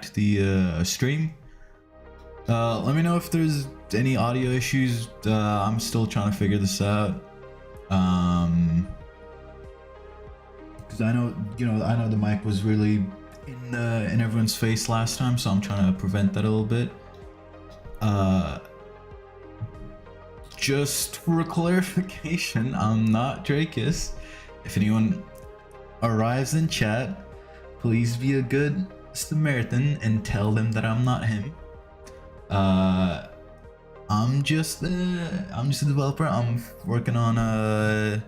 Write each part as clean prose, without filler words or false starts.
back to the stream. Let me know if there's any audio issues. I'm still trying to figure this out. Because I know the mic was really in everyone's face last time, so I'm trying to prevent that a little bit. Just for clarification, I'm not Dracius. If anyone arrives in chat, please be a good Samaritan and tell them that I'm not him. I'm just a developer. I'm working on a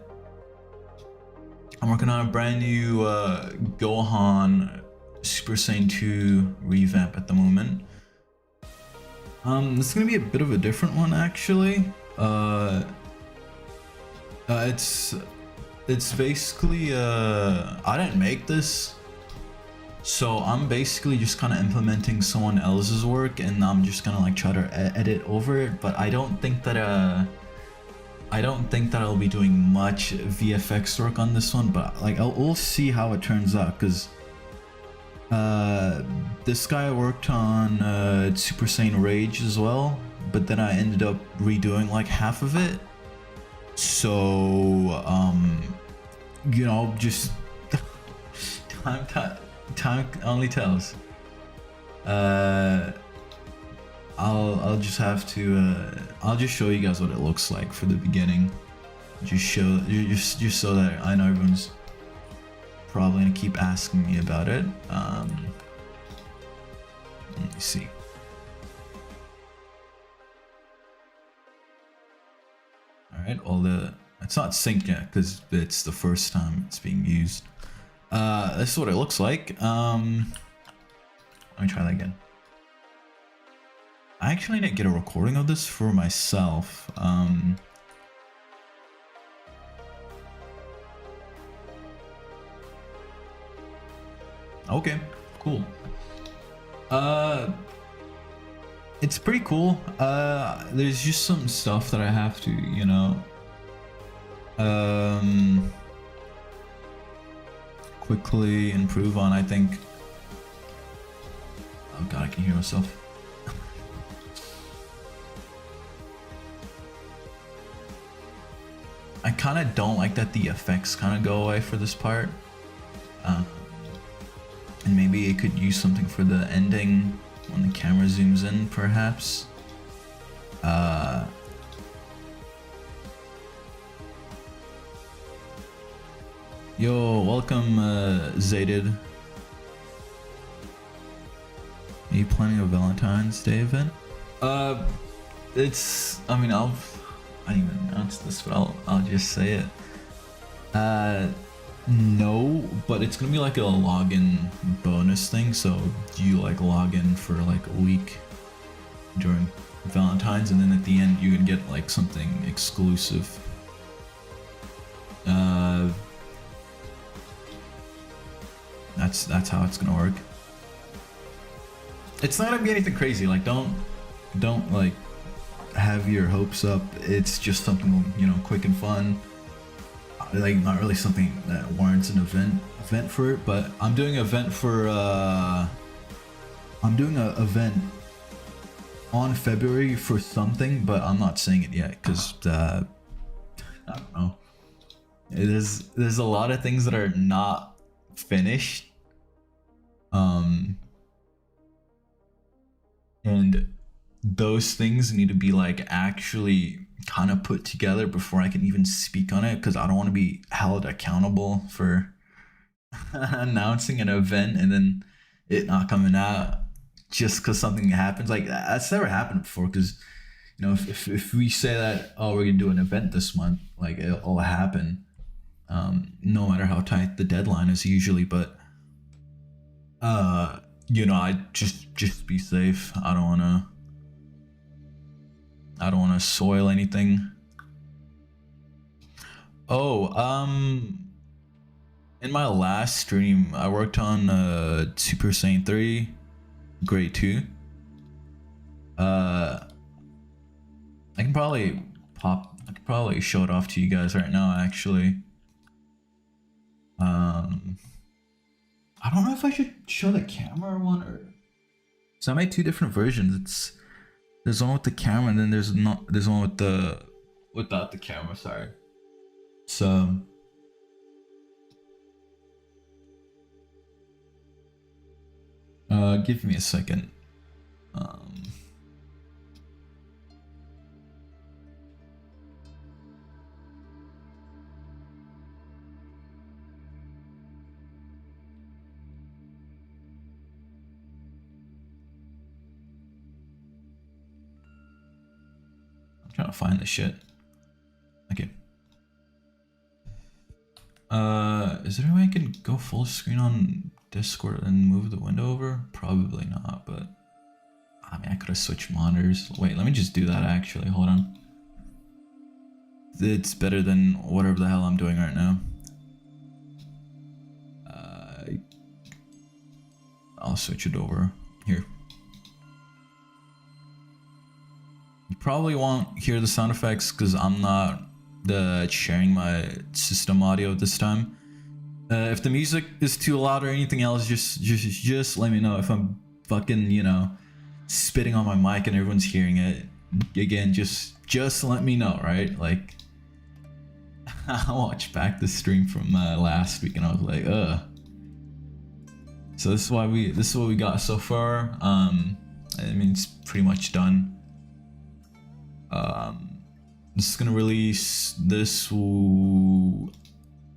brand new Gohan Super Saiyan 2 revamp at the moment. This is gonna be a bit of a different one actually. It's basically I didn't make this, so I'm basically just kind of implementing someone else's work, and I'm just gonna like try to edit over it. But I don't think that I'll be doing much VFX work on this one. But like we'll see how it turns out, because this guy worked on Super Saiyan Rage as well, but then I ended up redoing like half of it. So you know, just time only tells. I'll just have to I'll just show you guys what it looks like for the beginning, just so that I know everyone's probably gonna keep asking me about it. Let me see. Alright, it's not synced yet because it's the first time it's being used. This is what it looks like. Let me try that again. I actually need to get a recording of this for myself. Okay, cool. It's pretty cool. There's just some stuff that I have to, you know, quickly improve on, I think. Oh god, I can hear myself. I kind of don't like that the effects kind of go away for this part. And maybe it could use something for the ending when the camera zooms in, perhaps. Yo, welcome, Zaydid. Are you planning a Valentine's Day event? I didn't even announce this, but I'll just say it. No, but it's gonna be like a login bonus thing. So you like log in for like a week during Valentine's, and then at the end you can get like something exclusive. That's how it's gonna work. It's not gonna be anything crazy. Like don't like have your hopes up. It's just something, you know, quick and fun. Like not really something that warrants an event for it, but I'm doing an event for I'm doing an event on February for something, but I'm not saying it yet because I don't know. There's a lot of things that are not finished, and those things need to be like actually kind of put together before I can even speak on it, because I don't want to be held accountable for announcing an event and then it not coming out just because something happens. Like that's never happened before, because you know, if we say that, oh, we're gonna do an event this month, like it'll happen, no matter how tight the deadline is usually. But you know, I just be safe. I don't want to soil anything. Oh, in my last stream, I worked on Super Saiyan 3 Grade 2. I can probably show it off to you guys right now, actually. I don't know if I should show the camera one or So I made 2 different versions. There's one with the camera, and then there's one with without the camera. Sorry. So give me a second. Trying to find the shit. Okay. Is there a way I can go full screen on Discord and move the window over? Probably not, but I mean, I could have switched monitors. Wait, let me just do that actually. Hold on. It's better than whatever the hell I'm doing right now. I'll switch it over here. You probably won't hear the sound effects because I'm not sharing my system audio this time. If the music is too loud or anything else, just let me know. If I'm fucking, you know, spitting on my mic and everyone's hearing it, again, just let me know, right? Like, I watched back the stream from last week and I was like, ugh. So this is what we got so far. I mean, it's pretty much done. This is gonna release this. Oh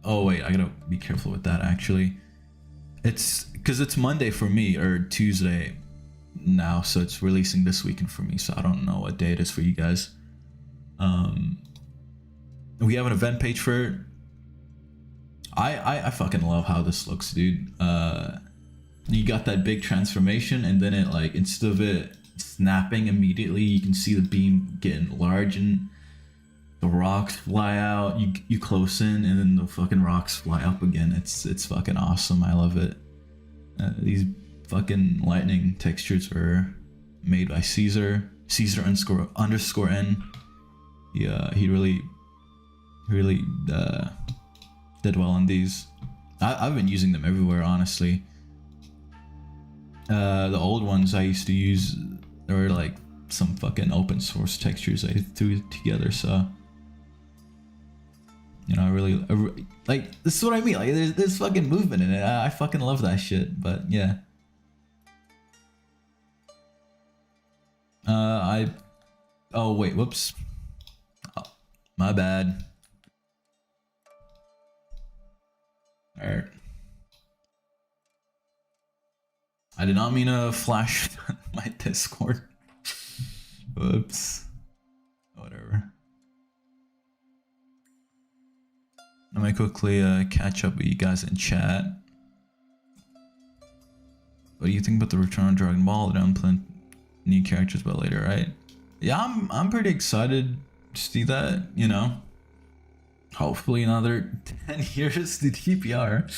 wait, I gotta be careful with that actually. It's because it's Monday for me or Tuesday now, so it's releasing this weekend for me. So I don't know what day it is for you guys. We have an event page for it. I fucking love how this looks, dude. You got that big transformation, and then it, like, instead of it snapping immediately, you can see the beam getting large and the rocks fly out. You close in, and then the fucking rocks fly up again. It's fucking awesome. I love it. These fucking lightning textures were made by Caesar underscore N. Yeah, he really did well on these. I've been using them everywhere, honestly. The old ones I used to use, they were like some fucking open source textures I threw together, so you know, I really like, this is what I mean, like there's fucking movement in it. I fucking love that shit. But yeah, oh wait, whoops, oh, my bad. All right, I did not mean to flash my Discord. Whoops. Whatever. Let me quickly catch up with you guys in chat. What do you think about the return of Dragon Ball? They don't implement new characters, but later, right? Yeah, I'm pretty excited to see that. You know, hopefully another 10 years to DPR.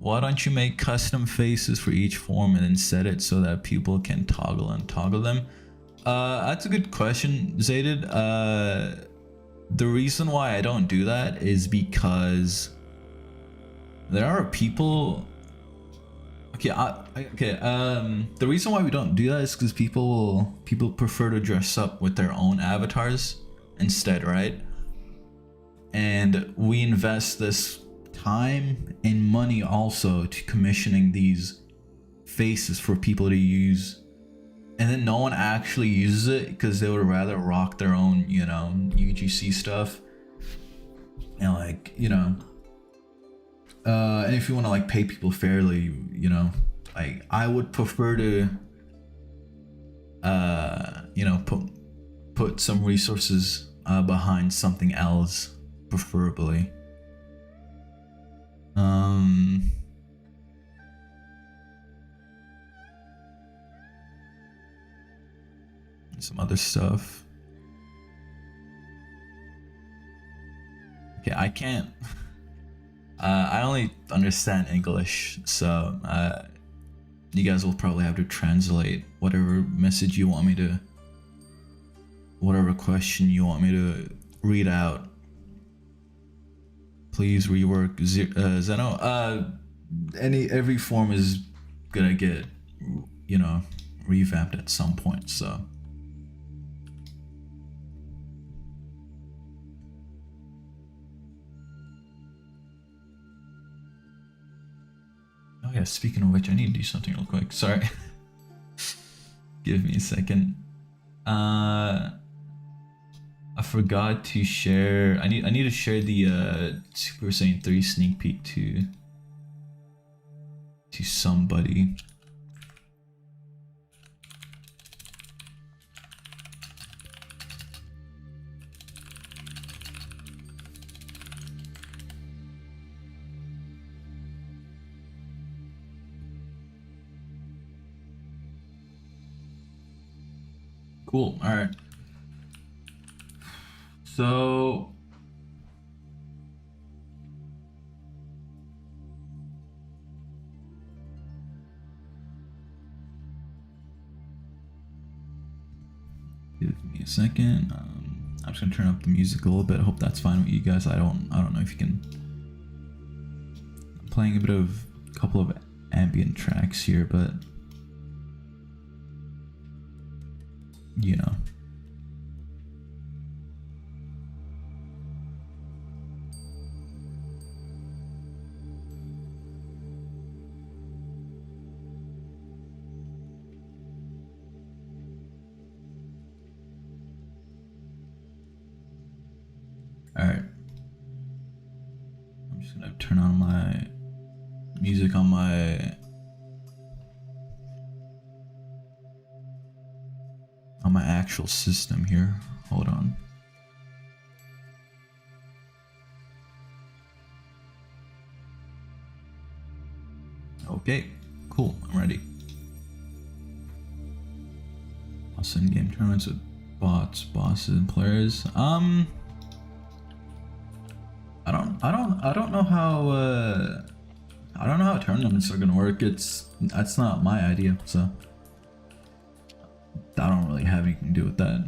Why don't you make custom faces for each form and then set it so that people can toggle and toggle them? That's a good question, Zaydid. The reason why I don't do that is because there are people. Okay, the reason why we don't do that is because people prefer to dress up with their own avatars instead, right? And we invest this time and money also to commissioning these faces for people to use, and then no one actually uses it because they would rather rock their own, you know, UGC stuff. And like, you know, and if you want to like pay people fairly, you know, like I would prefer to you know, put some resources behind something else, preferably. Some other stuff. Okay, I can't. I only understand English, so you guys will probably have to translate whatever message you want me to, whatever question you want me to read out. Please rework Zeno. Every form is gonna get, you know, revamped at some point. So oh yeah, speaking of which, I need to do something real quick. Sorry. Give me a second. I forgot to share. I need to share the Super Saiyan 3 sneak peek to somebody. Cool. All right. So give me a second. I'm just gonna turn up the music a little bit. I hope that's fine with you guys. I don't know if you can. I'm playing a couple of ambient tracks here, but you know. All right. I'm just gonna turn on my music on my actual system here. Hold on. Okay, cool. I'm ready. I'll send game tournaments with bots, bosses, and players. I don't know how tournaments are gonna work. That's not my idea, so I don't really have anything to do with that.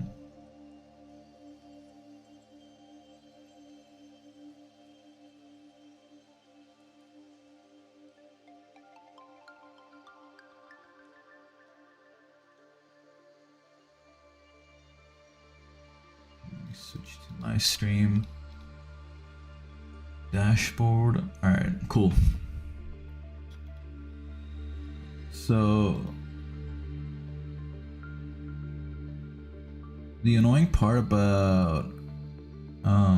Let me switch to my stream dashboard. All right, cool. So the annoying part about I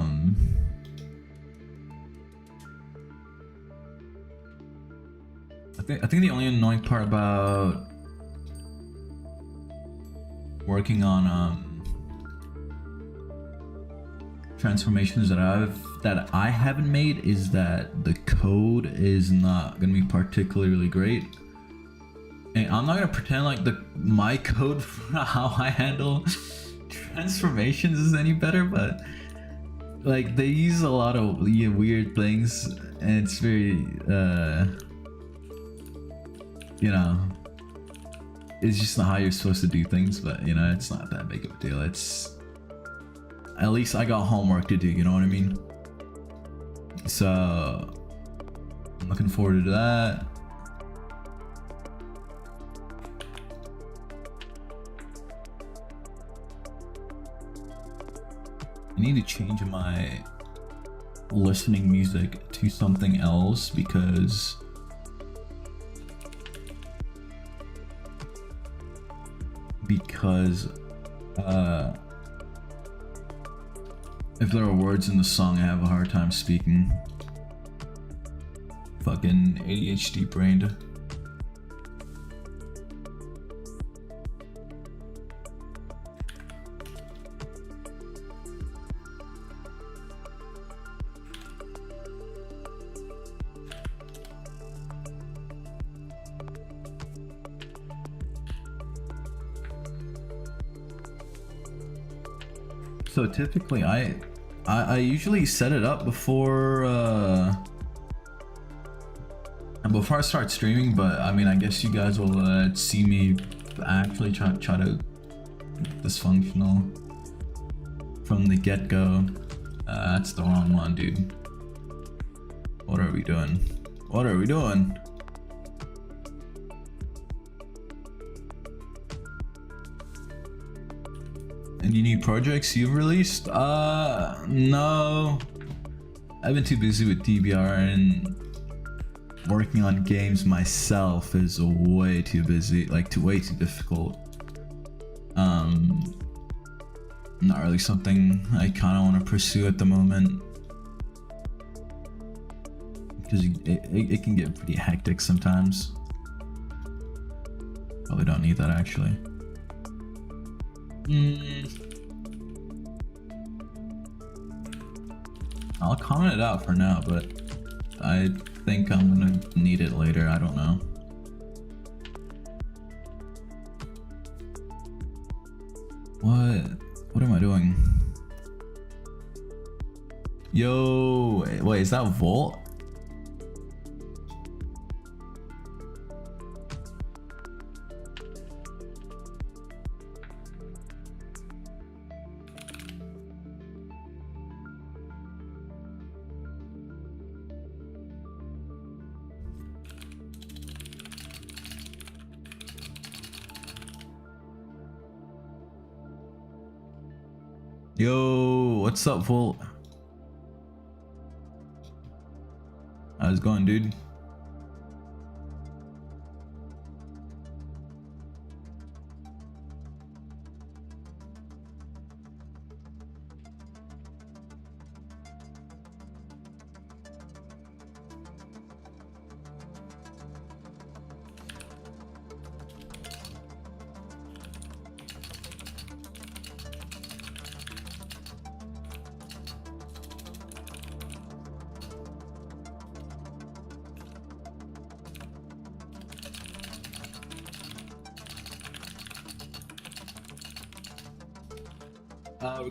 think the only annoying part about working on transformations that I haven't made is that the code is not gonna be particularly great. And I'm not gonna pretend like my code for how I handle transformations is any better, but like they use a lot of weird things, and it's very you know, it's just not how you're supposed to do things. But you know, it's not that big of a deal. It's at least I got homework to do, you know what I mean? So I'm looking forward to that. I need to change my listening music to something else because if there are words in the song, I have a hard time speaking. Fucking ADHD brained. So typically I usually set it up before I start streaming, but I mean, I guess you guys will see me actually try to dysfunctional from the get-go. That's the wrong one, dude. What are we doing? What are we doing? Any new projects you've released? No. I've been too busy with DBR, and working on games myself is way too busy, like way too difficult. Not really something I kind of want to pursue at the moment, because it can get pretty hectic sometimes. Probably don't need that actually. I'll comment it out for now, but I think I'm gonna need it later. I don't know. What am I doing? Yo, wait, is that Volt? Yo, what's up, Volt? How's it going, dude?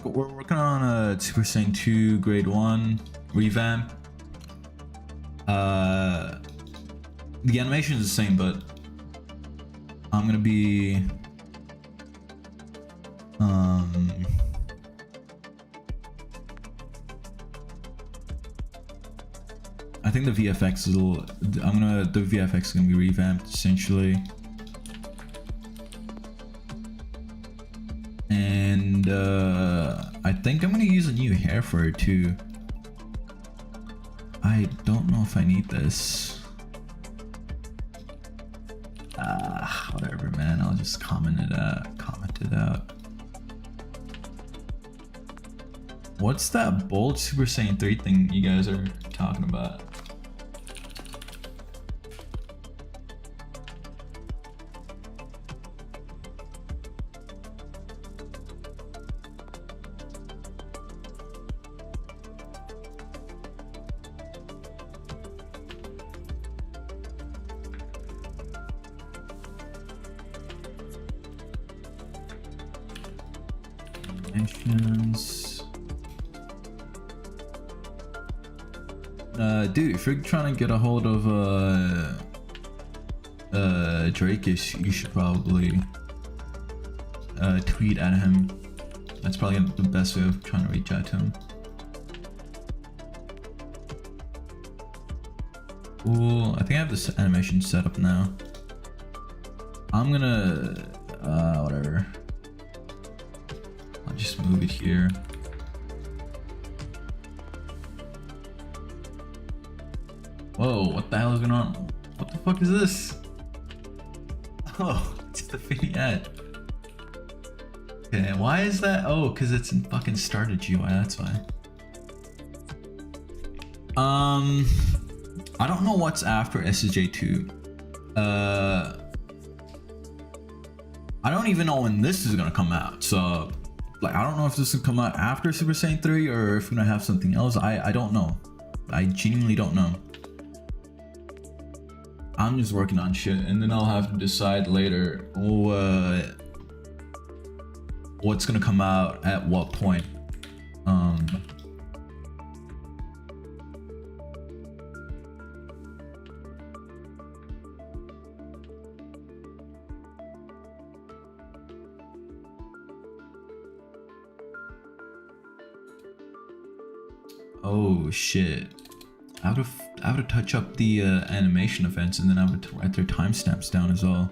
We're working on a Super Saiyan 2 Grade 1 revamp. The animation is the same, but I'm gonna be I think the VFX is the VFX is gonna be revamped essentially. And I think I'm gonna use a new hair for it too. I don't know if I need this. Whatever, man. I'll just comment it out. What's that bold Super Saiyan 3 thing you guys are talking about? Dude, if you're trying to get a hold of Dracius, you should probably tweet at him. That's probably the best way of trying to reach out to him. Cool. I think I have this animation set up now. I'm gonna whatever. I'll just move it here. Whoa, what the hell is going on? What the fuck is this? Oh, it's the vignette. Okay, why is that? Oh, because it's in fucking started GUI, that's why. I don't know what's after SSJ2. I don't even know when this is gonna come out, so like I don't know if this will come out after Super Saiyan 3 or if we're gonna have something else. I don't know. I genuinely don't know. I'm just working on shit, and then I'll have to decide later what's gonna come out at what point. Oh shit. I have to touch up the animation events, and then I have to write their timestamps down as well.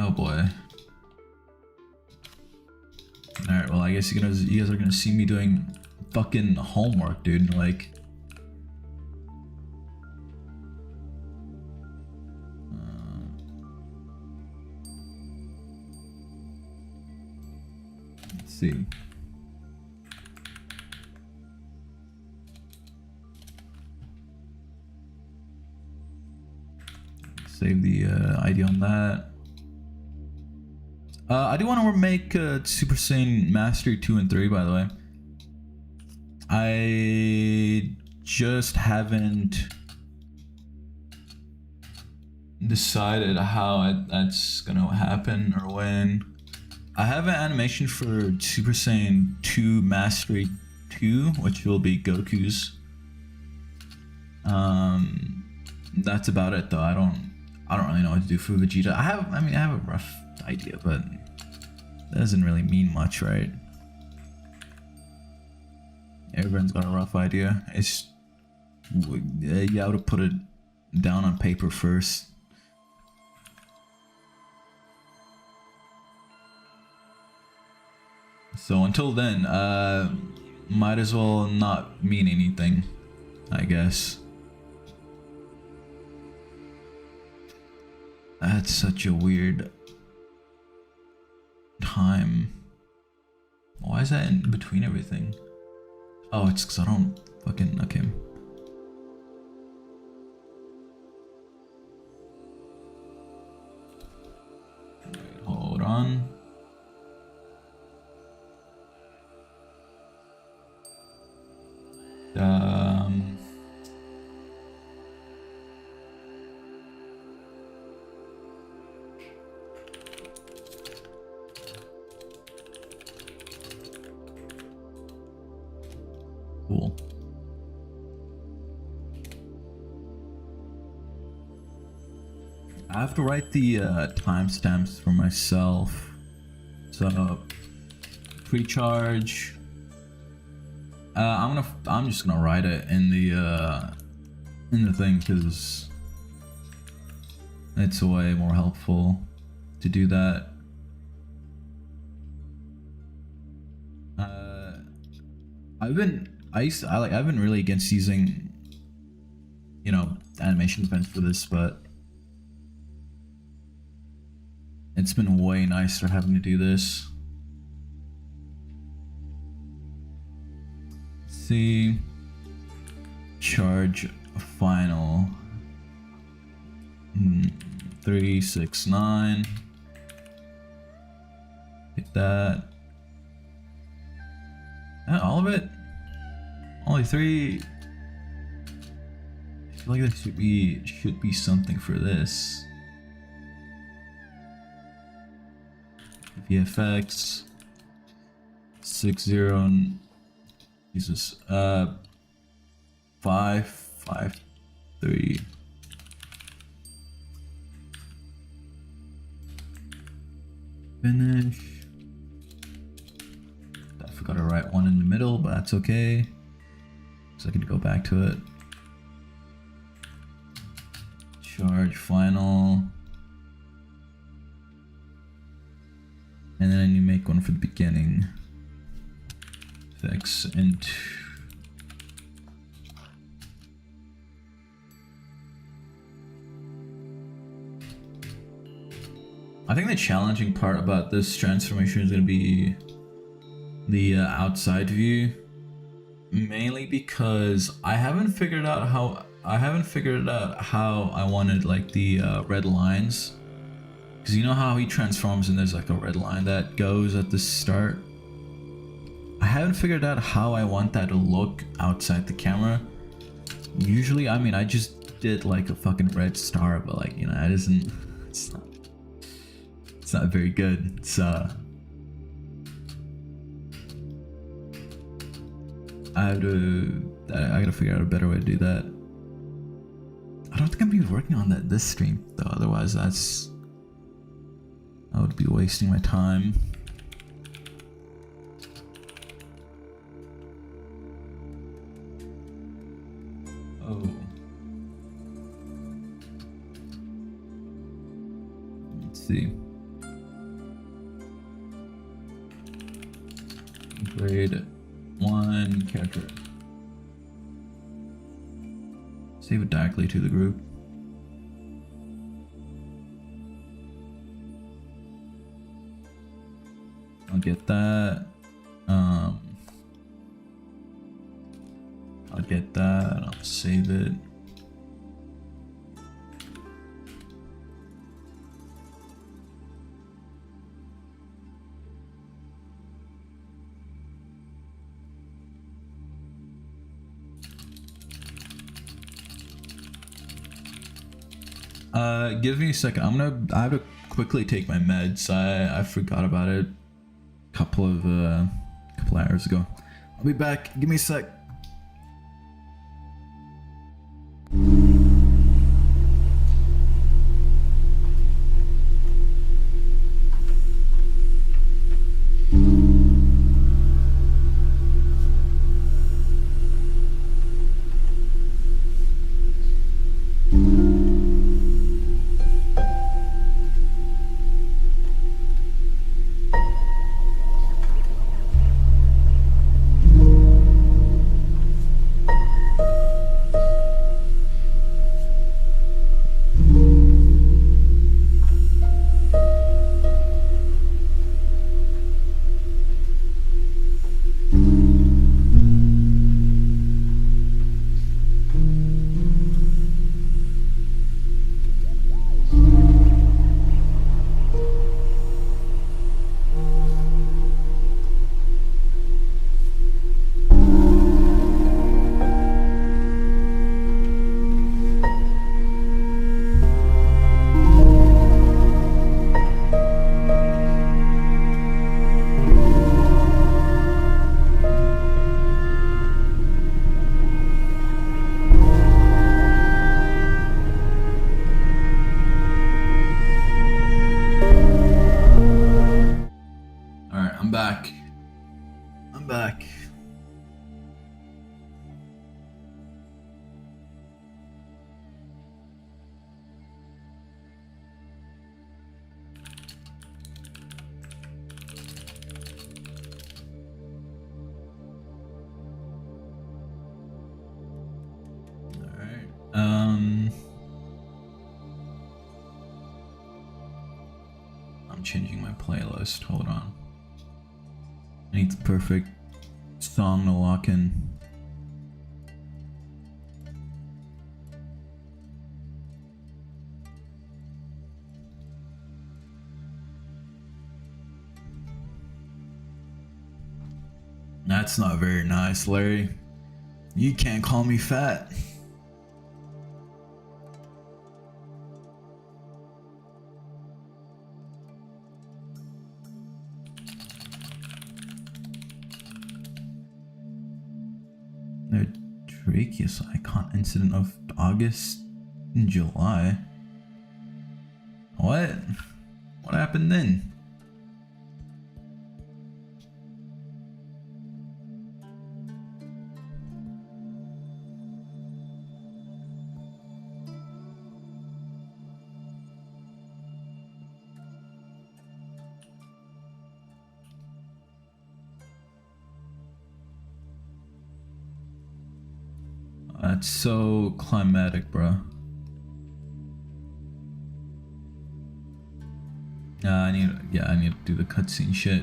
Oh boy. Alright, well I guess you guys are gonna see me doing fucking homework, dude. Like let's see. Save the ID on that. I do want to make Super Saiyan Mastery 2 and 3, by the way. I just haven't decided how that's gonna happen or when. I have an animation for Super Saiyan 2 Mastery 2, which will be Goku's. That's about it though. I don't really know what to do for Vegeta. I have a rough idea, but that doesn't really mean much, right? Everyone's got a rough idea. It's you have to put it down on paper first. So until then, might as well not mean anything, I guess. That's such a weird time. Why is that in between everything? Oh, it's because I don't fucking... Okay. Wait, hold on. Cool. I have to write the timestamps for myself. So pre-charge. I'm just gonna write it in the thing because it's way more helpful to do that. I've been really against using, you know, animation events for this, but it's been way nicer having to do this. See, charge final 369. Hit that. All of it. Only 3. I feel like there should be something for this. VFX 60 and Jesus 553. Finish. I forgot to write one in the middle, but that's okay. So I can go back to it. Charge final. And then you make one for the beginning. Fix int. I think the challenging part about this transformation is going to be the outside view, mainly because I haven't figured out how I wanted like the red lines, because you know how he transforms and there's like a red line that goes at the start. I haven't figured out how I want that to look outside the camera. Usually, I mean, I just did like a fucking red star, but like, you know, it's not very good. So I gotta figure out a better way to do that. I don't think I'm gonna be working on that this stream though, otherwise I would be wasting my time. Oh. Let's see. grade 1 character. Save it directly to the group. I'll get that. I'll get that. I'll save it. Give me a second. I have to quickly take my meds. I forgot about it a couple hours ago. I'll be back. Give me a sec. I'm back. I'm changing my playlist. Hold on. I need the perfect song to lock in. That's not very nice, Larry. You can't call me fat. The Dracius icon incident of August and July. What? What happened then? That's so climatic, bro. I need to do the cutscene shit.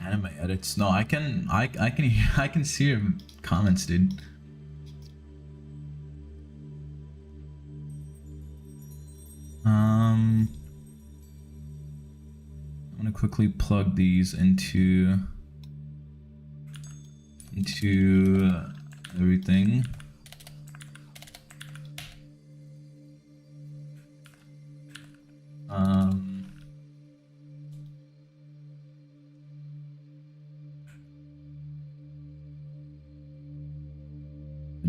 Anime edits. No, I can see your comments, dude. I'm gonna quickly plug these into everything.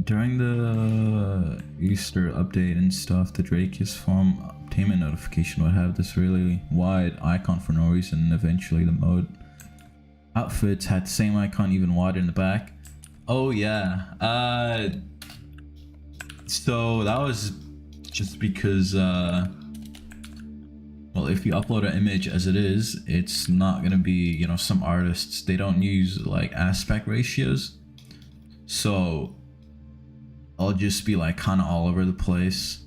During the Easter update and stuff, the Dracius farm obtainment notification would have this really wide icon for no reason, and eventually the mode outfits had the same icon even wider in the back. Oh yeah. So that was just because Well, if you upload an image as it is, it's not gonna be, you know, some artists, they don't use like aspect ratios. So I'll just be like kind of all over the place.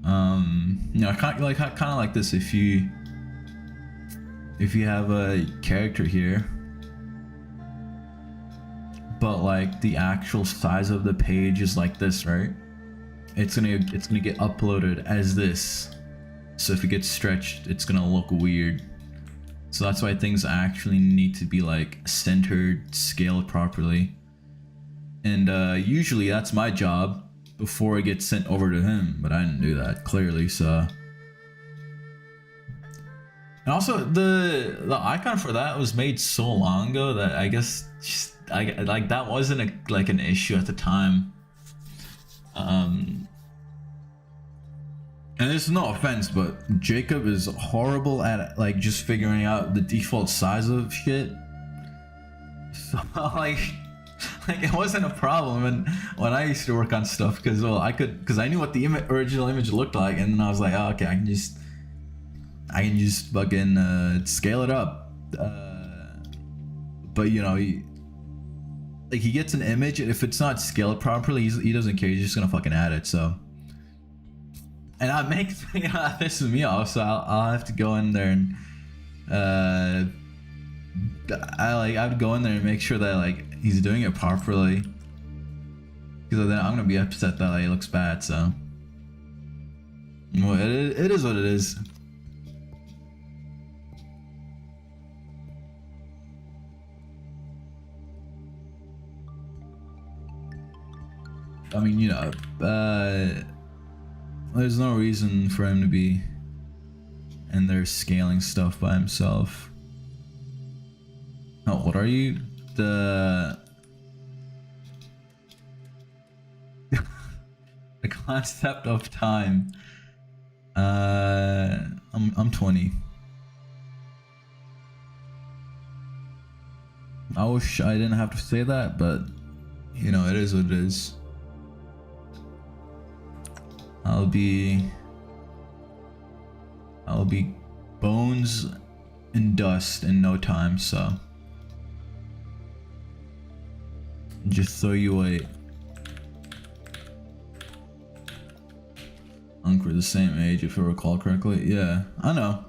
You know, kind of like this. If you have a character here, but like the actual size of the page is like this, right? It's gonna get uploaded as this. So if it gets stretched, it's gonna look weird. So that's why things actually need to be like centered, scaled properly. And usually that's my job before it gets sent over to him, but I didn't do that clearly. So, and also the icon for that was made so long ago that I guess just, like that wasn't like an issue at the time. And there's no offense, but Jacob is horrible at like just figuring out the default size of shit. So like it wasn't a problem when I used to work on stuff, because well because I knew what the original image looked like, and then I was like, oh, okay, I can just fucking scale it up. But you know, he gets an image, and if it's not scaled properly, he doesn't care. He's just gonna fucking add it. So. And that makes me, that pisses me off, so I'll have to go in there and I would go in there and make sure that like he's doing it properly, because then I'm gonna be upset that like, it looks bad. So well, it is what it is. I mean, you know, there's no reason for him to be in there scaling stuff by himself. Oh, what are you? The concept of time. I'm 20. I wish I didn't have to say that, but you know, it is what it is. I'll be bones and dust in no time, so just so you wait. We're the same age, if I recall correctly. Yeah, I know.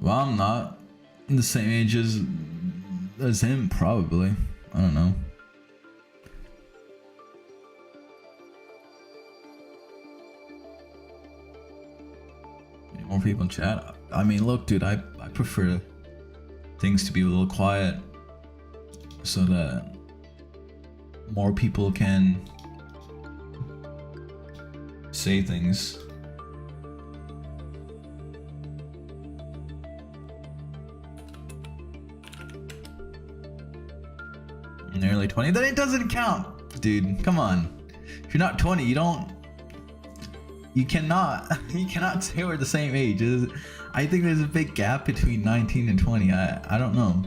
Well, I'm not the same age as him, probably. I don't know. More people in chat. I mean, look, dude, I prefer things to be a little quiet so that more people can say things. Nearly 20. Then it doesn't count, dude. Come on. If you're not 20, you cannot say we're the same age. I think there's a big gap between 19 and 20. I don't know.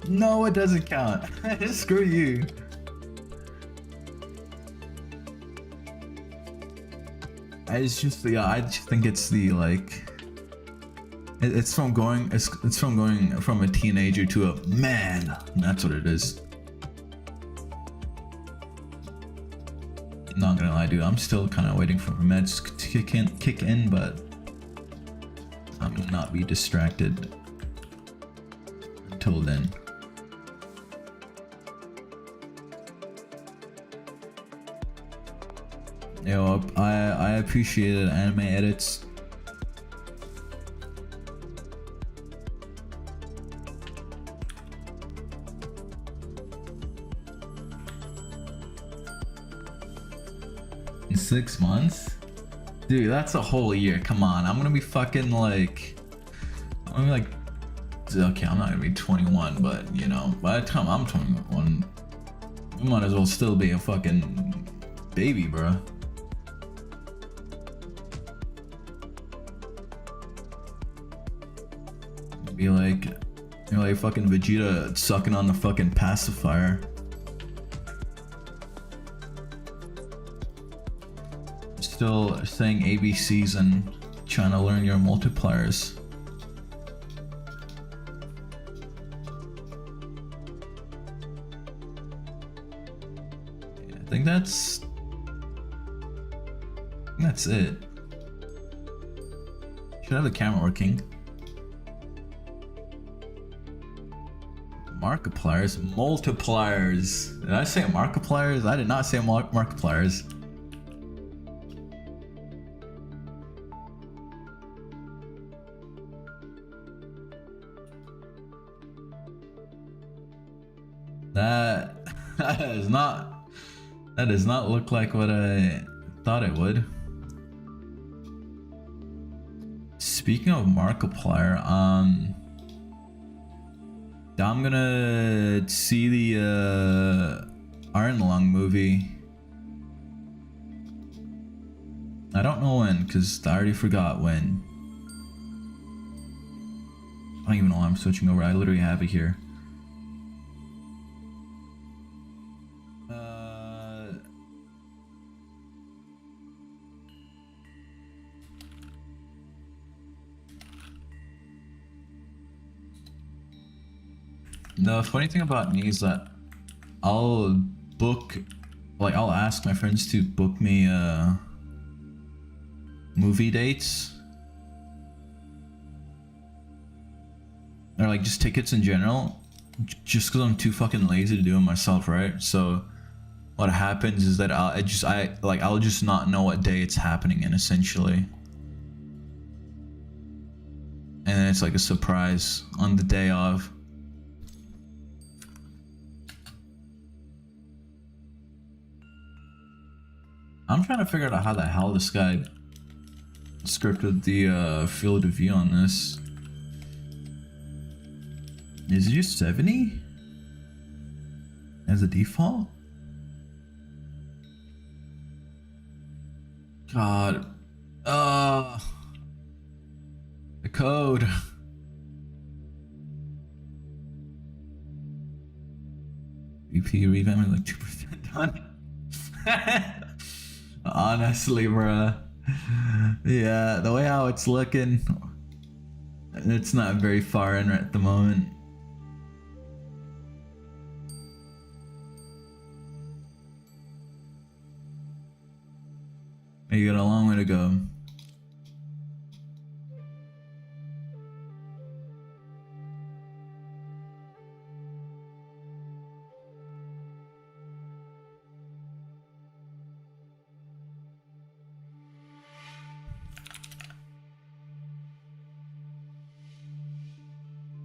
No, it doesn't count. Screw you. I just think it's the like. It's from going from a teenager to a man. That's what it is. Not gonna lie, dude, I'm still kind of waiting for meds to kick in, but I'm gonna not be distracted until then. Yo, I appreciated anime edits. In 6 months? Dude, that's a whole year. Come on, I'm gonna be fucking like... Okay, I'm not gonna be 21, but you know, by the time I'm 21, I might as well still be a fucking baby, bro. Be like, you're like fucking Vegeta sucking on the fucking pacifier. still saying ABCs and trying to learn your multipliers. Yeah, I think that's it. Should have the camera working. Markipliers, multipliers. Did I say markipliers? I did not say markipliers. That does not look like what I thought it would. Speaking of Markiplier, I'm gonna see the Iron Lung movie. I don't know when, because I already forgot when. I don't even know why I'm switching over. I literally have it here. The funny thing about me is that I'll ask my friends to book me movie dates, or like just tickets in general, just because I'm too fucking lazy to do it myself, right? So what happens is that I'll just not know what day it's happening in, essentially, and then it's like a surprise on the day of. I'm trying to figure out how the hell this guy scripted the field of view on this. Is it just 70 as a default? God, the code. VP revamp is like 2% done. Honestly, bruh. Yeah, the way how it's looking, it's not very far in at the moment. You got a long way to go.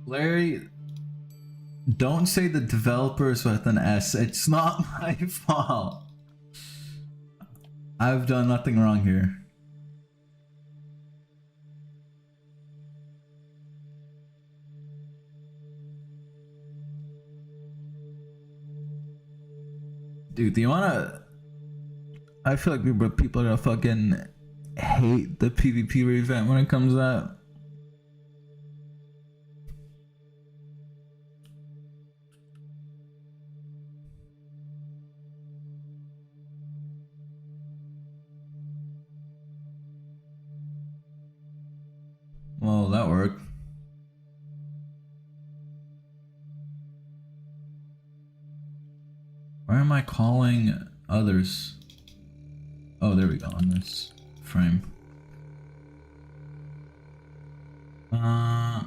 Larry, don't say the developers with an S. It's not my fault. I've done nothing wrong here. Dude, the amount of... I feel like people are gonna fucking hate the PvP revamp when it comes out. Well, that worked. Where am I calling others? Oh, there we go, on this frame. You know,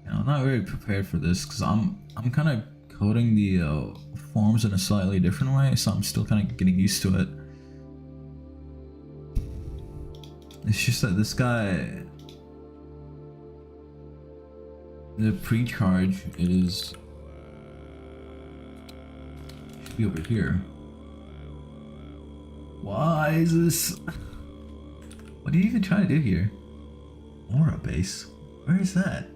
I'm not very prepared for this because I'm kind of coding the forms in a slightly different way, so I'm still kind of getting used to it. It's just that this guy, the pre-charge should be over here. Why is this? What are you even trying to do here? Aura base? Where is that?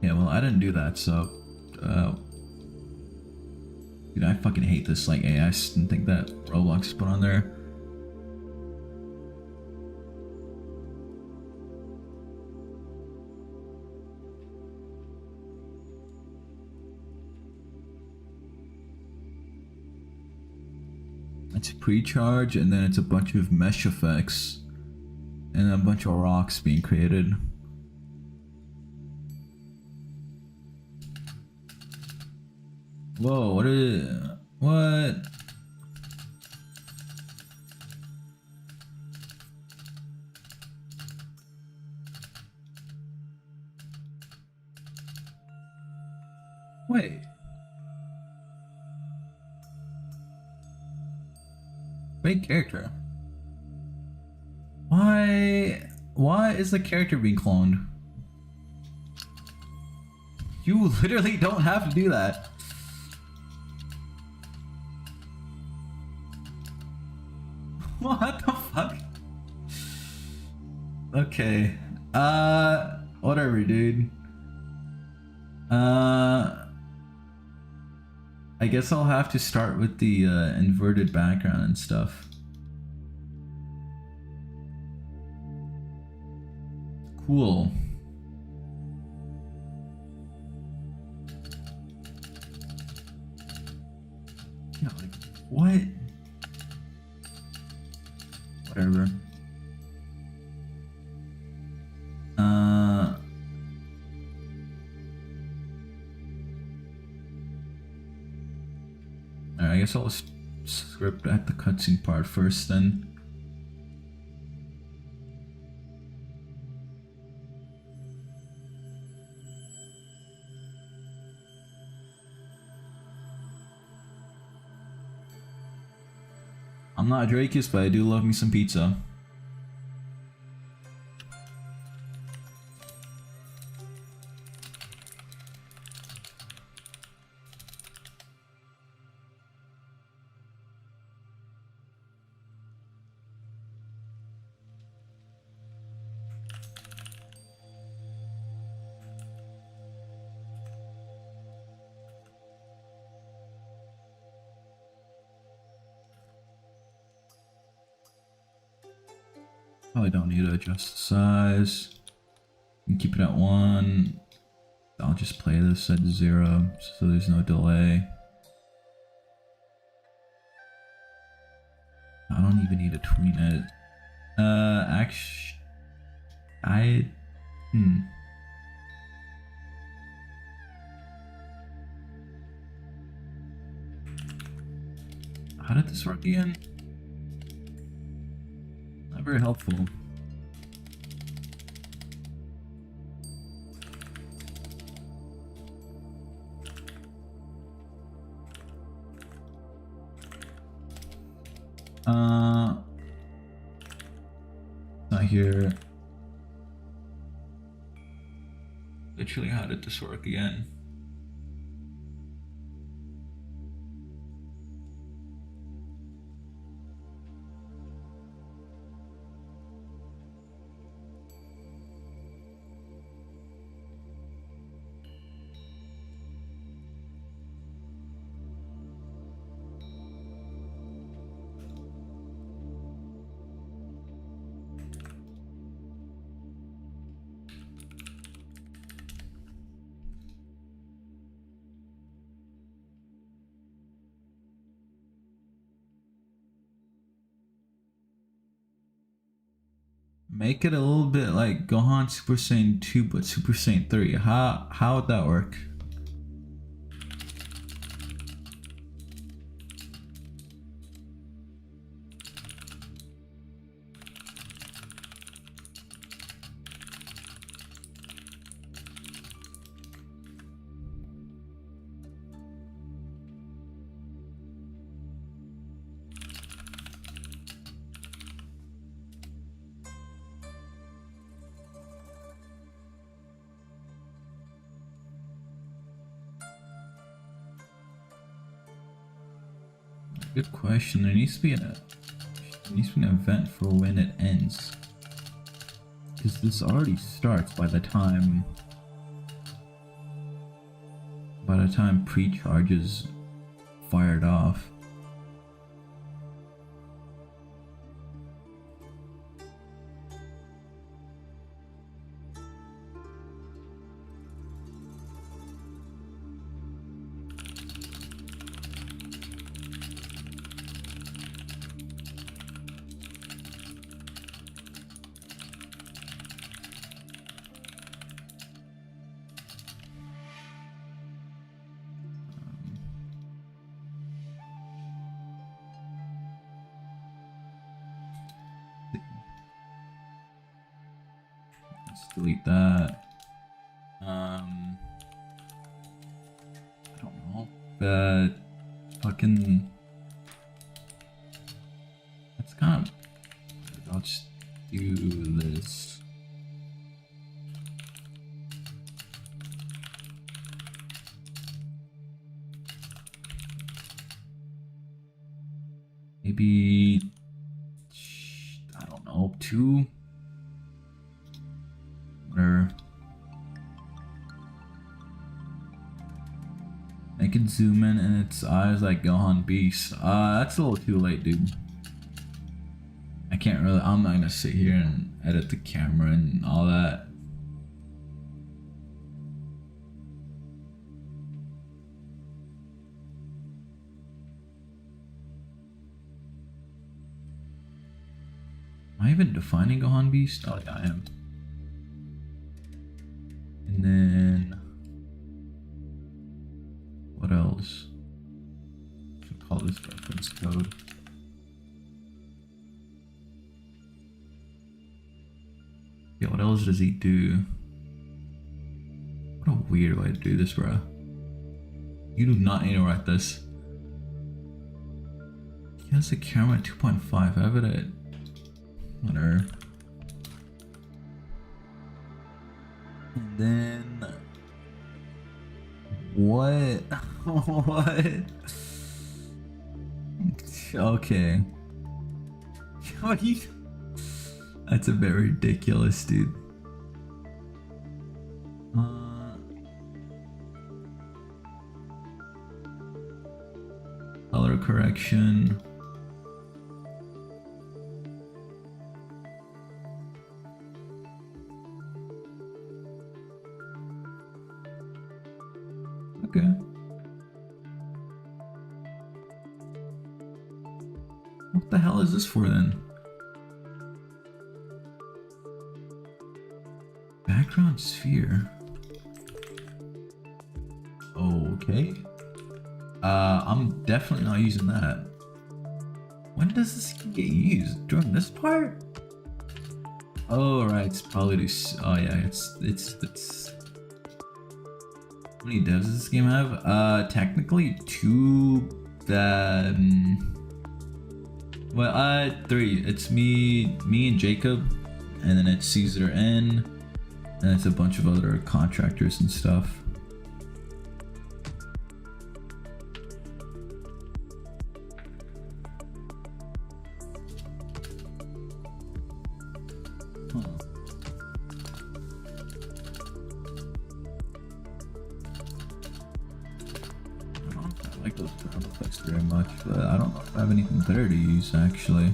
Yeah, well, I didn't do that, so dude, I fucking hate this like AI thing that Roblox put on there. It's pre-charge, and then it's a bunch of mesh effects, and a bunch of rocks being created. Whoa, what is it? What? Wait. Fake character. Why is the character being cloned? You literally don't have to do that. What the fuck? Okay. Whatever, dude. I guess I'll have to start with the inverted background and stuff. Cool. Yeah, like, what? Whatever. Alright, I guess I'll script at the cutscene part first then. I'm not Dracius, but I do love me some pizza. Probably don't need to adjust the size. You can keep it at 1. I'll just play this at 0 so there's no delay. I don't even need to tween it. How did this work again? Not very helpful. Not here. Literally, how did this work again? Make it a little bit like Gohan Super Saiyan 2 but Super Saiyan 3. How would that work? Good question. There needs to be an event for when it ends, because this already starts by the time pre-charge is fired off. delete that. I don't know. That fucking. That's kind of. I'll just do this. Maybe, I don't know, 2? Whatever. I can zoom in and its eyes like Gohan Beast. That's a little too late, dude. I can't really, I'm not gonna sit here and edit the camera and all that. Am I even defining Gohan Beast? Oh yeah, I am. And then what else? Should call this reference code. Yeah, what else does he do? What a weird way to do this, bro. You do not need to write this. He has a camera at 2.5. I have it at whatever. And then what? What? Okay. What you? That's a bit ridiculous, dude. Color correction. Okay. What the hell is this for then? Background sphere. Okay. I'm definitely not using that. When does this get used? During this part? Oh right, it's probably to. Oh yeah, it's. How many devs does this game have? Technically 2. That. Well, 3. It's me and Jacob, and then it's Caesar N. And it's a bunch of other contractors and stuff. I like those sound effects very much, but I don't know if I have anything better to use actually.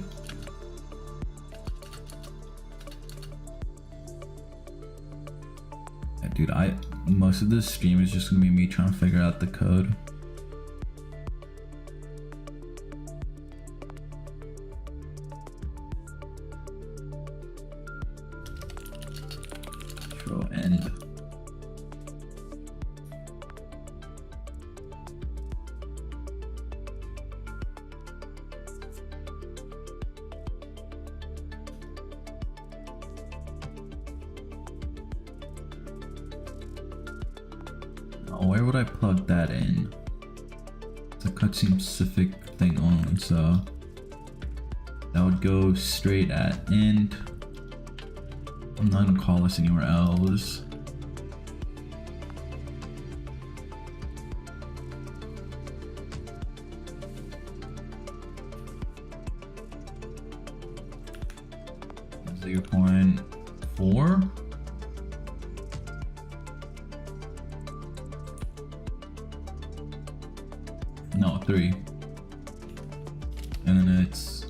Dude, most of this stream is just gonna be me trying to figure out the code. Control end. Where would I plug that in? It's a cutscene specific thing only, so that would go straight at end. I'm not gonna call this anywhere else. .4. No, 3. And then it's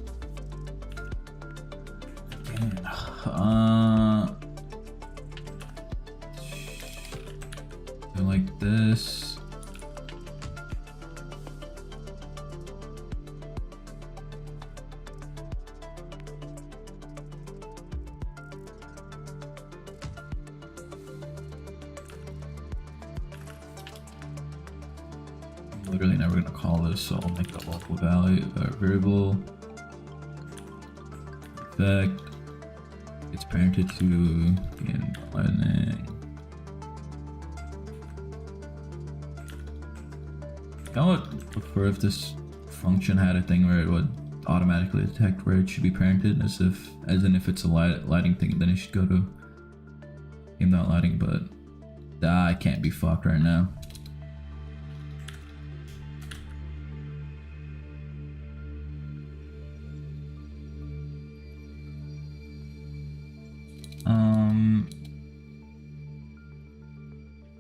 like this. Literally never gonna call this, so I'll make the local value variable effect. it's parented to the input. I would prefer if this function had a thing where it would automatically detect where it should be parented, as in if it's a lighting thing, then it should go to game.lighting, but I can't be fucked right now.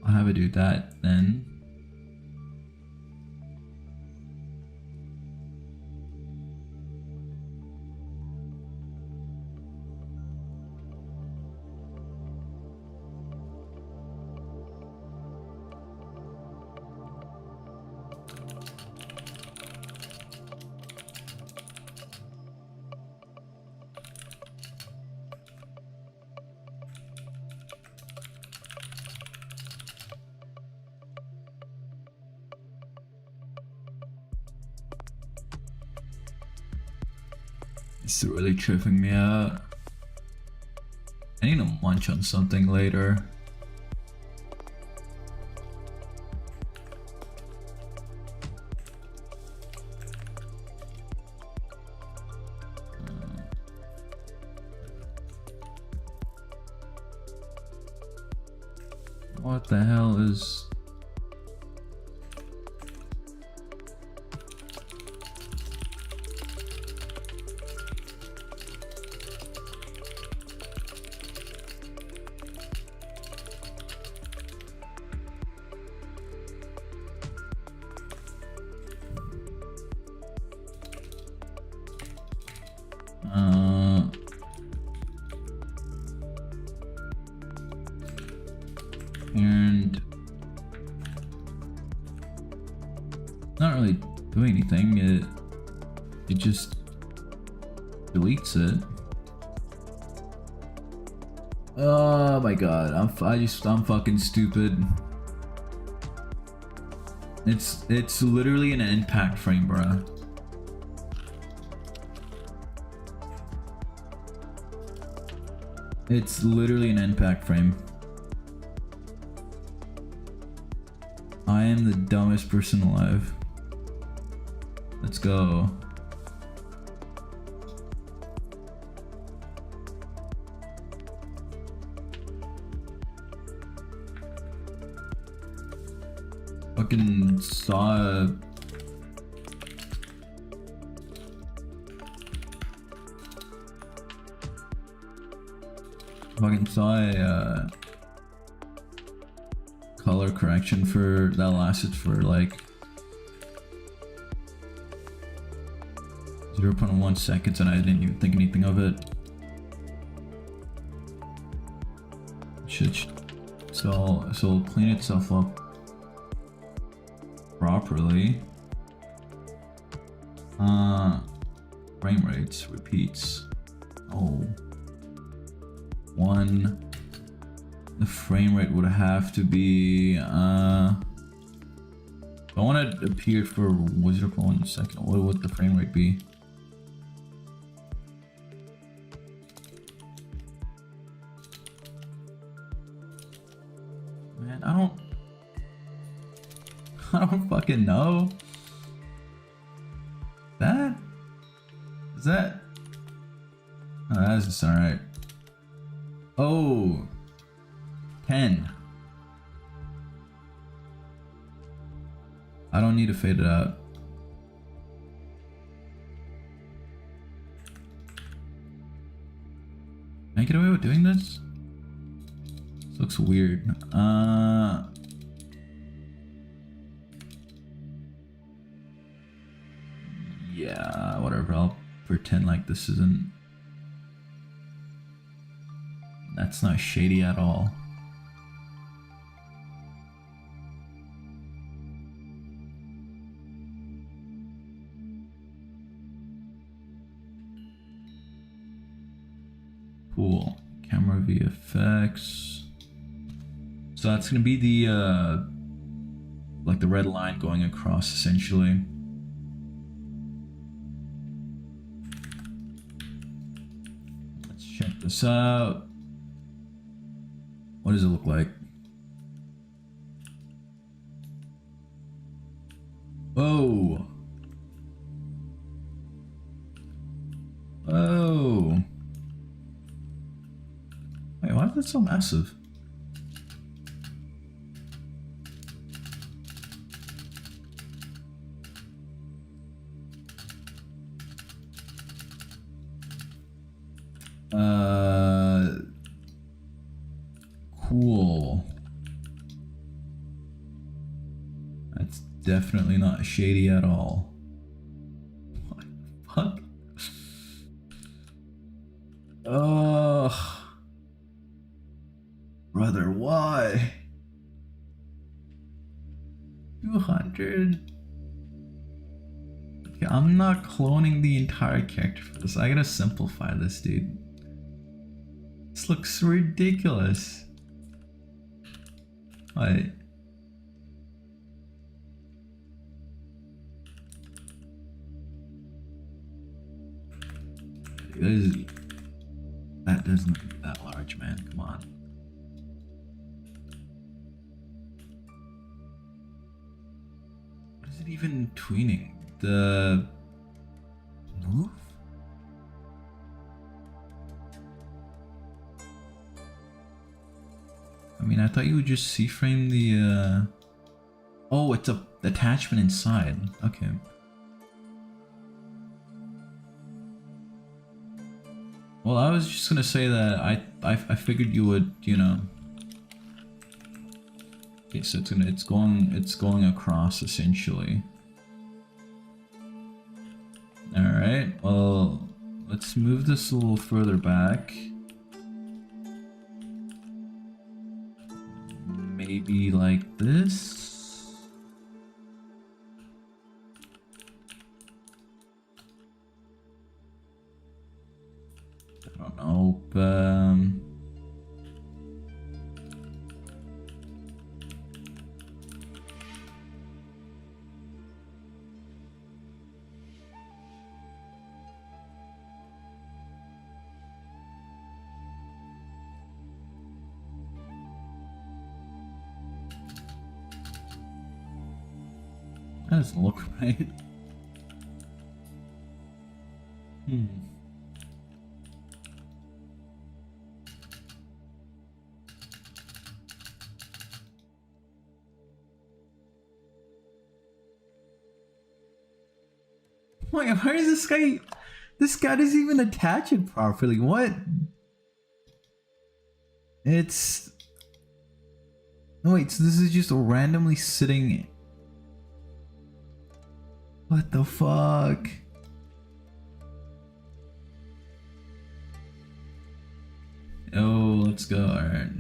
I'll have it do that then. It's really tripping me out. I need to munch on something later. What the hell is... and not really doing anything. It just deletes it. Oh my god, I'm fucking stupid. It's literally an impact frame, bruh. It's literally an impact frame. I am the dumbest person alive. Let's go. Fucking saw a color correction for that lasted for like 0.1 seconds and I didn't even think anything of it. So it'll clean itself up properly. Frame rates, repeats. Oh. The frame rate would have to be I want it appeared for 0.1 second. What would the frame rate be? Man, I don't fucking know. Is that? Oh, that's just alright. Oh, 10. I don't need to fade it out. Can I get away with doing this? This looks weird. Yeah, whatever. I'll pretend like this isn't. That's not shady at all. Cool. Camera VFX. So that's gonna be the like the red line going across essentially. Let's check this out. What does it look like? Oh. Oh. Wait, why is it so massive? Cool. That's definitely not shady at all. What the fuck? Ugh. Brother, why? 200? Okay, I'm not cloning the entire character for this. I gotta simplify this, dude. This looks ridiculous. Wait. That doesn't look that large, man. Come on. What is it even tweening? The move? I mean, I thought you would just C-frame the oh, it's a attachment inside. Okay. Well, I was just gonna say that I figured you would, you know. Okay, so it's going across essentially. All right. Well, let's move this a little further back. Maybe like this. I don't know, that doesn't look right. Wait, where is this guy? This guy doesn't even attach it properly. What? It's... No, wait, so this is just randomly sitting... What the fuck? Oh, let's go, alright.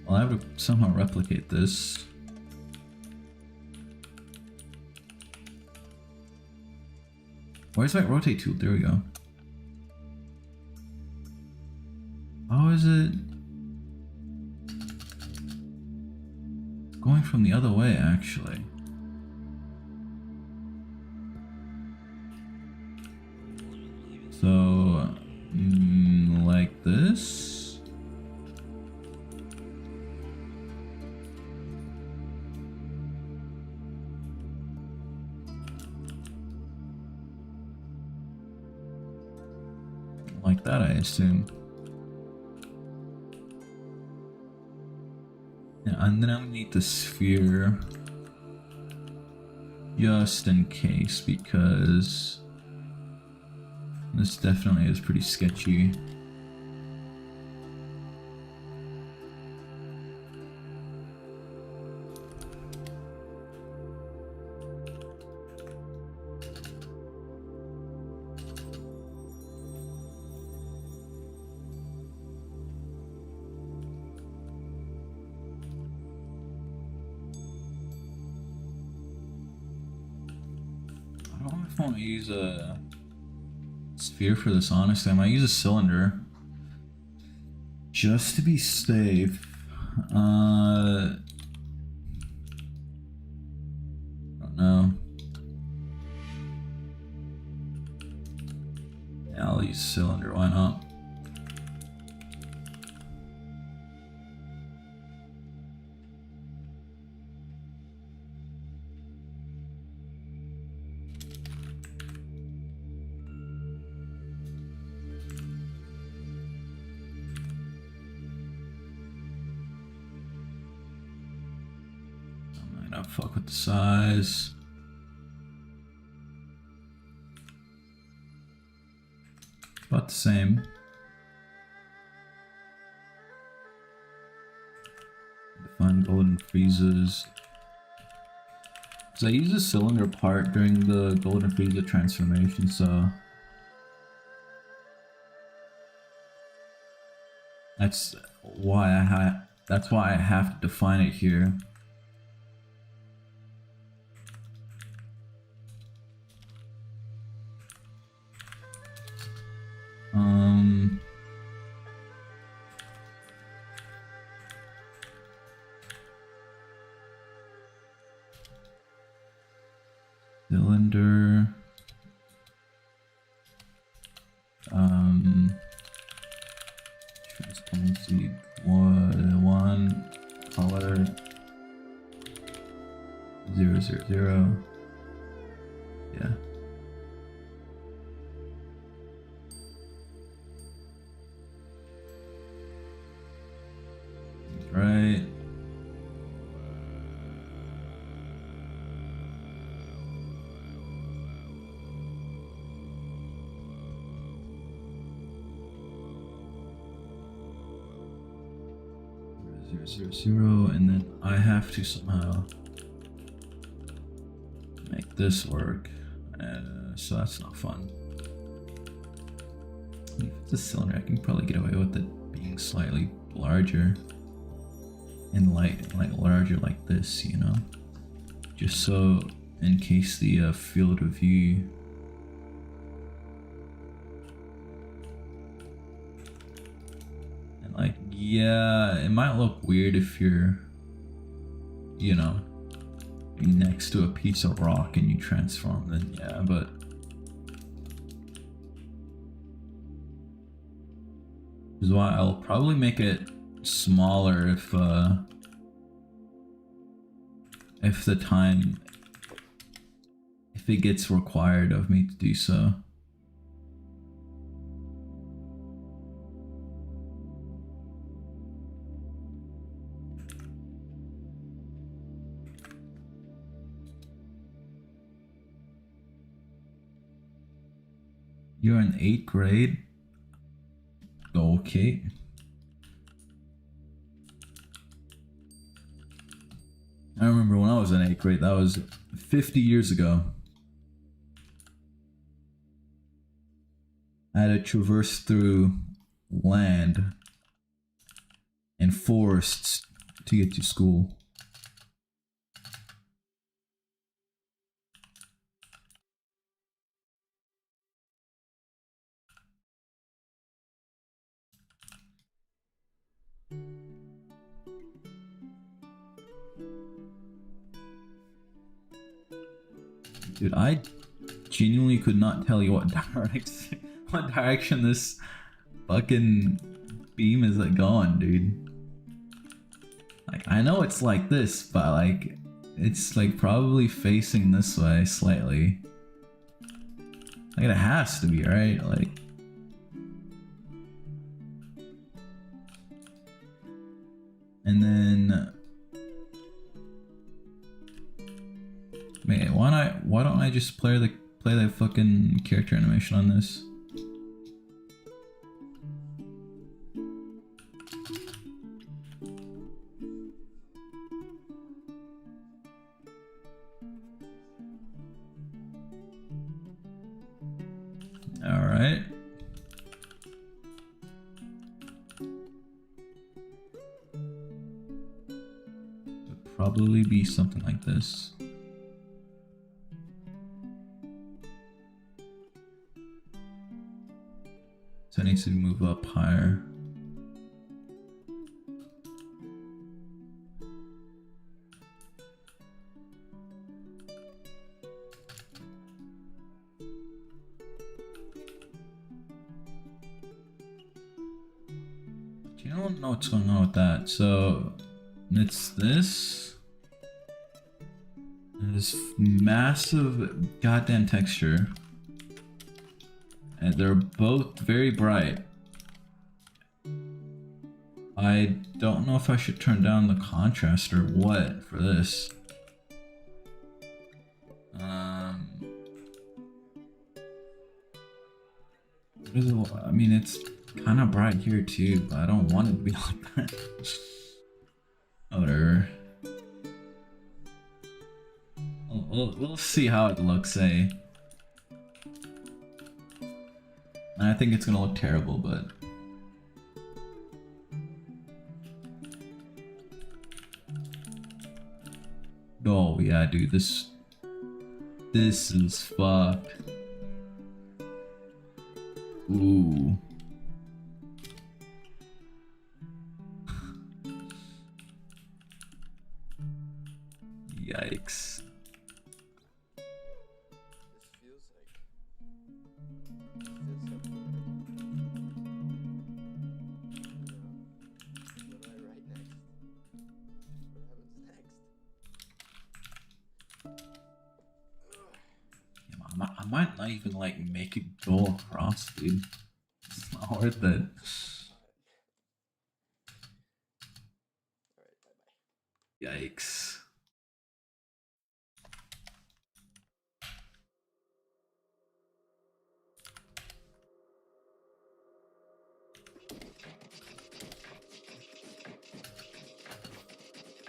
Well, I have to somehow replicate this. Where's my rotate tool? There we go. How is it going from the other way, actually? So, like this? Like that, I assume. Yeah, and then I'm gonna need the sphere just in case, because this definitely is pretty sketchy. I don't know if I want to use a sphere for this, honestly. I might use a cylinder just to be safe. I don't know. use cylinder, why not? Fuck with the size. About the same. Define golden freezes. Because I use a cylinder part during the golden freezer transformation, so that's why I have to define it here. Cylinder. Transparency 1 color 000. Yeah. Right. Zero, and then I have to somehow make this work, so that's not fun. If it's a cylinder, I can probably get away with it being slightly larger and like larger like this, you know, just so in case the field of view. Like, yeah, it might look weird if you're, you know, next to a piece of rock and you transform, then yeah, but this is why I'll probably make it smaller if it gets required of me to do so. You're in 8th grade? Okay. I remember when I was in 8th grade, that was 50 years ago. I had to traverse through land and forests to get to school. Dude, I genuinely could not tell you what direction this fucking beam is going, dude. Like, I know it's like this, but like, it's like probably facing this way slightly. Like, it has to be, right? Like, and then, man, why don't I just play the fucking character animation on this? All right. Would probably be something like this. So it needs to move up higher. don't know what's going on with that. So it's this. This massive goddamn texture. And they're both very bright. I don't know if I should turn down the contrast or what for this. I mean, it's kind of bright here too, but I don't want it to be like that. Whatever. We'll see how it looks, eh? I think it's gonna look terrible, but... Oh yeah, dude, this is fucked. Ooh. Yikes. I might not even like make it go across, dude. It's not worth it. Yikes.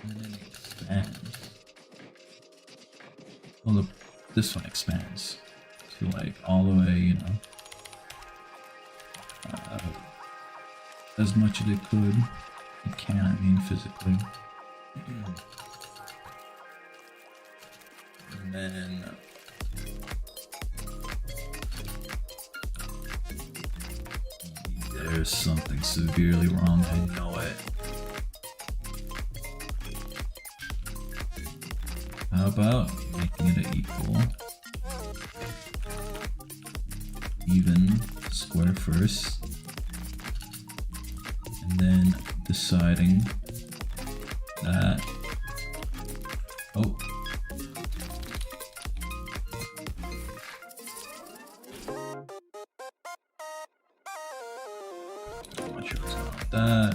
And then it expands. Oh look, this one expands. To like all the way, you know, as much as it could. It can, I mean, physically. And then there's something severely wrong. I know it. How about making it an equal? Even square first, and then deciding that I'm not sure what's going on with that.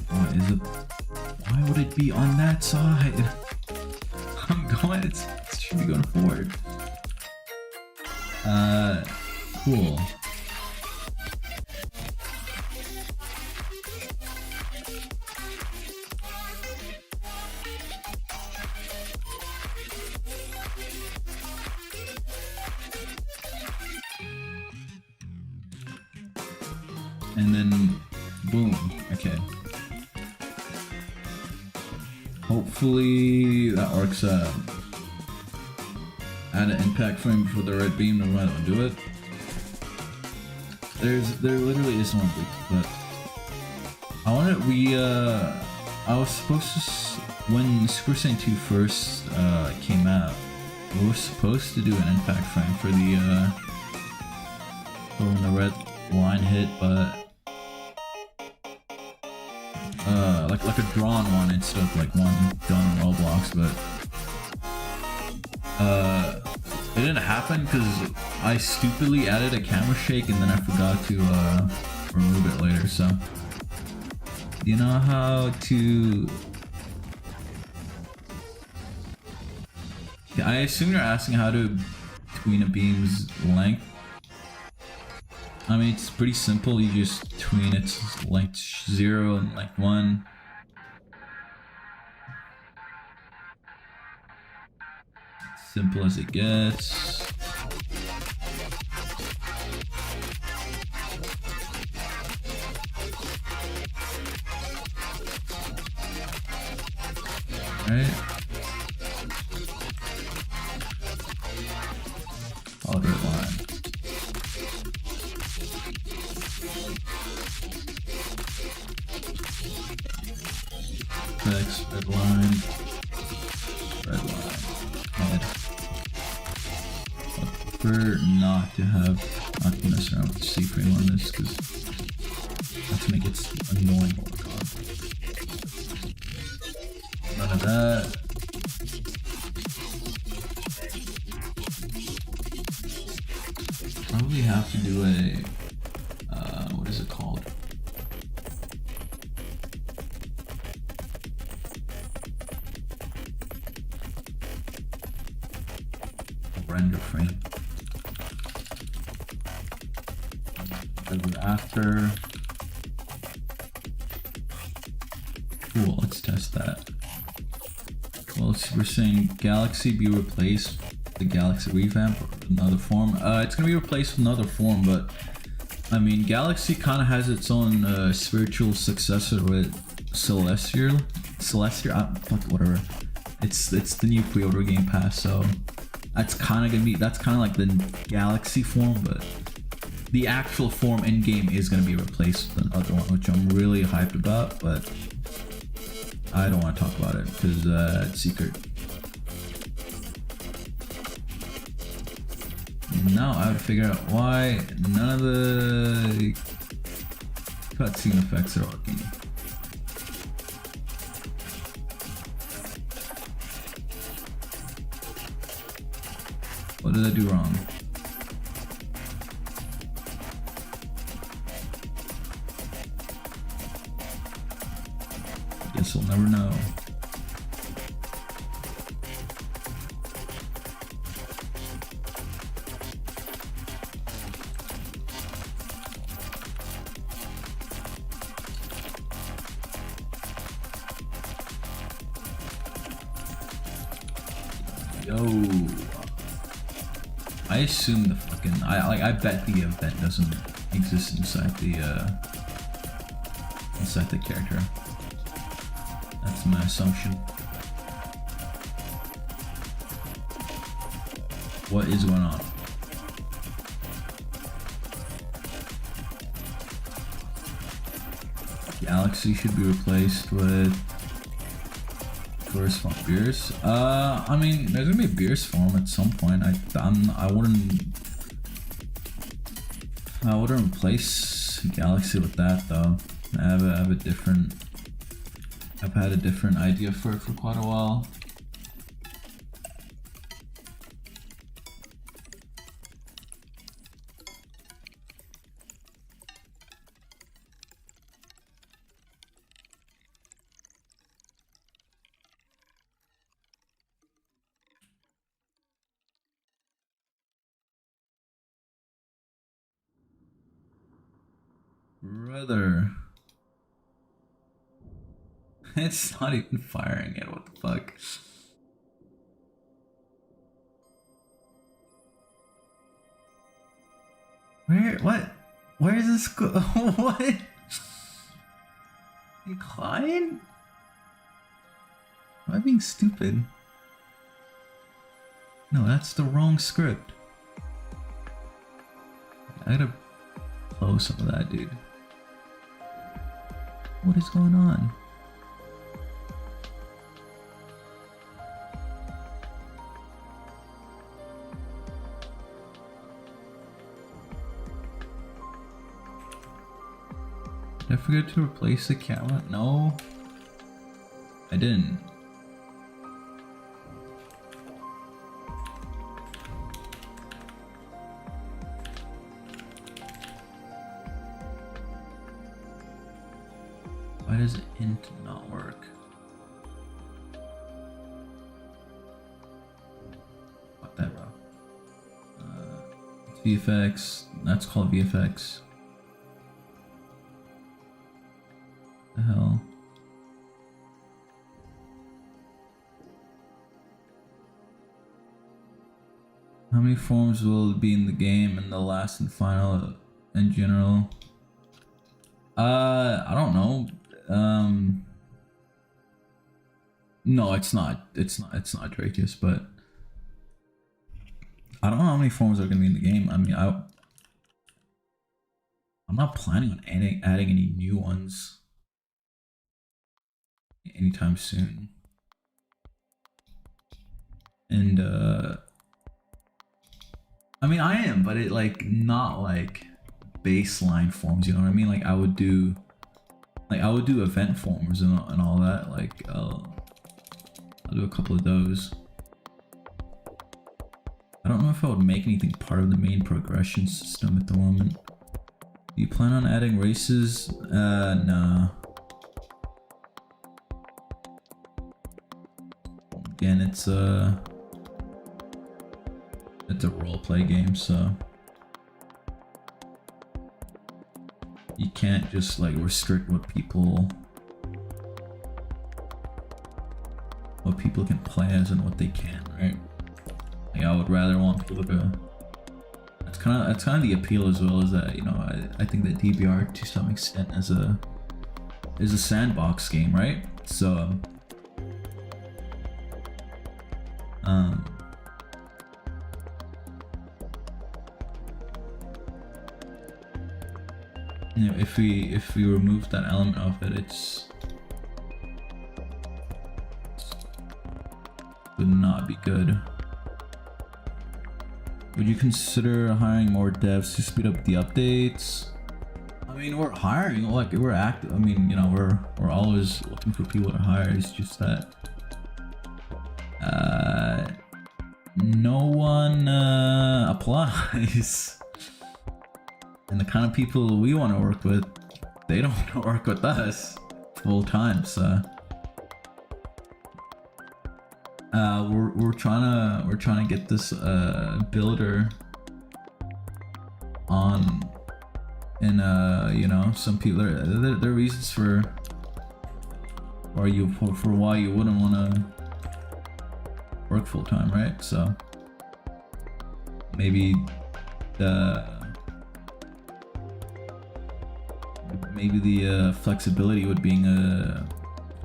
Why is it? Why would it be on that side? I'm going. It should be going forward. Cool. And then, boom. Okay. Hopefully that works out. Add an impact frame before the red beam, no, I don't do it. There literally is one leak, but I was supposed to, when Super Saiyan 2 first came out, we were supposed to do an impact frame for the when the red line hit, but like a drawn one instead of like one done on Roblox, but it didn't happen because I stupidly added a camera shake and then I forgot to remove it later. So you know how to... I assume you're asking how to tween a beam's length. I mean, it's pretty simple. You just tween its length 0 and length 1. Simple as it gets. Alright. Other line. Text, red line. Red line. Head. I prefer not to mess around with the C frame on this because Now that probably have to do a what is it called? Render frame. After. Cool, let's test that. Well, we're saying Galaxy be replaced with the Galaxy revamp or another form. It's gonna be replaced with another form, but I mean, Galaxy kind of has its own spiritual successor with Celestial, whatever. It's the new pre-order Game Pass, so that's kind of like the Galaxy form, but the actual form in game is gonna be replaced with another one, which I'm really hyped about, but I don't want to talk about it because it's secret. Now I have to figure out why none of the cutscene effects are working. What did I do wrong? Guess we'll never know. Yo, I assume the fucking I bet the event doesn't exist inside the character. That's my assumption. What is going on? Galaxy should be replaced with Beerus form. Beerus? I mean, there's gonna be a Beerus form at some point. I wouldn't replace Galaxy with that though. I've had a different idea for it for quite a while. Brother. It's not even firing it, what the fuck? Where is this go? What? Decline? Am I being stupid? No, that's the wrong script. I gotta blow some of that, dude. What is going on? Did I forget to replace the camera? No, I didn't. Why does int not work? Fuck that, bro. It's VFX. That's called VFX. The hell? How many forms will be in the game in the last and final in general? I don't know. No, it's not Dracius, but I don't know how many forms are gonna be in the game. I mean, I'm not planning on adding any new ones anytime soon. And I mean, I am, but it not like baseline forms, you know what I mean? I would do event forms and all that, I'll do a couple of those. I don't know if I would make anything part of the main progression system at the moment. Do you plan on adding races? Nah. Again, it's a roleplay game, so you can't just like restrict what people can play as and what they can, right? Like, I would rather want people to. That's kind of the appeal as well, is that, you know, I think that DBR to some extent is a sandbox game, right? So you know, if we remove that element of it, it's would not be good. Would you consider hiring more devs to speed up the updates? I mean, we're hiring, like, we're active. I mean, you know, we're always looking for people to hire. It's just that no one applies. And the kind of people we want to work with, they don't want to work with us full time. So we're trying to get this builder on, and you know, some people there are reasons for why you wouldn't want to work full time, right? So maybe the flexibility with being a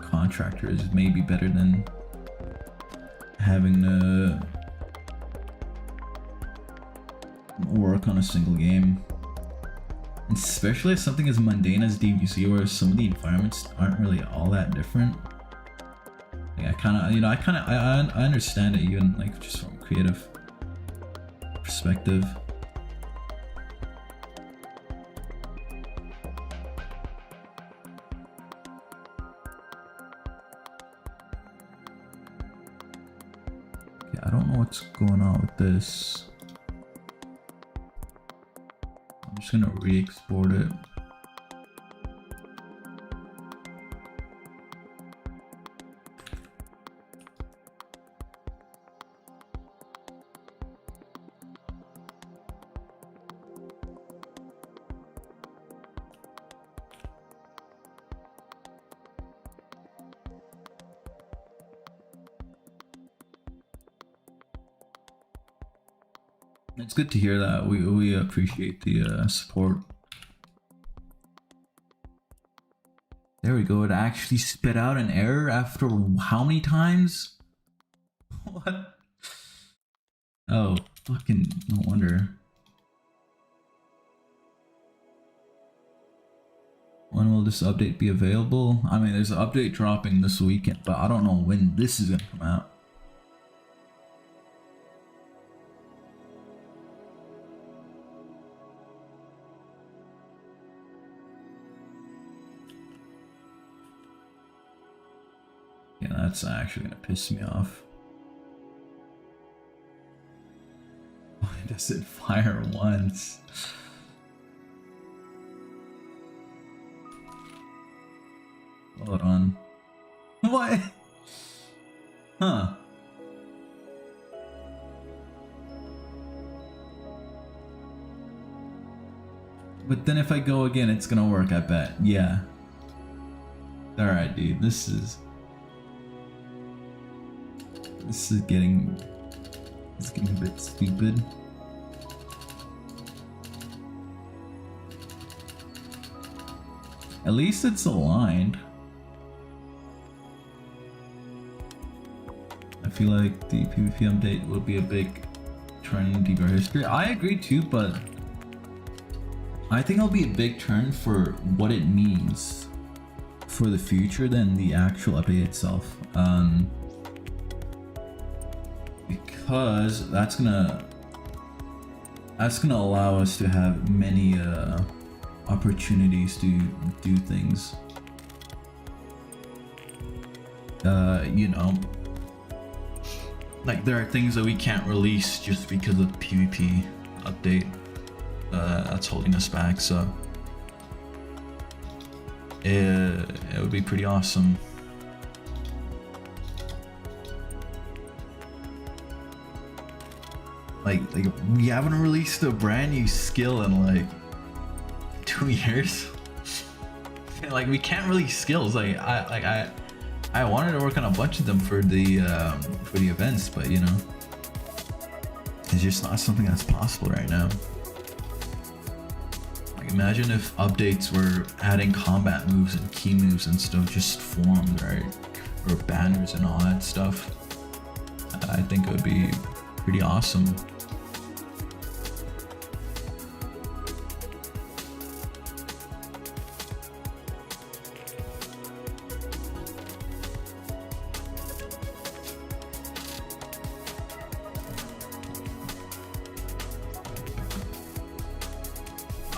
contractor is maybe better than having to work on a single game, and especially something as mundane as DBC, where some of the environments aren't really all that different. Like, I understand it, even like just from a creative perspective. I don't know what's going on with this. I'm just gonna re-export it. It's good to hear that. We appreciate the support. There we go. It actually spit out an error after how many times? What? Oh, fucking no wonder. When will this update be available? I mean, there's an update dropping this weekend, but I don't know when this is gonna come out. Yeah, that's actually gonna piss me off. Why does it fire once? Hold on. What? Huh. But then if I go again, it's gonna work, I bet. Yeah. Alright, dude, this is getting a bit stupid. At least it's aligned. I feel like the PvP update will be a big turn in DBR history. I agree too, but I think it'll be a big turn for what it means for the future than the actual update itself. Because that's gonna allow us to have many opportunities to do things. You know, like there are things that we can't release just because of the PvP update that's holding us back. So it would be pretty awesome. Like we haven't released a brand new skill in like 2 years. Like we can't release skills. Like I wanted to work on a bunch of them for the events, but you know, it's just not something that's possible right now. Like imagine if updates were adding combat moves and key moves and stuff just formed, right? Or banners and all that stuff. I think it would be pretty awesome.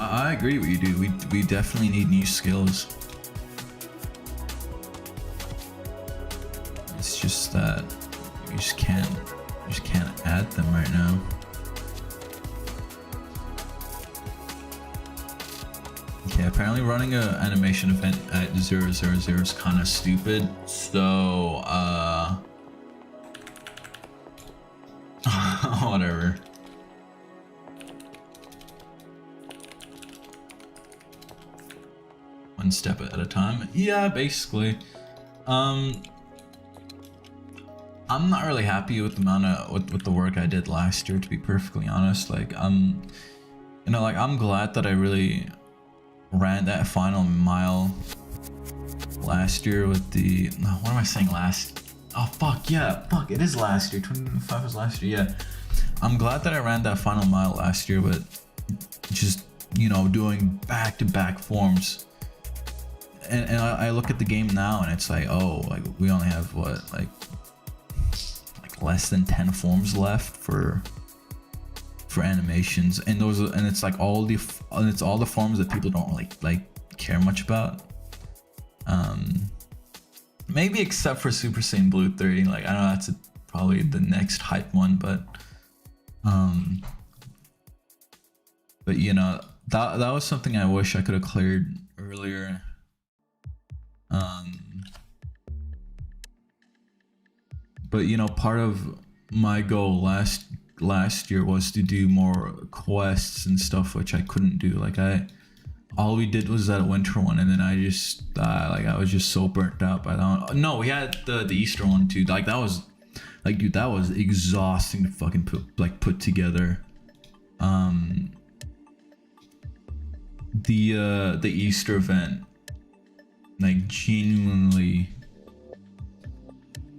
I agree with you, dude. We definitely need new skills. It's just that we just can't add them right now. Okay, apparently running an animation event at 000 is kind of stupid. So whatever. One step at a time. Yeah, basically. I'm not really happy with the amount of with the work I did last year, to be perfectly honest. Like you know, like I'm glad that I really ran that final mile last year with the what am I saying it is last year. 2025 was last year. Yeah, I'm glad that I ran that final mile last year, but just, you know, doing back-to-back forms. And I look at the game now and it's like, oh, like we only have what, like less than 10 forms left for animations, and it's like all the forms that people don't really like care much about. Maybe except for Super Saiyan Blue 3. Like I know that's probably the next hype one, but you know, that was something I wish I could have cleared earlier. But you know, part of my goal last year was to do more quests and stuff, which I couldn't do. Like all we did was that winter one, and then I just like I was just so burnt out by that one. No, we had the Easter one too. Like that was, like, dude, that was exhausting to fucking put together. The Easter event, like, genuinely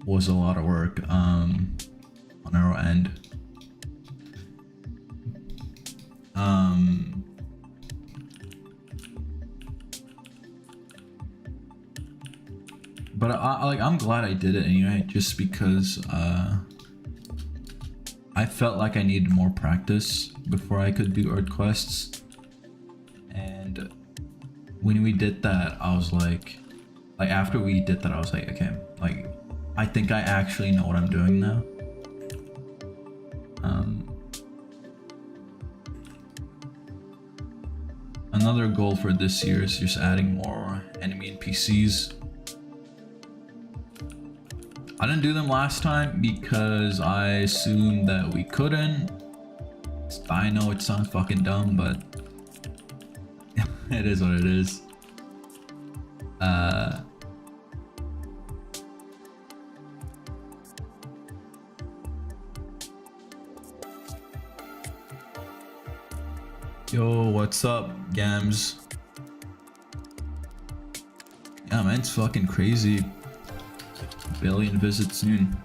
was a lot of work on our end. But I'm glad I did it anyway, just because I felt like I needed more practice before I could do Earth quests. And when we did that, I was like after we did that, I was like, okay, like I think I actually know what I'm doing now. Another goal for this year is just adding more enemy NPCs. I didn't do them last time because I assumed that we couldn't. I know it sounds fucking dumb, but it is what it is. Yo, what's up, Gams? Yeah, man, it's fucking crazy. Billion visits soon.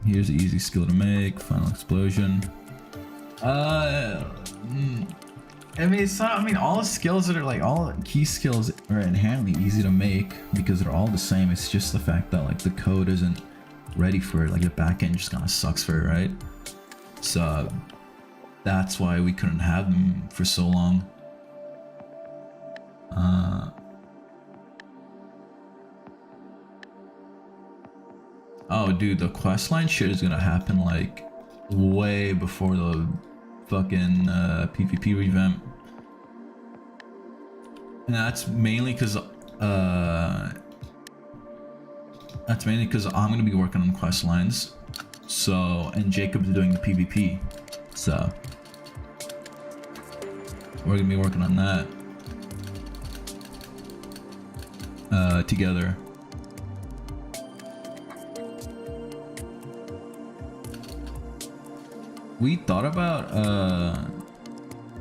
Here's an easy skill to make. Final explosion. I mean, it's not. I mean, all the skills that are like all key skills are inherently easy to make because they're all the same. It's just the fact that like the code isn't ready for it. Like the backend just kind of sucks for it, right? So that's why we couldn't have them for so long. Oh, dude, the questline shit is gonna happen like way before the fucking PvP revamp, and that's mainly because I'm gonna be working on quest lines. So, and Jacob's doing the PvP, so we're gonna be working on that together. We thought about I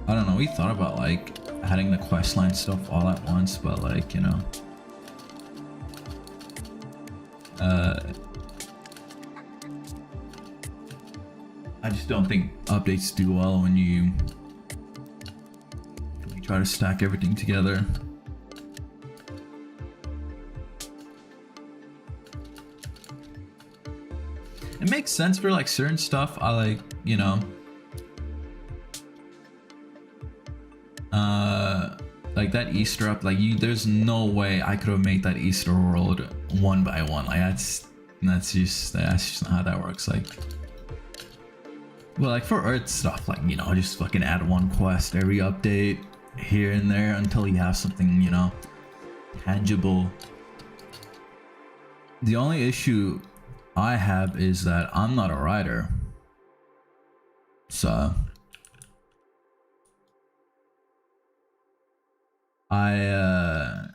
don't know, we thought about like adding the questline stuff all at once, but like, you know, I just don't think updates do well when you try to stack everything together. It makes sense for like certain stuff. I like, you know, like that Easter up, like there's no way I could have made that Easter world one by one. Like that's just not how that works. Like, well, like for Earth stuff, like, you know, just fucking add one quest every update here and there until you have something, you know, tangible. The only issue I have is that I'm not a writer, so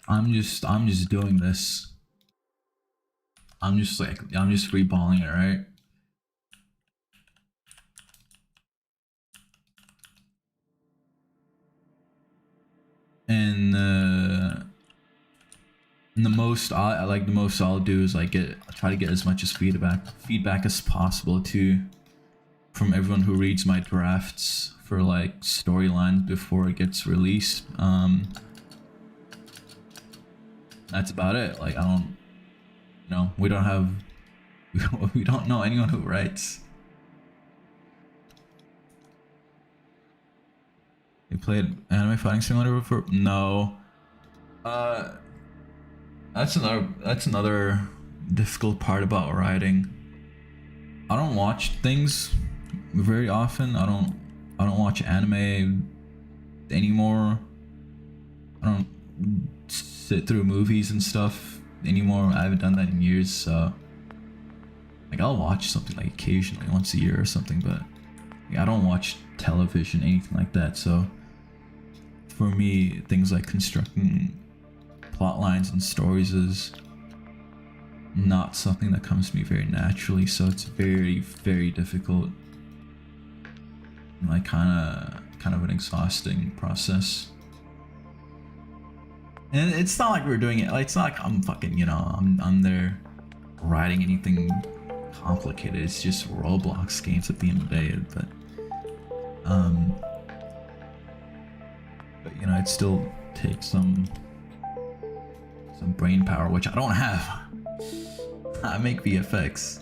I'm just doing this. I'm just freeballing it, right? And the most I'll do is like try to get as much as feedback as possible from everyone who reads my drafts for like storylines before it gets released. That's about it. Like, I don't, you know, we don't know anyone who writes. You played Anime Fighting Simulator before? No. That's another difficult part about writing. I don't watch things very often. I don't watch anime anymore. I don't sit through movies and stuff anymore. I haven't done that in years, so like I'll watch something like occasionally once a year or something, but I don't watch television, anything like that. So for me, things like constructing plot lines and stories is not something that comes to me very naturally, so it's very, very difficult and like kind of an exhausting process. And it's not like we're doing it, like, it's not like I'm fucking, you know, I'm there writing anything complicated. It's just Roblox games at the end of the day, but you know, it still takes some brain power, which I don't have. I make VFX.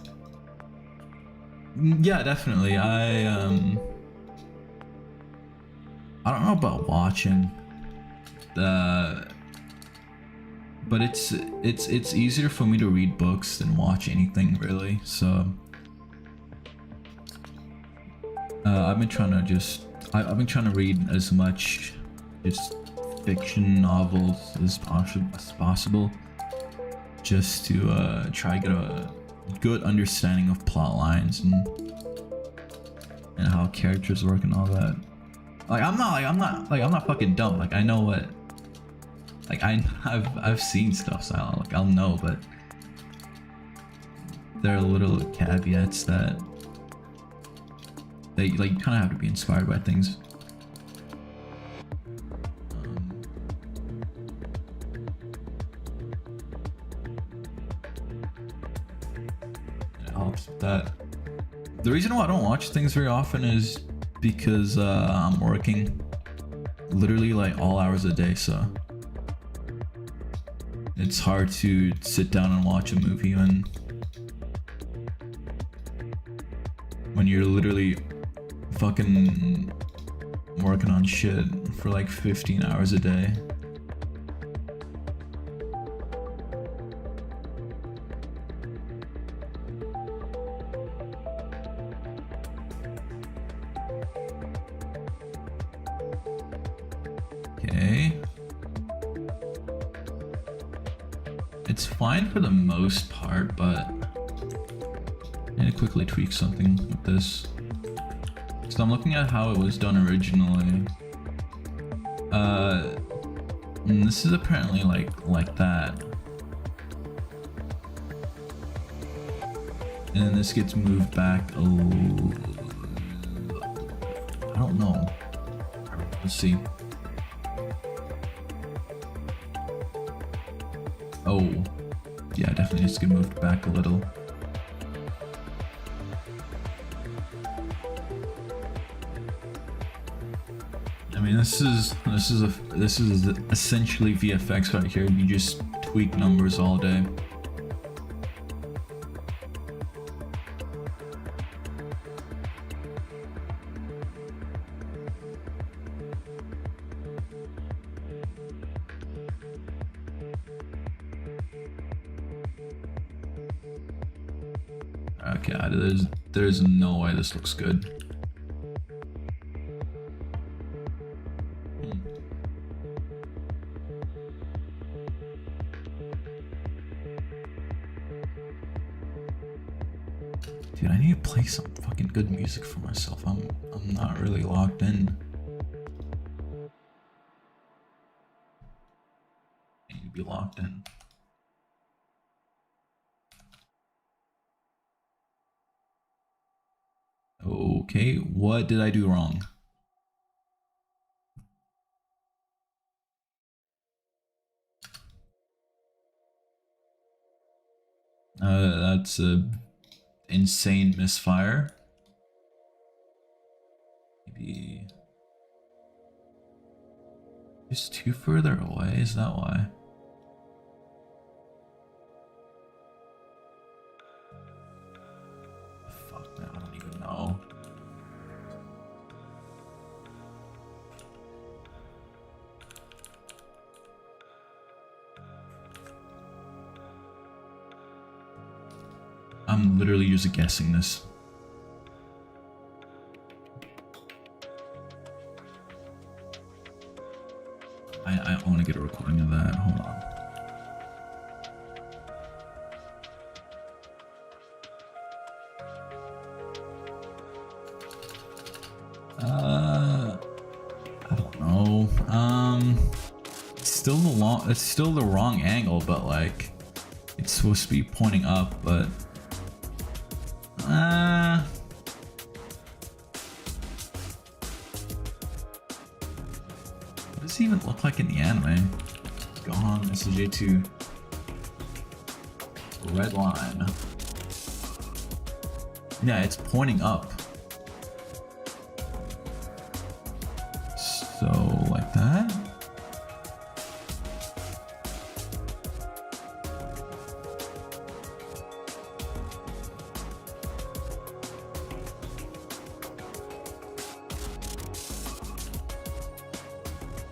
Yeah, definitely. I don't know about watching, but it's easier for me to read books than watch anything really. So I've been trying to read as much just fiction novels as possible, just to try to get a good understanding of plot lines and how characters work and all that. Like I'm not fucking dumb. Like I know what, like I've seen stuff, so I'll know, but there are little caveats that you kind of have to be inspired by things. It helps with that. The reason why I don't watch things very often is because I'm working literally like all hours a day, so it's hard to sit down and watch a movie when you're literally fucking working on shit for like 15 hours a day. Okay. It's fine for the most part, but I need to quickly tweak something with this. So I'm looking at how it was done originally. And this is apparently like that. And then this gets moved back. Oh, I don't know. Let's see. Oh, yeah, definitely needs to get moved back a little. I mean, this is essentially VFX right here. You just tweak numbers all day. Okay, there's no way this looks good. Dude, I need to play some fucking good music for myself. I'm not really locked in. I need to be locked in. Okay, what did I do wrong? That's a insane misfire. Maybe just too further away, is that why? Fuck, man, I don't even know. I'm literally just guessing this. I want to get a recording of that. Hold on. I don't know. It's still the wrong angle, but like, it's supposed to be pointing up, but what does it even look like in the anime? Go on, SJ2. Red line. Yeah, it's pointing up. So, like that?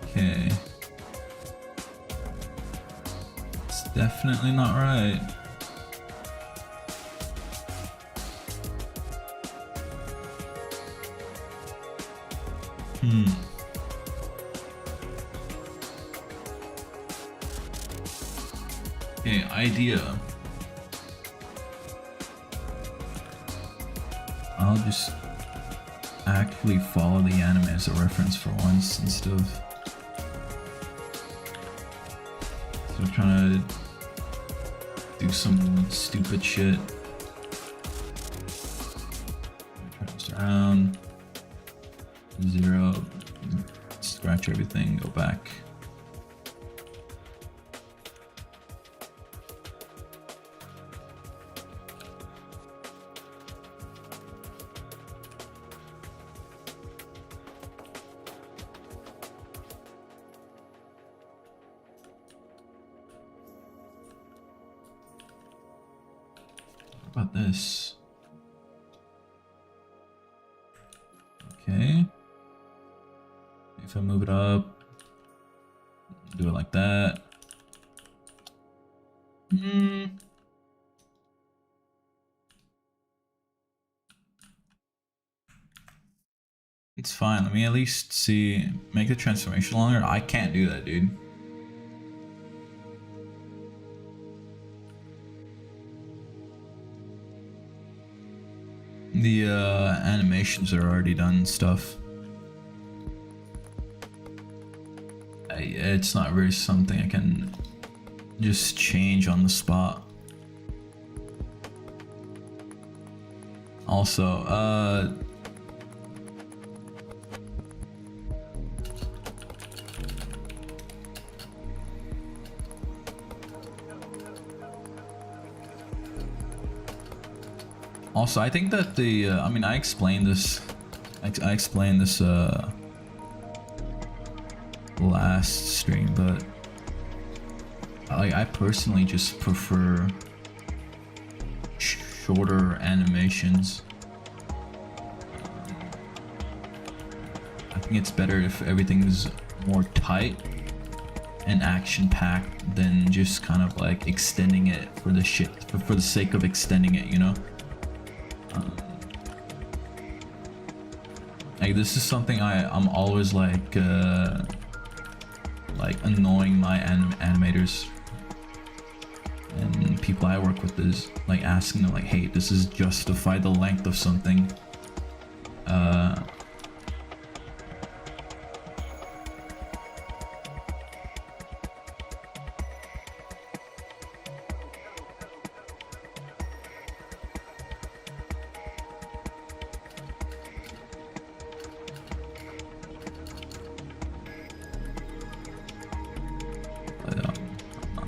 Okay. It's definitely not right. Okay, idea. I'll just actually follow the anime as a reference for once instead of trying to do some stupid shit. Turn this around. 0. Scratch everything, go back. What about this? Okay. If I move it up, do it like that. It's fine. Let me at least see. Make the transformation longer. I can't do that, dude. The animations are already done and stuff. It's not really something I can just change on the spot. Also, I think that the I mean, I explained this last stream, but I personally just prefer shorter animations. I think it's better if everything's more tight and action-packed than just kind of like extending it for the for the sake of extending it, you know? Like, this is something I'm always like annoying my animators and people I work with, is like asking them like, hey, this is justify the length of something.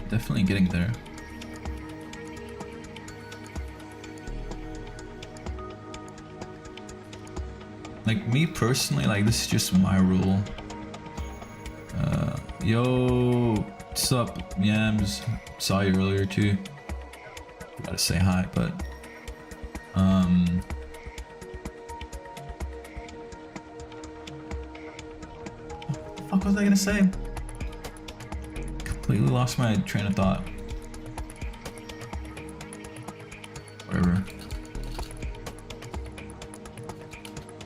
Definitely getting there. Like, me personally, like, this is just my rule. Yo, what's up, Yams? Saw you earlier too. Gotta say hi, but what the fuck was I gonna say? Completely lost my train of thought. Whatever.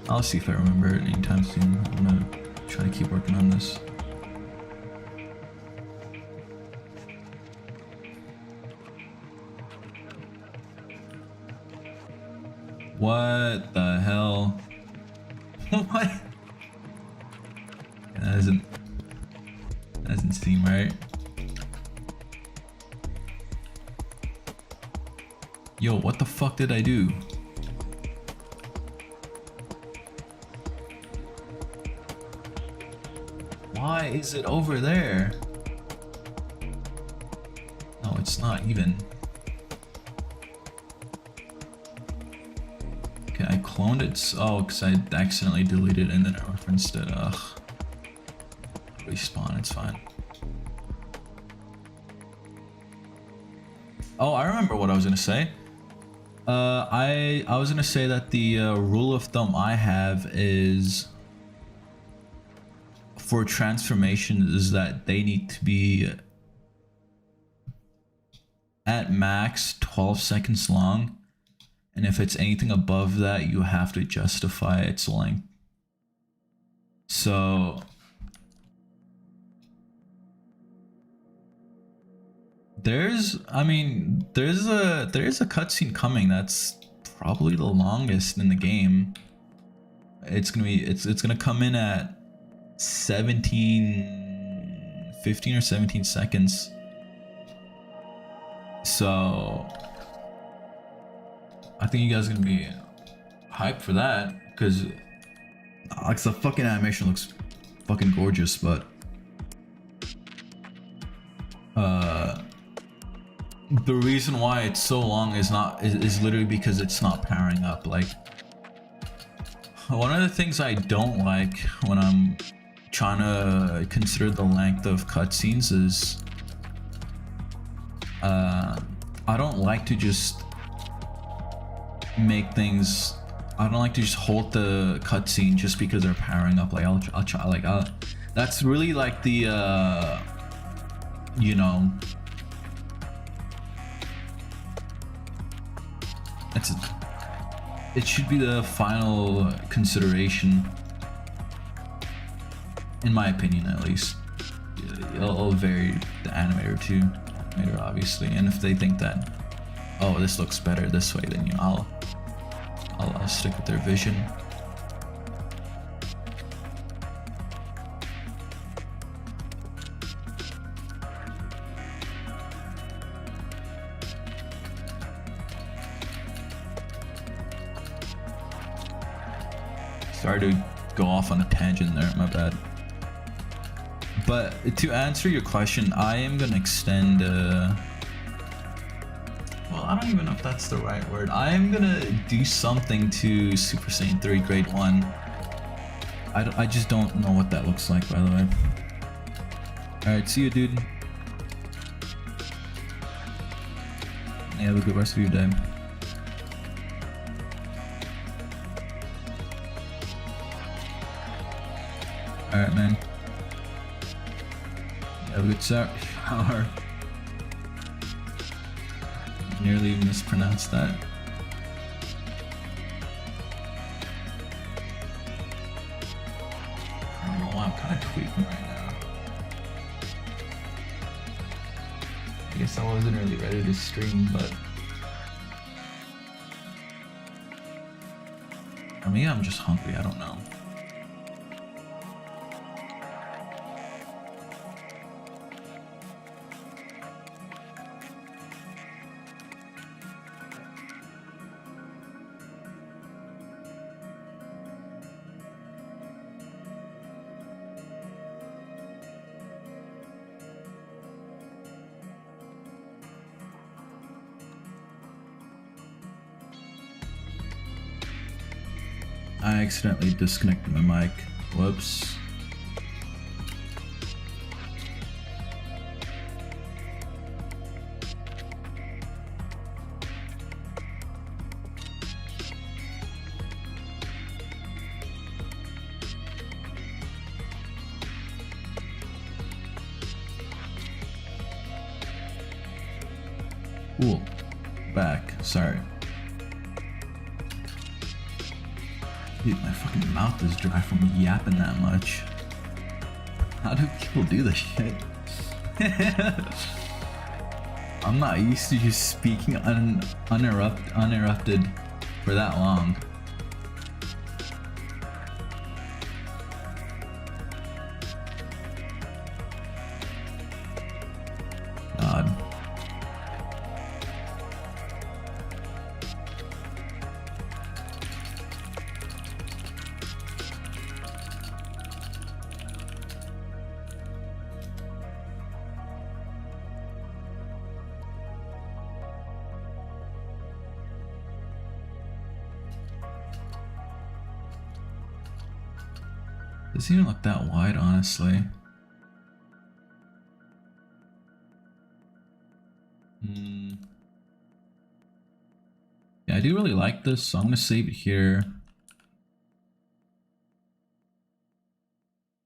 I'll see if I remember it anytime soon. I'm gonna try to keep working on this. What the hell? What? That doesn't seem right. Yo, what the fuck did I do? Why is it over there? No, it's not even. Okay, I cloned it. Oh, because I accidentally deleted it and then I referenced it. Ugh. Respawn, it's fine. Oh, I remember what I was gonna say. I was gonna say that the rule of thumb I have is for transformations is that they need to be at max 12 seconds long, and if it's anything above that, you have to justify its length. So there's a cutscene coming that's probably the longest in the game. It's gonna come in at 15 or 17 seconds. So I think you guys are gonna be hyped for that, because like, the fucking animation looks fucking gorgeous, but the reason why it's so long is literally because it's not powering up. Like, one of the things I don't like when I'm trying to consider the length of cutscenes is I don't like to just make things. I don't like to just hold the cutscene just because they're powering up. Like, I'll try. Like, that's really like the you know. It should be the final consideration. in my opinion at least. It'll vary the animator too, animator obviously, and if they think that, oh, this looks better this way, then I'll stick with their vision. Sorry to go off on a tangent there, my bad. But to answer your question, I am gonna extend, well, I don't even know if that's the right word. I am gonna do something to Super Saiyan 3 Grade 1. I just don't know what that looks like, by the way. Alright, see you, dude. Yeah, have a good rest of your day. Alright, man. Have a good shower. Nearly mispronounced that. I don't know why I'm kind of tweaking right now. I guess I wasn't really ready to stream, but or maybe I'm just hungry, I don't know. I accidentally disconnected my mic. Whoops. Cool. Back. Sorry. Dude, my fucking mouth is dry from yapping that much. How do people do this shit? I'm not used to just speaking uninterrupted for that long. God. Doesn't even look that wide, honestly. Yeah, I do really like this, so I'm gonna save it here.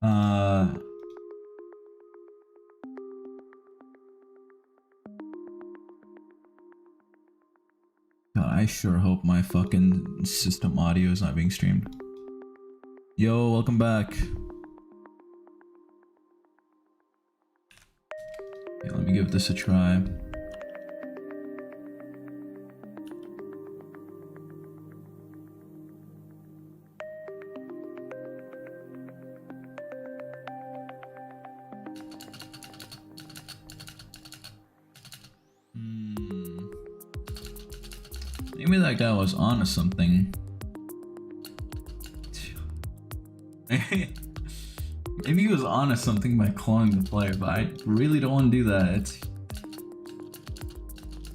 God, I sure hope my fucking system audio is not being streamed. Yo, welcome back. Okay, let me give this a try. Maybe that guy was onto something. Maybe he was onto something by cloning the player, but I really don't want to do that.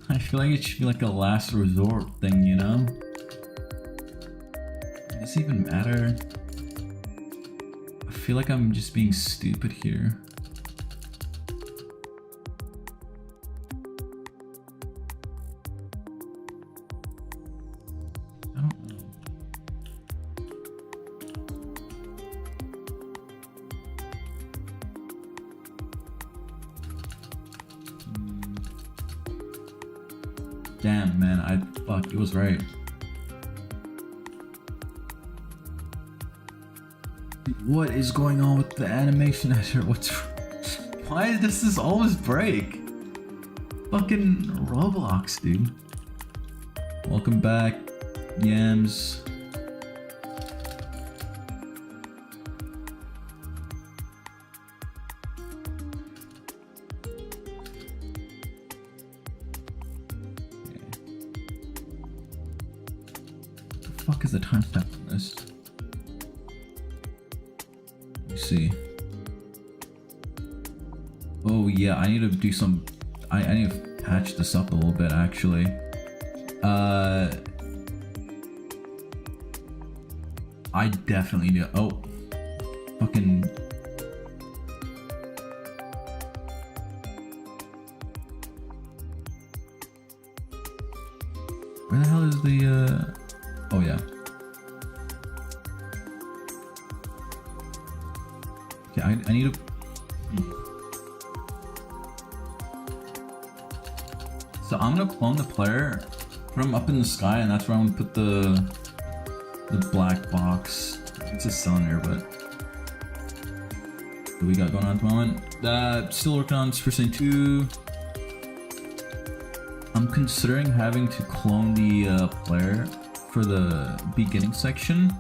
I feel like it should be like a last resort thing, you know? Does it even matter? I feel like I'm just being stupid here. Damn, man, fuck, it was right. What is going on with the animation Azure? Why does this always break? Fucking Roblox, dude. Welcome back, Yams. What the fuck is the timestamp on this? Let me see. Oh yeah, I need to do some. I need to patch this up a little bit actually. I definitely do. Oh, fucking. Where the hell is the? Oh yeah. Okay, I need to. So I'm gonna clone the player, put him up in the sky, and that's where I'm gonna put the black box. It's a cylinder, but what we got going on at the moment? Still working on Super Saiyan 2. I'm considering having to clone the player for the beginning section,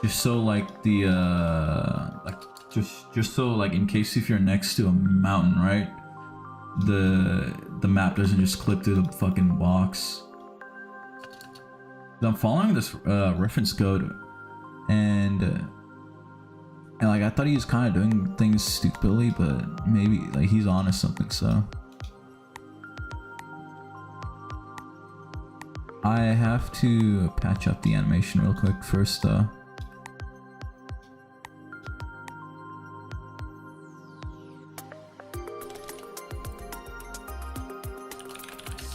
just so like the just so like in case if you're next to a mountain, right? The map doesn't just clip through the fucking box. I'm following this reference code, and like I thought he was kind of doing things stupidly, but maybe like he's on to something. So I have to patch up the animation real quick first.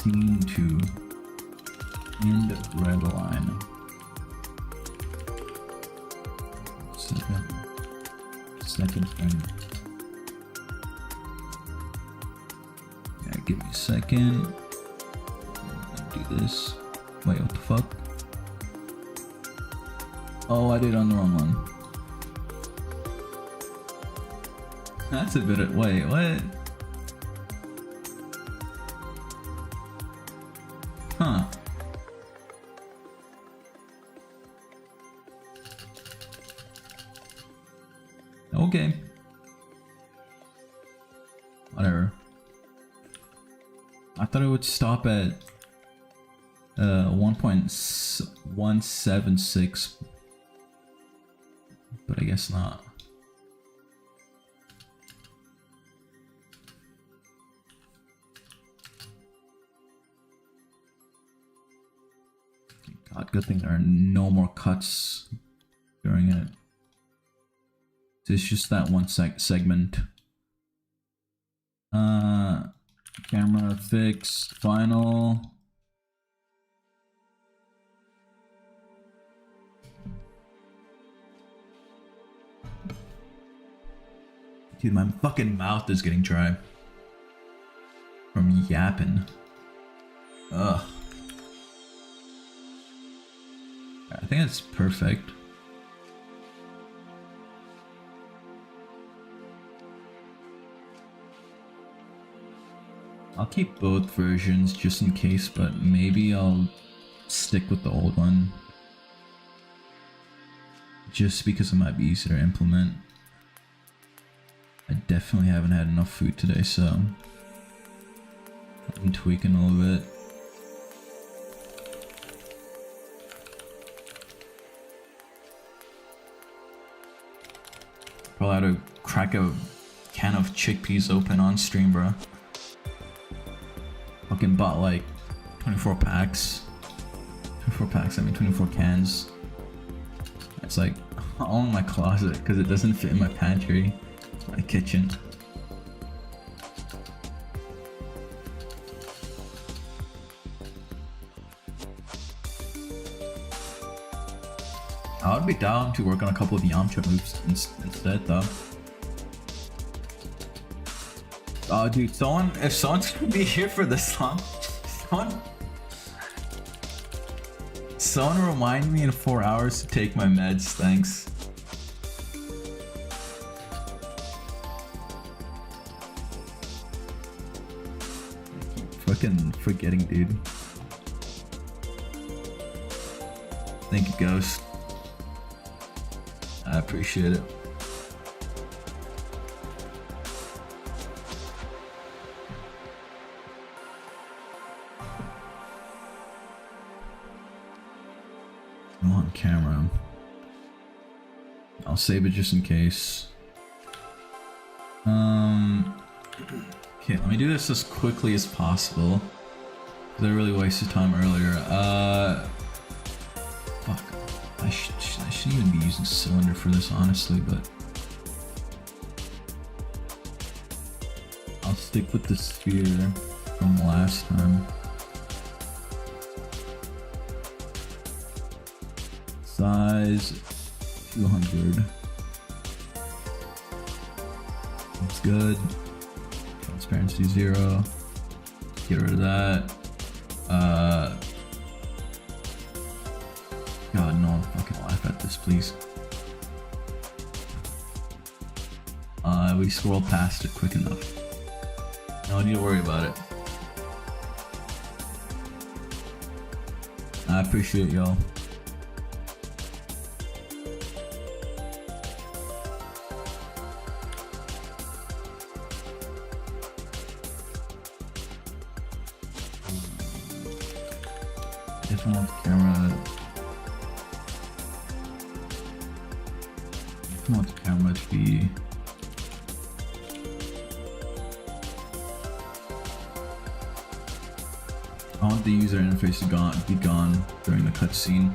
Scene 2. End red line. Second frame. Yeah, give me a second. Do this. Wait, what the fuck? Oh, I did it on the wrong one. That's a bit of. Wait, what? Huh. Okay. Whatever. I thought it would stop at 1.176, but I guess not. God, good thing there are no more cuts during it. It's just that one segment. Camera fixed, final. Dude, my fucking mouth is getting dry from yapping. Ugh. I think it's perfect. I'll keep both versions just in case, but maybe I'll stick with the old one. Just because it might be easier to implement. I definitely haven't had enough food today, so I'm tweaking a little bit. Probably had to crack a can of chickpeas open on stream, bro. Fucking bought like 24 packs. 24 packs, I mean 24 cans. It's like all in my closet because it doesn't fit in my pantry, my kitchen. I would be down to work on a couple of Yamcha moves instead though. Oh dude, if someone's gonna be here for this long, someone remind me in 4 hours to take my meds, thanks. fucking forgetting, dude. Thank you, Ghost. I appreciate it. I'm on camera. I'll save it just in case. Okay, let me do this as quickly as possible, because I really wasted time earlier. Fuck. I shouldn't even be using cylinder for this, honestly, but I'll stick with the sphere from last time. Size 200. That's good. Transparency 0. Get rid of that. God, no one fucking laugh at this, please. We scroll past it quick enough. No need to worry about it. I appreciate y'all. Definitely want the camera. I want the camera to be. I want the user interface to be gone during the cutscene.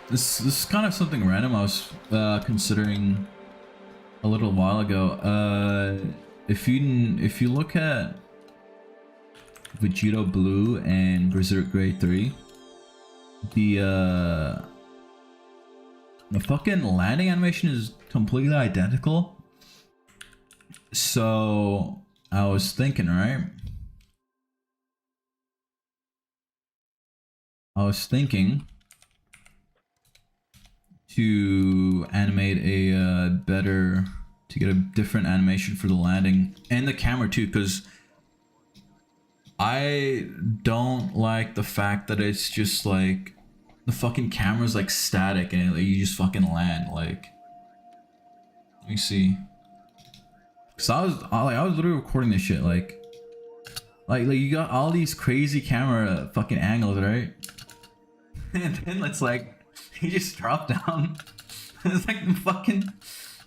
This is kind of something random I was considering a little while ago. If you look at Vegito Blue and Berserk Grey 3, the fucking landing animation is completely identical. So I was thinking, right? I was thinking to animate a to get a different animation for the landing and the camera too, because I don't like the fact that it's just like the fucking camera's like static and you just fucking land. Like, let me see, cause I was literally recording this shit like you got all these crazy camera fucking angles, right? And then it's like he just dropped down. It's like fucking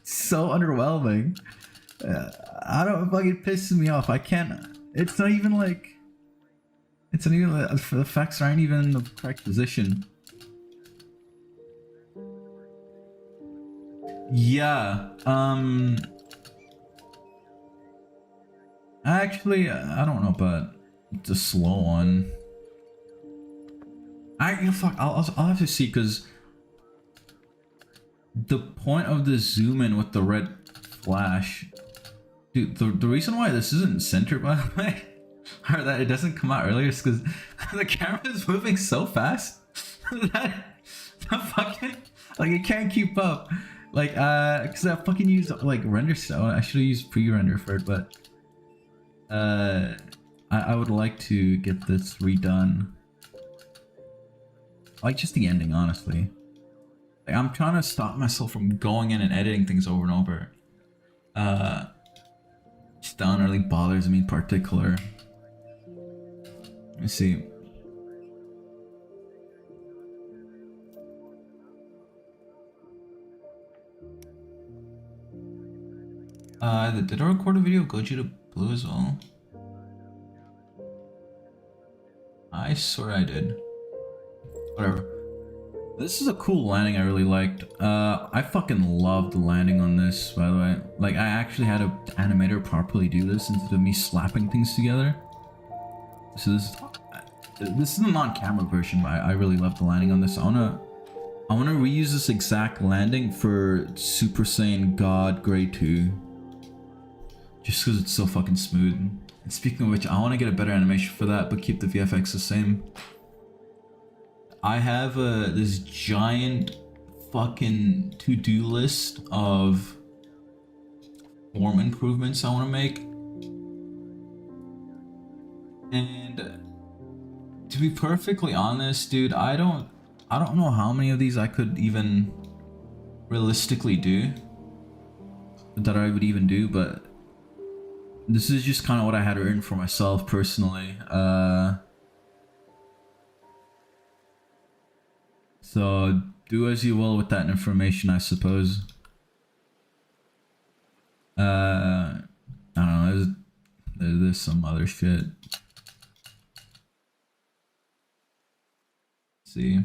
so underwhelming. I don't, fucking pisses me off. I can't. It's not even like. It's not even, the effects aren't even in the correct position. Yeah. Actually, I don't know about the slow one. Fuck. I'll have to see, because the point of the zoom in with the red flash, dude. The reason why this isn't centered, by the way, or that it doesn't come out earlier, is because the camera is moving so fast that the fucking like it can't keep up. Like, because I fucking use like render style. I should use pre-render for it, but I would like to get this redone. I like just the ending, honestly. Like, I'm trying to stop myself from going in and editing things over and over. Just that really bothers me in particular. Let me see. Did I record a video of Goji to Blue as well? I swear I did. Whatever. This is a cool landing I really liked. I fucking loved the landing on this, by the way. Like, I actually had an animator properly do this instead of me slapping things together. So this is the non-camera version, but I really love the landing on this. I wanna reuse this exact landing for Super Saiyan God Grey 2. Just because it's so fucking smooth. And speaking of which, I want to get a better animation for that, but keep the VFX the same. I have this giant fucking to-do list of form improvements I want to make. And to be perfectly honest, dude, I don't know how many of these I could even realistically do, that I would even do, but this is just kind of what I had written for myself personally. So do as you will with that information, I suppose. I don't know, there's some other shit. Let's see,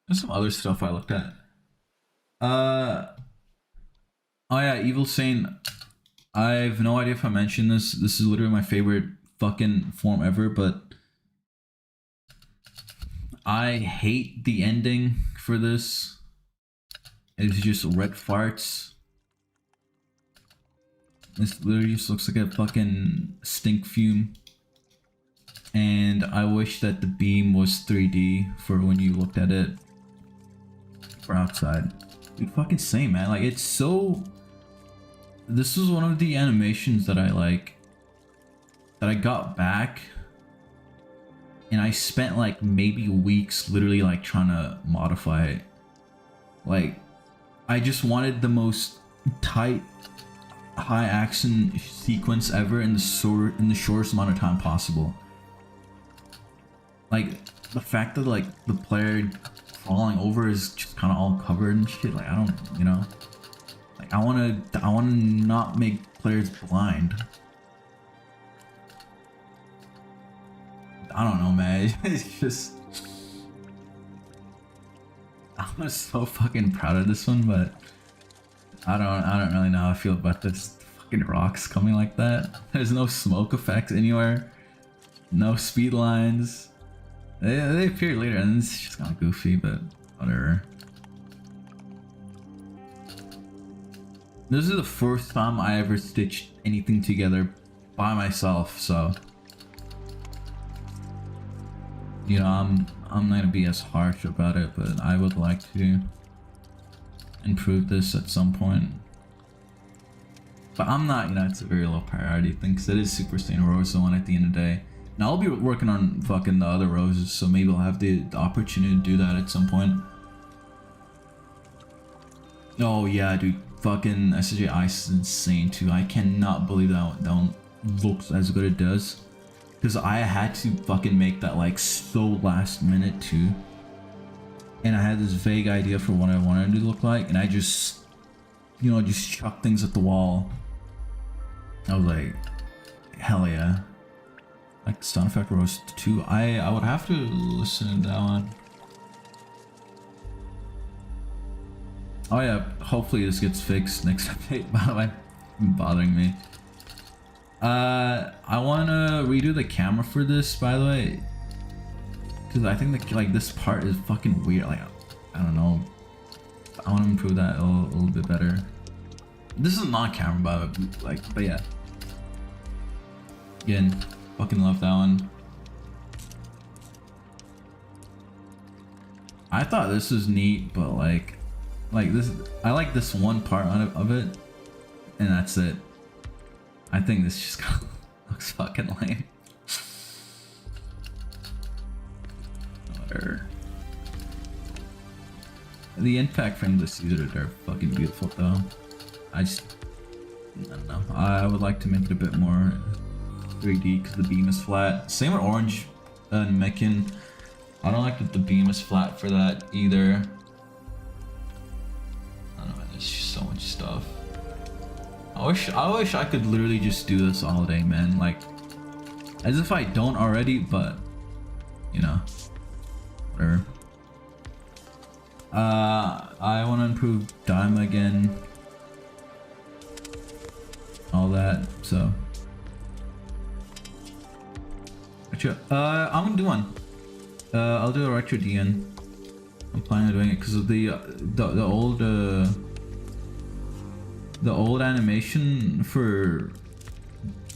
there's some other stuff I looked at. Oh yeah, Evil Saint. I have no idea if I mentioned this. This is literally my favorite fucking form ever, but I hate the ending for this. It's just red farts. This literally just looks like a fucking stink fume. And I wish that the beam was 3D for when you looked at it for outside. Dude, fucking same, man. Like, it's so... This was one of the animations that I like, that I got back, and I spent like maybe weeks literally like trying to modify it. Like, I just wanted the most tight high action sequence ever in the shortest amount of time possible. Like, the fact that like the player falling over is just kind of all covered and shit, like, I don't, you know, like, I want to not make players blind. I don't know, man. It's just, I'm so fucking proud of this one, but I don't really know how I feel about this fucking rocks coming like that. There's no smoke effects anywhere, no speed lines. They appear later, and it's just kind of goofy, but whatever. This is the first time I ever stitched anything together by myself, so you know, I'm not gonna be as harsh about it, but I would like to improve this at some point. But I'm not, you know, it's a very low priority thing, because it is Super Saiyan Rose one at the end of the day. Now I'll be working on fucking the other roses, so maybe I'll have the opportunity to do that at some point. Oh yeah, dude, fucking SJ Ice is insane too. I cannot believe that one looks as good as it does. Because I had to fucking make that like so last minute too. And I had this vague idea for what I wanted it to look like, and I just, you know, just chucked things at the wall. I was like, hell yeah. Like Sound Effect Rose 2. I would have to listen to that one. Oh yeah, hopefully this gets fixed next update. By the way, bothering me. I wanna redo the camera for this, by the way, because I think that like this part is fucking weird. Like, I don't know. I want to improve that a little bit better. This is not camera, by the way, like, but yeah. Again, fucking love that one. I thought this was neat, but like this, I like this one part of it, and that's it. I think this just looks fucking lame. Whatever. The impact frames I see that are fucking beautiful though. I don't know. I would like to make it a bit more 3D because the beam is flat. Same with Orange and Mekin. I don't like that the beam is flat for that either. I don't know, man, there's just so much stuff. I wish I could literally just do this all day, man. Like, as if I don't already, but you know, whatever. I want to improve Daima again, all that. So, actually, I'm gonna do one. I'll do a retro DN. I'm planning on doing it because of the old animation for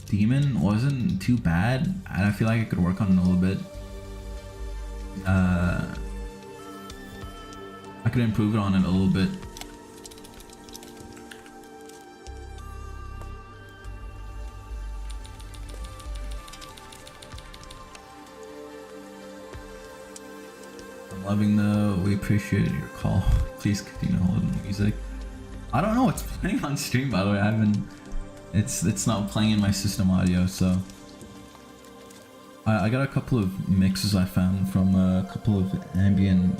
Demon wasn't too bad, and I feel like I could work on it a little bit. I could improve it on it a little bit. Loving the. We appreciated your call. Please continue holding the music. I don't know what's playing on stream, by the way. I haven't. It's not playing in my system audio, so. I got a couple of mixes I found from a couple of ambient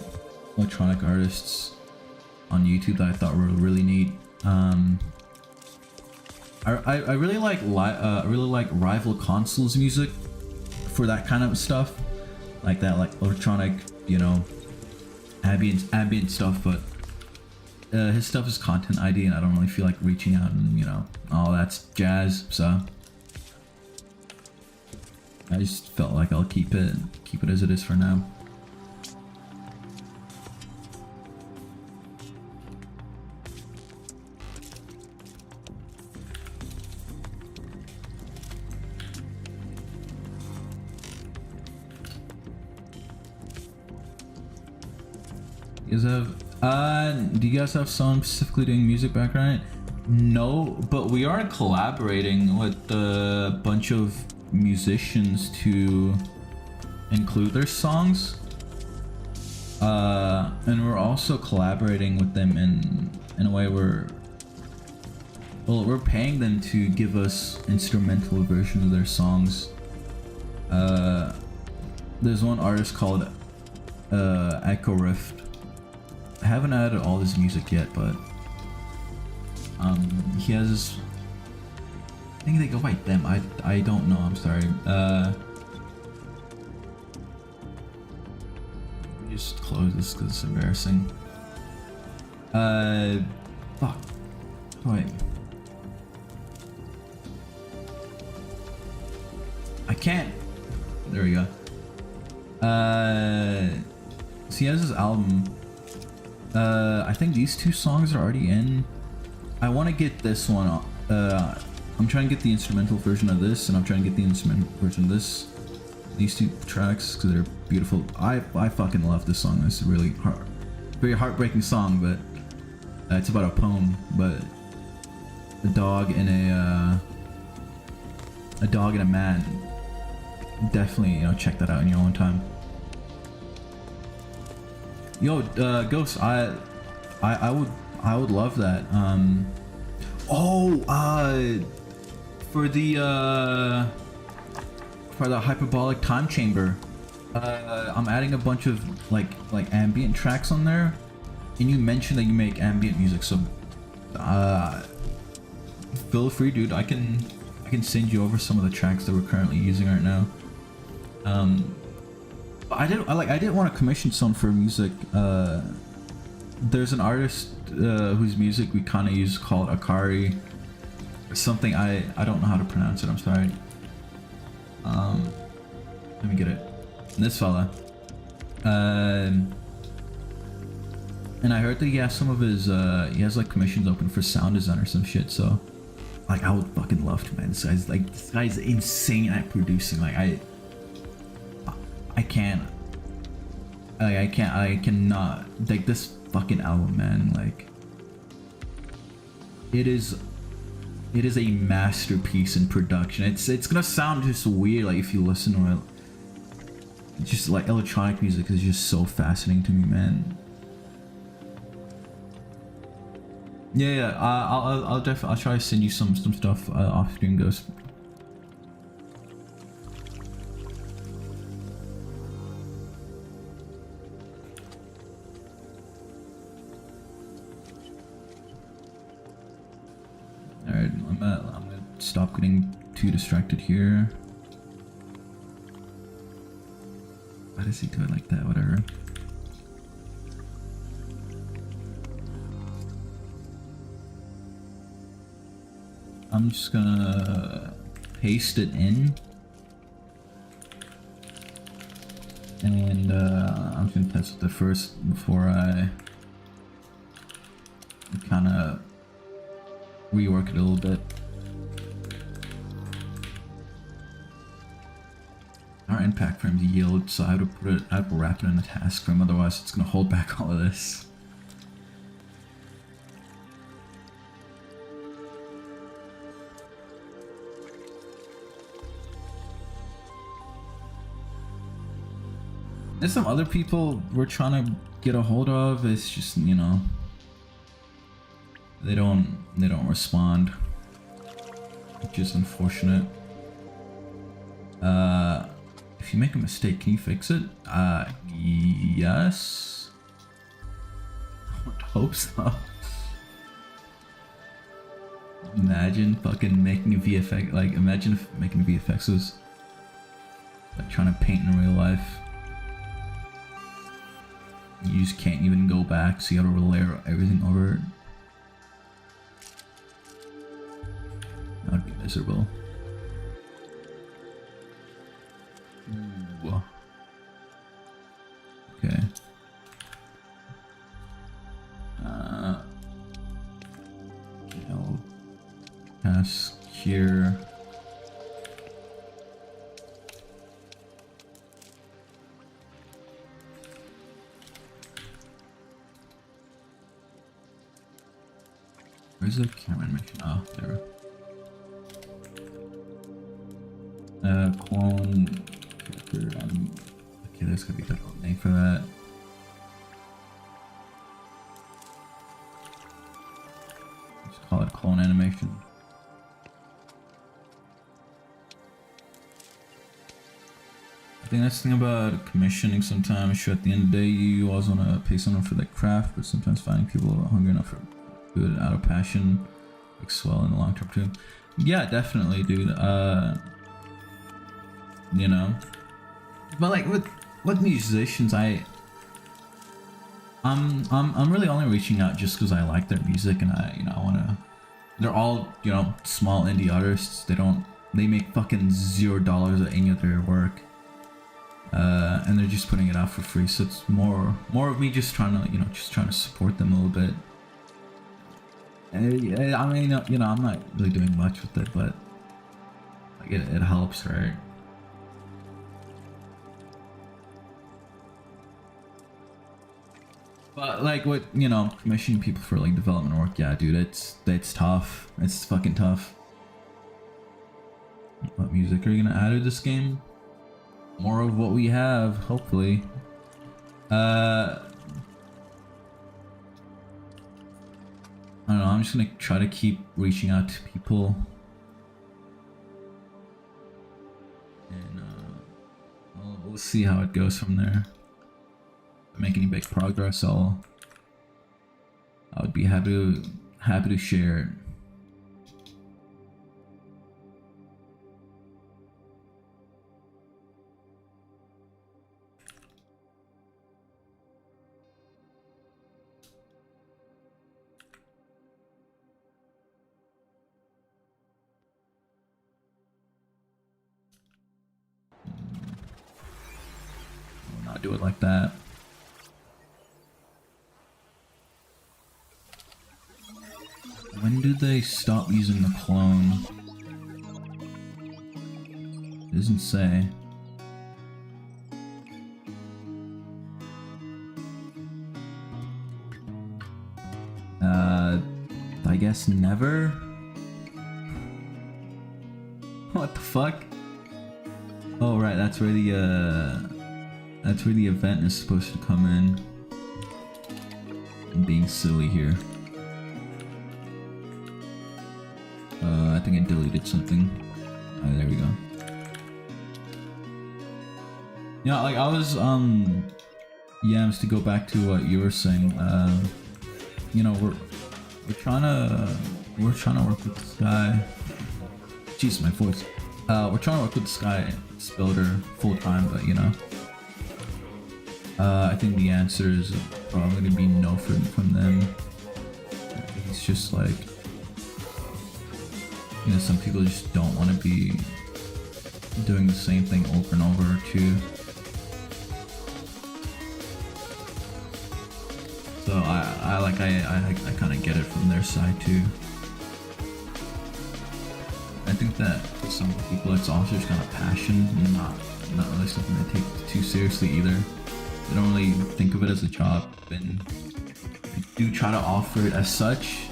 electronic artists on YouTube that I thought were really neat. I really like Rival Consoles music for that kind of stuff, like that, like electronic, you know, ambient stuff. But his stuff is content ID, and I don't really feel like reaching out and, you know, all that's jazz. So I just felt like I'll keep it as it is for now. Do you guys have someone specifically doing music background? No, but we are collaborating with a bunch of musicians to include their songs. And we're also collaborating with them in a way where, well, we're paying them to give us instrumental versions of their songs. There's one artist called Echo Rift. I haven't added all his music yet, but he has this, I think they go by them. I don't know. I'm sorry. Let me just close this because it's embarrassing. Fuck. Wait. I can't. There we go. So he has his album. I think these two songs are already in. I want to get this one. I'm trying to get the instrumental version of this, and I'm trying to get the instrumental version of this. These two tracks, because they're beautiful. I fucking love this song. It's a really very heartbreaking song, but it's about a poem. But a dog and a man. Definitely, you know, check that out in your own time. Yo, Ghost, I would love that. For the hyperbolic time chamber, I'm adding a bunch of like ambient tracks on there, and you mentioned that you make ambient music, so feel free, dude. I can send you over some of the tracks that we're currently using right now. I didn't want to commission someone for music. There's an artist whose music we kind of use called Akari. Something I don't know how to pronounce it. I'm sorry. Let me get it. This fella. And I heard that he has some of his he has like commissions open for sound design or some shit. So like I would fucking love to, man. This guy's insane at producing. Like I cannot, like, this fucking album, man, like, it is a masterpiece in production. It's gonna sound just weird, like, if you listen to it. Just like electronic music is just so fascinating to me, man. Yeah, I'll try to send you some stuff off stream, Ghost. Alright, I'm gonna stop getting too distracted here. Why does he do it like that? Whatever. I'm just gonna paste it in. And I'm just gonna test it first before I kind of rework it a little bit. Our impact frame to yield, so I have to wrap it in a task frame, otherwise it's gonna hold back all of this. There's some other people we're trying to get a hold of. It's just, you know, they don't respond, which is unfortunate. If you make a mistake, can you fix it? Yes. I would hope so. Imagine fucking making a VFX, like imagine if making a VFX was like trying to paint in real life. You just can't even go back, so you gotta layer everything over it. That would be miserable. Ooh. Okay. Task here. Where's the camera animation? Oh, there. Clone character. Okay, there's gonna be a different name for that. Just call it clone animation. I think that's the thing about commissioning sometimes. Sure, at the end of the day, you always want to pay someone for the craft, but sometimes finding people hungry enough for do it out of passion, like swell in the long term too. Yeah, definitely, dude. You know, but like with musicians, I'm really only reaching out just because I like their music and I wanna. They're all, you know, small indie artists. They make fucking $0 at any of their work. And they're just putting it out for free, so it's more of me just trying to, you know, just trying to support them a little bit. And I mean, you know, I'm not really doing much with it, but like it helps, right? But like what, you know, commissioning people for like development work, yeah, dude, it's tough. It's fucking tough. What music are you gonna add to this game? More of what we have, hopefully. I don't know, I'm just gonna try to keep reaching out to people. And we'll see how it goes from there. If I make any big progress, I would be happy to share it. Do it like that. When did they stop using the clone? It doesn't say. I guess never? What the fuck? Oh right, that's where the event is supposed to come in. I'm being silly here. I think I deleted something. Oh, there we go. Yeah, like I was, just to go back to what you were saying, you know, we're trying to work with this guy. Jeez, my voice. We're trying to work with this guy, this builder, full time, but you know. I think the answer is probably going to be no from them. It's just like, you know, some people just don't want to be doing the same thing over and over too. So I kind of get it from their side too. I think that for some people it's also just kind of passion, and not really something they take too seriously either. They don't really think of it as a job, and they do try to offer it as such.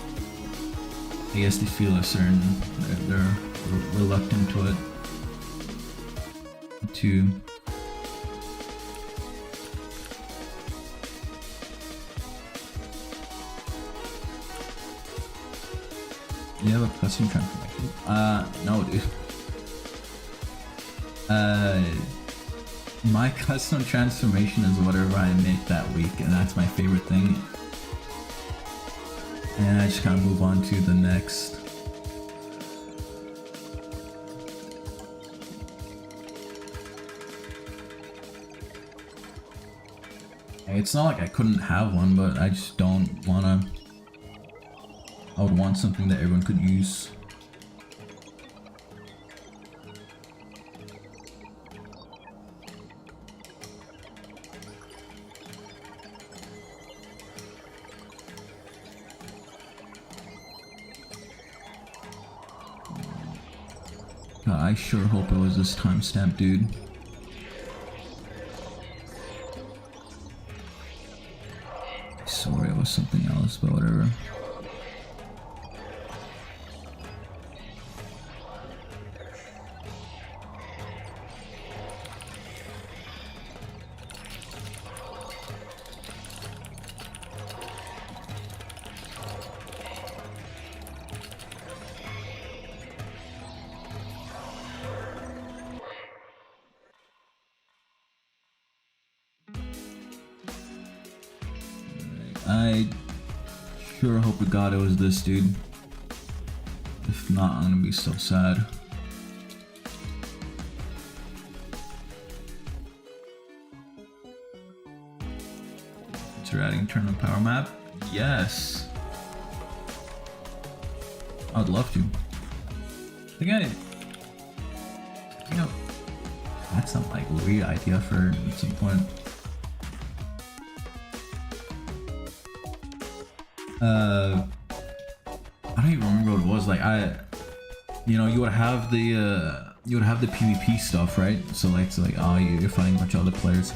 I guess they feel a certain, they're reluctant to it. You have a custom transformation? No, dude. My custom transformation is whatever I make that week, and that's my favorite thing. And I just kind of move on to the next. It's not like I couldn't have one, but I just don't wanna. I would want something that everyone could use. God, I sure hope it was this timestamp, dude. I swore it was something else, but whatever. I sure hope to God it was this, dude. If not, I'm gonna be so sad. You're adding tournament power map? Yes. I'd love to. Again, you know, that's some like weird idea for at some point. I don't even remember what it was. Like you would have the PvP stuff, right? So like oh, you're fighting a bunch of other players.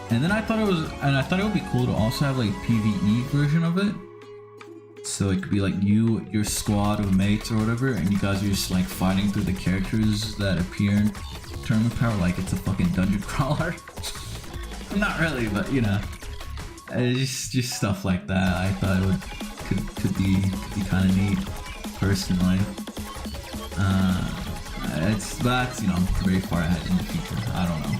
And then I thought it would be cool to also have like PvE version of it. So it could be like your squad of mates or whatever, and you guys are just like fighting through the characters that appear in Tournament Power like it's a fucking dungeon crawler. Not really, but you know, just stuff like that. I thought it could be kind of neat, personally. That's you know, very far ahead in the future. I don't know.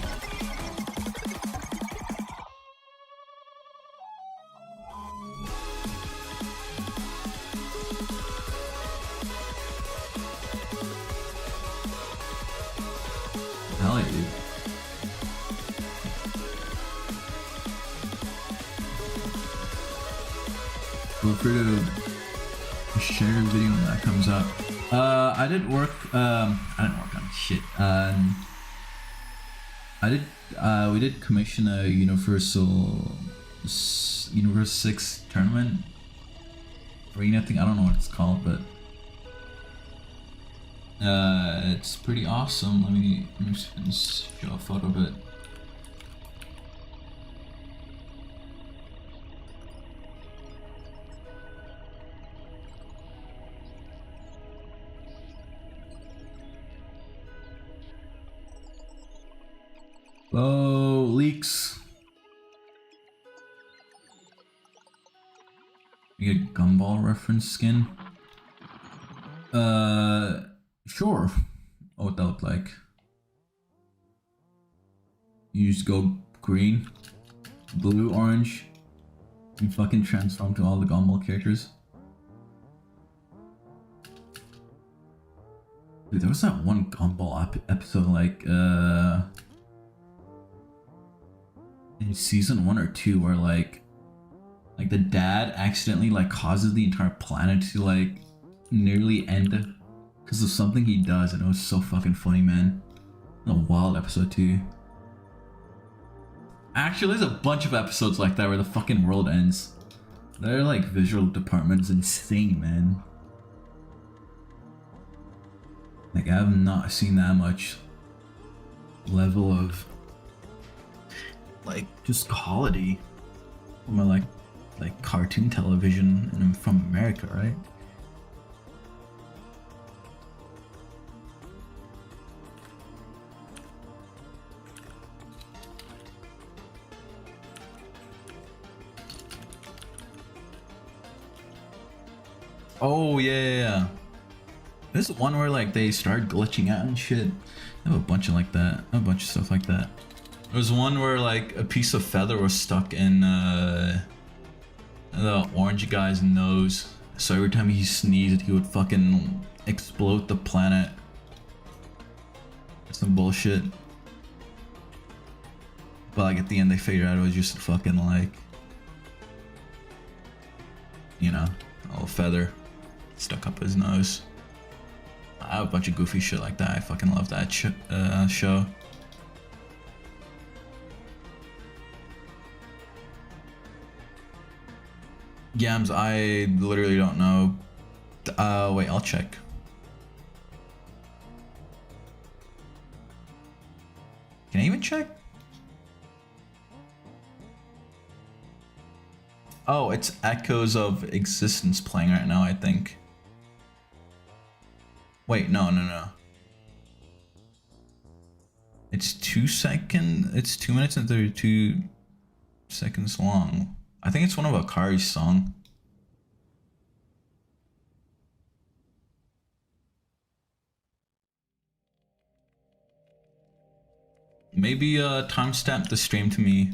Hell yeah, dude. Feel free to share your video when that comes up. I did work. I didn't work on shit. We did commission a Universal 6 tournament arena thing. I don't know what it's called, but it's pretty awesome. Let me just show a photo of it. Oh, leaks. You get Gumball reference skin? Sure. Oh, what that look like? You just go green, blue, orange, and fucking transform to all the Gumball characters. Dude, there was that one Gumball episode like, in season 1 or 2 where like the dad accidentally like causes the entire planet to like nearly end because of something he does, and it was so fucking funny, man. A wild episode too. Actually, there's a bunch of episodes like that where the fucking world ends. Their like visual department is insane, man. Like I have not seen that much level of like just quality from a like cartoon television, and I'm from America, right? Oh yeah. This is one where like they started glitching out and shit. I have a bunch of like that. A bunch of stuff like that. There was one where like a piece of feather was stuck in the orange guy's nose. So every time he sneezed, he would fucking explode the planet. Some bullshit. But like at the end they figured out it was just a fucking like, you know, a little feather stuck up his nose. I have a bunch of goofy shit like that. I fucking love that show. Yams, I literally don't know. Wait, I'll check. Can I even check? Oh, it's Echoes of Existence playing right now, I think. Wait, no. It's 2 seconds. It's 2 minutes and 32 seconds long. I think it's one of Akari's song. Maybe timestamp the stream to me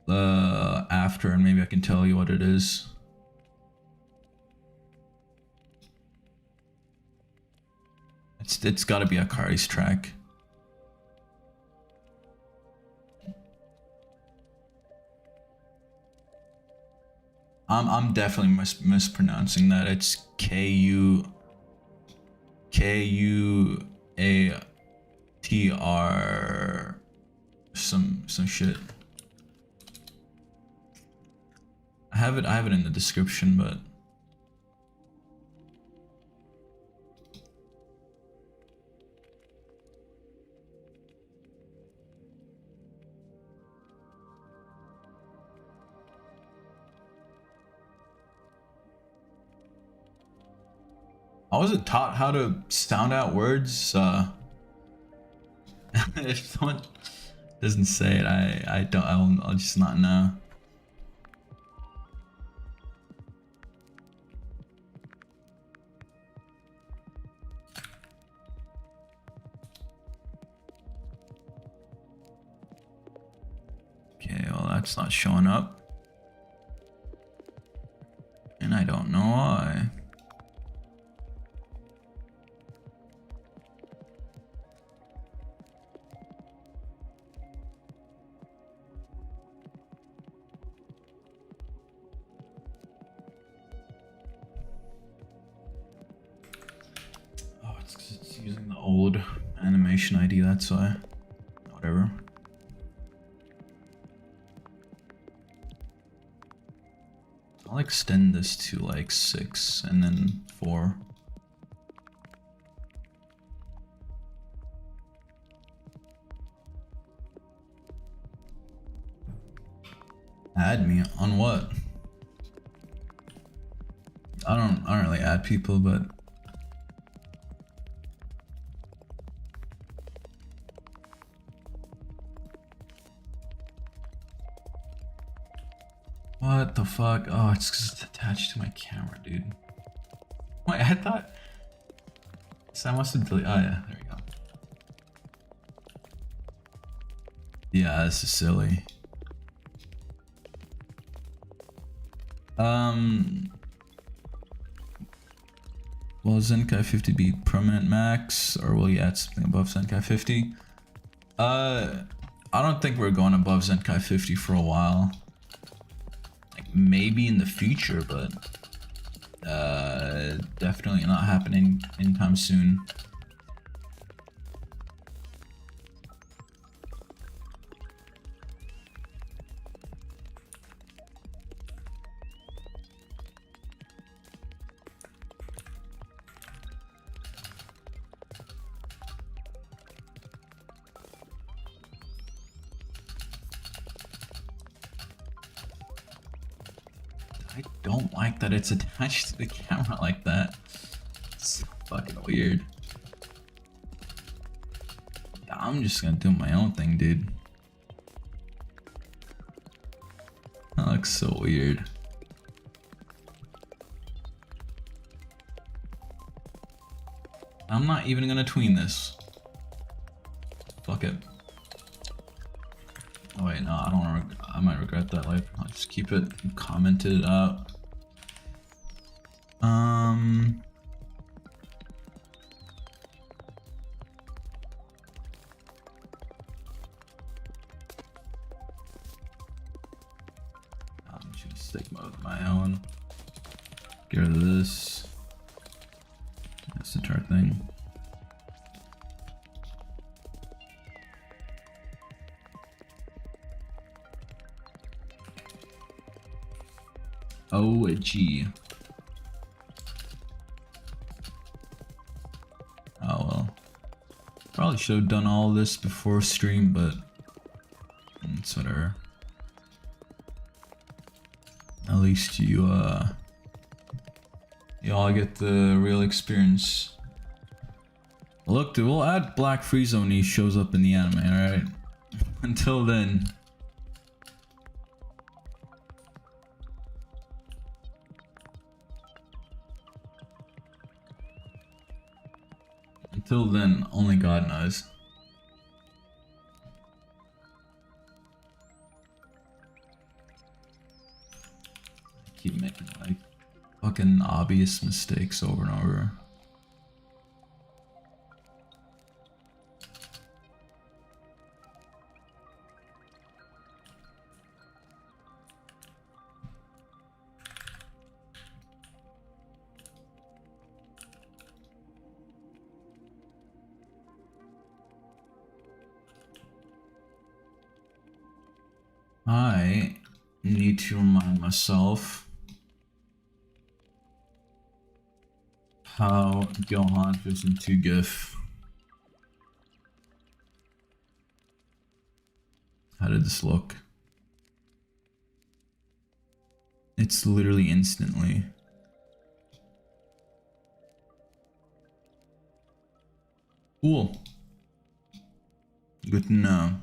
after, and maybe I can tell you what it is. It's got to be Akari's track. I'm definitely mispronouncing that. It's Kuatr some shit. I have it in the description, but I wasn't taught how to sound out words. If someone doesn't say it, I'll just not know. Okay, well that's not showing up. And I don't know why. It's using the old animation ID, that's why. Whatever. I'll extend this to like 6 and then 4. Add me on what? I don't really add people, but what the fuck? Oh, it's 'cause it's attached to my camera, dude. Wait, I thought... So I must have deleted... Oh yeah, there we go. Yeah, this is silly. Will Zenkai 50 be permanent max, or will you add something above Zenkai 50? I don't think we're going above Zenkai 50 for a while. Maybe in the future, but definitely not happening anytime soon. I don't like that it's attached to the camera like that. It's so fucking weird. I'm just gonna do my own thing, dude. That looks so weird. I'm not even gonna tween this. Fuck it. Oh wait, no, I don't wanna, I might regret that. Like, I'll just keep it commented out. I'm just gonna stick mode of my own. Get rid of this. This entire thing. Oh, gee. Oh well. Probably should have done all this before stream, but it's whatever. At least you all get the real experience. Look, dude, we'll add Black Frieza when he shows up in the anime, alright? Until then. Until then, only God knows. I keep making like fucking obvious mistakes over and over. I need to remind myself how Gohan fits into GIF. How did this look? It's literally instantly. Cool. Good to know.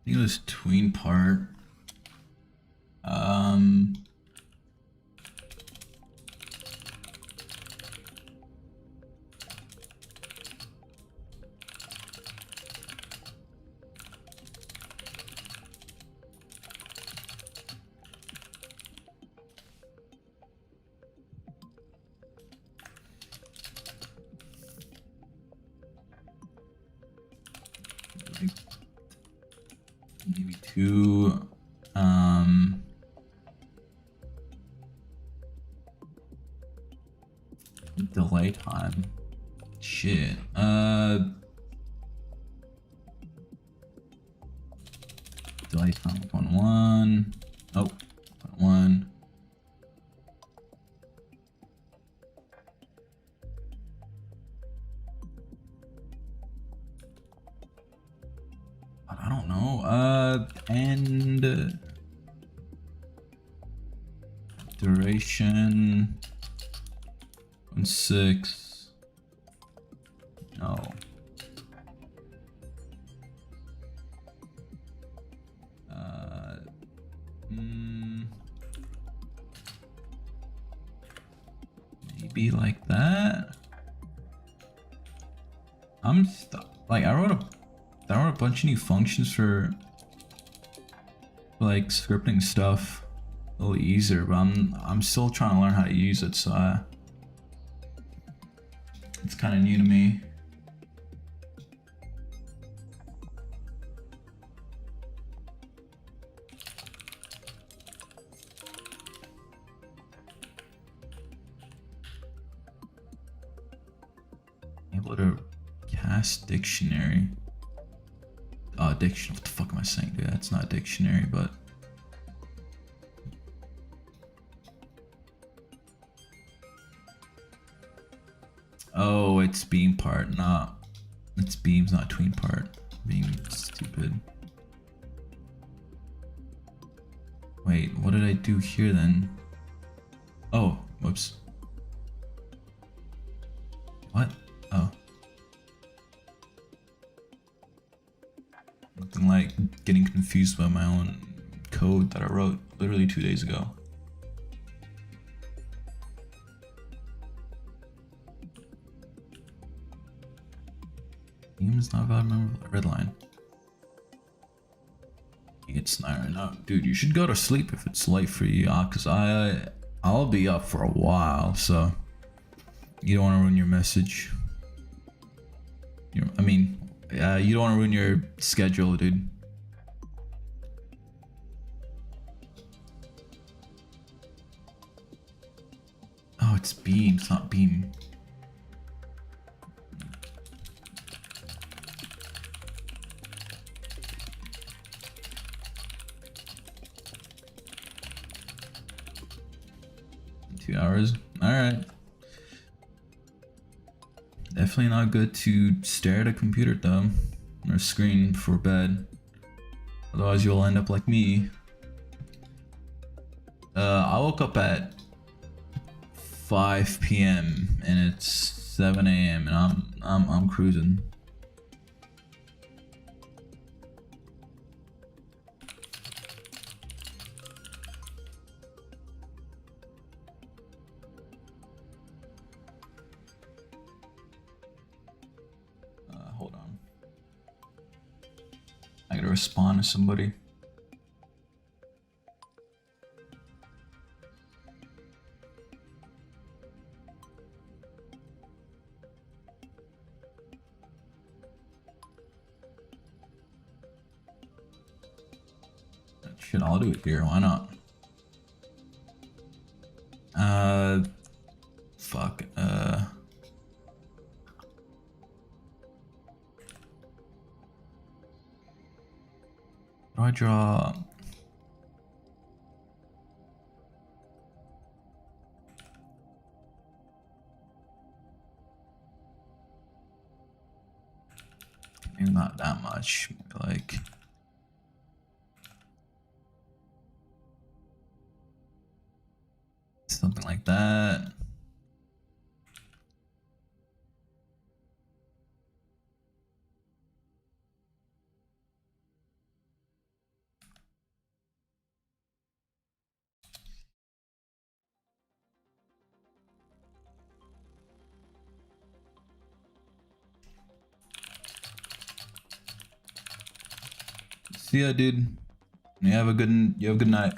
I think this tween part. Like maybe two. Delay time. Shit. Delay time 1-1. Oh, 1-1. I don't know. And duration 1-6. No. Maybe like that. I'm stuck. Like I wrote a bunch of new functions for like scripting stuff a little easier, but I'm still trying to learn how to use it, so it's kind of new to me. Able to cast dictionary. Dictionary. What the fuck am I saying, dude? That's not dictionary, but oh, it's being part, not It's beams, not tween part. Being stupid. Wait, what did I do here then? Oh, whoops. What? Oh. Nothing like getting confused by my own code that I wrote literally 2 days ago. Beams not valid member red line. It's not right now. Dude, you should go to sleep if it's late for you, cause I'll be up for a while, so you don't want to ruin your message. You don't want to ruin your schedule, dude. Oh, it's beam, it's not beam. Hours. All right. Definitely not good to stare at a computer though, or screen before bed. Otherwise, you'll end up like me. I woke up at 5 p.m. and it's 7 a.m. and I'm cruising. Hold on. I gotta respond to somebody. Shit, I'll do it here. Why not? Fuck. How do I draw? Maybe not that much. Maybe like. Something like that. See ya, dude. You have a good night.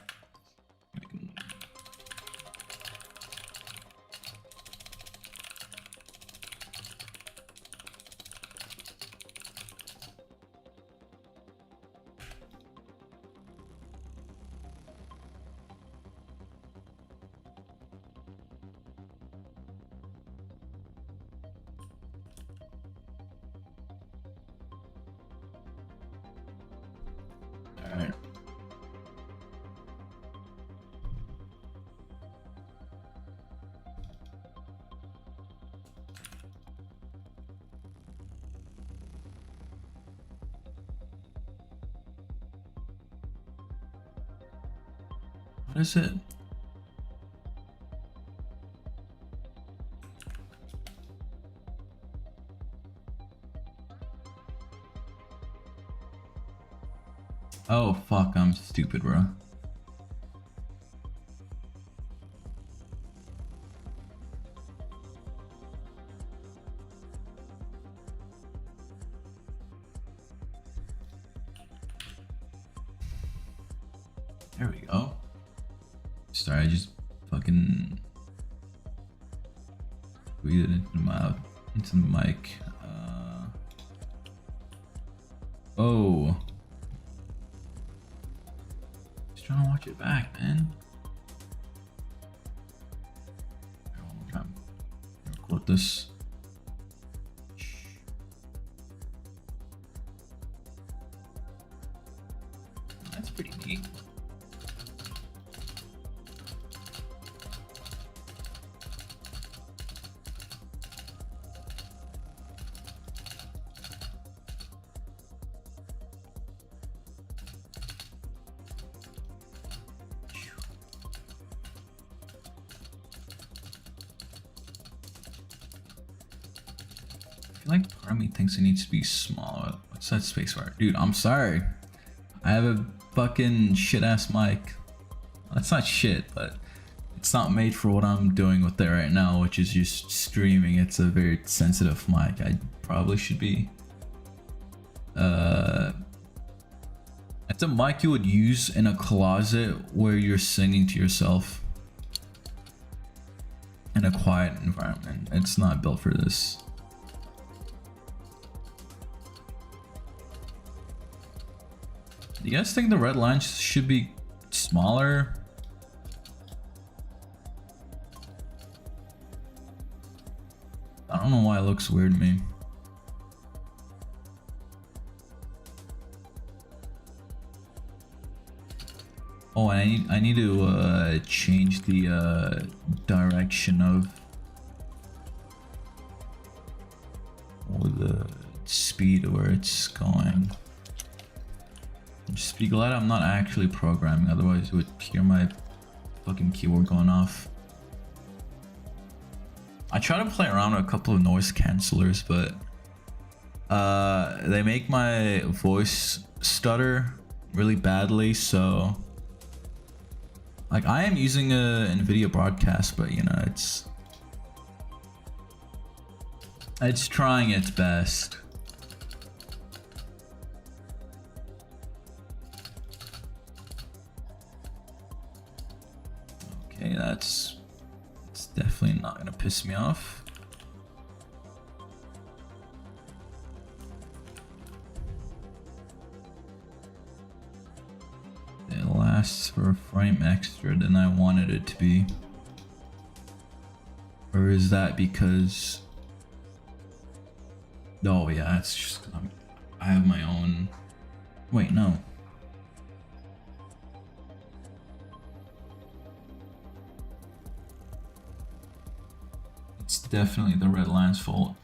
Alright. What is it? Oh fuck, I'm stupid, bro. There we go. Sorry, I just fucking tweeted into the mic. Oh. Just trying to watch it back, man. One more time. Record this. That's pretty neat. feel like part of me thinks it needs to be smaller. What's that spacebar? Dude, I'm sorry. I have a fucking shit-ass mic. That's not shit, but it's not made for what I'm doing with it right now, which is just streaming. It's a very sensitive mic. I probably should be... It's a mic you would use in a closet where you're singing to yourself in a quiet environment. It's not built for this. Do you guys think the red lines should be smaller? I don't know why it looks weird to me. Oh, and I need to change the direction of the speed where it's going. Just be glad I'm not actually programming, otherwise you would hear my fucking keyboard going off. I try to play around with a couple of noise cancelers, but they make my voice stutter really badly, so like I am using a NVIDIA broadcast, but you know, it's trying its best. Okay, it's definitely not gonna piss me off. It lasts for a frame extra than I wanted it to be. Or is that because... Oh yeah, it's just I have my own... Wait, no. It's definitely the red line's fault.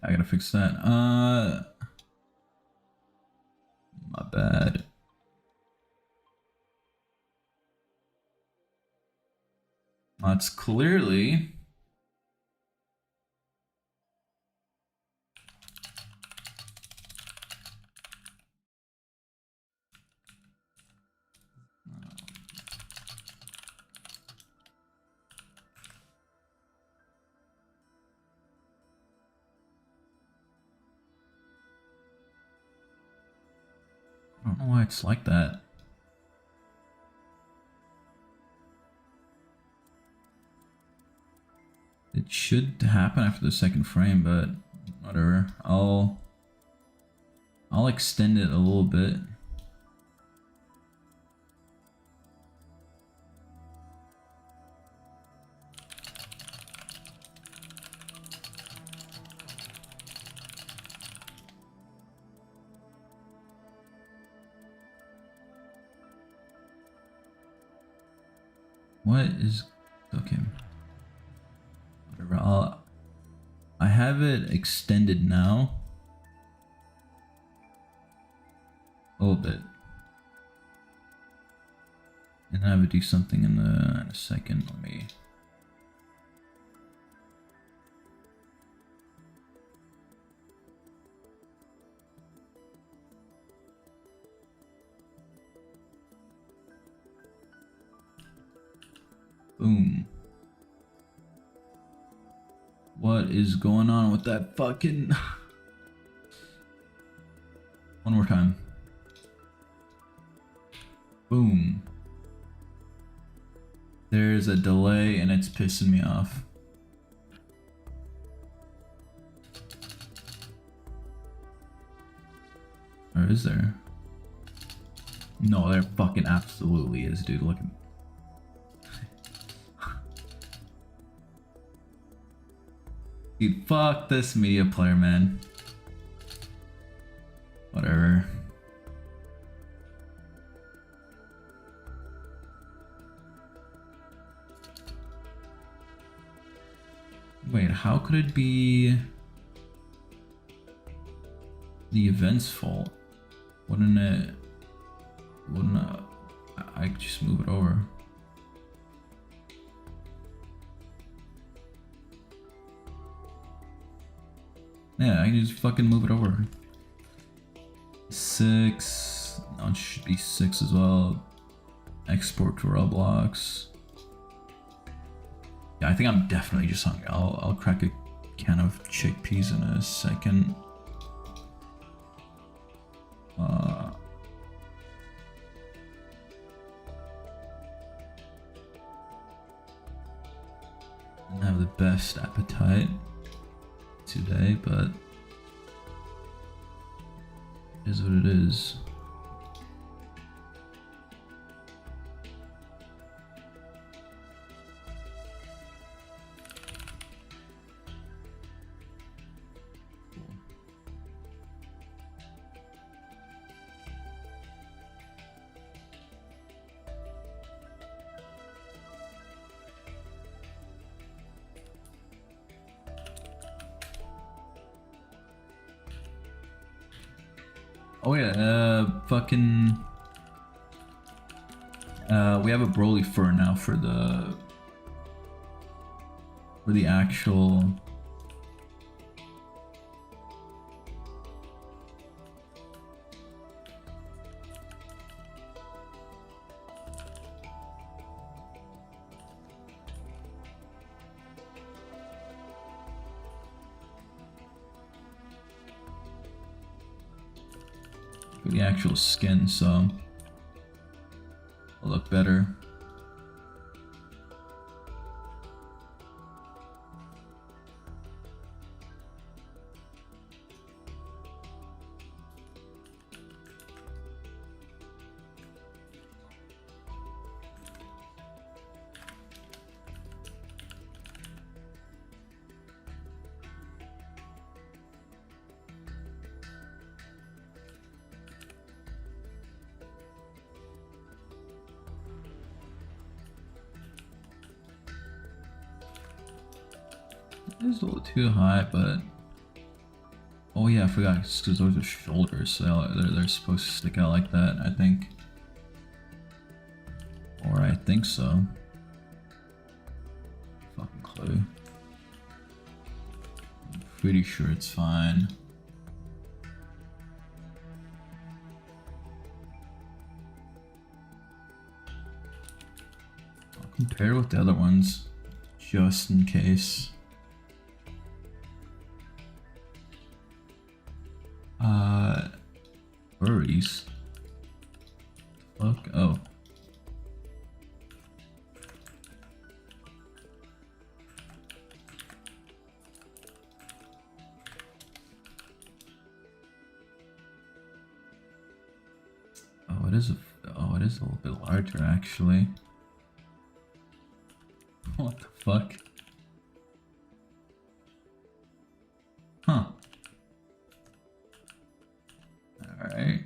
I gotta fix that. My bad. That's clearly... I don't know why it's like that. It should happen after the second frame, but whatever. I'll extend it a little bit. What is... okay. I have it extended now. A little bit. And I would do something in a second. Let me. Boom. What is going on with that fucking... One more time. Boom. There's a delay and it's pissing me off. Or is there? No, there fucking absolutely is, dude. Look at... Dude, fuck this media player, man. Whatever. Wait, how could it be the event's fault? Wouldn't I could just move it over? Yeah, I can just fucking move it over. 6. No, it should be 6 as well. Export to Roblox. Yeah, I think I'm definitely just hungry. I'll crack a can of chickpeas in a second. I don't have the best appetite today, but it is what it is. Oh yeah, fucking... we have a Broly fur now for the actual... the actual skin, so it'll look better. It's a little too high, but oh yeah, I forgot because those are shoulders, so they're supposed to stick out like that, I think, or I think so. Fucking clue. I'm pretty sure it's fine. I'll compare with the other ones, just in case. Furries. Fuck. Oh. Oh, it is a little bit larger actually. What the fuck? Huh. Alright.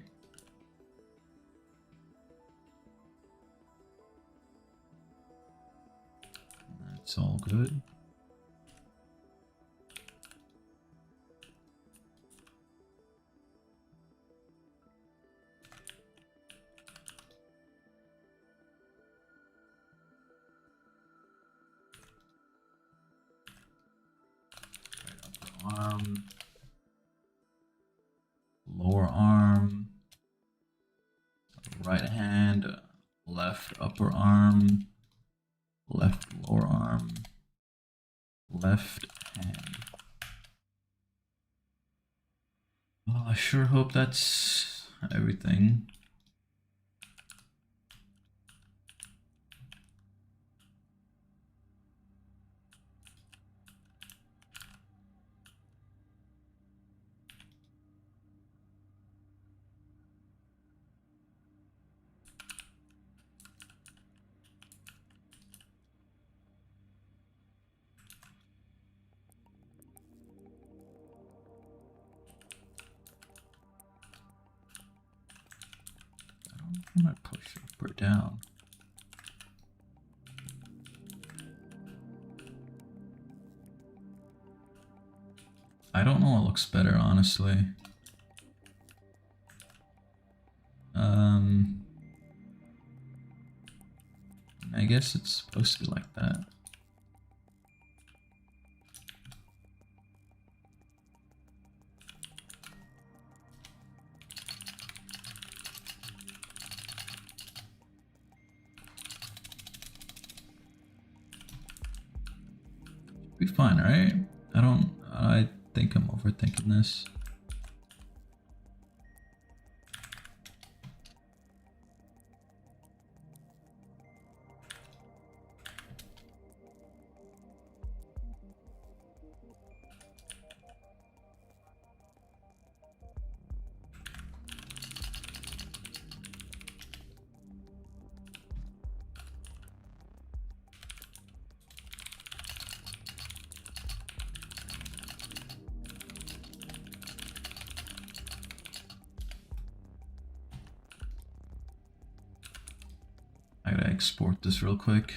That's all good. arm, lower arm, right hand, left upper arm, left lower arm, left hand. Well, I sure hope that's everything. I'm gonna push up or down. I don't know what looks better, honestly. I guess it's supposed to be like that. Be fine, right? I think I'm overthinking this. I gotta export this real quick.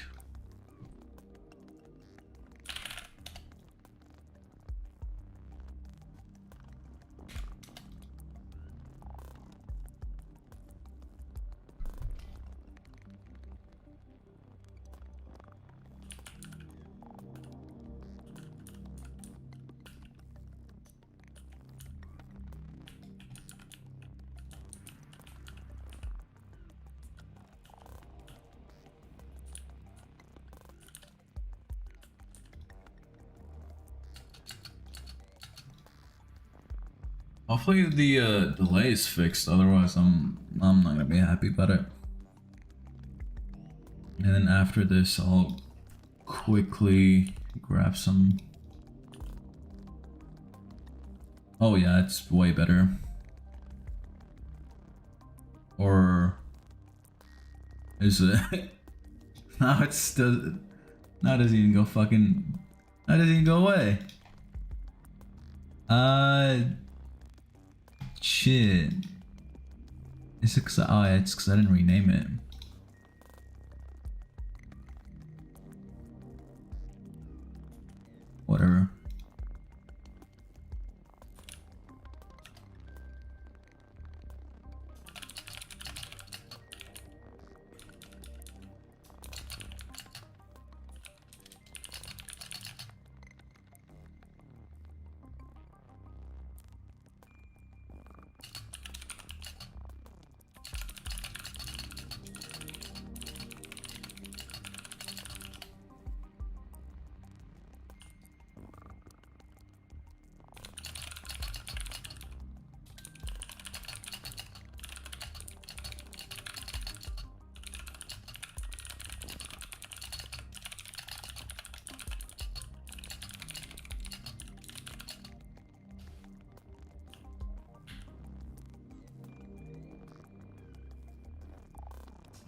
Hopefully the delay is fixed, otherwise I'm not gonna be happy about it. And then after this I'll quickly grab some. Oh yeah, it's way better. Or is it? Now it's still. Now it doesn't even go fucking. Now it doesn't even go away. Shit. Is it cause oh yeah, it's cause I didn't rename it. Whatever.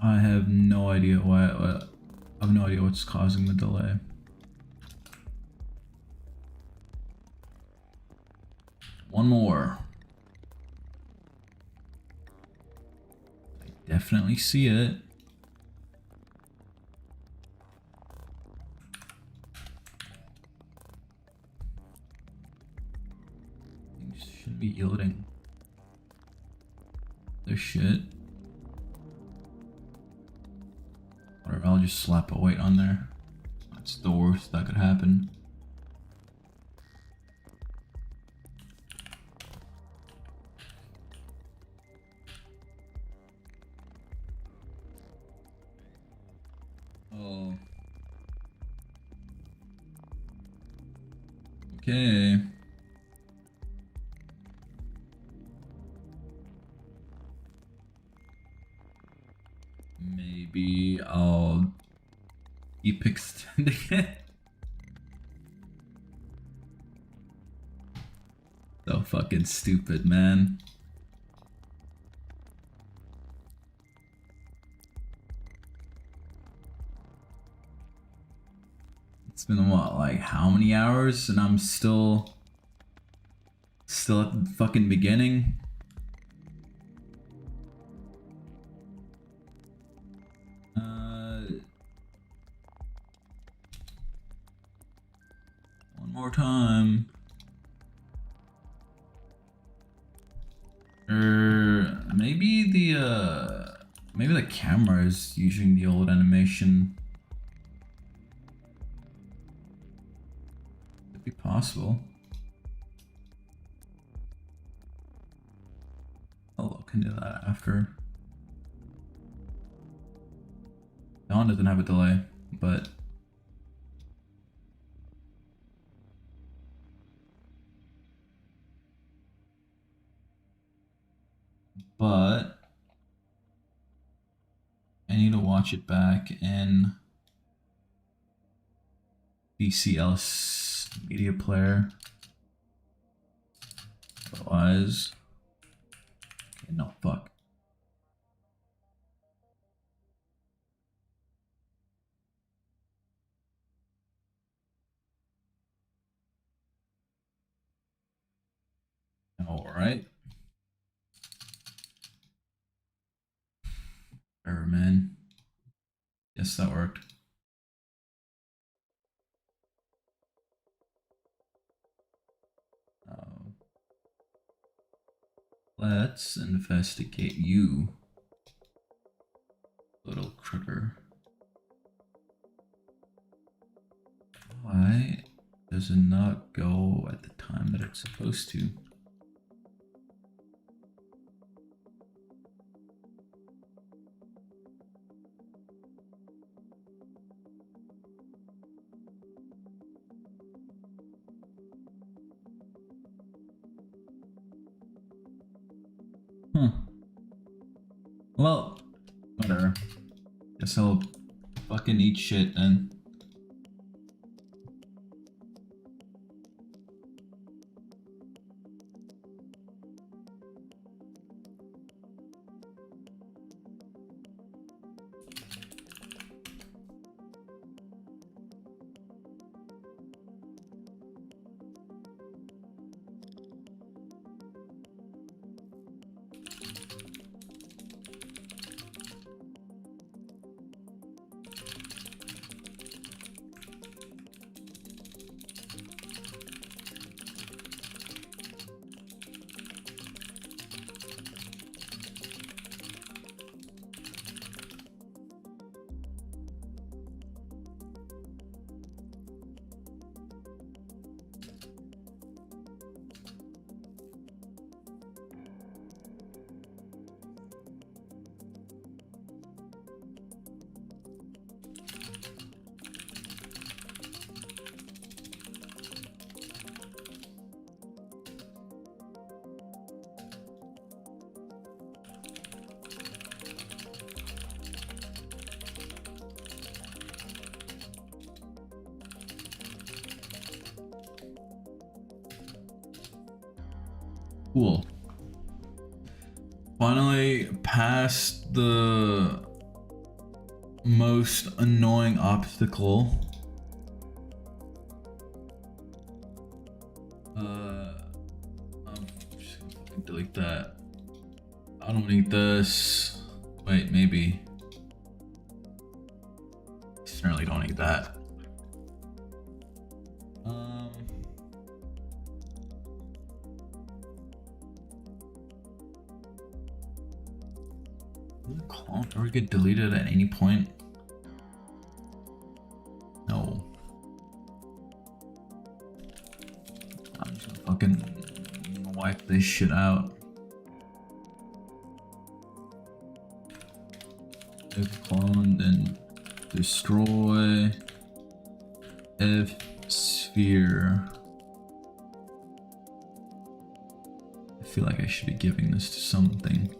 I have no idea why. I have no idea what's causing the delay. One more. I definitely see it. Things should be yielding their shit. Whatever, I'll just slap a weight on there. That's the worst that could happen. Okay. Maybe I'll keep extending it. So fucking stupid, man. It's been what, like how many hours, and I'm still at the fucking beginning. One more time. Maybe the camera is using the old animation. Could be possible. I'll look into that after. That one doesn't have a delay, but I need to watch it back in DCL's media player. Otherwise, okay, no, fuck. All right. Whatever, man. Yes, that worked. Let's investigate you, little critter. Why does it not go at the time that it's supposed to? Well, whatever. Guess I'll fucking eat shit then. Cool. Finally past the most annoying obstacle. I'm just gonna fucking delete that. I don't need this. Wait, maybe. Certainly don't need that. Clone ever get deleted at any point? No. I'm just gonna fucking wipe this shit out. Clone, then destroy if sphere. feel like I should be giving this to something.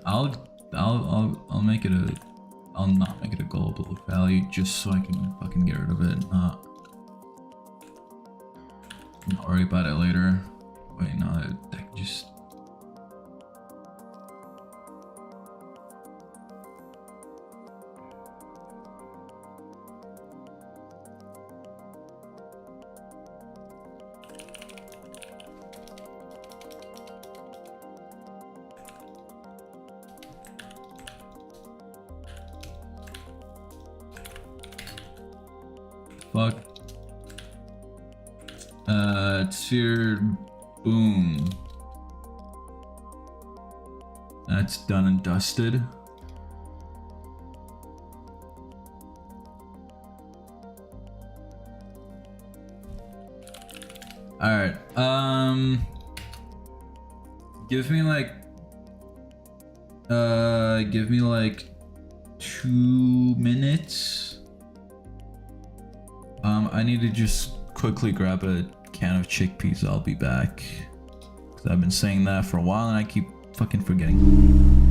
I'll make it a, I'll not make it a global value just so I can fucking get rid of it. Not worry about it later. Wait, no, that just. Fuck. Sphere, boom. That's done and dusted. Alright, give me like 2 minutes. I need to just quickly grab a can of chickpeas. I'll be back. 'Cause I've been saying that for a while and I keep fucking forgetting.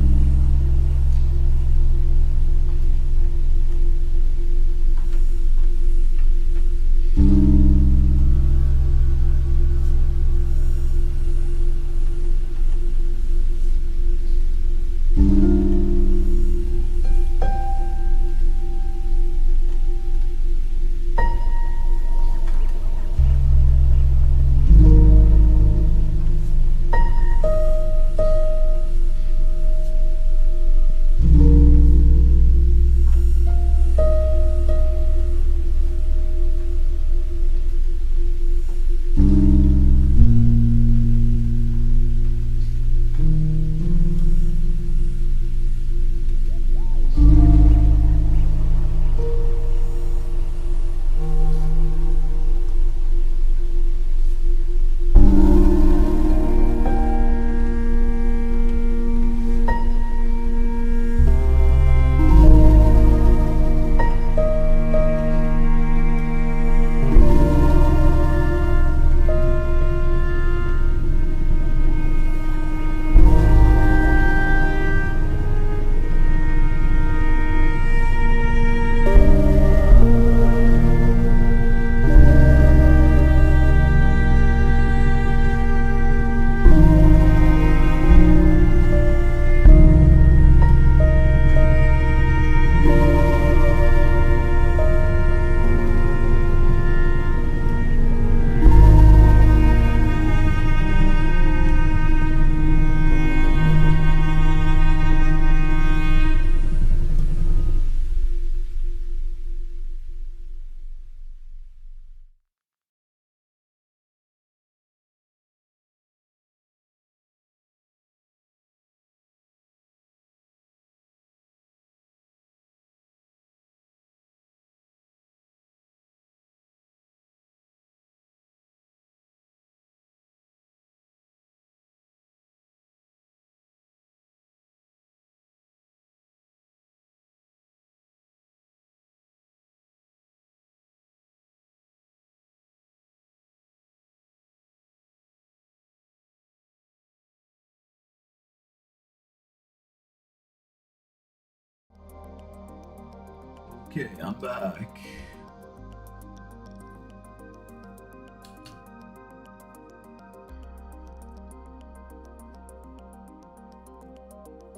Okay, I'm back.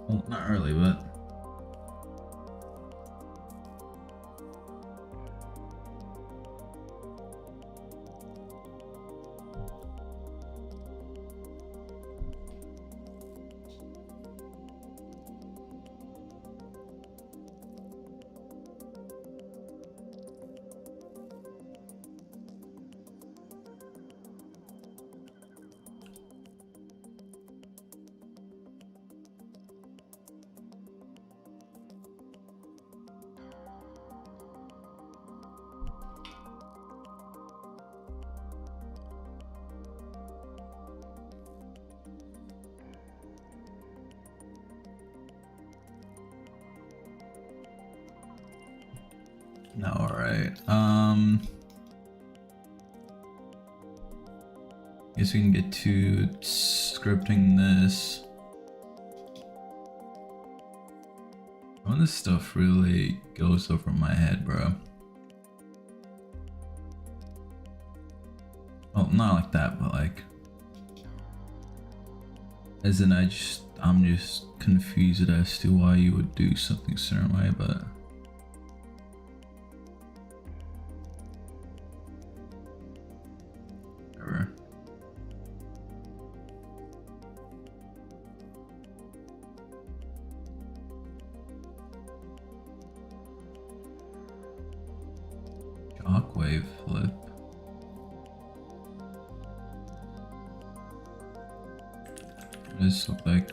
Well, not early, but no, all right. Guess we can get to scripting this. All this stuff really goes over my head, bro. Oh, not like that, but like, as in I'm just confused as to why you would do something a certain way, but whatever. Shockwave flip. What does this look like?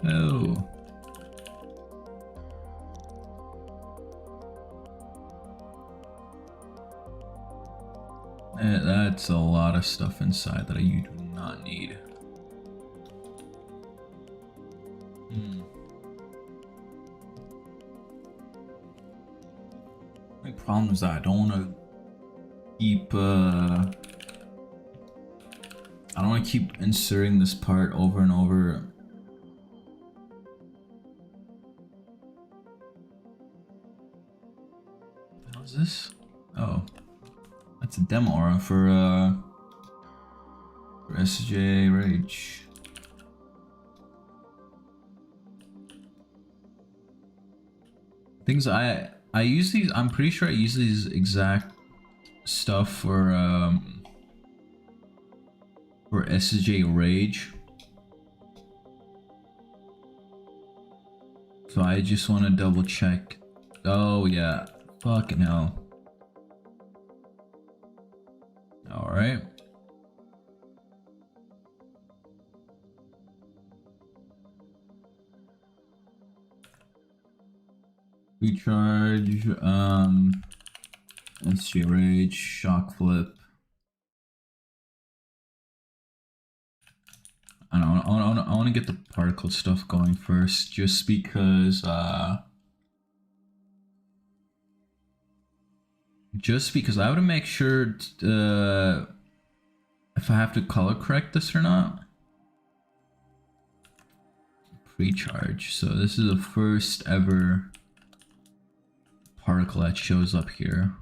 Oh. That's a lot of stuff inside that you do not need. My problem is that I don't want to keep I don't want to keep inserting this part over and over. What is this? Oh, that's a demo aura for xDeviruchi. Things I use these. I'm pretty sure I use these exact stuff for xDeviruchi. So I just want to double check. Oh yeah, fucking hell. All right. Recharge, xDeviruchi, shock flip. I want to get the particle stuff going first, just because I want to make sure if I have to color correct this or not. Pre-charge. So this is the first ever particle that shows up here.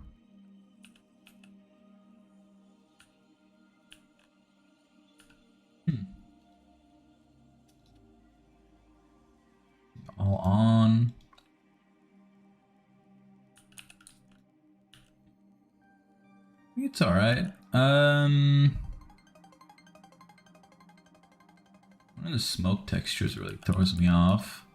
All on. It's all right. One of the smoke textures really throws me off.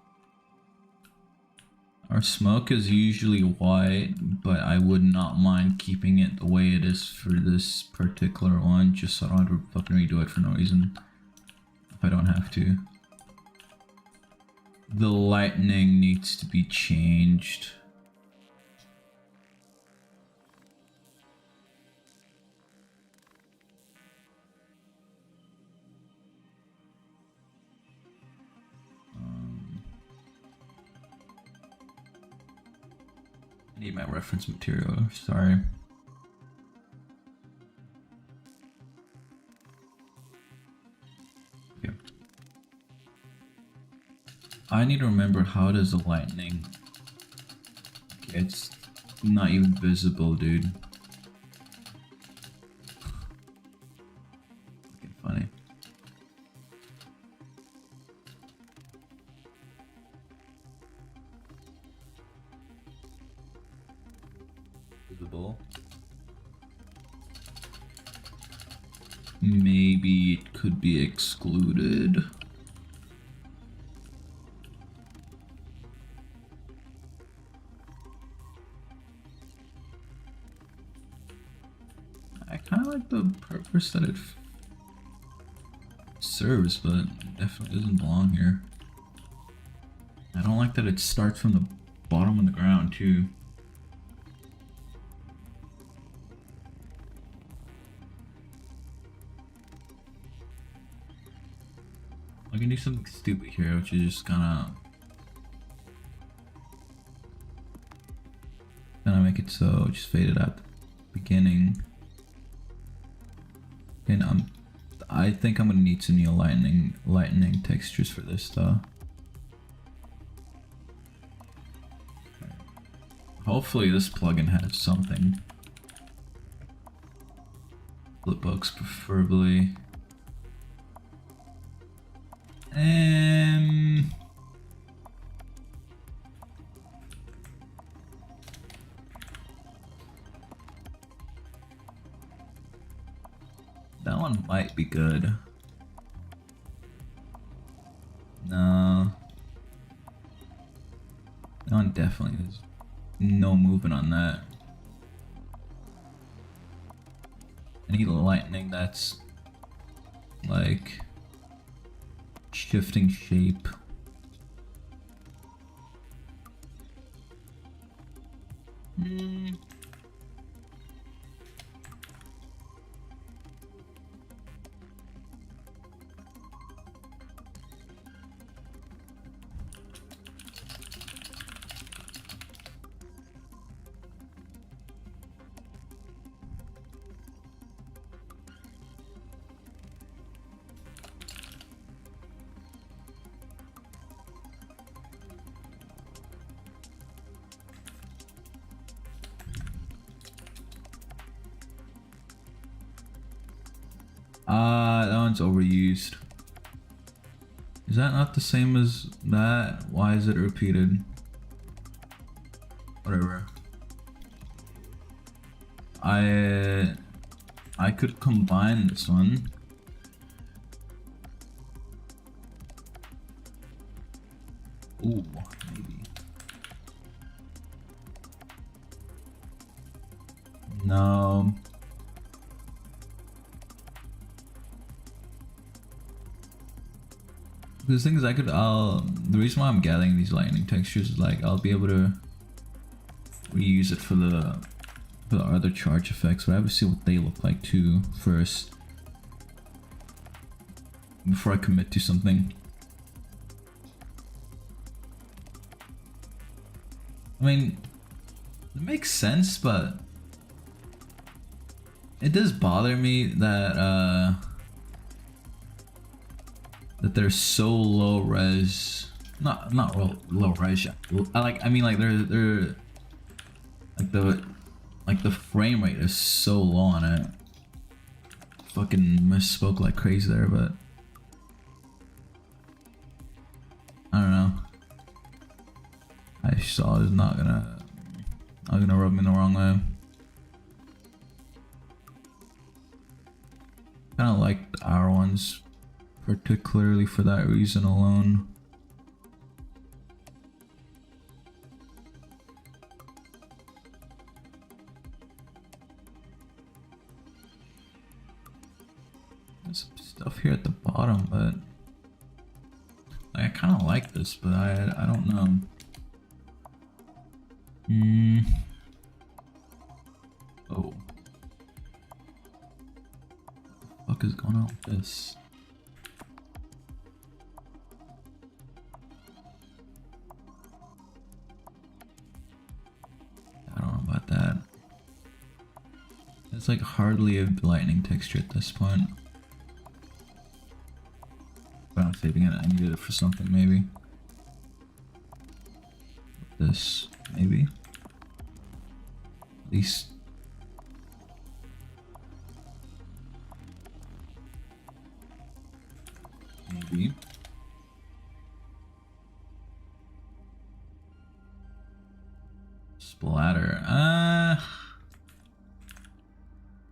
Our smoke is usually white, but I would not mind keeping it the way it is for this particular one, just so I don't have to fucking redo it for no reason if I don't have to. The lightning needs to be changed. I need my reference material, sorry. Okay. I need to remember, how does the lightning... Okay, it's not even visible, dude. Fucking funny. Visible. Maybe it could be excluded. I kind of like the purpose that it serves, but it definitely doesn't belong here. I don't like that it starts from the bottom of the ground too. I can do something stupid here, which is just gonna make it so just fade it at the beginning. And I think I'm gonna need some new lightning textures for this though. Hopefully this plugin has something. Flipbooks preferably. That one might be good. No. That one definitely is no movement on that. I need lightning that's like shifting shape. That one's overused. Is that not the same as that? Why is it repeated? Whatever. I could combine this one. Ooh, maybe. No. The thing is, the reason why I'm gathering these lightning textures is like I'll be able to reuse it for the other charge effects, but I have to see what they look like too first before I commit to something. I mean, it makes sense, but it does bother me that that they're so low res. Not low res. I mean like they're like the frame rate is so low on it. Fucking misspoke like crazy there, but I don't know. I saw it's not gonna rub me the wrong way. Kinda like the R ones, particularly for that reason alone. There's some stuff here at the bottom, but like, I kind of like this, but I don't know. Oh, what the fuck is going on with this? I don't know about that. It's like hardly a lightning texture at this point. But I'm saving it. I needed it for something maybe. This maybe. At least. Maybe. Splatter.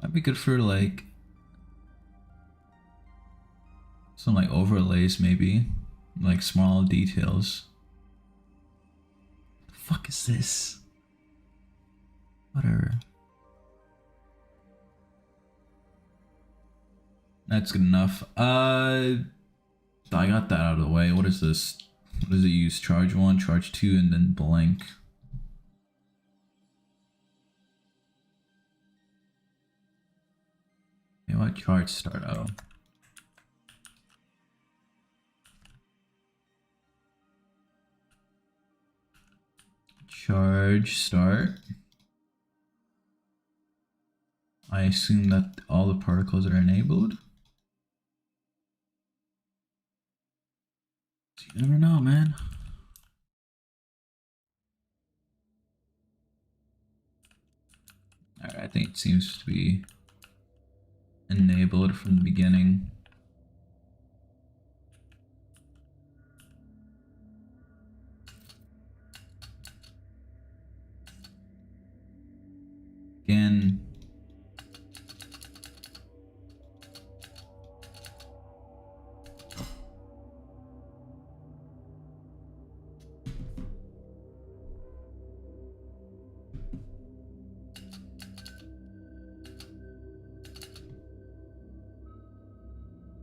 Might be good for like some like overlays maybe. Like small details. The fuck is this? Whatever. That's good enough. I got that out of the way. What is this? What does it use? Charge 1, charge 2, and then blank. Okay, what charge start out? Charge start. I assume that all the protocols are enabled. You never know, man. Alright, I think it seems to be enabled from the beginning. Again,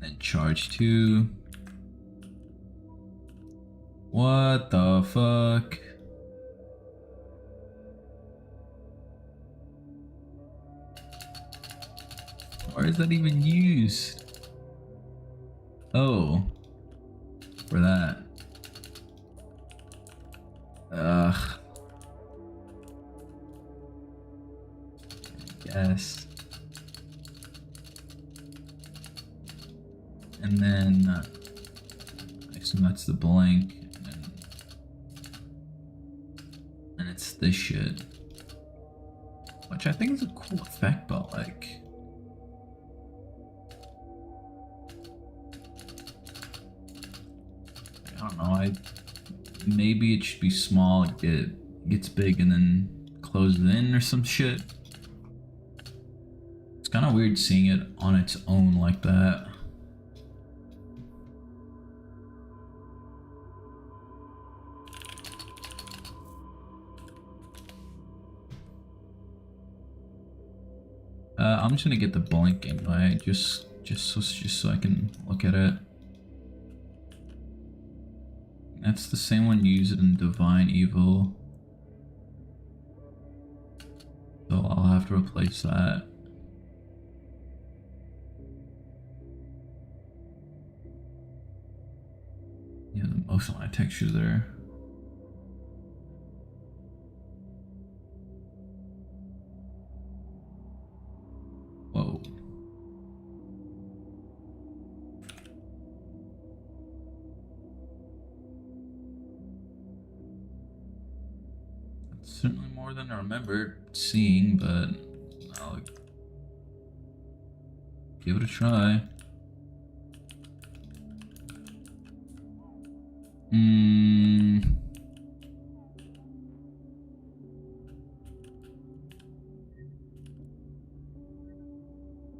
then charge 2. What the fuck? Where is that even used? Oh, for that. Ugh. Yes. And then I assume that's the blank. And it's this shit. Which I think is a cool effect, but like, I don't know, maybe it should be small, it gets big and then closes in or some shit. It's kind of weird seeing it on its own like that. I'm just gonna get the blank anyway, just so I can look at it. That's the same one used in Divine Evil, so I'll have to replace that. Yeah, most of my textures there. Whoa. That's certainly more than I remember seeing, but I'll give it a try.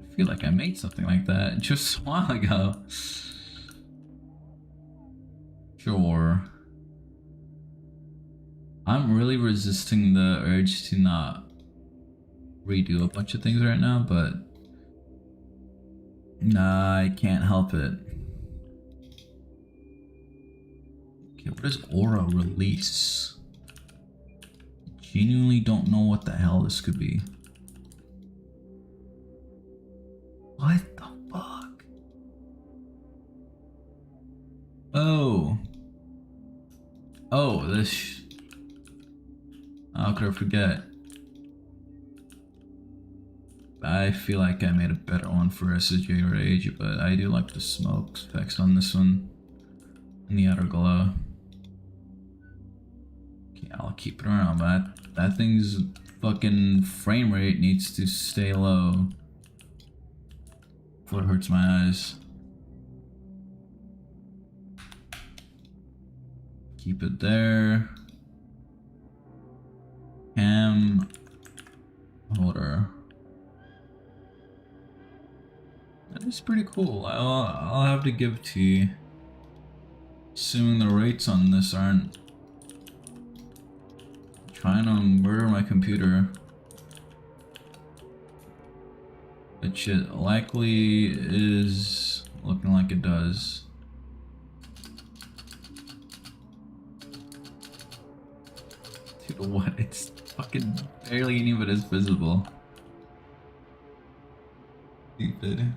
I feel like I made something like that just a while ago. Sure. I'm really resisting the urge to not redo a bunch of things right now, but nah, I can't help it. Okay, what is Aura Release? I genuinely don't know what the hell this could be. What the fuck? Oh. Oh, this. How could I forget? I feel like I made a better one for SSJ Rage, but I do like the smoke effects on this one. And the outer glow. Okay, I'll keep it around, but that thing's fucking frame rate needs to stay low before it hurts my eyes. Keep it there. Cam holder. That is pretty cool. I'll have to give it to you. Assuming the rates on this aren't trying to murder my computer. Which it likely is looking like it does. Dude, what? It's fucking barely even as visible. Stupid.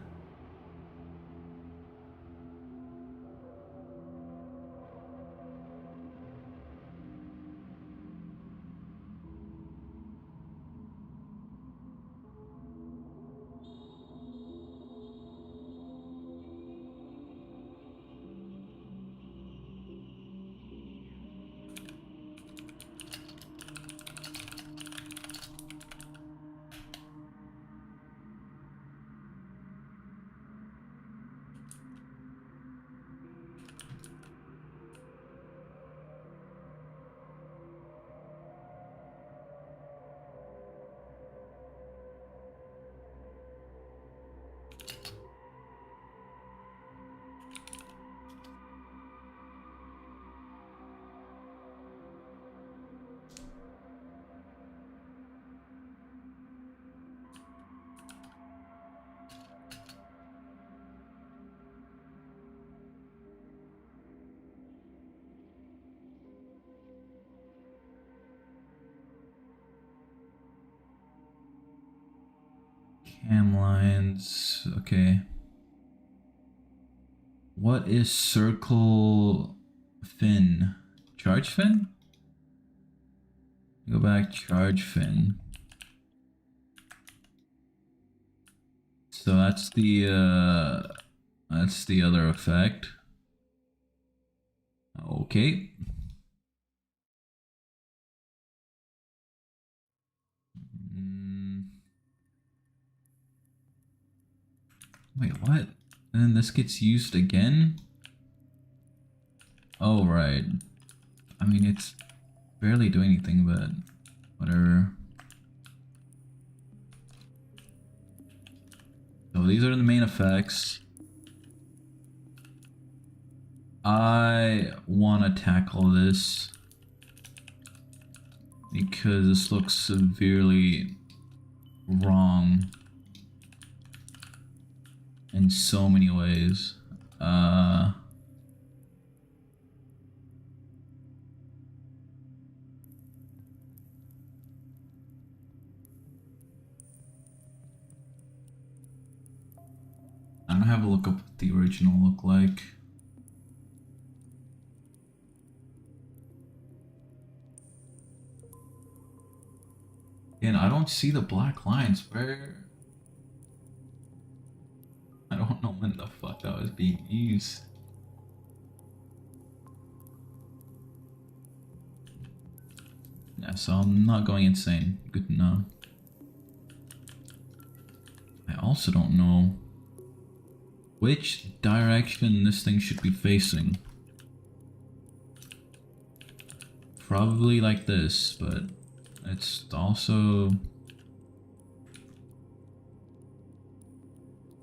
Cam lines. Okay. What is circle fin? Charge fin? Go back, charge fin. So that's the other effect. Okay. Wait, what? And then this gets used again? Oh, right. I mean, it's barely doing anything, but whatever. So these are the main effects. I want to tackle this because this looks severely wrong in so many ways. I'm gonna have a look up what the original looked like. And I don't see the black lines. Where? I don't know when the fuck that was being used. Yeah, so I'm not going insane. Good to know. I also don't know which direction this thing should be facing. Probably like this, but it's also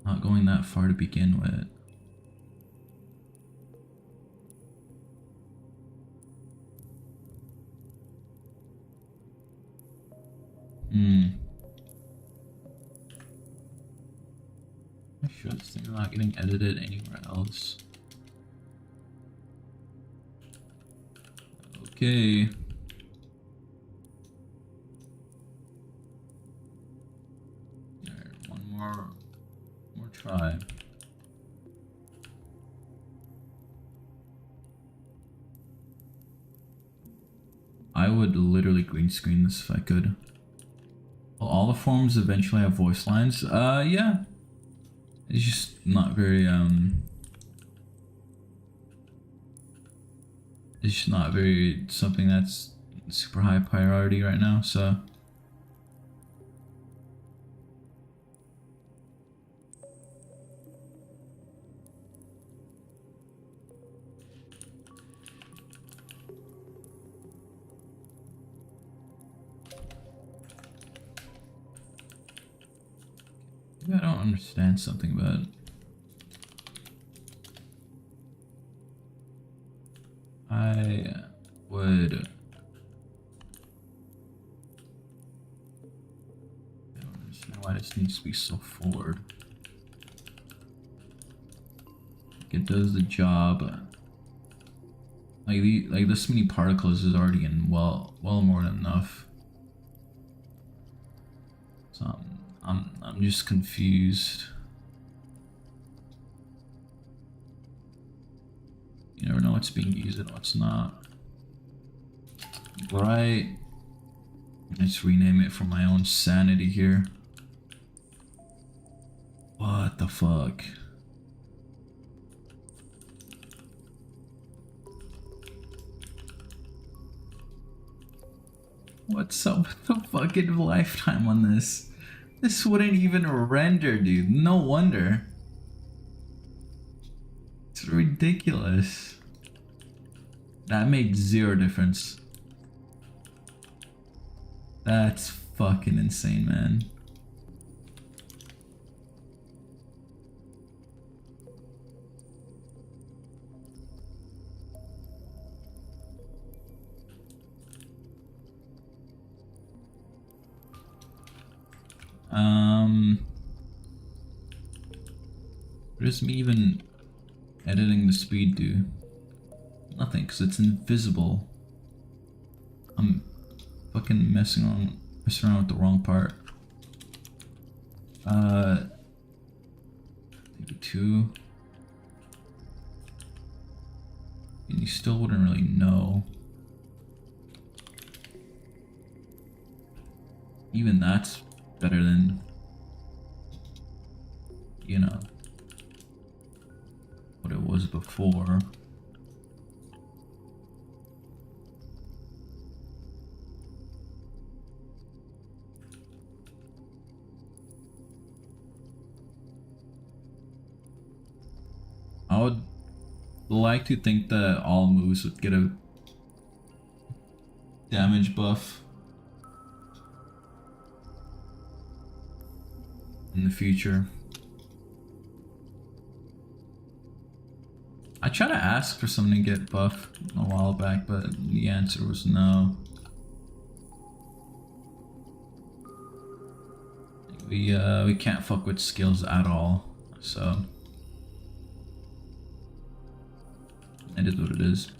not going that far to begin with. I'm sure this thing's not getting edited anywhere else. Okay. Alright, one more try. I would literally green screen this if I could. Will all the forms eventually have voice lines? Yeah. It's just not very, it's just not very something that's super high priority right now, so. I don't understand something about it. I would. I don't understand why this needs to be so forward. Like it does the job. Like this many particles is already in well more than enough. So I'm just confused. You never know what's being used and what's not. Right. Let's rename it for my own sanity here. What the fuck? What's up with the fucking lifetime on this? This wouldn't even render, dude. No wonder. It's ridiculous. That made zero difference. That's fucking insane, man. What does me even editing the speed do? Nothing, because it's invisible. I'm fucking messing around with the wrong part. maybe 2. And you still wouldn't really know. Even that's better than, you know, what it was before. I would like to think that all moves would get a damage buff in the future. I tried to ask for something to get buffed a while back, but the answer was no. We can't fuck with skills at all, so it is what it is.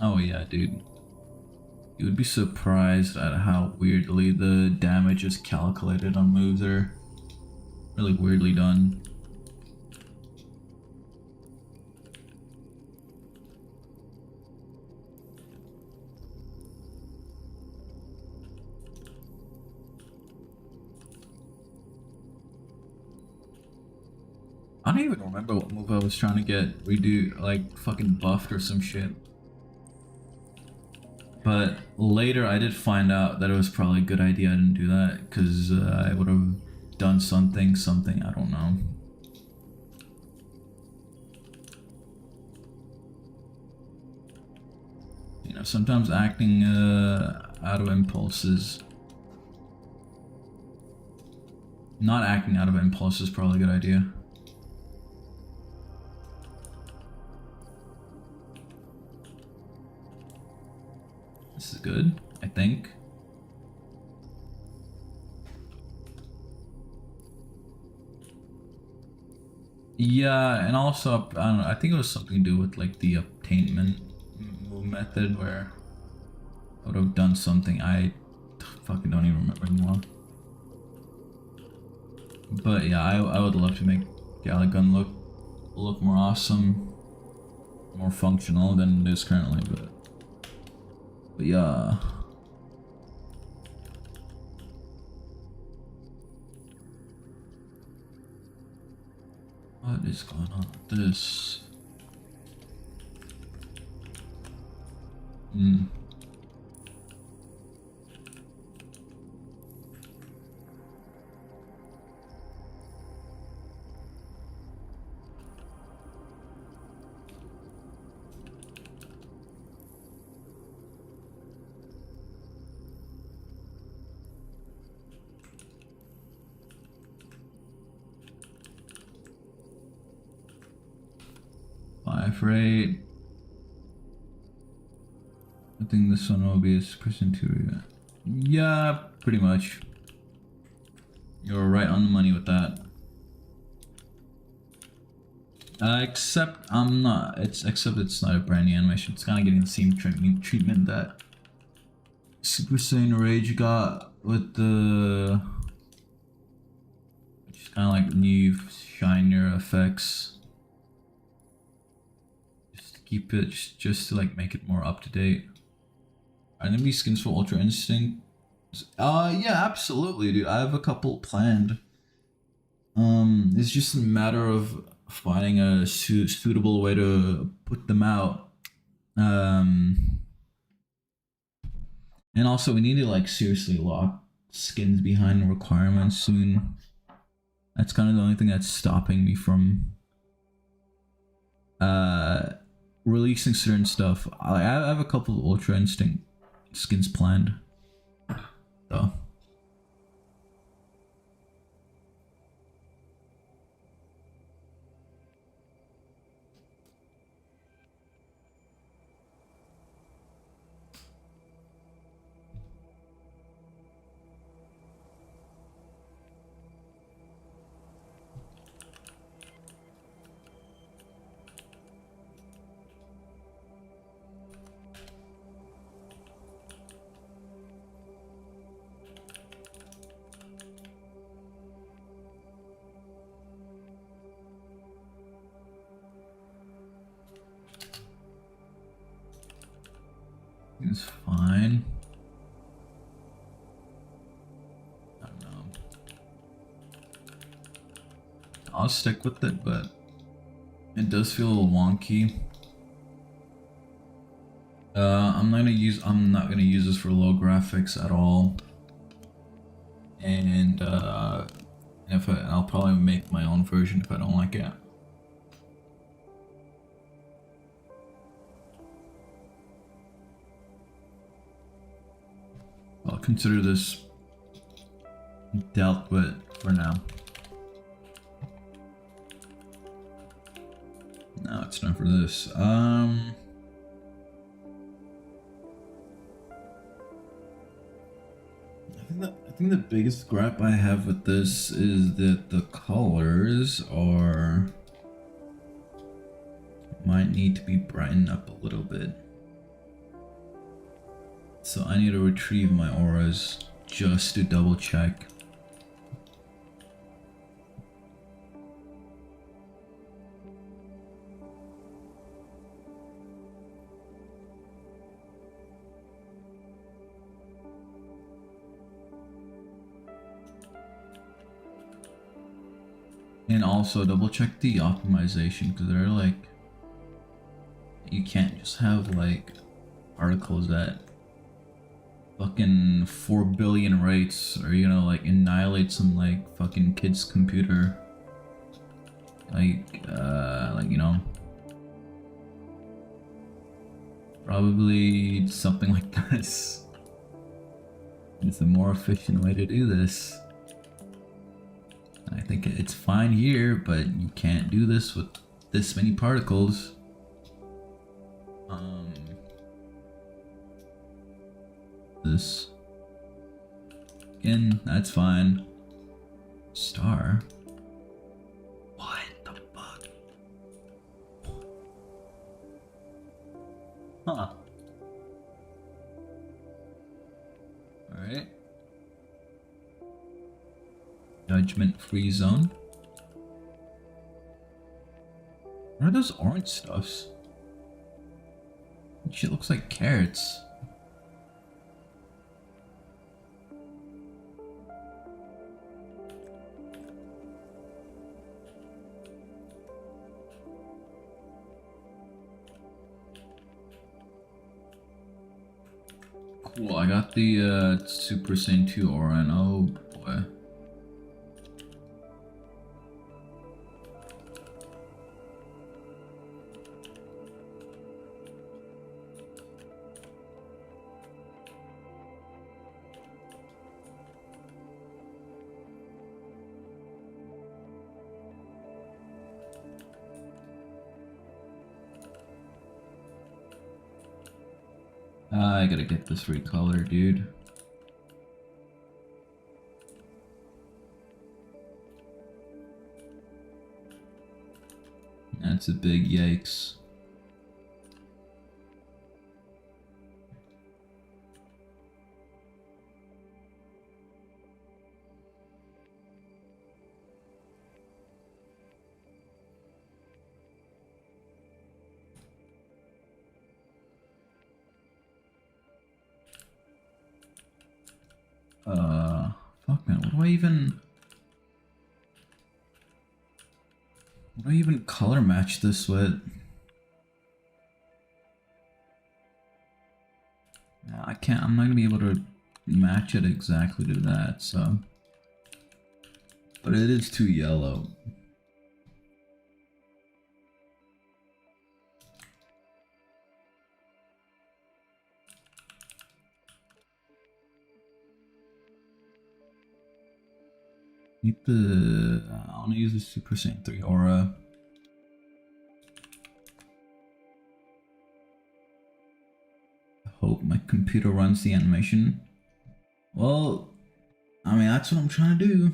Oh yeah, dude. You would be surprised at how weirdly the damage is calculated on moves. They're really weirdly done. I don't even remember what move I was trying to get redo, like fucking buffed or some shit. But later I did find out that it was probably a good idea I didn't do that, because I would have done something, I don't know. You know, sometimes acting out of impulses. Not acting out of impulse is probably a good idea. This is good, I think. Yeah, and also, I don't know, I think it was something to do with like the obtainment move method where I would have done something. I fucking don't even remember anymore. But yeah, I would love to make Galagun look more awesome, more functional than it is currently, but yeah. What is going on with this? Rate. I think this one will be a suppression 2. Yeah, pretty much. You're right on the money with that. Except I'm not. Except it's not a brand new animation. It's kind of getting the same treatment that Super Saiyan Rage got with the. Just kind of like new shinier effects. Keep it just to like make it more up to date. Are there gonna be skins for Ultra Instinct? Yeah, absolutely, dude. I have a couple planned. It's just a matter of finding a suitable way to put them out. And also we need to like seriously lock skins behind requirements soon. That's kind of the only thing that's stopping me from releasing certain stuff. I have a couple of Ultra Instinct skins planned, though. Everything's fine. I don't know. I'll stick with it, but it does feel a little wonky. I'm not gonna use this for low graphics at all. And I'll probably make my own version if I don't like it. I'll consider this dealt with for now. No, it's not for this. I think the biggest gripe I have with this is that the colors might need to be brightened up a little bit. So I need to retrieve my auras just to double check. And also double check the optimization, because they're like, you can't just have like articles that fucking 4 billion rates, or you know, like annihilate some like fucking kid's computer. Like you know, probably something like this. It's a more efficient way to do this. I think it's fine here, but you can't do this with this many particles. This. Again, that's fine. Star. What the fuck? Huh. Alright. Judgment-free zone. What are those orange stuffs? That shit looks like carrots. Cool, I got the Super Saiyan 2 aura, and oh boy. I gotta get this recolor, dude. That's a big yikes. Fuck man, what do I even color match this with? I can't, I'm not gonna be able to match it exactly to that, so. But it is too yellow. I want to use the Super Saiyan 3 aura. I hope my computer runs the animation. Well, I mean, that's what I'm trying to do.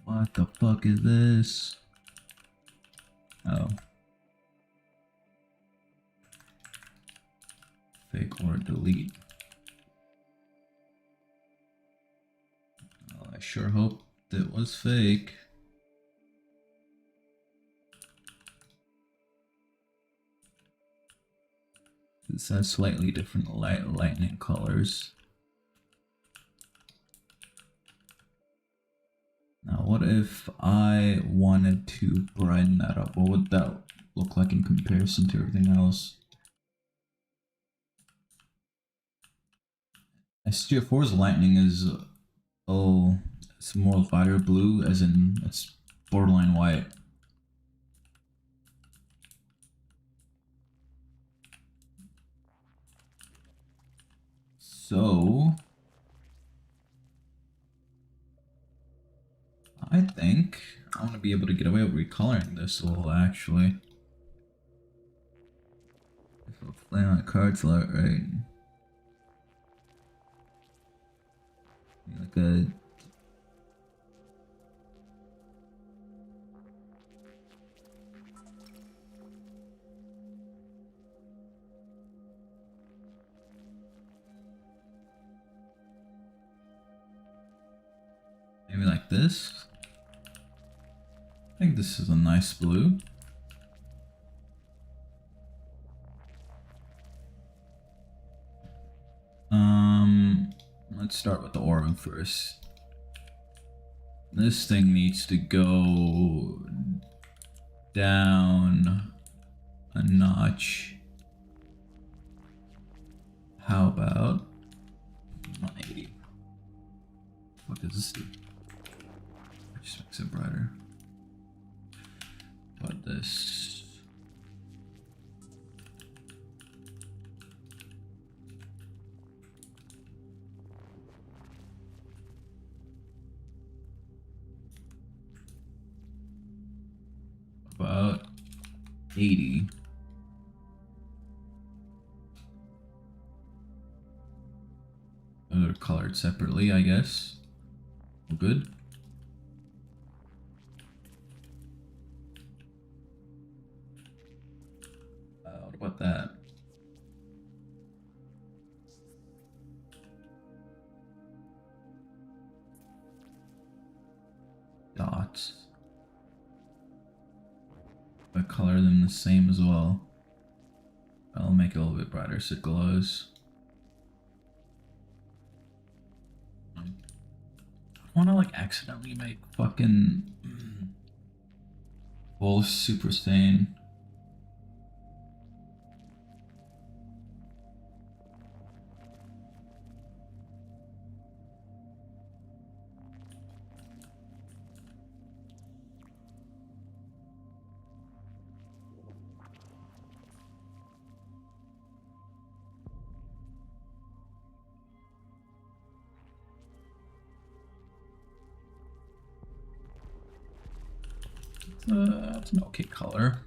What the fuck is this? Oh. fake or delete. Well, I sure hope that was fake. This has slightly different lightning colors. Now, what if I wanted to brighten that up? What would that look like in comparison to everything else? SGF4's lightning is, oh, it's more lighter blue, as in it's borderline white. So I think I want to be able to get away with recoloring this a little, actually. If I play my cards right. Like a maybe like this. I think this is a nice blue. Let's start with the aura first. This thing needs to go down a notch. How about 180? What does this do? It just makes it brighter. But this. About 80. They're colored separately, I guess. All good. What about that? Dots. I color them the same as well. I'll make it a little bit brighter so it glows. I want to like accidentally make fucking full super stain. That's an okay color.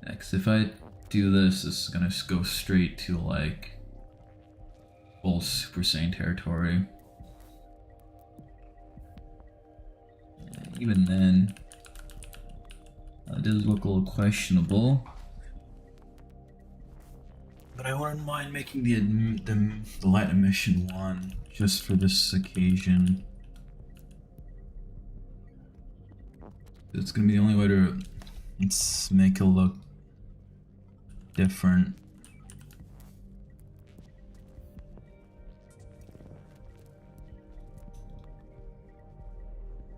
Next, if I do this, this is gonna go straight to like full Super Saiyan territory. Even then, it does look a little questionable. But I wouldn't mind making the light emission one just for this occasion. It's gonna be the only way to make it look different.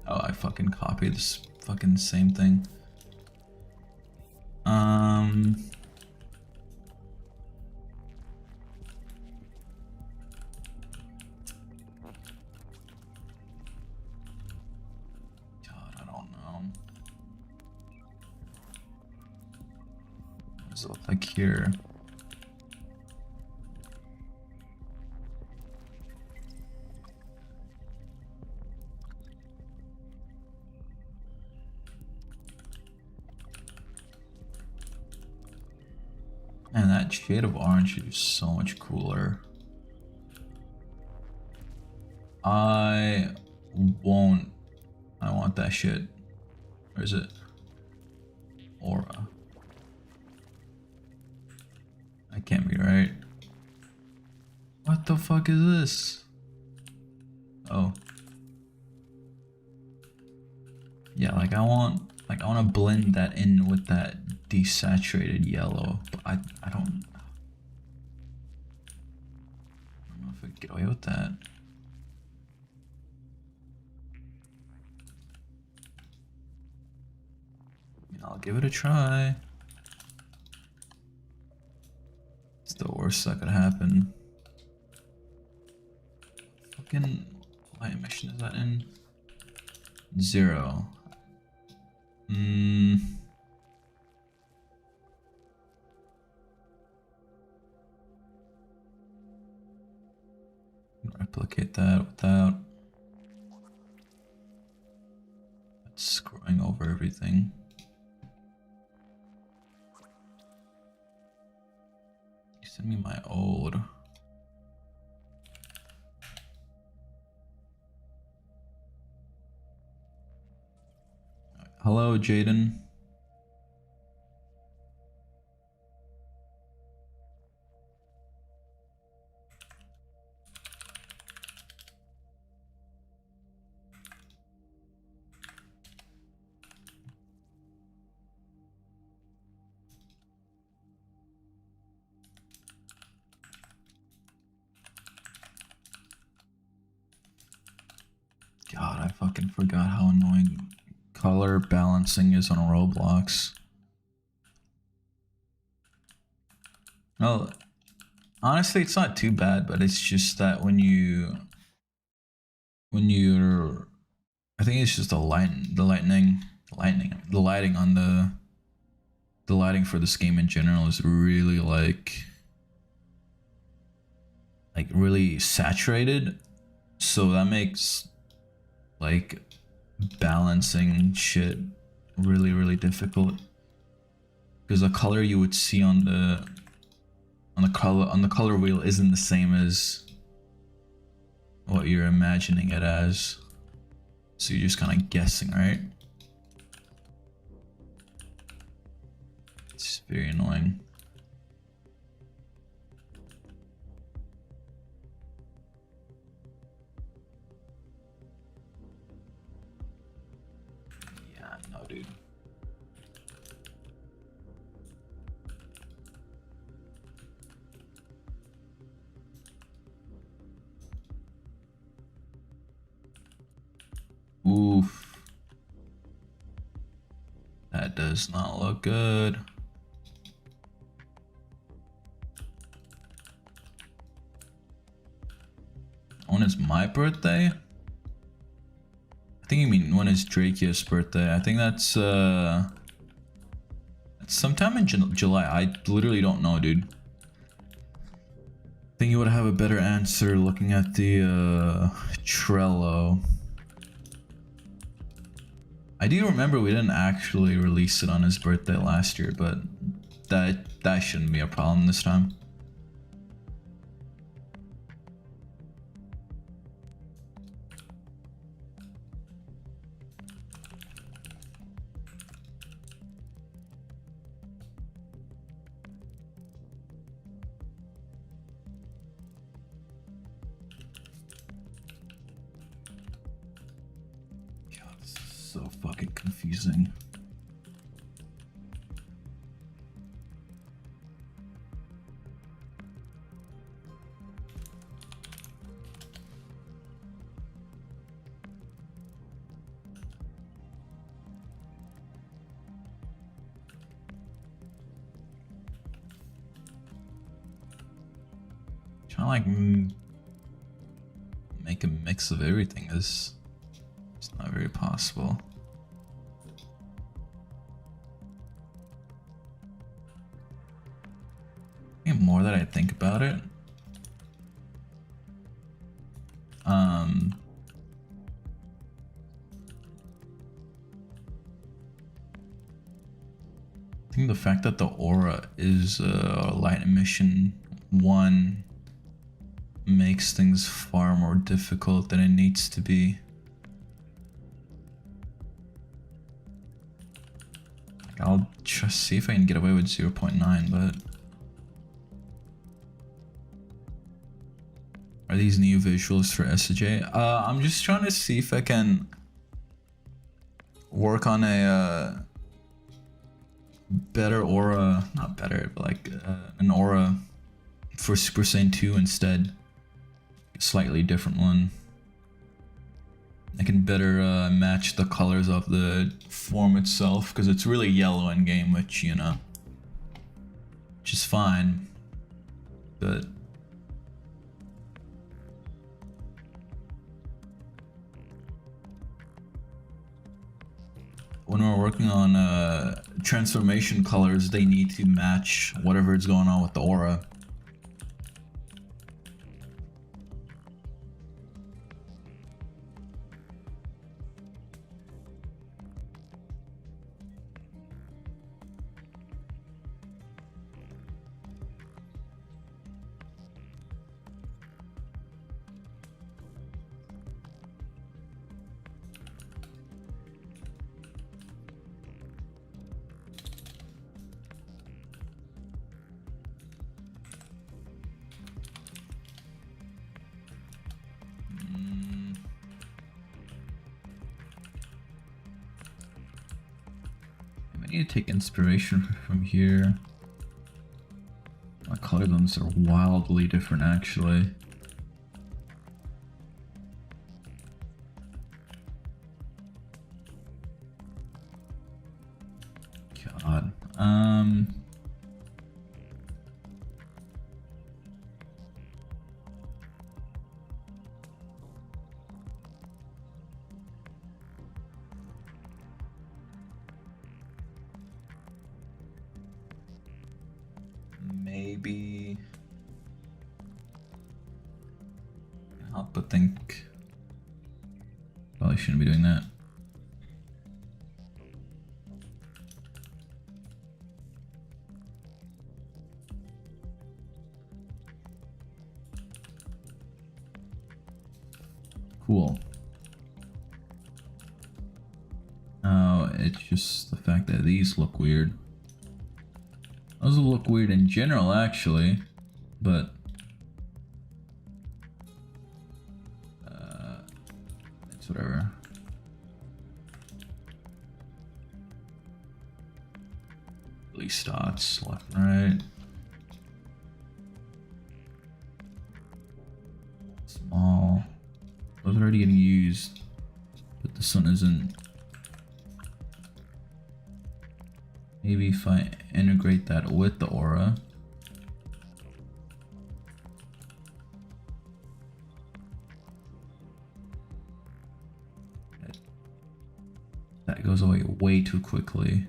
Oh, I fucking copied this fucking same thing. God, I don't know. does it look like here? And that shade of orange is so much cooler. I want that shit. Where is it? Aura. That can't be right. What the fuck is this? Oh. Yeah, like I want to blend that in with that desaturated yellow, but I don't know if I can get away with that. I mean, I'll give it a try. It's the worst that could happen. Fucking light emission is that in? 0. Replicate that without screwing over everything. You send me my old. Hello, Jaden. God, I fucking forgot how annoying color balancing is on Roblox. No, honestly, it's not too bad, but it's just that when you're, I think it's just the lighting on the lighting for this game in general is really like really saturated, so that makes like balancing shit really difficult, because the color you would see on the color wheel isn't the same as what you're imagining it as, so you're just kind of guessing, right? It's very annoying. Yeah, no, dude. Oof. That does not look good. When is my birthday? I think you mean when is Dracius' birthday? I think that's sometime in July. I literally don't know, dude. I think you would have a better answer looking at the Trello. I do remember we didn't actually release it on his birthday last year, but that shouldn't be a problem this time. So fucking confusing. Trying to like make a mix of everything is not very possible. The more that I think about it, I think the fact that the aura is light emission 1 makes things far more difficult than it needs to be. I'll just see if I can get away with 0.9, but are these new visuals for SJ? I'm just trying to see if I can work on a better aura, not better, but like an aura for Super Saiyan 2 instead. A slightly different one. I can better match the colors of the form itself, because it's really yellow in game, which, you know, which is fine, but when we're working on transformation colors, they need to match whatever is going on with the aura. I need to take inspiration from here. My color guns are wildly different, actually. God. Maybe help but think. Probably shouldn't be doing that. Cool. Oh, it's just the fact that these look weird. Those will look weird in general, actually, but it's whatever. Release dots, left and right. Small. Those are already getting used, but this one isn't. Maybe if I integrate that with the aura. That goes away way too quickly.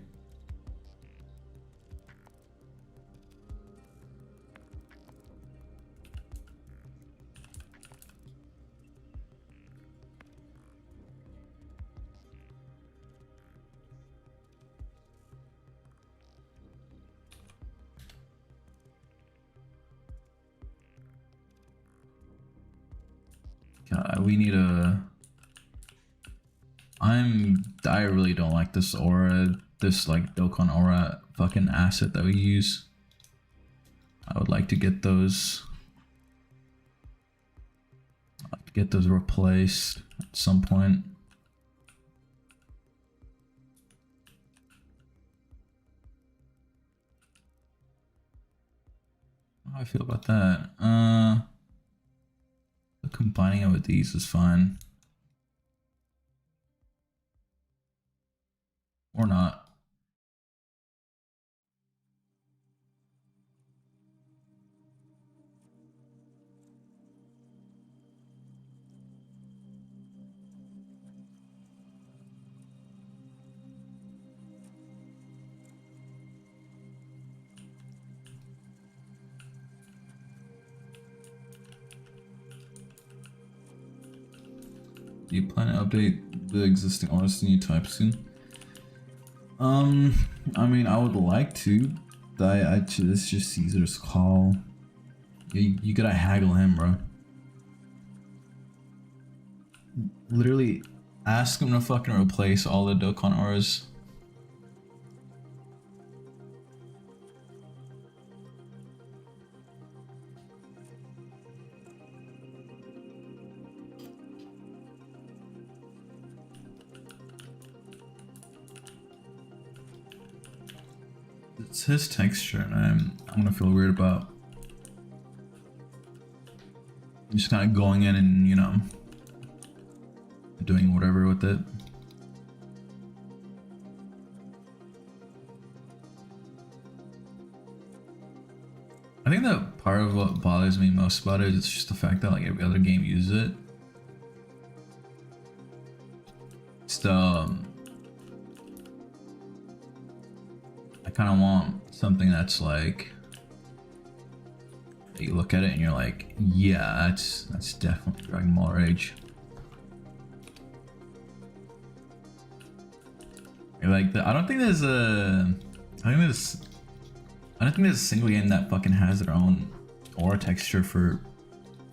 We need a... I really don't like this aura, this like Dokkan aura fucking asset that we use. I would like to get those... replaced at some point. How do I feel about that? Combining it with these is fine. Or not. Do you plan to update the existing artists to new types soon? I mean, I would like to. It's just Caesar's call. You gotta haggle him, bro. Literally, ask him to fucking replace all the Dokkan auras. It's his texture, and I'm gonna feel weird about just kind of going in and, you know, doing whatever with it. I think that part of what bothers me most about it is just the fact that like every other game uses it. It's I kind of want something that's like, you look at it and you're like, yeah, that's definitely Dragon Ball Rage. Like I don't think there's a single game that fucking has their own aura texture for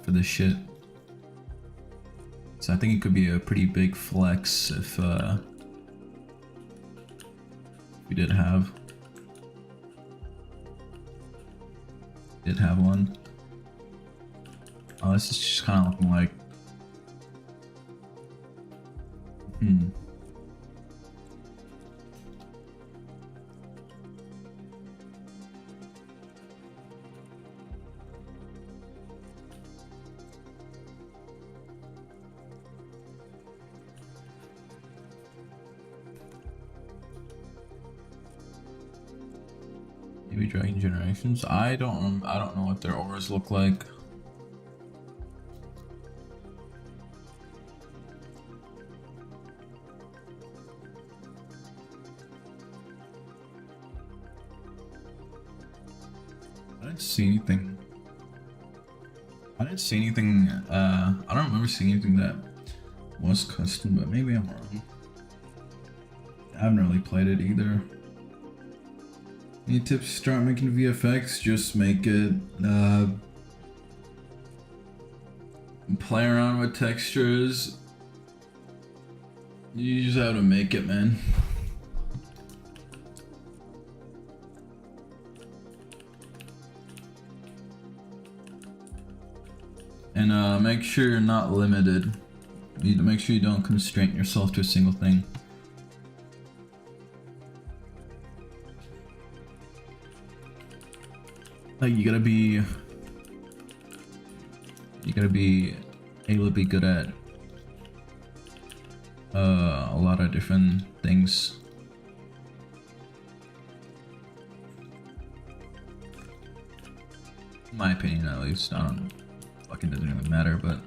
this shit. So I think it could be a pretty big flex if we did have one. Oh, this is just kind of looking like maybe Dragon Generations. I don't know what their auras look like. I didn't see anything. I don't remember seeing anything that was custom, but maybe I'm wrong. I haven't really played it either. Any tips to start making VFX? Just make it, play around with textures. You just have to make it, man. And make sure you're not limited. You need to make sure you don't constrain yourself to a single thing. Like you gotta be able to be good at a lot of different things. In my opinion, at least. I don't fucking doesn't really matter, but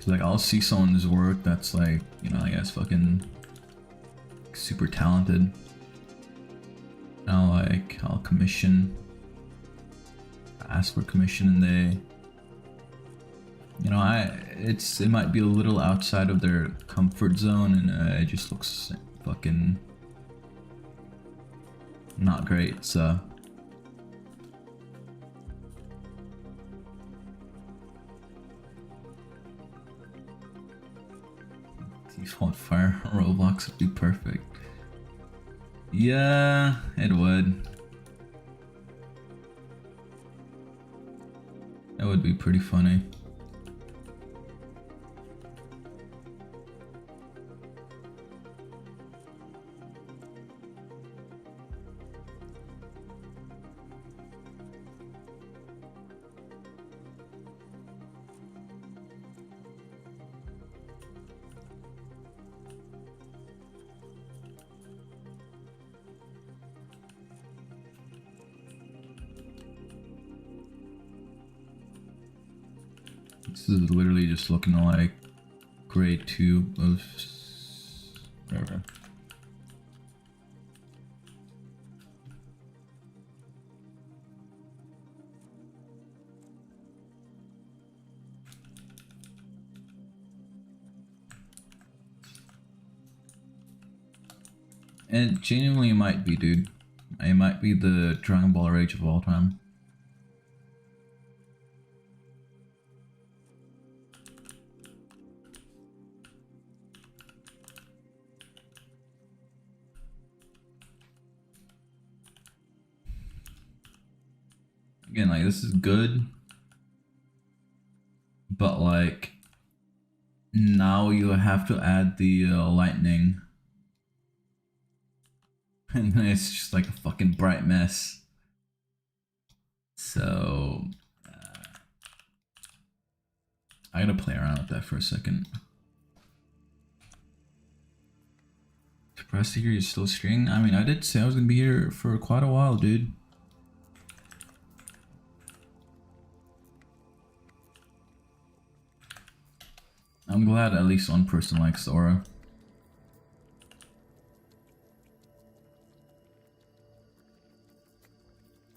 like I'll see someone's work that's like, you know, I guess fucking super talented. I'll commission, ask for commission, and they, you know, it might be a little outside of their comfort zone, and it just looks fucking not great. So default fire Roblox would be perfect. Yeah, it would. That would be pretty funny. This is literally just looking like grade 2 of whatever. It genuinely might be, dude. It might be the Dragon Ball Rage of all time. Again, like, this is good, but like, now you have to add the lightning, and it's just like a fucking bright mess. So I gotta play around with that for a second. Surprised to hear you're still streaming. I mean, I did say I was gonna be here for quite a while, dude. I'm glad at least one person likes the aura.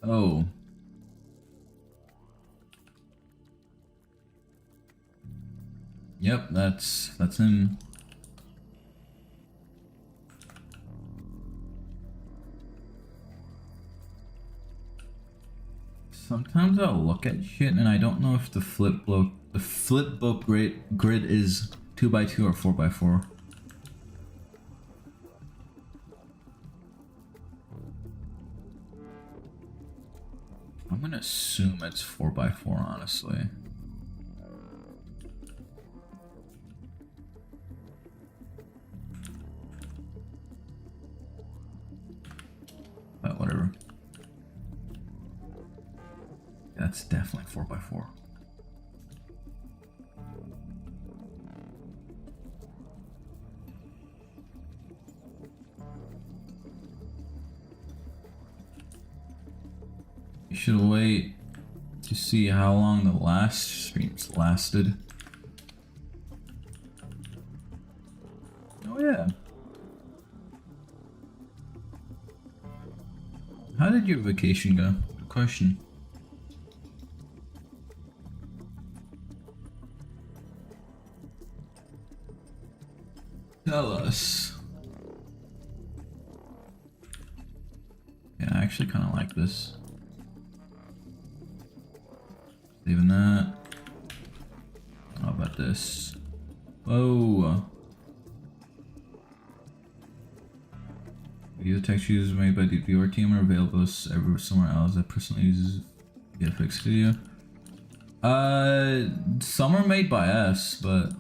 Oh. Yep, that's him. Sometimes I'll look at shit and I don't know if the flipbook grid is 2x2 or 4x4. I'm gonna assume it's 4x4, honestly. But whatever. That's definitely 4x4. You should wait to see how long the last streams lasted. Oh yeah. How did your vacation go? Good question. Tell us. Yeah, I actually kind of like this. Leaving that. How about this? Whoa. Video textures made by the viewer team are available somewhere else that personally uses VFX Studio. Some are made by us, but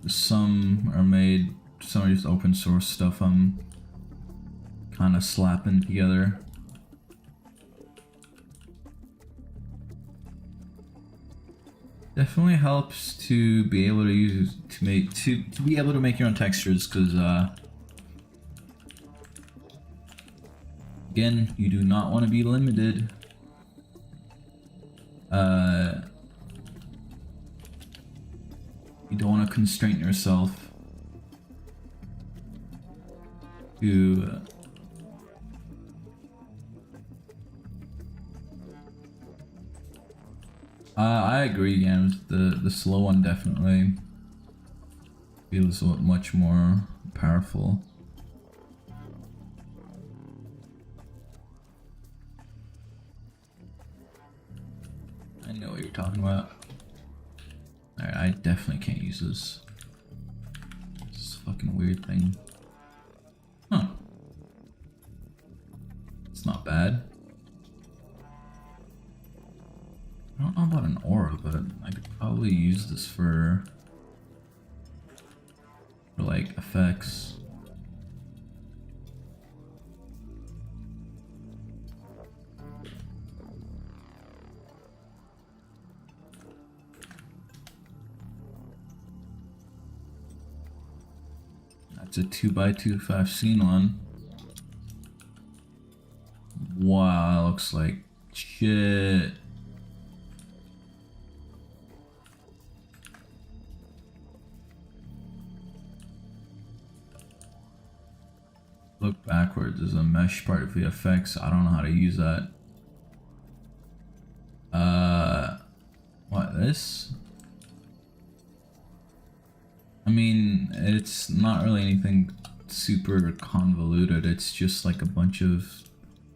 some are made. Some are just open source stuff. I'm kind of slapping together. Definitely helps to be able to use to be able to make your own textures, because again, you do not want to be limited. You don't want to constrain yourself to I agree, Yams. The slow one definitely feels much more powerful. I know what you're talking about. Alright, I definitely can't use this. This fucking weird thing. Huh. It's not bad. I don't know about an aura, but I could probably use this for like effects. That's a 2x2 scene one. Wow, looks like shit. Look backwards is a mesh part of VFX. I don't know how to use that. What, this? I mean, it's not really anything super convoluted. It's just like a bunch of,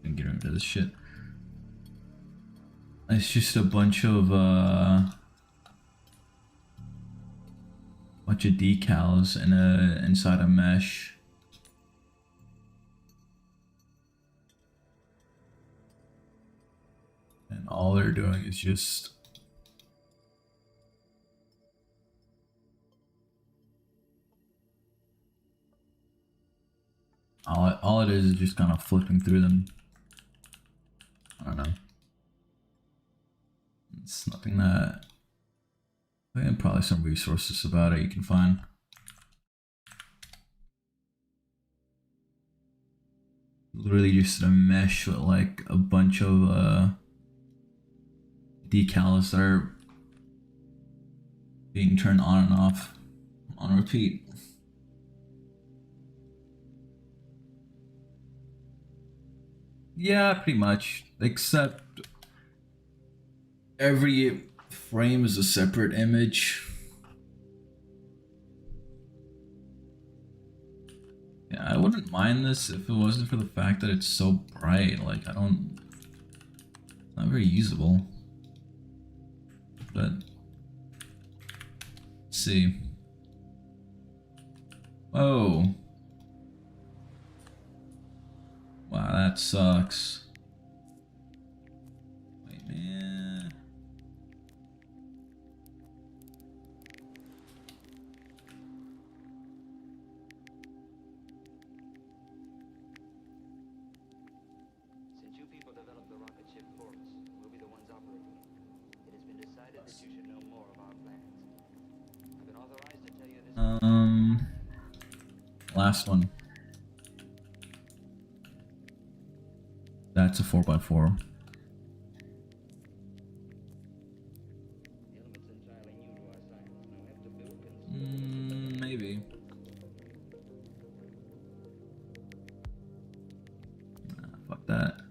I'm getting rid of this shit. It's just a bunch of decals in inside a mesh. And all they're doing is just all it is just kind of flipping through them. I don't know. It's nothing that, I think probably some resources about it you can find. Literally just a mesh with like a bunch of decals that are being turned on and off on repeat. Yeah, pretty much, except every frame is a separate image. Yeah, I wouldn't mind this if it wasn't for the fact that it's so bright. Like, it's not very usable. But, let's see. Oh. Wow, that sucks. Wait, man. Since you people developed the rocket ship for us, we'll be the ones operating it. It has been decided that you should know more of our plans. I've been authorized to tell you this. Last one. That's a 4x4. The element's entirely new to our science. Now we have to build Maybe. Nah, fuck that.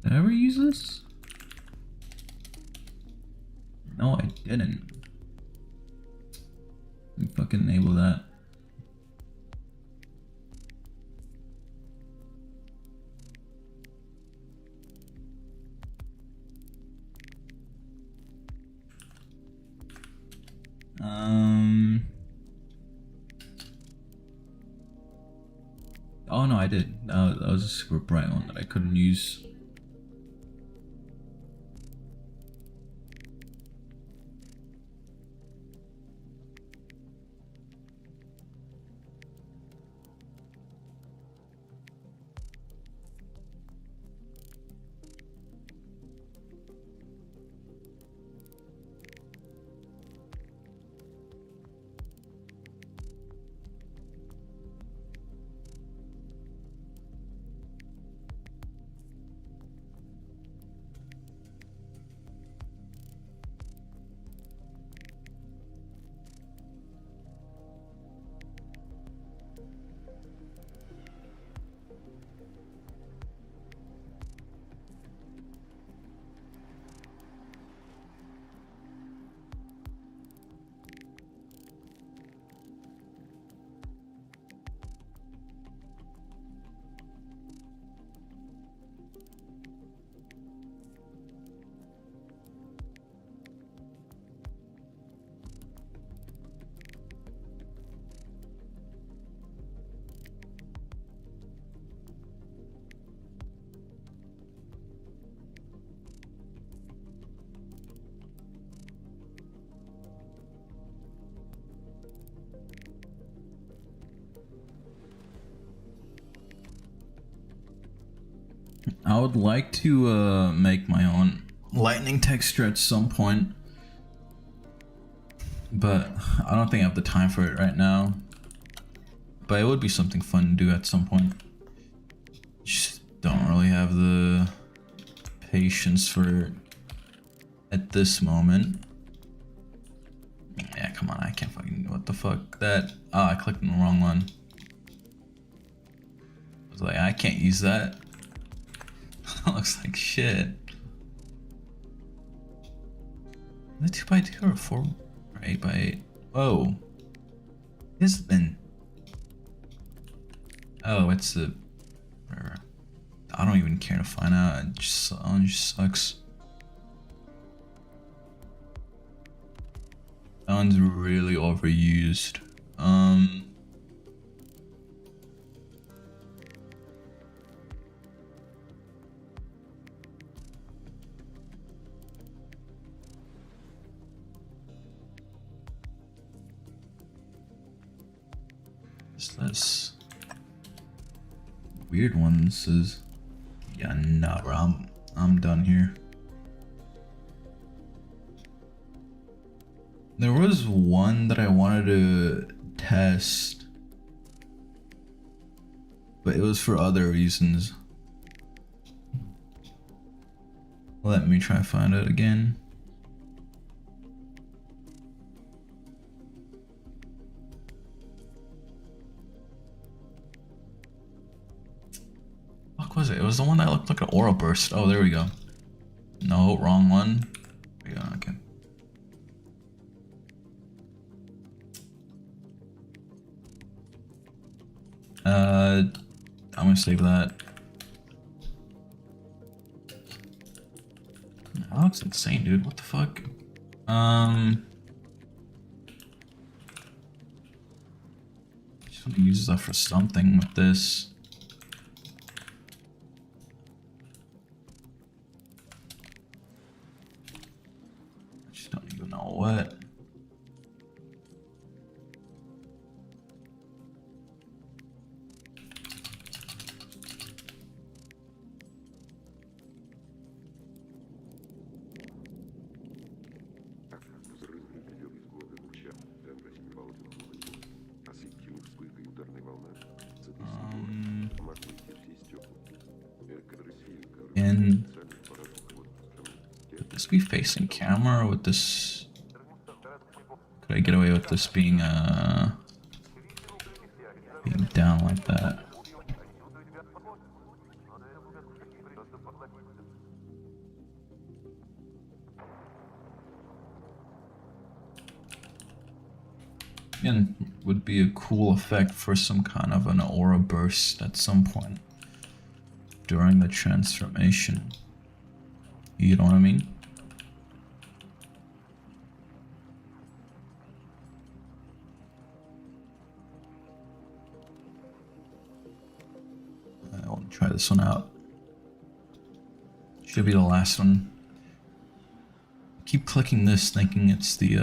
Did I ever use this? No, I didn't. Let me fucking enable that. Oh no, I did. That was a super bright one that I couldn't use. I would like to make my own lightning texture at some point, but I don't think I have the time for it right now. But it would be something fun to do at some point. Just don't really have the patience for it at this moment. Yeah, come on, I can't fucking, what the fuck, that, oh, I clicked on the wrong one. I was like, I can't use that. That looks like shit. Is it 2x2 or 4 or 8x8? Whoa. This has been. Oh, it's the. I don't even care to find out. It just sucks. That one's really overused. This weird one. This is. Yeah, nah, bro. I'm done here. There was one that I wanted to test, but it was for other reasons. Let me try to find it again. What was it? It was the one that looked like an aura burst. Oh, there we go. No, wrong one. There we go, okay. I'm gonna save that. That looks insane, dude. What the fuck? Just want to use that for something with this. I just don't even know what. And would this be facing camera, or would this? Could I get away with this being down like that? Again, would be a cool effect for some kind of an aura burst at some point during the transformation. You know what I mean? I want to try this one out. Should be the last one. Keep clicking this, thinking it's the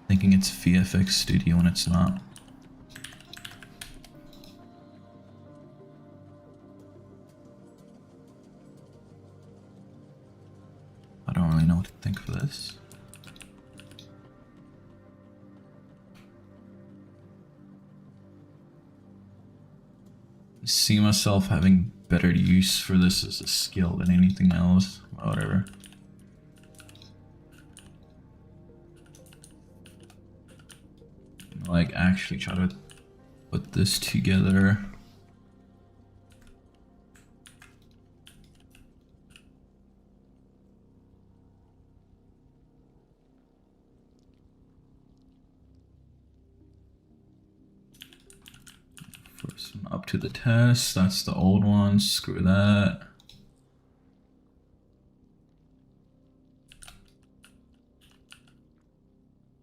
thinking it's VFX Studio when it's not. I don't really know what to think for this. I see myself having better use for this as a skill than anything else. Whatever. Like actually try to put this together. First one up to the test. That's the old one. Screw that.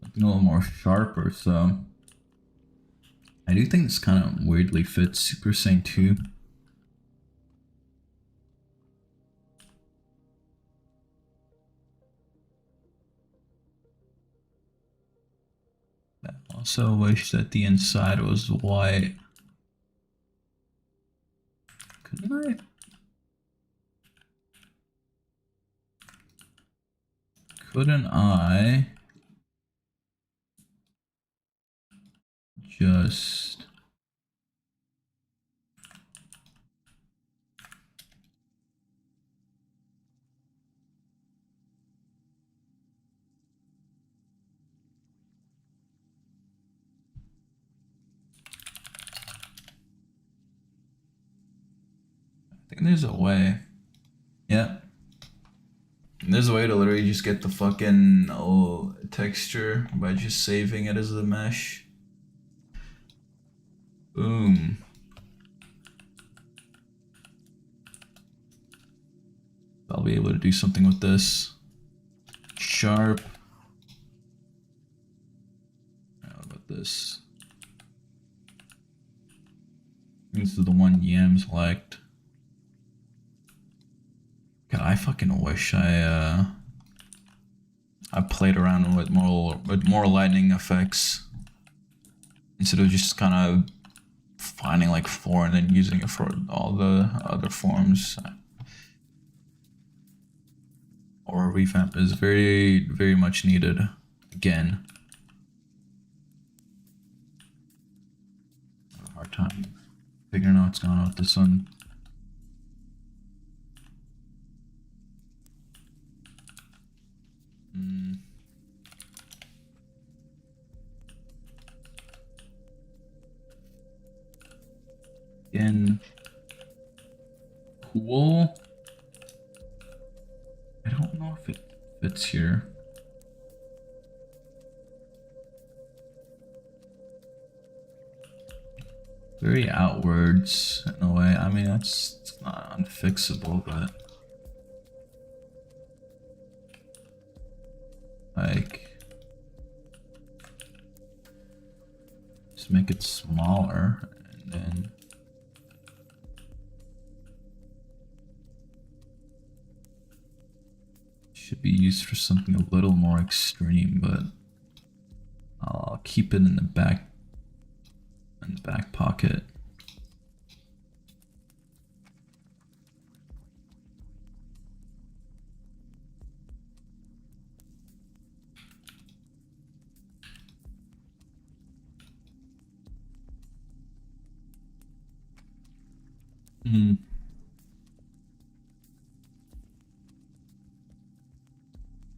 Looking a little more sharper, so I do think this kind of weirdly fits Super Saiyan 2. I also wish that the inside was white. Couldn't I just I think there's a way. Yep. There's a way to literally just get the fucking texture by just saving it as a mesh. Boom. I'll be able to do something with this. Sharp. How about this? This is the one yam select. God, I fucking wish I played around with more lightning effects instead of just kind of finding like 4 and then using it for all the other forms. Or a revamp is very, very much needed again. I have a hard time figuring out what's going on with this one. Again, cool. I don't know if it fits here. Very outwards in a way. I mean, it's not unfixable, but like, just make it smaller and then should be used for something a little more extreme, but I'll keep it in the back pocket.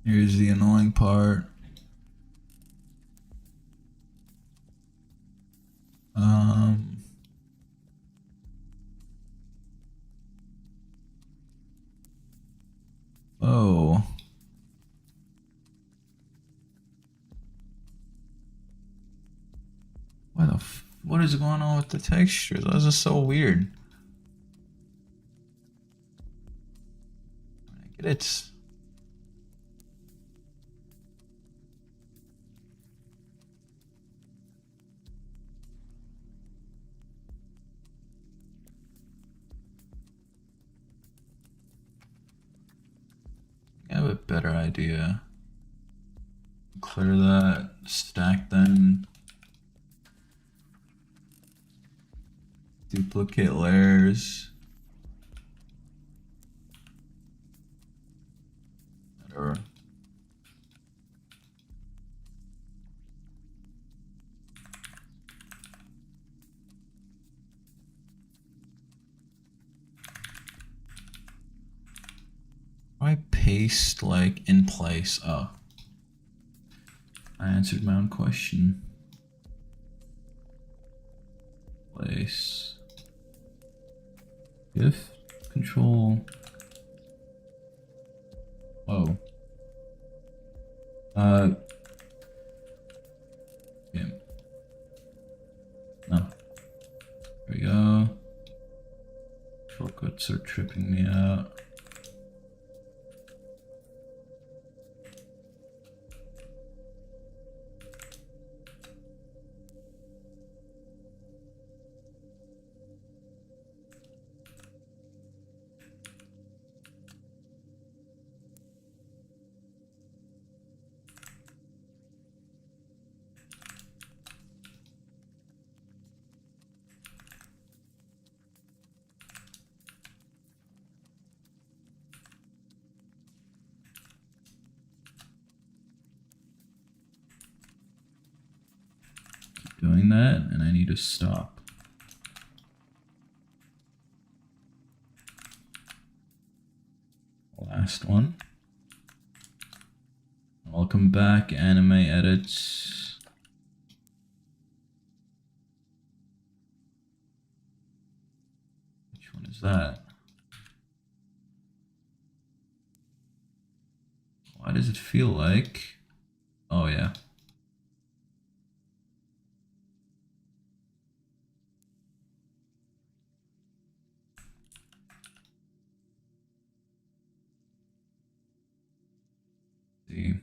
Here's the annoying part. Oh. What is going on with the textures? This is so weird. I get it. I have a better idea. Clear that, stack them. Duplicate layers. Whatever. I paste like in place. Oh, I answered my own question. Place. If control. Oh. Yeah. No. There we go. Shortcuts are tripping me out. Doing that, and I need to stop. Last one. Welcome back, anime edits. Which one is that? does it feel like? Oh yeah. See.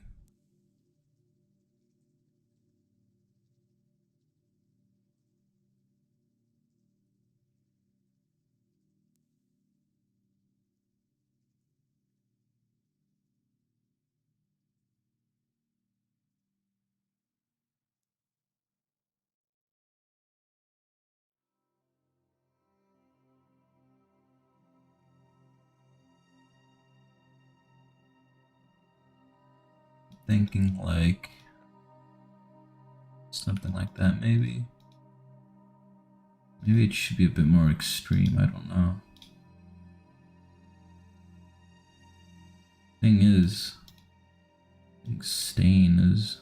Thinking like something like that, maybe. Maybe it should be a bit more extreme, I don't know. Thing is, I think stain is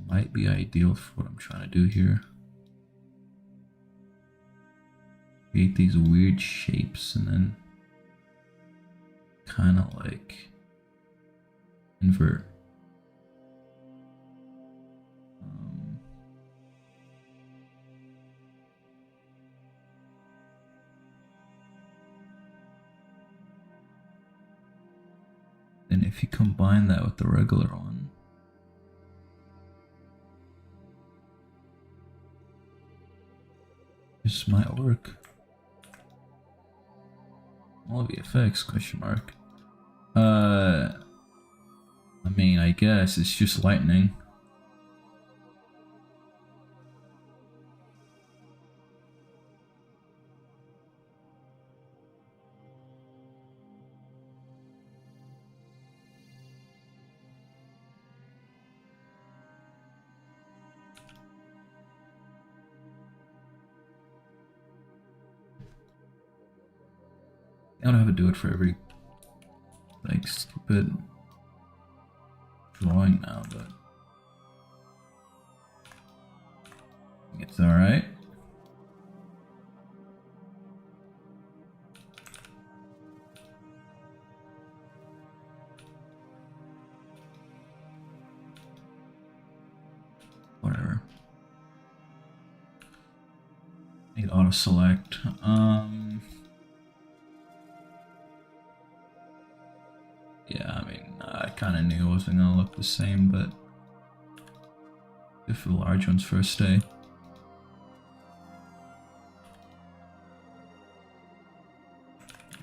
might be ideal for what I'm trying to do here. Create these weird shapes and then kind of like invert. And if you combine that with the regular one, this might work. All VFX question mark. I mean, I guess it's just lightning. I don't have to do it for every like stupid drawing now, but I think it's alright. Whatever. Need auto select. Yeah, I mean, I kind of knew it wasn't gonna look the same, but if the large ones first stay.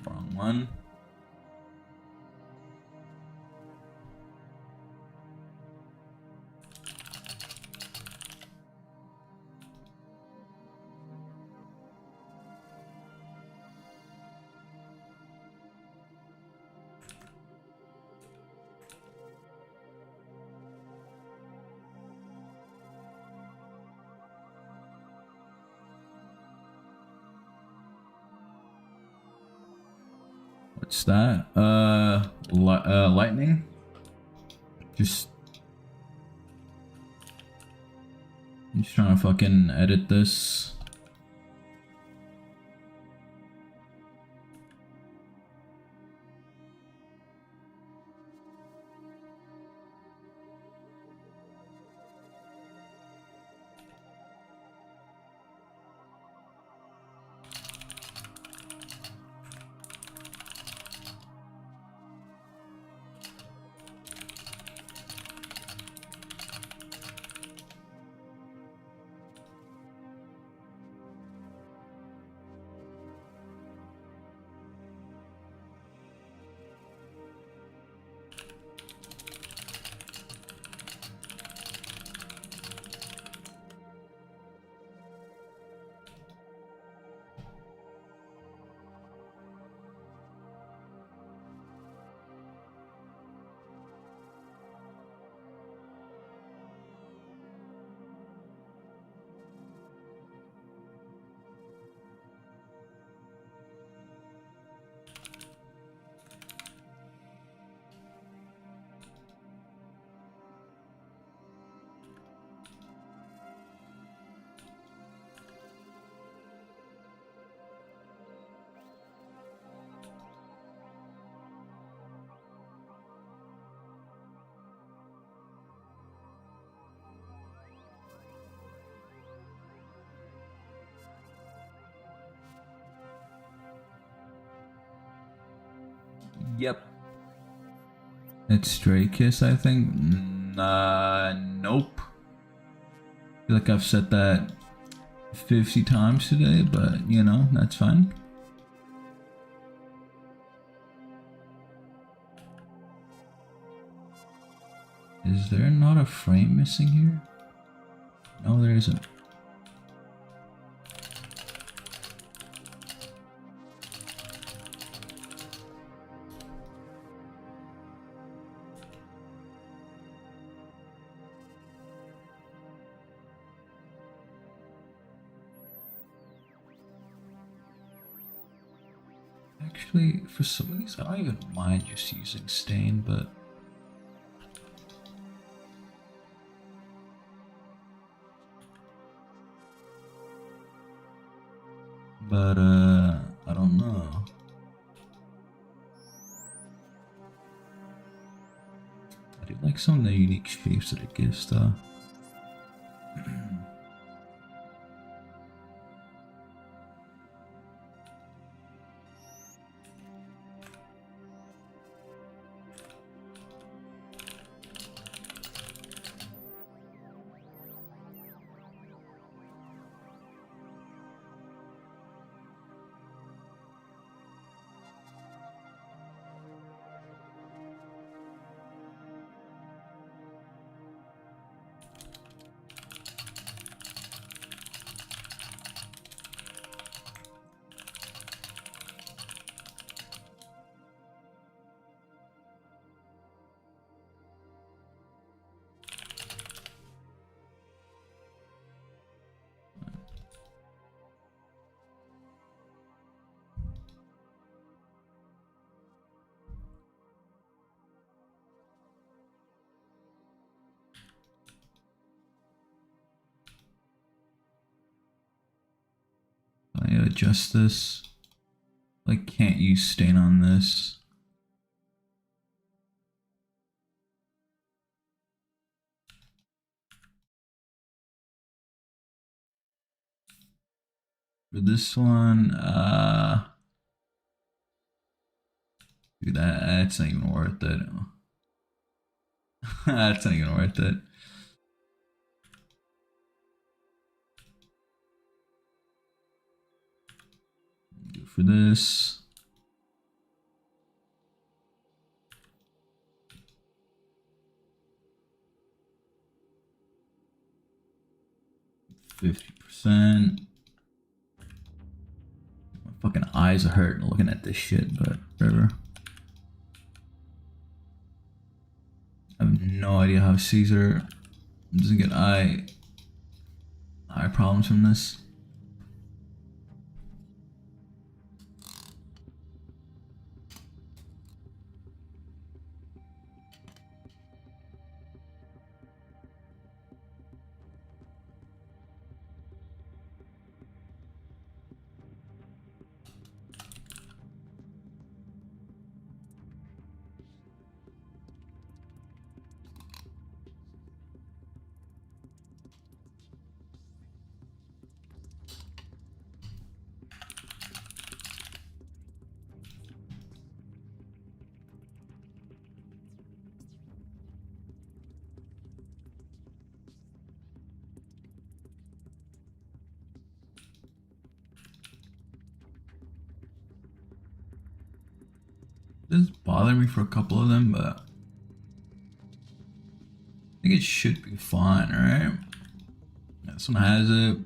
Wrong one. What's that? Lightning? I'm just trying to fucking edit this. Yep. It's Dracius, I think. Nope. I feel like I've said that 50 times today, but you know, that's fine. Is there not a frame missing here? No, there isn't. Actually, for some of these, I don't even mind just using stain, but I don't know. I do like some of the unique shapes that it gives, though. I adjust this. Like, can't use stain on this. For this one, dude, that's not even worth it. That's not even worth it. Do for this. %. My fucking eyes are hurting looking at this shit, but whatever. I have no idea how Caesar doesn't get eye problems from this. This bothered me for a couple of them, but I think it should be fine, right? This one has it.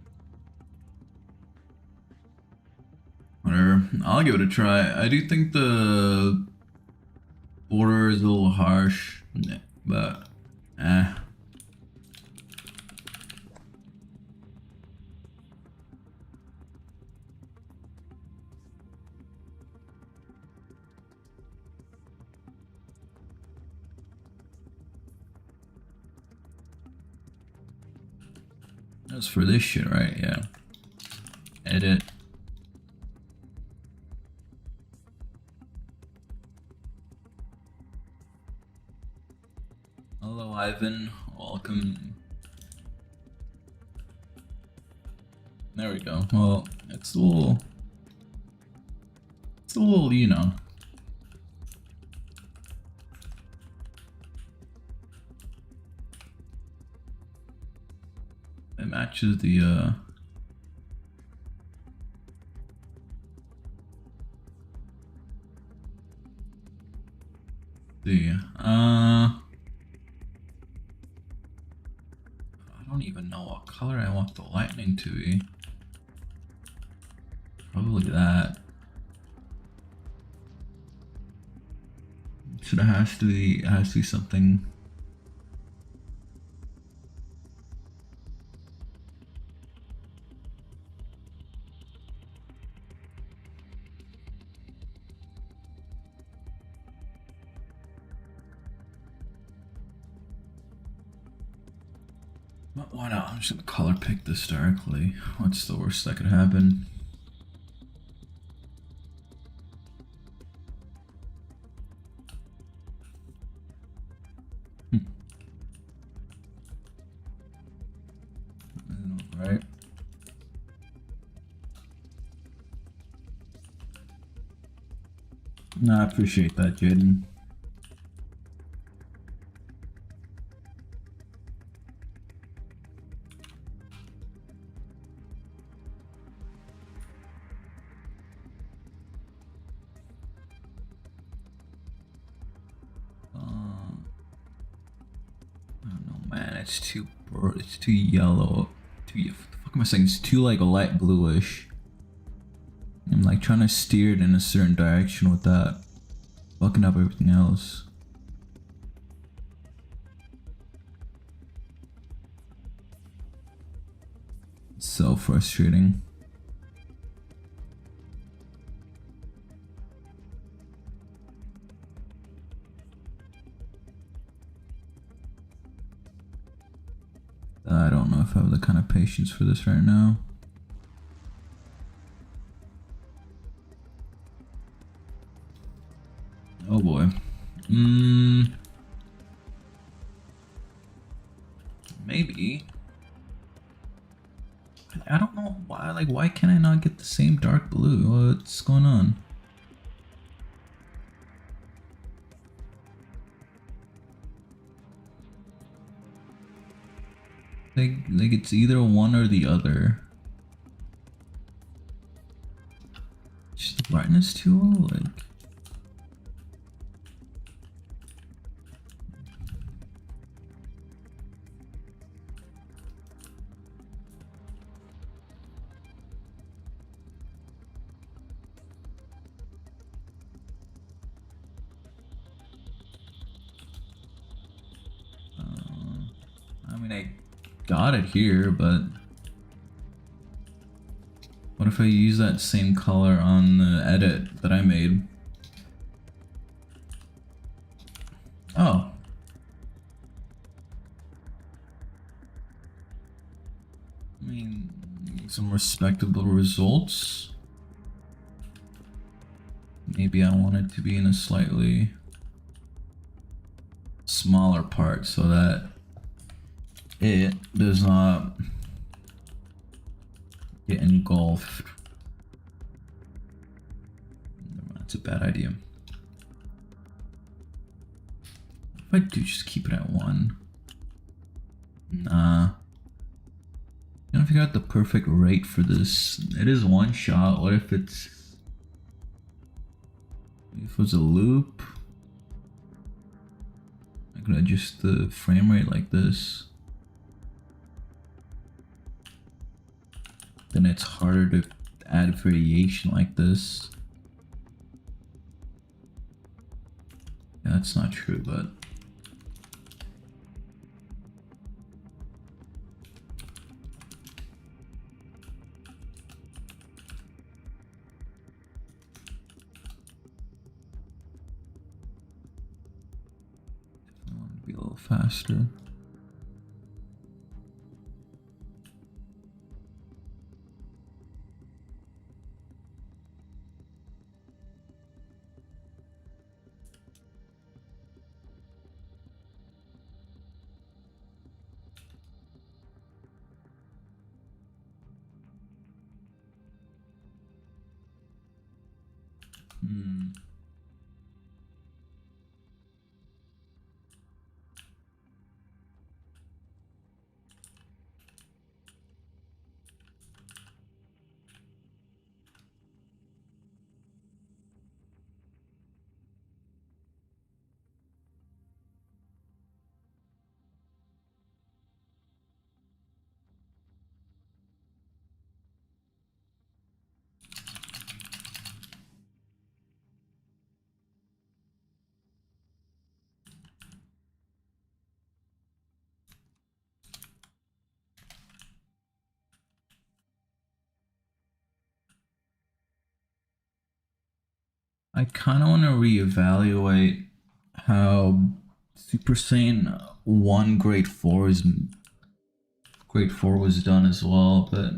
Whatever. I'll give it a try. I do think the border is a little harsh, but That's for this shit, right? Yeah. Edit. Hello, Ivan. Welcome. There we go. Well, it's a little, you know. It matches the I don't even know what color I want the lightning to be. Probably that. So it has to be something. But why not? I'm just gonna color pick this directly. What's the worst that could happen? Right. No, I appreciate that, Jaden. I don't know, man. It's too yellow. What the fuck am I saying? It's too like a light bluish. I'm like trying to steer it in a certain direction with that, fucking up everything else. It's so frustrating. I don't know if I have the kind of patience for this right now. Oh boy. Maybe. I don't know why. Like, why can I not get the same dark blue? What's going on? Like it's either one or the other. Just the brightness too low, like. I mean, I got it here, but what if I use that same color on the edit that I made? Oh. I mean, some respectable results. Maybe I want it to be in a slightly smaller part so that it does not get engulfed. That's a bad idea. If I do just keep it at 1. Nah. I'm trying to figure out the perfect rate for this. It is one shot. What if it's a loop? I can adjust the frame rate like this. Then it's harder to add variation like this. Yeah, that's not true, but I want to be a little faster. I kind of want to reevaluate how Super Saiyan 1 Grade 4 was done as well, but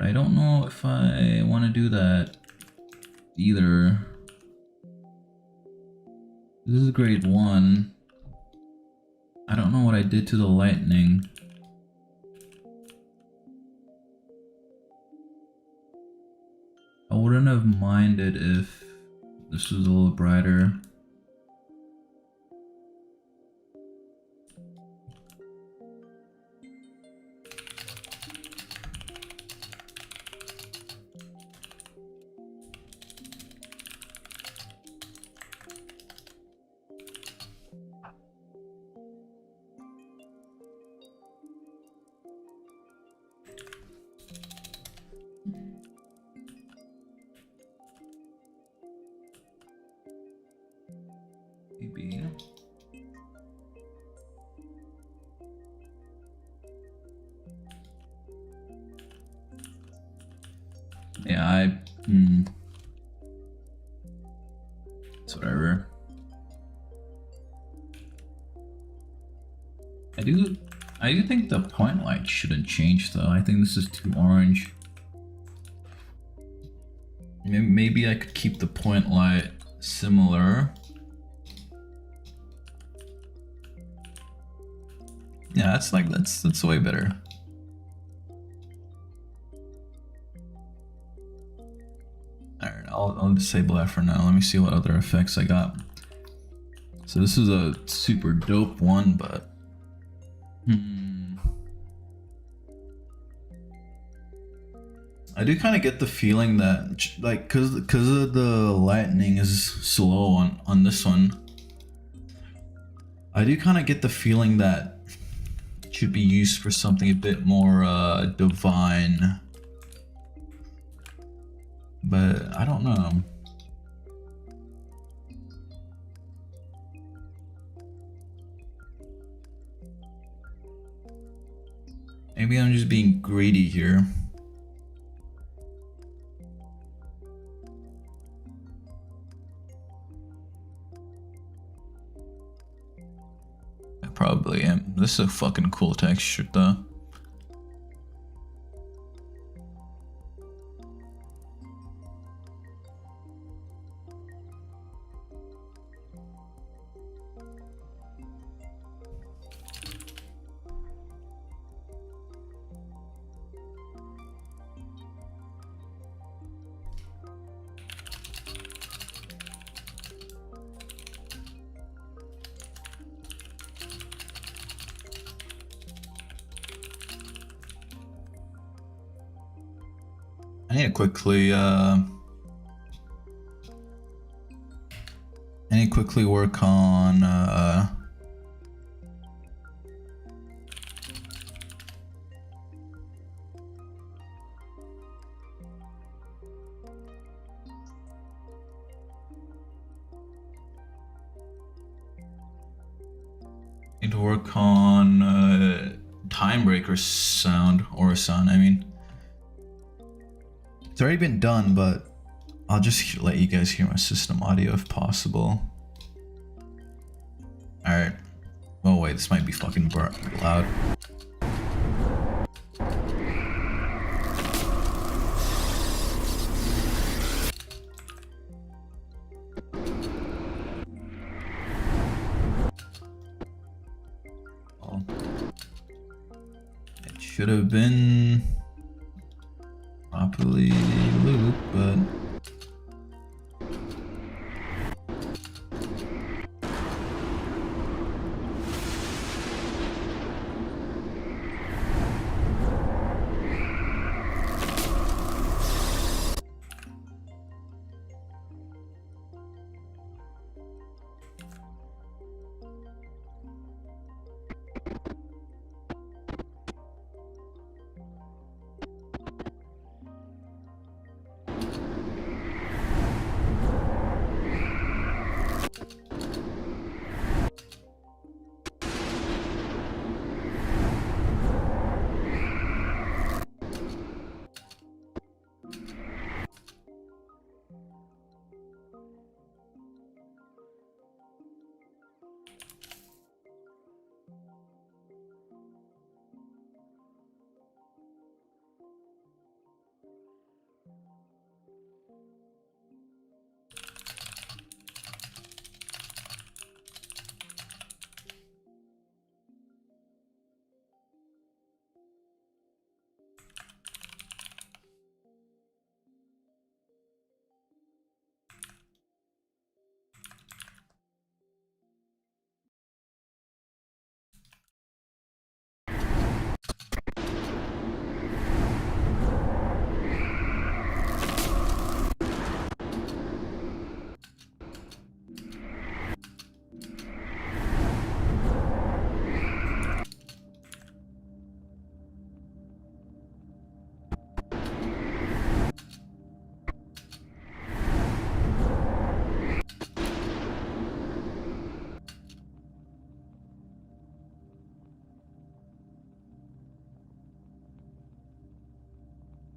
I don't know if I want to do that either. This is grade 1. I don't know what I did to the lightning. I wouldn't have minded if this was a little brighter. Maybe. Yeah, it's whatever. I do think the point light shouldn't change though. I think this is too orange. Maybe I could keep the point light similar. Yeah, that's way better. Alright, I'll disable that for now. Let me see what other effects I got. So this is a super dope one, but I do kind of get the feeling that like cause of the lightning is slow on this one. I do kind of get the feeling that it should be used for something a bit more divine. But I don't know. Maybe I'm just being greedy here. I probably am. This is a fucking cool texture though. I need to quickly work on Timebreaker sound or sound. I mean, it's already been done, but I'll just let you guys hear my system audio if possible. Alright. Oh wait, this might be fucking loud. Well, it should have been properly looped, but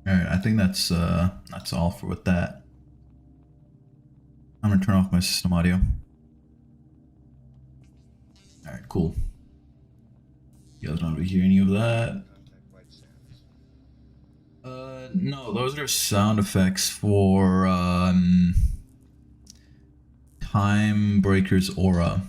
Alright, I think that's all for with that. I'm gonna turn off my system audio. Alright, cool. You guys don't want to hear any of that? No, those are sound effects for Time Breaker's Aura.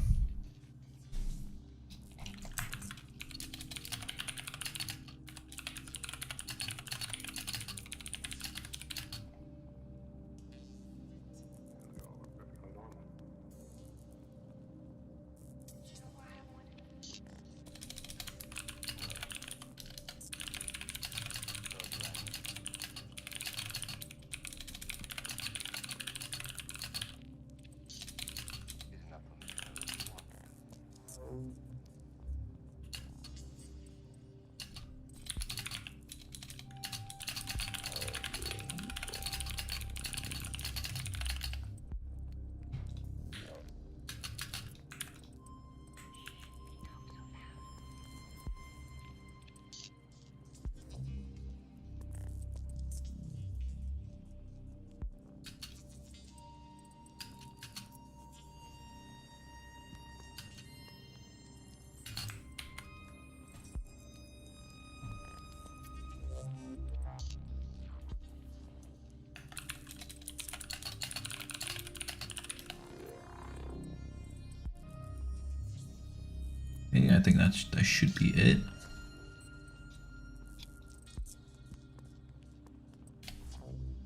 I think that should be it.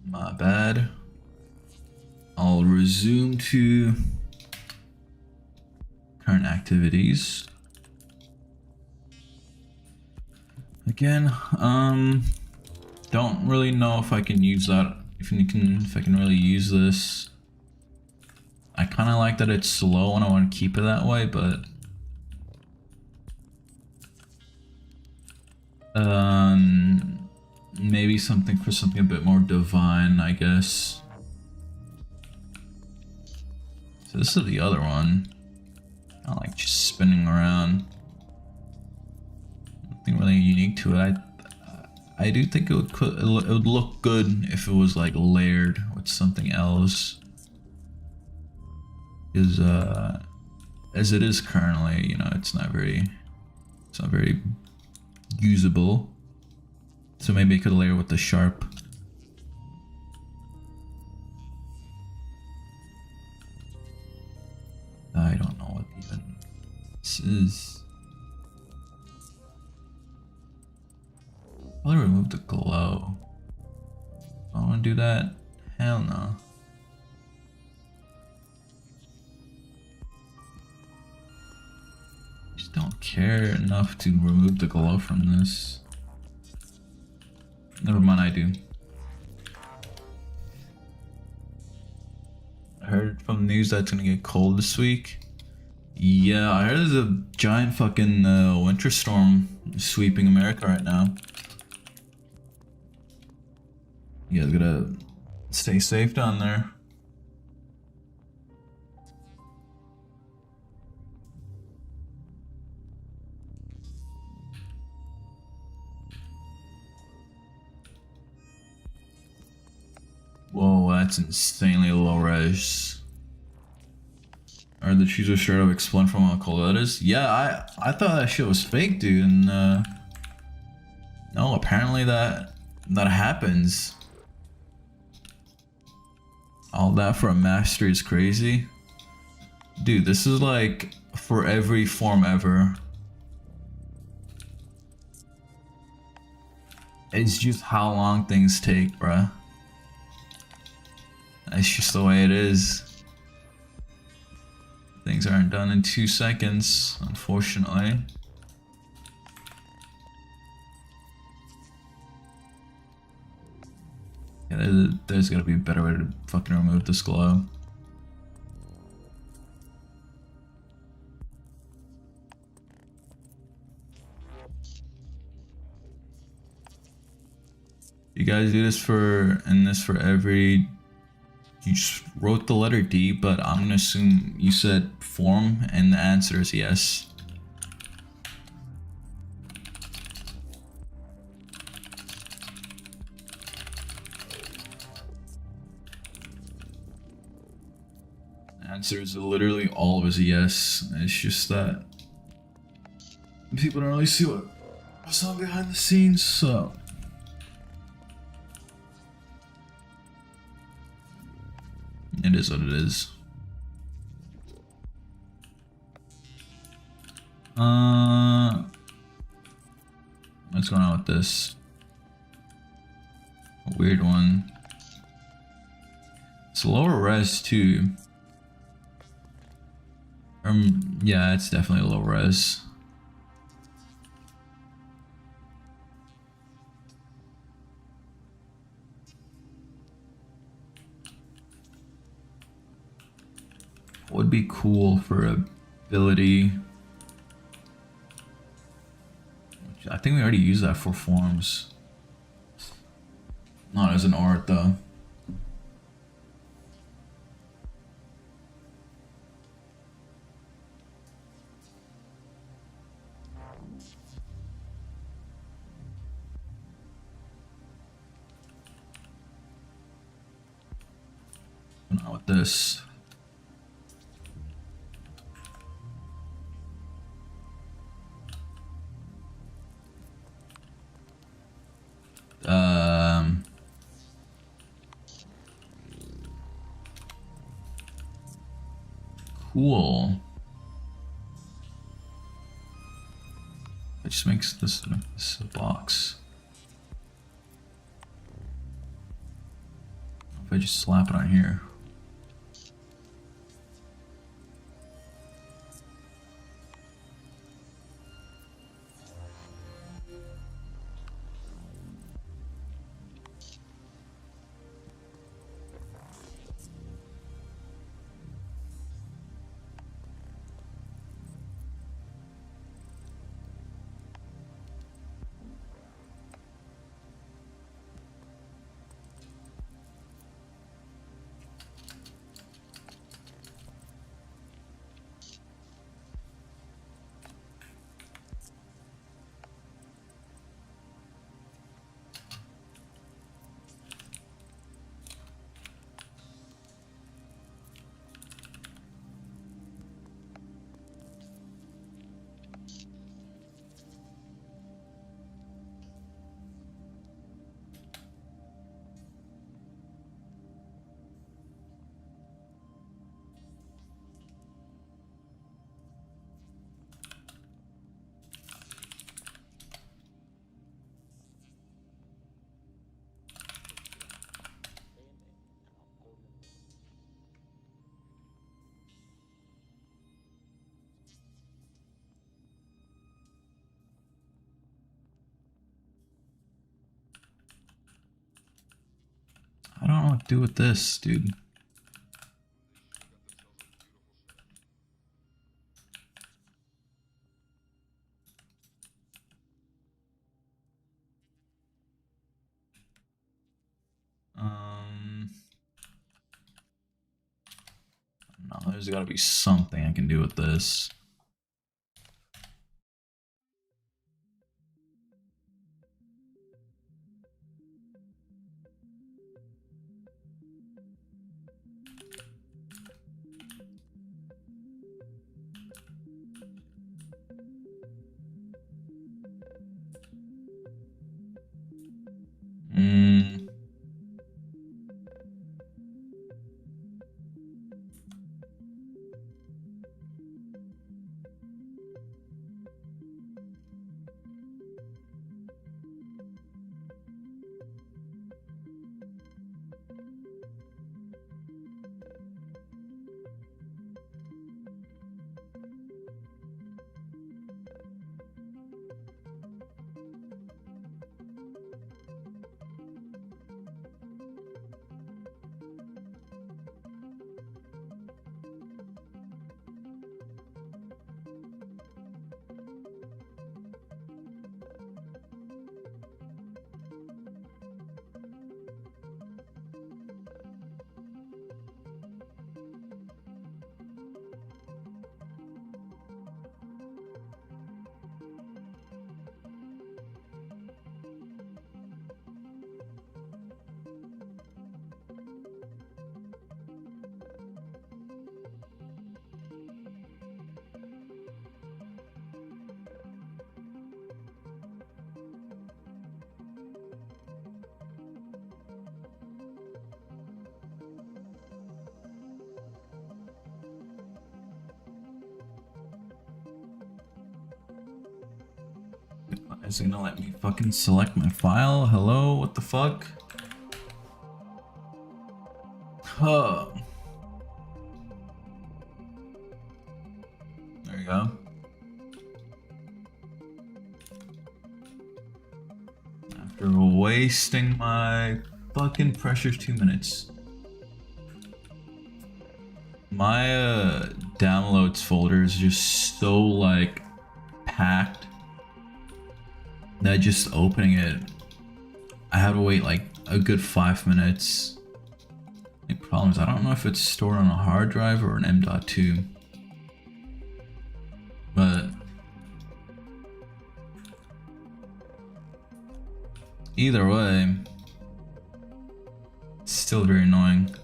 My bad. I'll resume to current activities. Again, don't really know if I can use that. If I can really use this. I kind of like that it's slow and I want to keep it that way, but maybe something a bit more divine, I guess. So this is the other one. I like just spinning around. Nothing really unique to it. I do think it would look good if it was like layered with something else. Because as it is currently, you know, it's not very usable. So maybe I could layer with the sharp. I don't know what even this is. I'll remove the glow. I want to do that? Hell no. Just don't care enough to remove the glow from this. Never mind, I do. I heard from the news that it's gonna get cold this week. Yeah, I heard there's a giant fucking winter storm sweeping America right now. You guys gotta stay safe down there. Whoa, that's insanely low res. Are the trees are straight up explain from how cold that is? Yeah, I thought that shit was fake, dude, and no, apparently that happens. All that for a mastery is crazy. Dude, this is like for every form ever. It's just how long things take, bruh. That's just the way it is. Things aren't done in 2 seconds, unfortunately. Yeah, there's gotta be a better way to fucking remove this glow. You guys do this for every. You just wrote the letter D, but I'm gonna assume you said form, and the answer is yes. answer is literally always a yes. It's just that people don't really see what's on behind the scenes, so. It is what it is. What's going on with this? A weird one. It's lower res too. Yeah, it's definitely low res. Would be cool for ability. I think we already used that for forms. Not as an art though. Not with this. Cool. It just makes this a box. If I just slap it on here. I don't know what to do with this, dude. No, there's gotta be something I can do with this. Is it gonna let me fucking select my file? Hello? What the fuck? Huh. There you go. After wasting my fucking precious 2 minutes. My downloads folder is just so like packed that just opening it, I have to wait like a good 5 minutes. The problem is I don't know if it's stored on a hard drive or an M.2, but either way, it's still very annoying.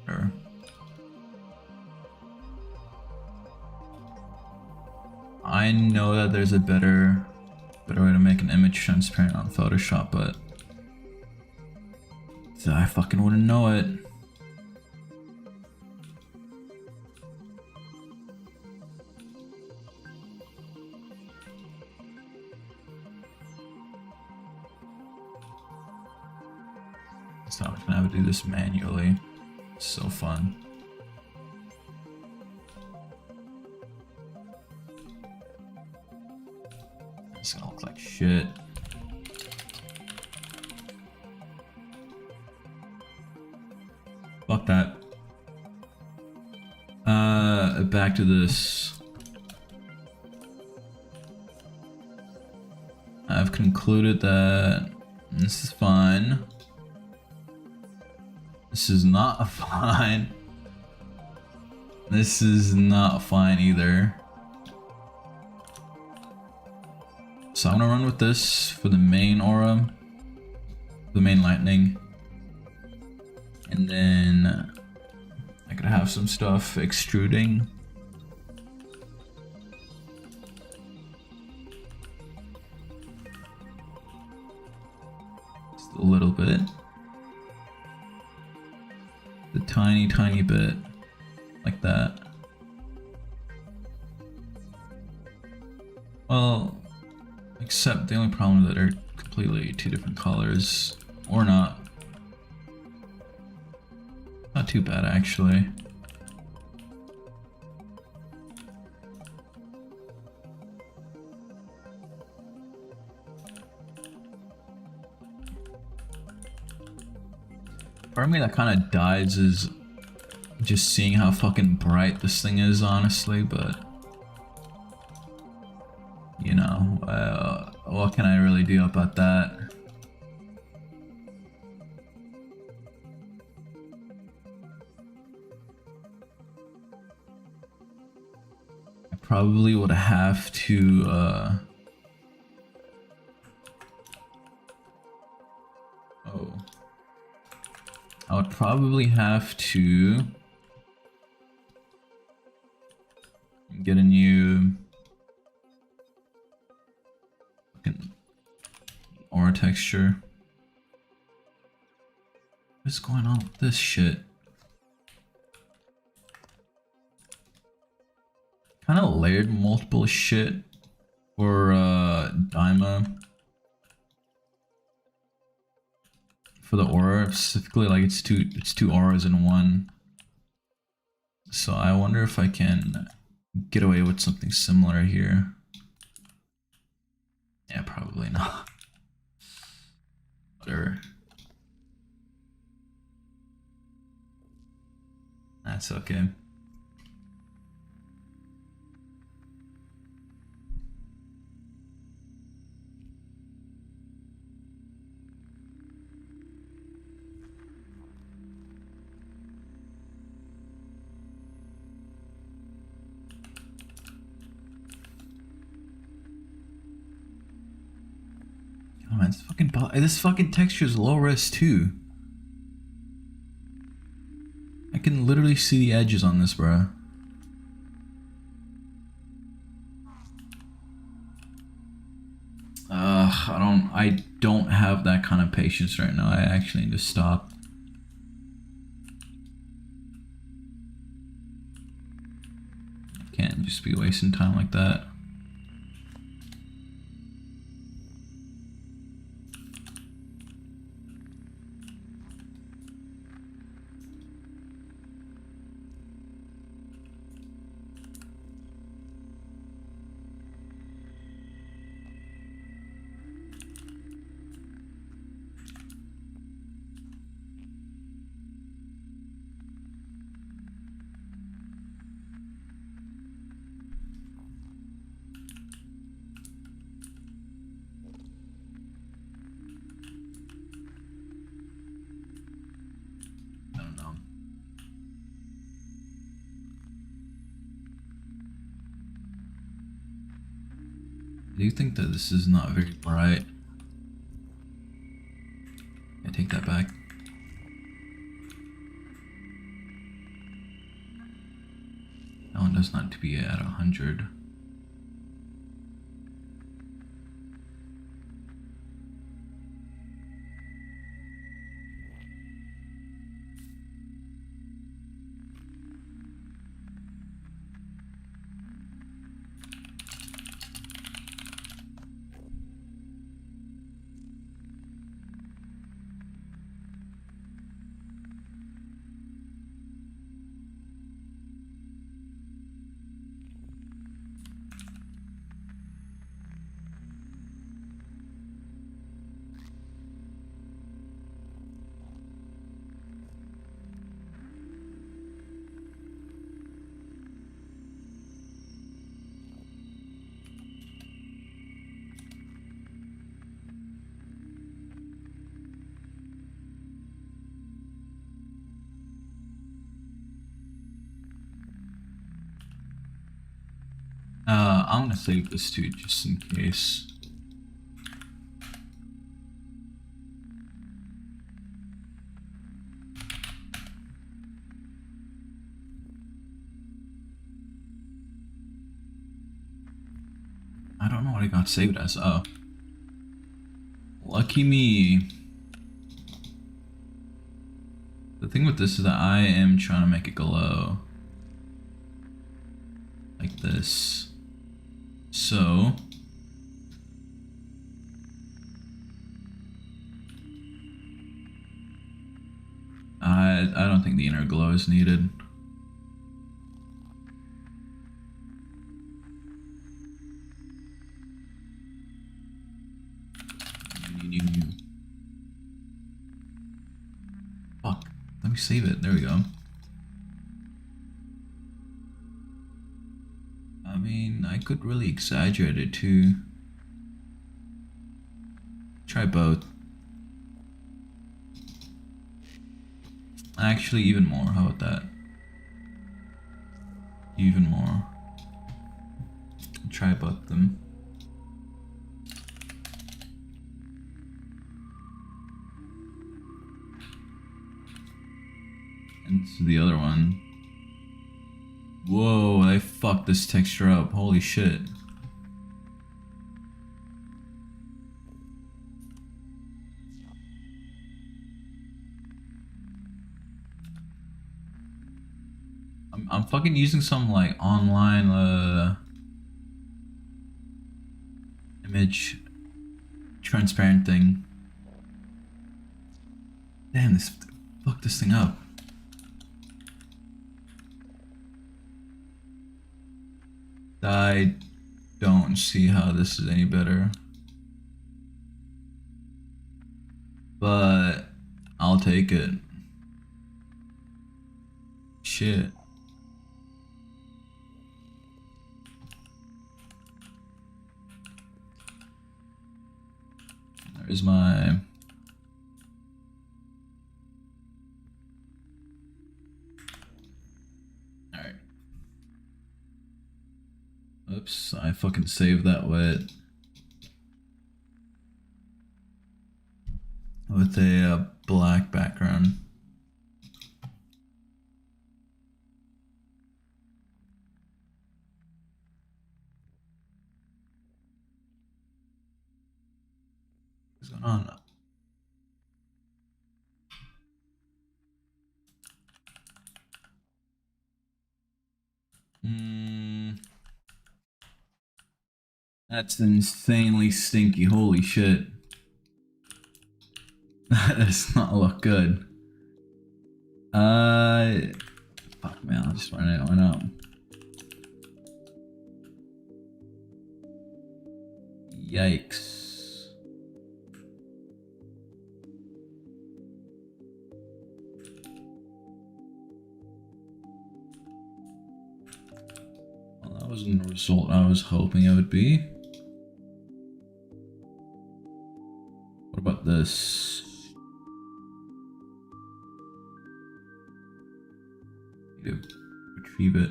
Sure. I know that there's a better way to make an image transparent on Photoshop, but I fucking wouldn't know it. So I'm gonna have to do this manually. It's so fun. It's gonna look like shit. Fuck that. Back to this. I've concluded that this is fine. This is not fine. This is not fine either. So I'm gonna run with this for the main aura, the main lightning, and then I could have some stuff extruding. Just a little bit. A tiny bit, like that. Well, except the only problem is that they're completely two different colors, or not. Not too bad actually. Part of me that kind of dies is just seeing how fucking bright this thing is, honestly, but you know, what can I really do about that? I probably would have to I would probably have to get a new fucking aura texture. What's going on with this shit? Kind of layered multiple shit for Daima. For the aura specifically, like it's two auras in one. So I wonder if I can get away with something similar here. Yeah, probably not. Whatever. That's okay. Oh man, this fucking texture is low res too. I can literally see the edges on this, bro. I don't have that kind of patience right now. I actually need to stop. just be wasting time like that. I don't know. I do think that this is not very bright. I take that back. That one does not need to be at 100. I'm gonna save this too, just in case. I don't know what I got saved as. Oh. Lucky me. The thing with this is that I am trying to make it glow. Like this. So. I don't think the inner glow is needed. Fuck. Let me save it. There we go. I mean, I could really exaggerate it too. Try both. Actually, even more. How about that? Even more. Try both of them. And this is the other one. Whoa, I fucked this texture up. Holy shit. I'm fucking using some like online image transparent thing. Damn, this fucked this thing up. I don't see how this is any better, but I'll take it. Shit. There's my... Alright. Oops, I fucking saved that with a black background. What's going on? That's insanely stinky. Holy shit. That does not look good. Fuck man, I'll just run it. Why not? Yikes. Well, that wasn't the result I was hoping it would be. What about this? Need to retrieve it.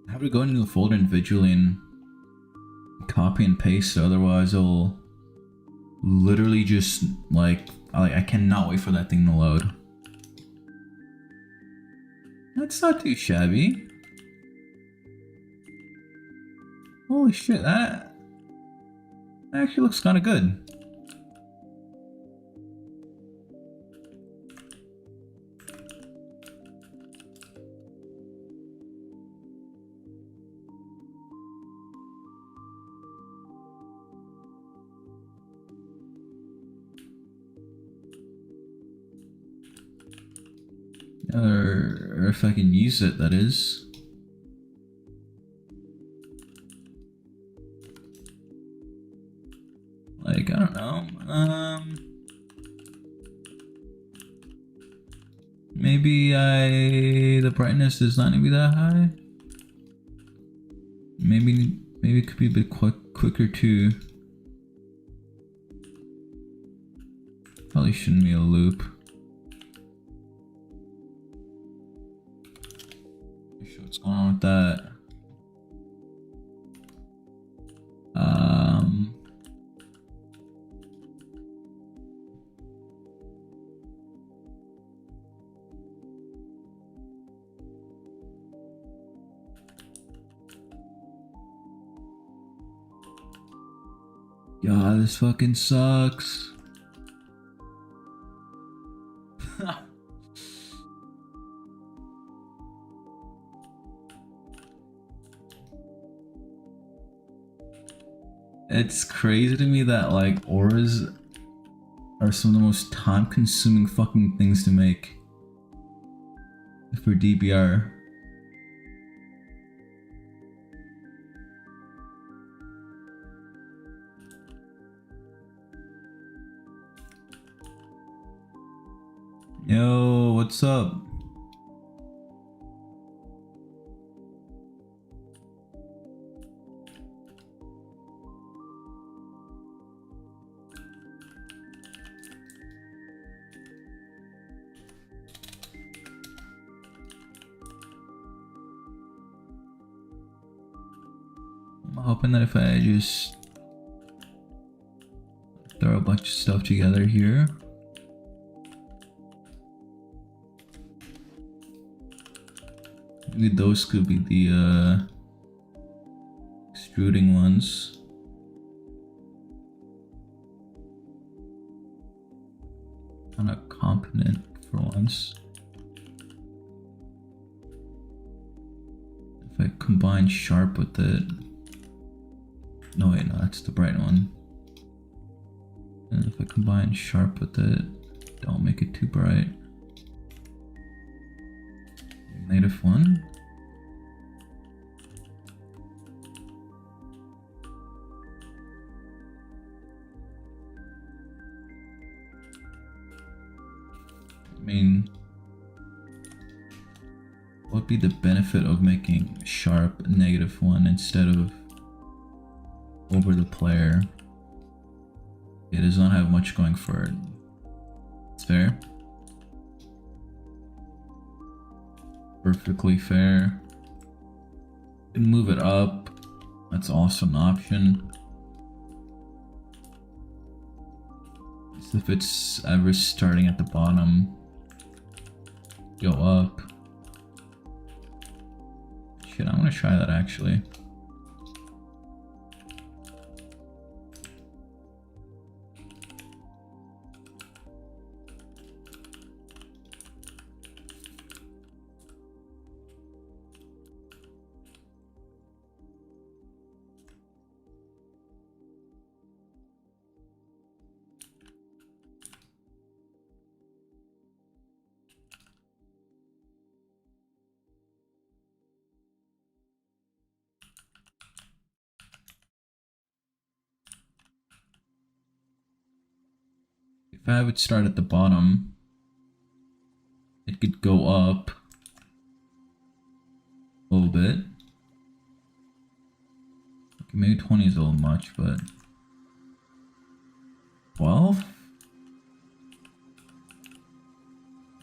I have to go into the folder individually and copy and paste, otherwise it'll literally just like I cannot wait for that thing to load. That's not too shabby. Holy shit, that actually looks kind of good. Or if I can use it, that is. Like, I don't know. Maybe the brightness does not need to be that high. Maybe it could be a bit quicker too. Probably shouldn't be a loop. Not sure what's going on with that. God, this fucking sucks. It's crazy to me that like auras are some of the most time-consuming fucking things to make for DBR. Yo, what's up? I'm hoping that if I just throw a bunch of stuff together here. Maybe those could be the extruding ones. Kind of competent for once. If I combine sharp with it. No wait, no, that's the bright one. And if I combine sharp with it, don't make it too bright. Native one. I mean, what would be the benefit of making sharp -1 instead of over the player? It does not have much going for it. It's fair. Perfectly fair. You can move it up. That's also an option. So if it's ever starting at the bottom, go up. Shit, I'm gonna try that actually. if I would start at the bottom, it could go up a little bit. Okay, maybe 20 is a little much, but 12?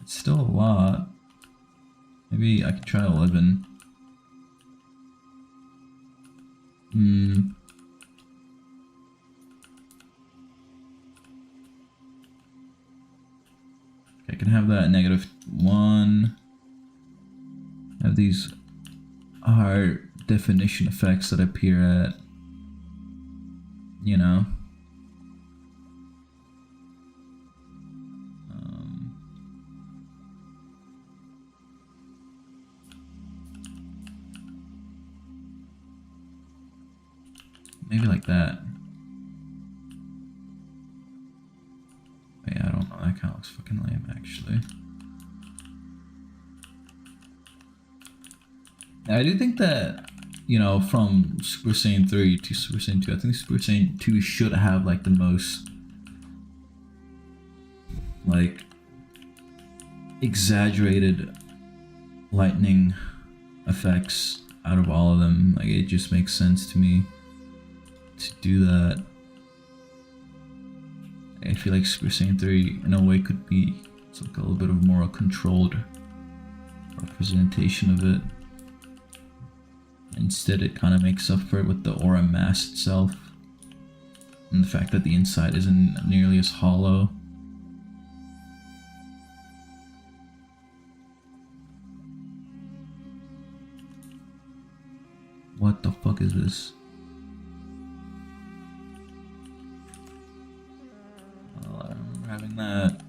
It's still a lot. Maybe I could try 11. I can have that -1. Have these hard definition effects that appear at, you know. Maybe like that. Yeah, I don't know. That kind of looks fucking lame, actually. I do think that, you know, from Super Saiyan 3 to Super Saiyan 2, I think Super Saiyan 2 should have like the most like exaggerated lightning effects out of all of them. Like, it just makes sense to me to do that. I feel like Super Saiyan 3 in a way could be like a little bit of more a controlled representation of it. Instead, it kind of makes up for it with the aura mass itself and the fact that the inside isn't nearly as hollow. What the fuck is this? Oh, I remember having that.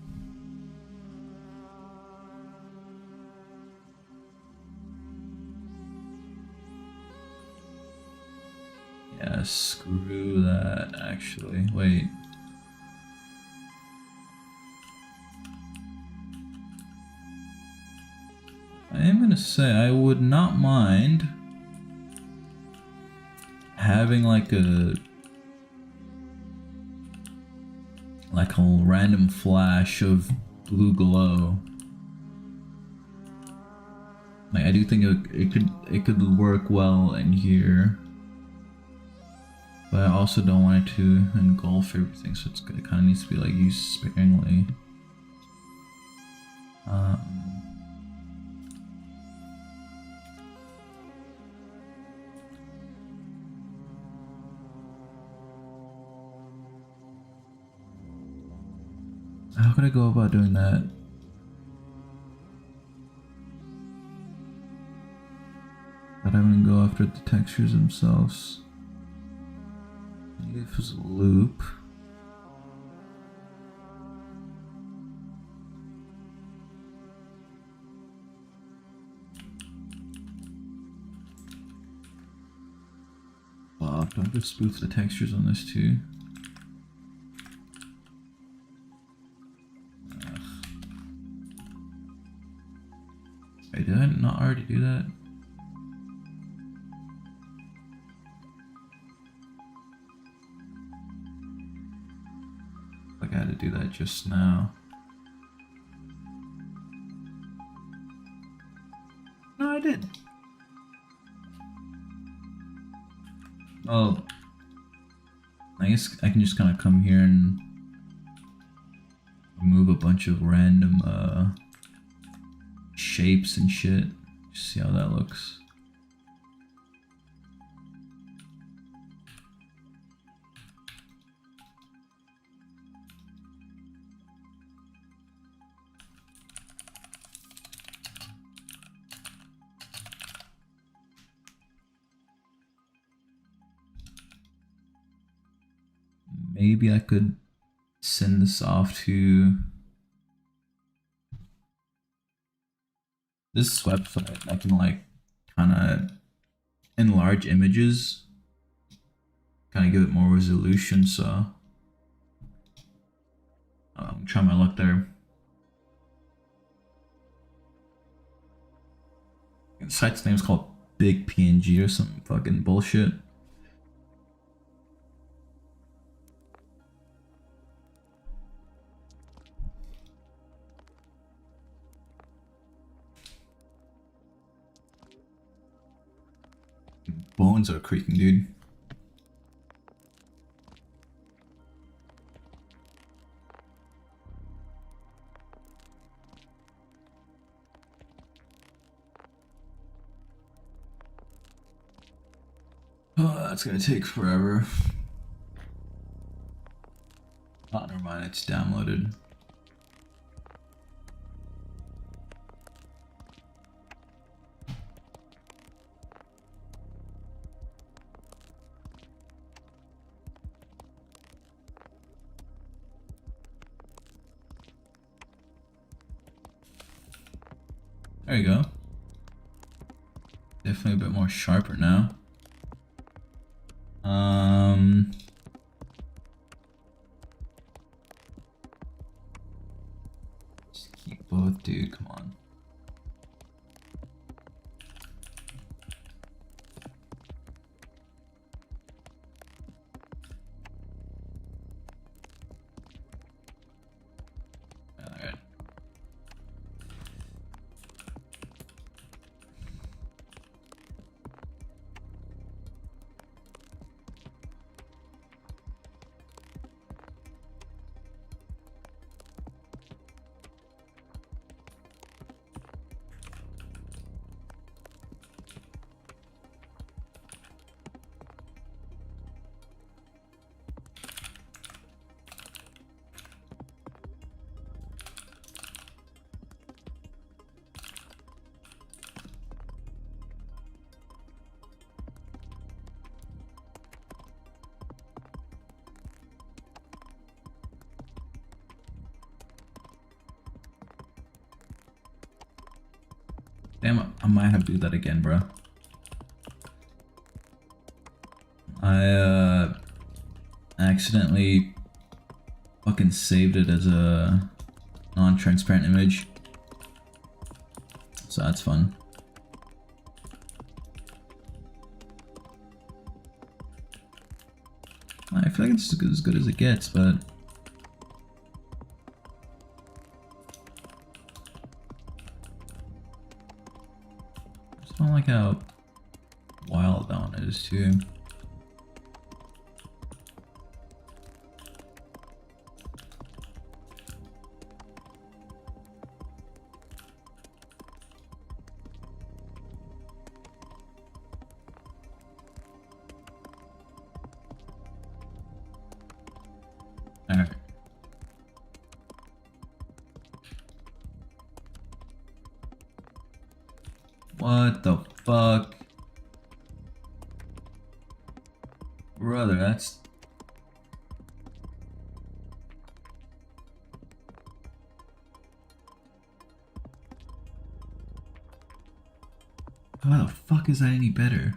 Yeah, screw that, actually. Wait. I am gonna say I would not mind having like a random flash of blue glow. Like, I do think it could work well in here, but I also don't want it to engulf everything, so it kind of needs to be like used sparingly. How could I go about doing that? But I'm gonna go after the textures themselves. Maybe if it's a loop. Fuck, do I have to spoof the textures on this too? Wait, did I not already do that? Like, I had to do that just now. No, I did. Oh, I guess I can just kind of come here and remove a bunch of random shapes and shit. Just see how that looks. Maybe I could send this off to this website. I can like kind of enlarge images, kind of give it more resolution, so I'm trying my luck there. The site's name is called Big PNG or some fucking bullshit. bones are creaking, dude. Oh, that's gonna take forever. Oh, never mind, it's downloaded. There you go. Definitely a bit more sharper now. Just keep both, dude. Come on. Alright. Damn, I might have to do that again, bro. I accidentally fucking saved it as a non-transparent image. So that's fun. I feel like it's as good as it gets, but I just don't like how wild that one is too. Alright. What the fuck? Brother, that's... How the fuck is that any better?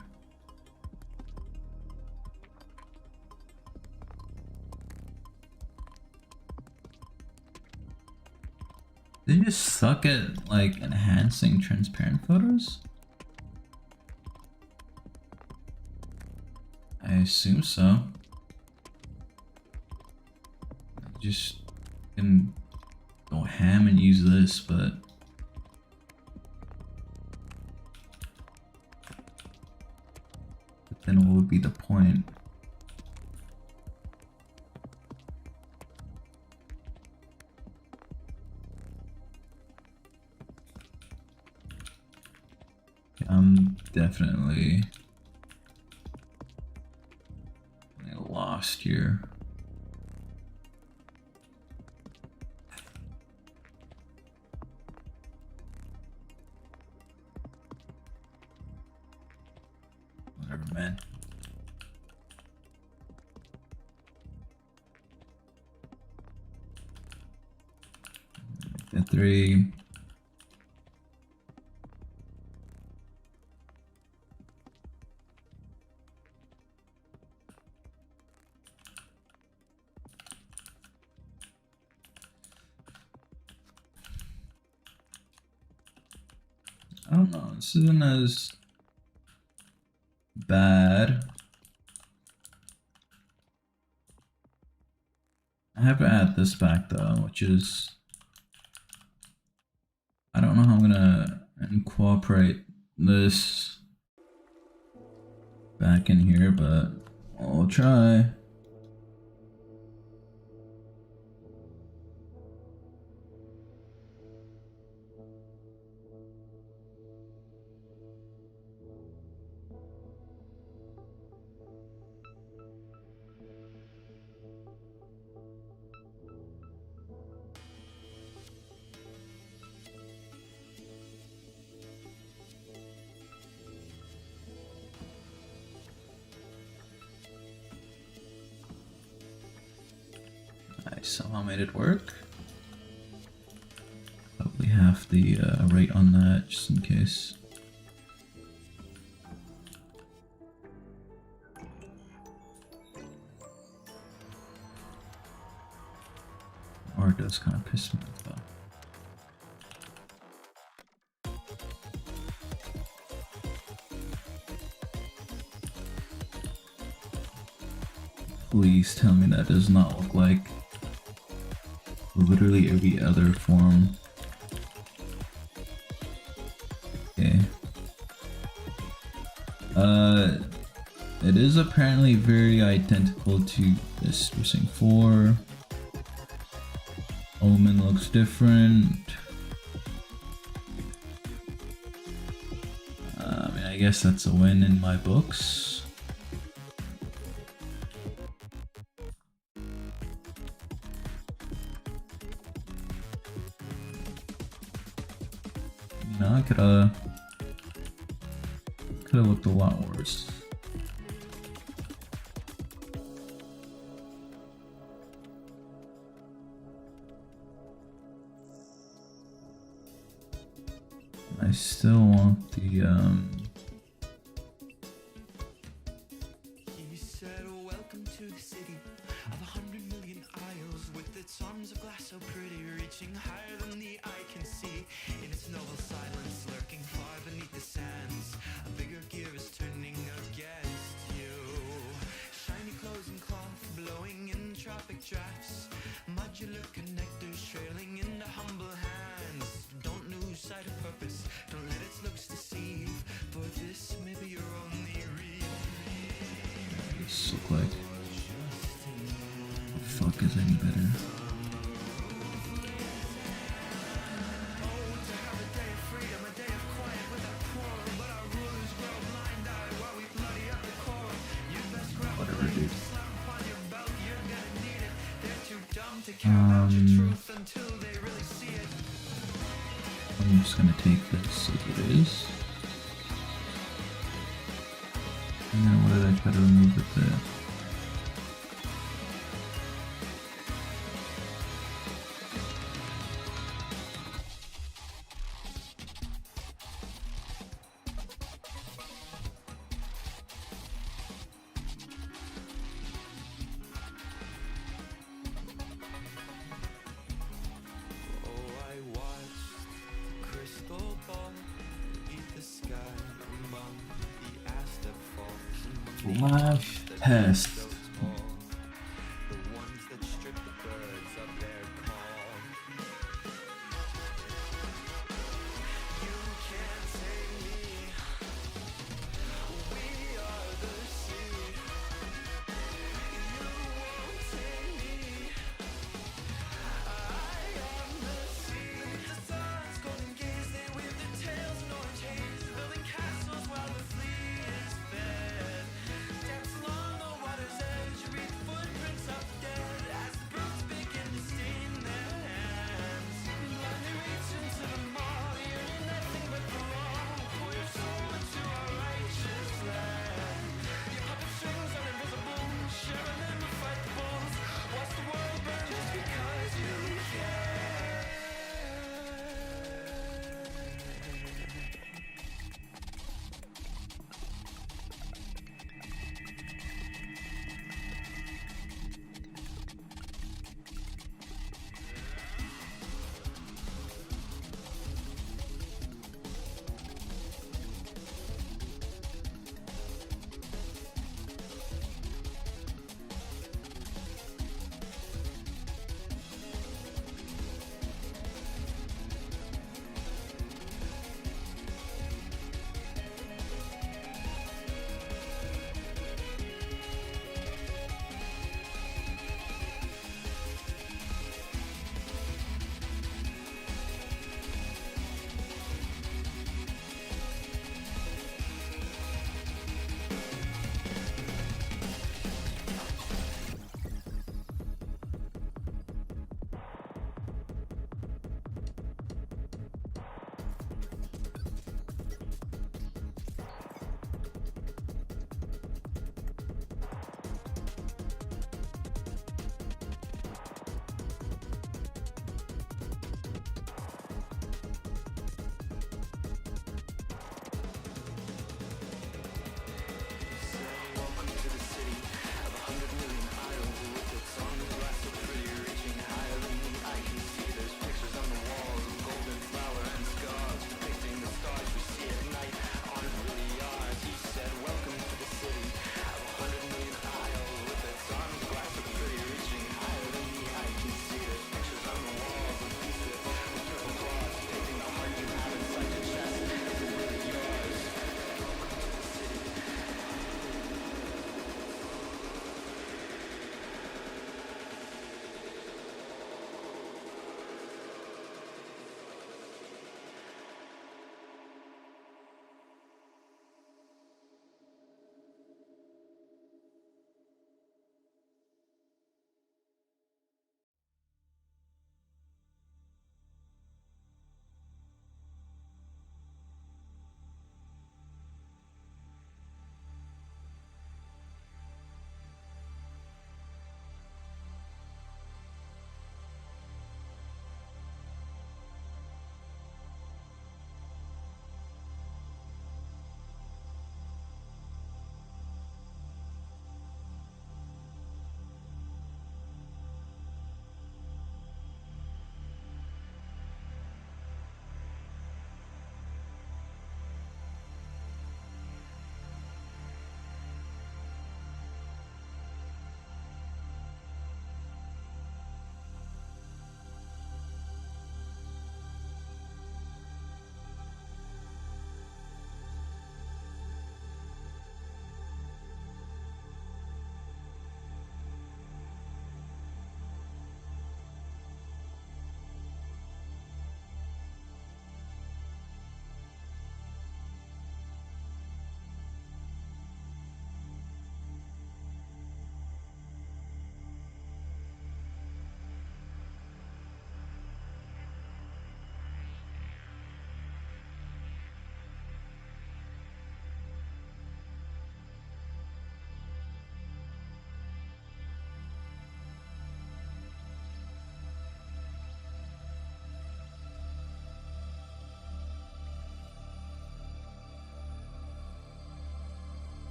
They just suck at, like, enhancing transparent photos? I assume so. Just can go ham and use this, but then what would be the point? I'm definitely lost here. Whatever, man. The 3. I don't know, this isn't as bad. I have to add this back though, which is... I don't know how I'm gonna incorporate this. back in here, but I'll try. I somehow made it work. Probably have the rate on that just in case. Or it does kind of piss me off though. Please tell me that does not look like literally every other form. Okay. It is apparently very identical to this. We're saying 4. Omen looks different. I mean, I guess that's a win in my books. No, I could've looked a lot worse. I still want the He said, welcome to the city of 100 million aisles, with its arms of glass so pretty, reaching higher than the eye can see. In its noble silence, lurking far beneath the sands, a bigger gear is turning against you. Shiny clothes and cloth blowing in tropic drafts, modular connectors trailing into humble hands. Don't lose sight of purpose, don't let its looks deceive, for this may be your only read. this look like? The fuck is any better? Whatever, dude. I'm just gonna take this as it is. And then what did I try to remove it there? Live test.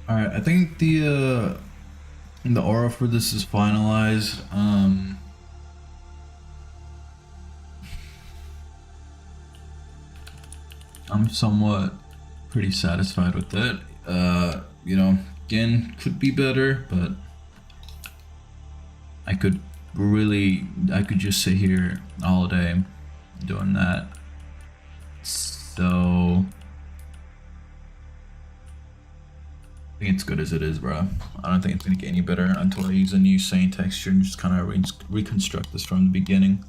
Alright, I think the aura for this is finalized. I'm somewhat pretty satisfied with it. You know, again, could be better, but I could just sit here all day doing that. So I think it's good as it is, bro. I don't think it's gonna get any better until I use a new sane texture and just kind of reconstruct this from the beginning.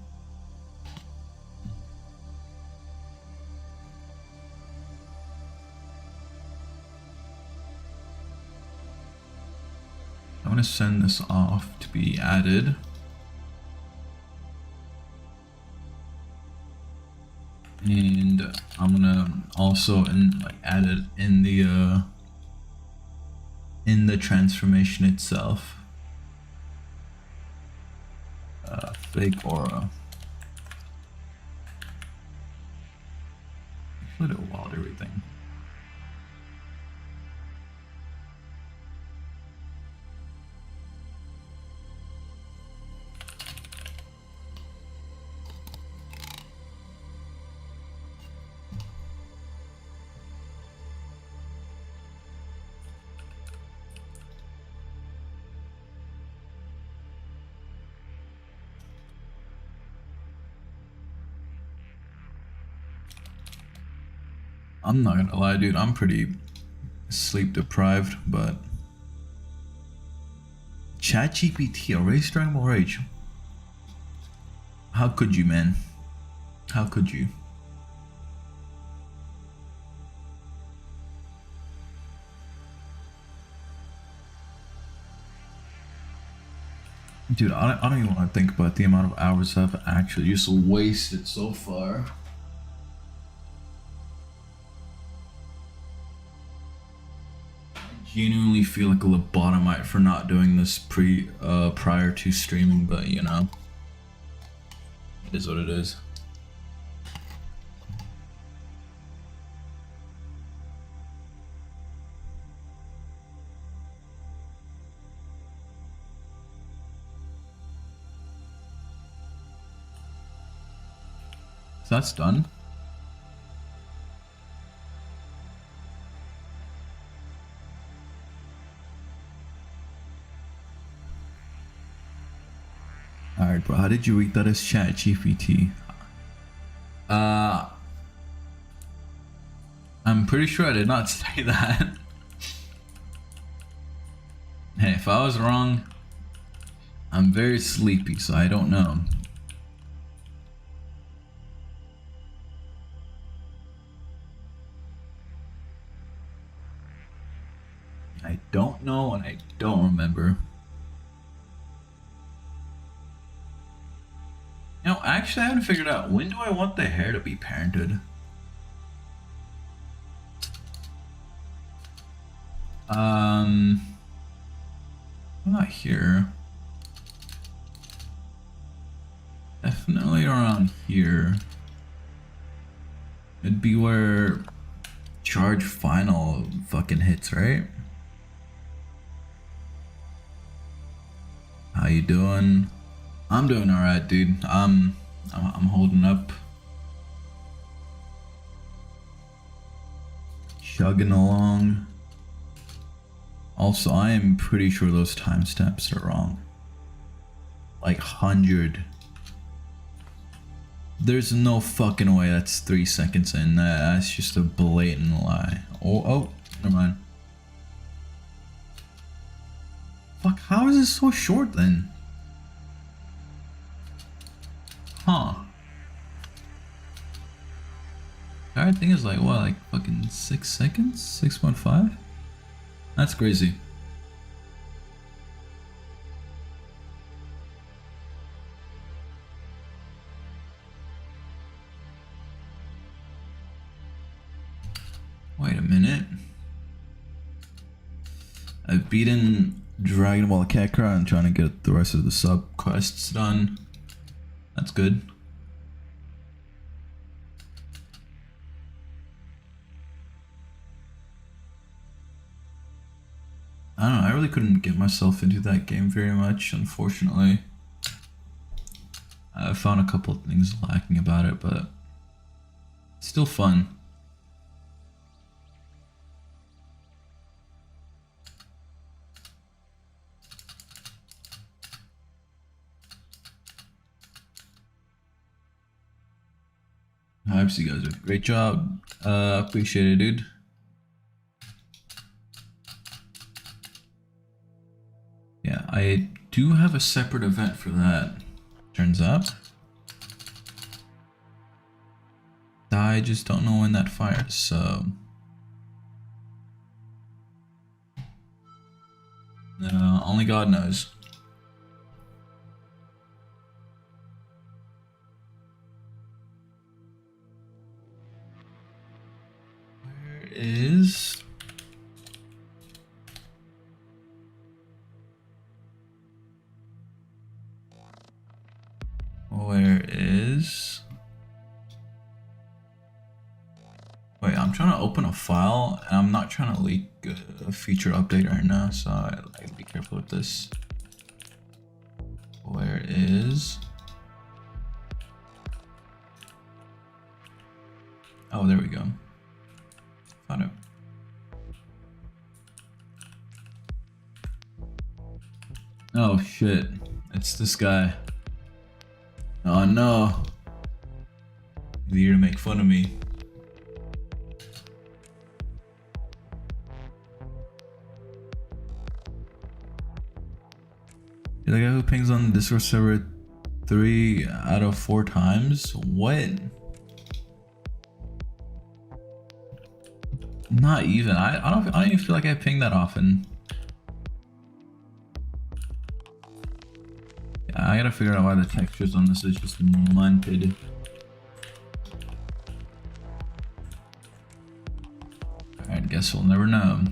I'm gonna send this off to be added. And I'm gonna also add it in the transformation itself. Fake aura. Let it wild everything. I'm not gonna lie, dude, I'm pretty sleep deprived, but ChatGPT, erase Dragon Ball Rage. How could you, man? How could you? Dude, I don't even want to think about the amount of hours I've actually just wasted so far. Genuinely feel like a lobotomite for not doing this prior to streaming, but you know, it is what it is. So that's done. Alright, bro, how did you read that as ChatGPT? I'm pretty sure I did not say that. Hey, if I was wrong, I'm very sleepy, so I don't know. I don't know and I don't remember. You know, actually I haven't figured out, when do I want the hair to be parented? I'm not here. Definitely around here. It'd be where charge final fucking hits, right? How you doing? I'm doing alright, dude. I'm holding up. Chugging along. Also, I am pretty sure those timestamps are wrong. Like 100. There's no fucking way that's 3 seconds in. That's just a blatant lie. Oh, never mind. Fuck, how is this so short then? Huh. The entire thing is like, what, like fucking 6 seconds? 6.5? That's crazy. Wait a minute. I've beaten Dragon Ball Kakarot and trying to get the rest of the sub quests done. That's good. really couldn't get myself into that game very much, unfortunately. I found a couple of things lacking about it, but it's still fun. I hope you guys did a great job. Appreciate it, dude. Yeah, I do have a separate event for that. Turns out. I just don't know when that fires, so. Only God knows. Where is... Where is... Wait, I'm trying to open a file and I'm not trying to leak a feature update right now, so I gotta be careful with this. Where is... Oh, there we go. Found it. Oh shit, it's this guy. Oh no. He's here to make fun of me. You're the guy who pings on the Discord server 3 out of 4 times? What? Not even. I don't even feel like I ping that often. Yeah, I gotta figure out why the textures on this is just munted. Alright, guess we'll never know.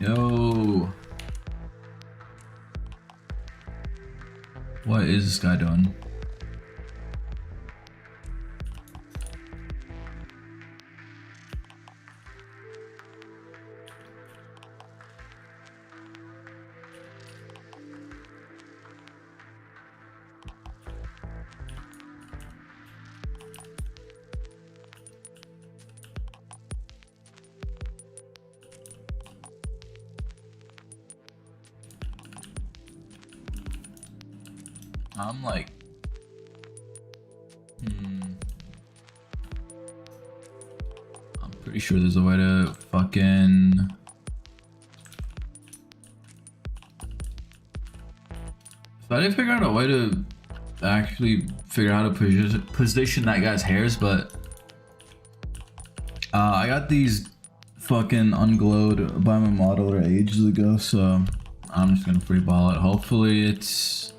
Yo. What is this guy doing? I'm like, I'm pretty sure there's a way to fucking... So I didn't figure out a way to actually figure out how to position that guy's hairs, but I got these fucking unglowed by my modeler ages ago, so I'm just gonna free ball it. Hopefully it's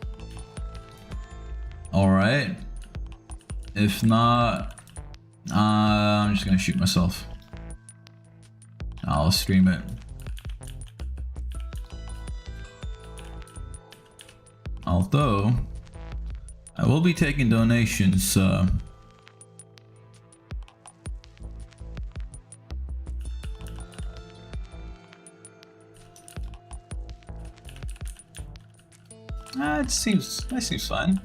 alright. If not, I'm just gonna shoot myself. I'll stream it. Although, I will be taking donations, so... That seems fine.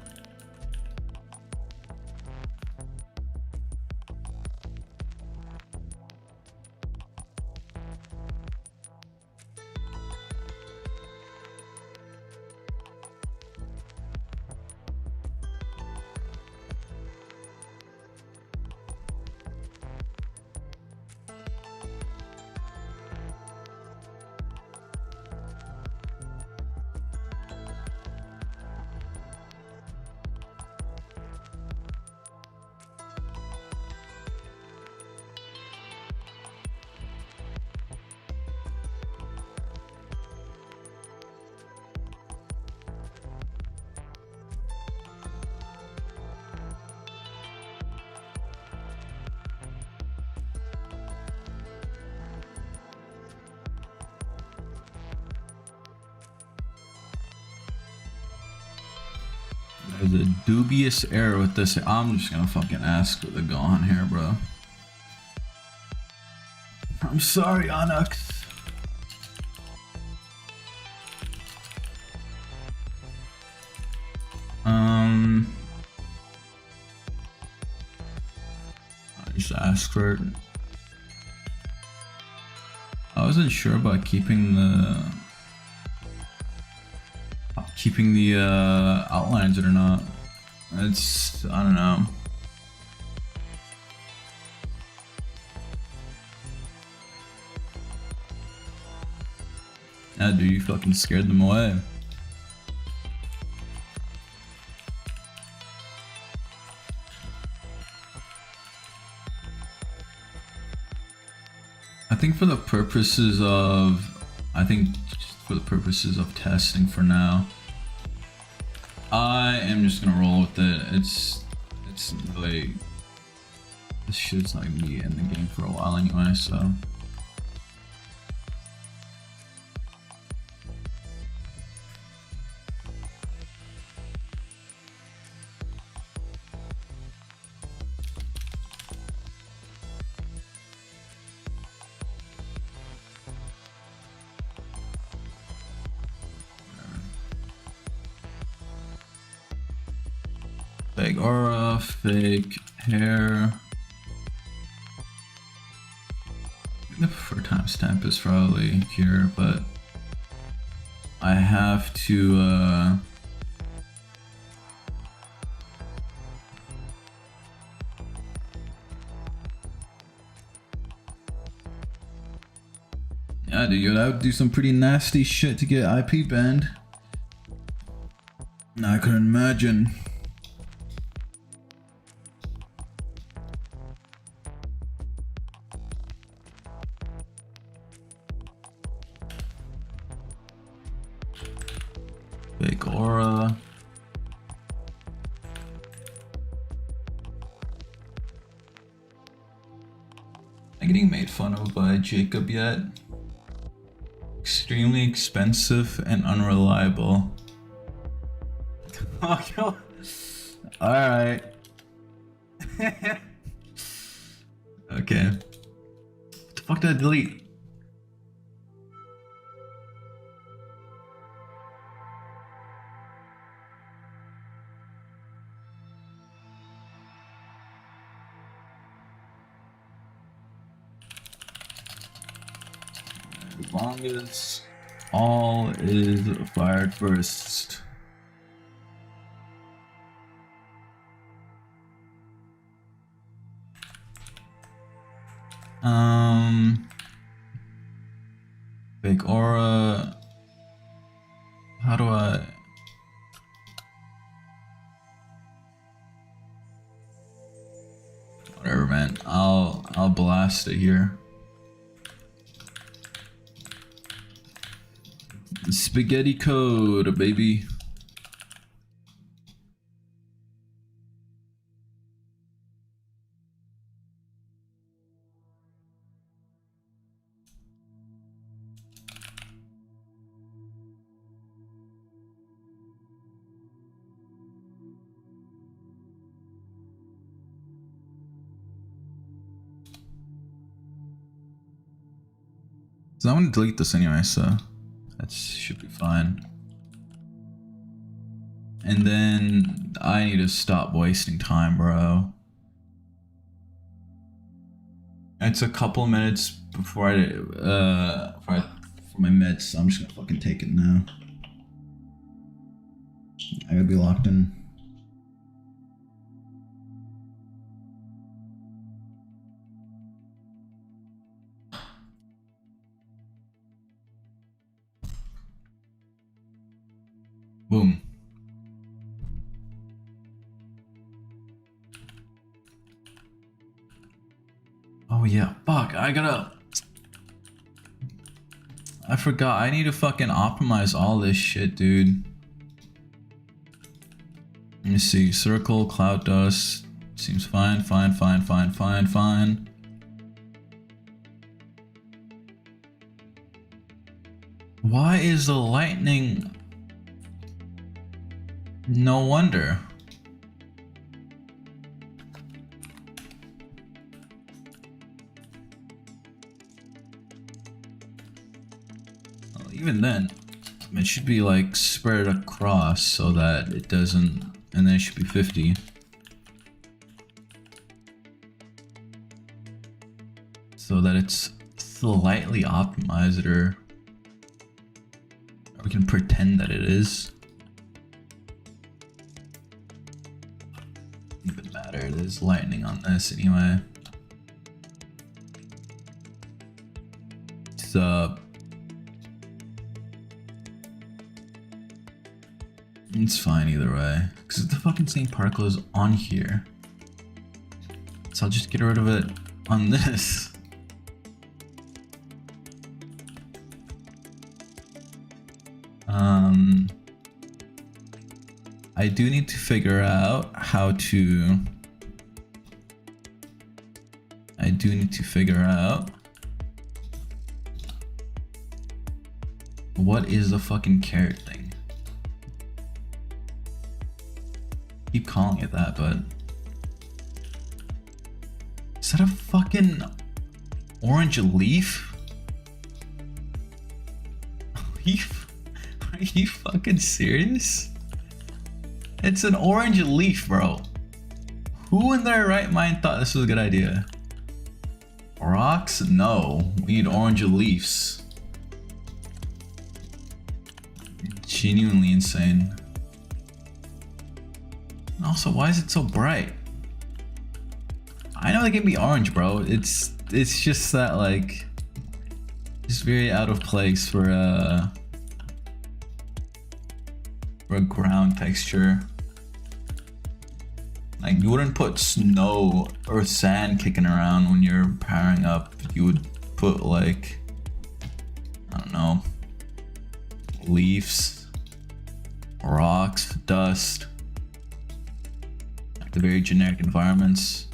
There's a dubious error with this. I'm just gonna fucking ask for the gone here, bro. I'm sorry, Onyx. I just asked for it. I wasn't sure about keeping the outlines or not. It's, I don't know. Yeah, dude, you fucking scared them away. I think for the purposes of, testing for now, I am just gonna roll with it. It's really, this shit's not gonna be in the game for a while anyway, so. Fake aura, fake hair. The preferred timestamp is probably here, but I have to yeah, dude, you gotta do some pretty nasty shit to get IP banned. I couldn't imagine. Fake aura. I'm getting made fun of by Jacob yet. Extremely expensive and unreliable. Alright. Okay. What the fuck did I delete? As long as all is fired first. Fake aura. How do I? Whatever, man. I'll blast it here. Spaghetti code, baby. So I'm gonna delete this anyway, so that should be fine. And then I need to stop wasting time, bro. It's a couple minutes before for my meds, so I'm just gonna fucking take it now. I gotta be locked in. Boom. Oh yeah, fuck, I forgot, I need to fucking optimize all this shit, dude. Let me see, circle, cloud dust, seems fine. Why is the lightning... No wonder. Well, even then, it should be like spread across so that it doesn't, and then it should be 50. So that it's slightly optimized, or we can pretend that it is. Doesn't even matter, there's lightning on this anyway. It's fine either way, because the fucking same particle is on here. So I'll just get rid of it on this. I do need to figure out how to... what is the fucking carrot thing? Keep calling it that, but... is that a fucking orange leaf? Are you fucking serious? It's an orange leaf, bro. Who in their right mind thought this was a good idea? Rocks? No. We need orange leaves. Genuinely insane. And also, why is it so bright? I know they can be orange, bro. It's just that, like, it's very out of place for a ground texture. Like, you wouldn't put snow or sand kicking around when you're powering up. You would put, like, I don't know, leaves, rocks, dust, like the very generic environments.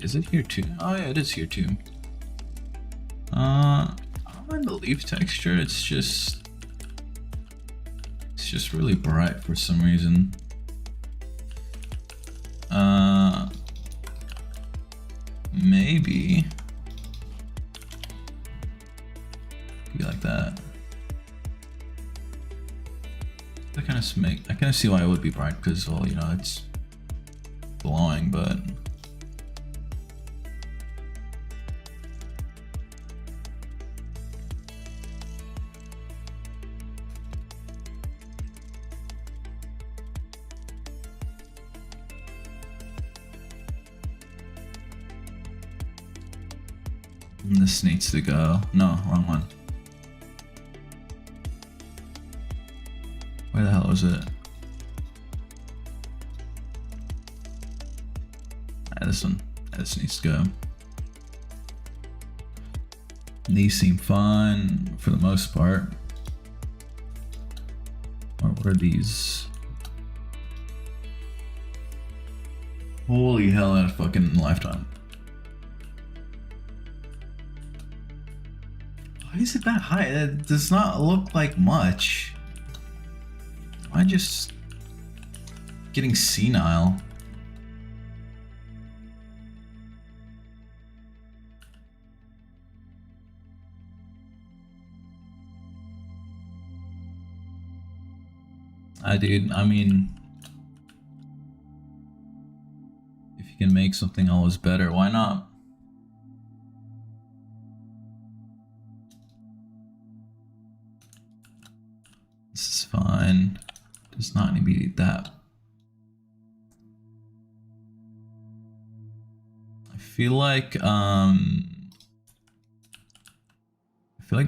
Is it here too? Oh yeah, it is here too. I don't mind the leaf texture. It's just really bright for some reason. Maybe be like that. I kind of see why it would be bright, because, well, you know, it's glowing, but. This needs to go. No, wrong one. Where the hell is it? This one. This needs to go. These seem fine for the most part. Or what are these? Holy hell, that fucking lifetime. Why is it that high? That does not look like much. Am I just getting senile? Dude, I mean, if you can make something always better, why not? This is fine. Does not need to be that. I feel like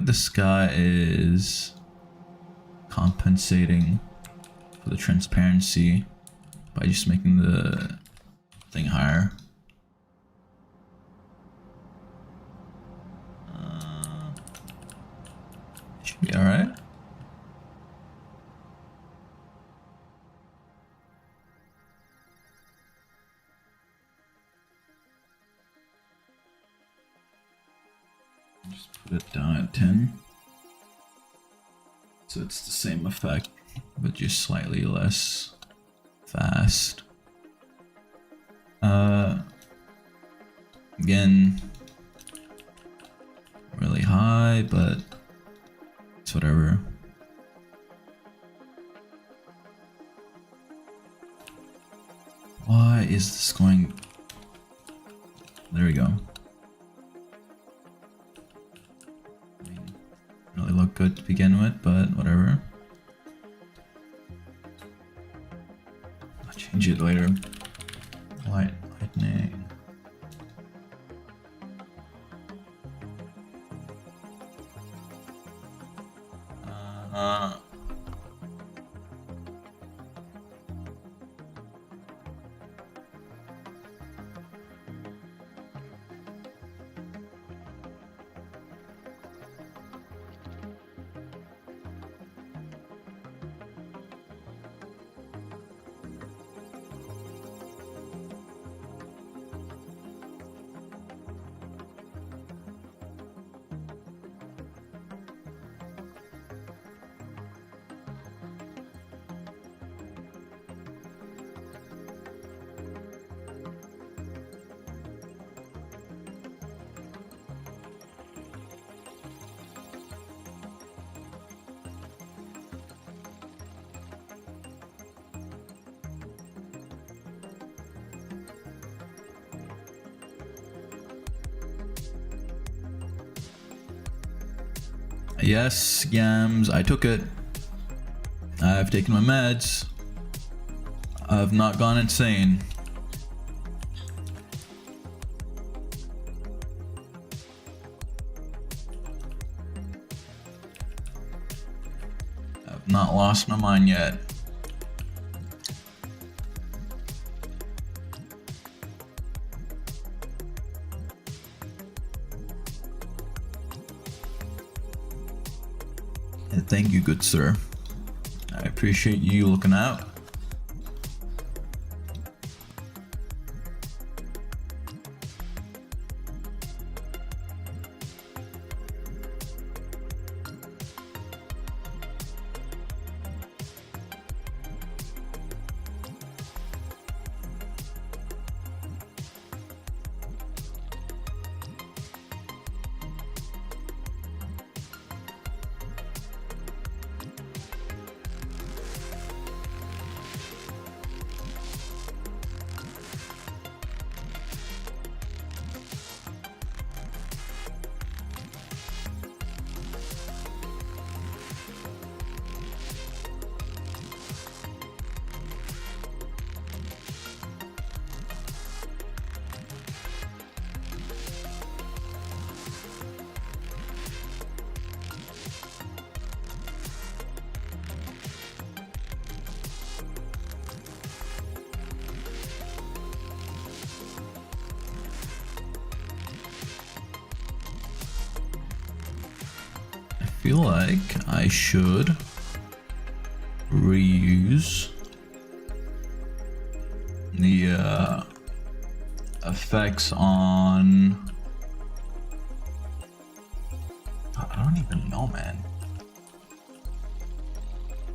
the sky is compensating for the transparency by just making the thing higher. Should be alright. Just put it down at 10. So it's the same effect, but just slightly less fast. Again, really high, but it's whatever. Why is this going? There we go. I mean, really look good to begin with, but whatever. I'll change it later. Lightning. Yes, Yams, I took it. I've taken my meds. I've not gone insane. I've not lost my mind yet. Thank you, good sir. I appreciate you looking out. I feel like I should reuse the effects on. I don't even know, man.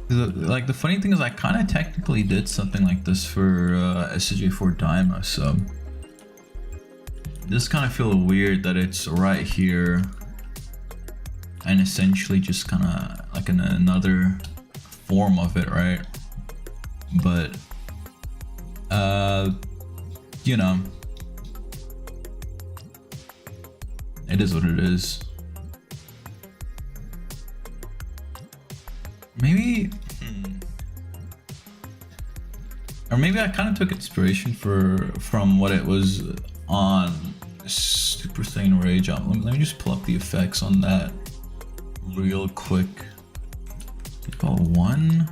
Like, the funny thing is, I kind of technically did something like this for SJ4 Daima, so this kind of feel weird that it's right here. And essentially just kind of like another form of it, right? But you know, it is what it is. Maybe or maybe I kind of took inspiration from what it was on Super Saiyan Rage. Let me just pull up the effects on that real quick. Call one.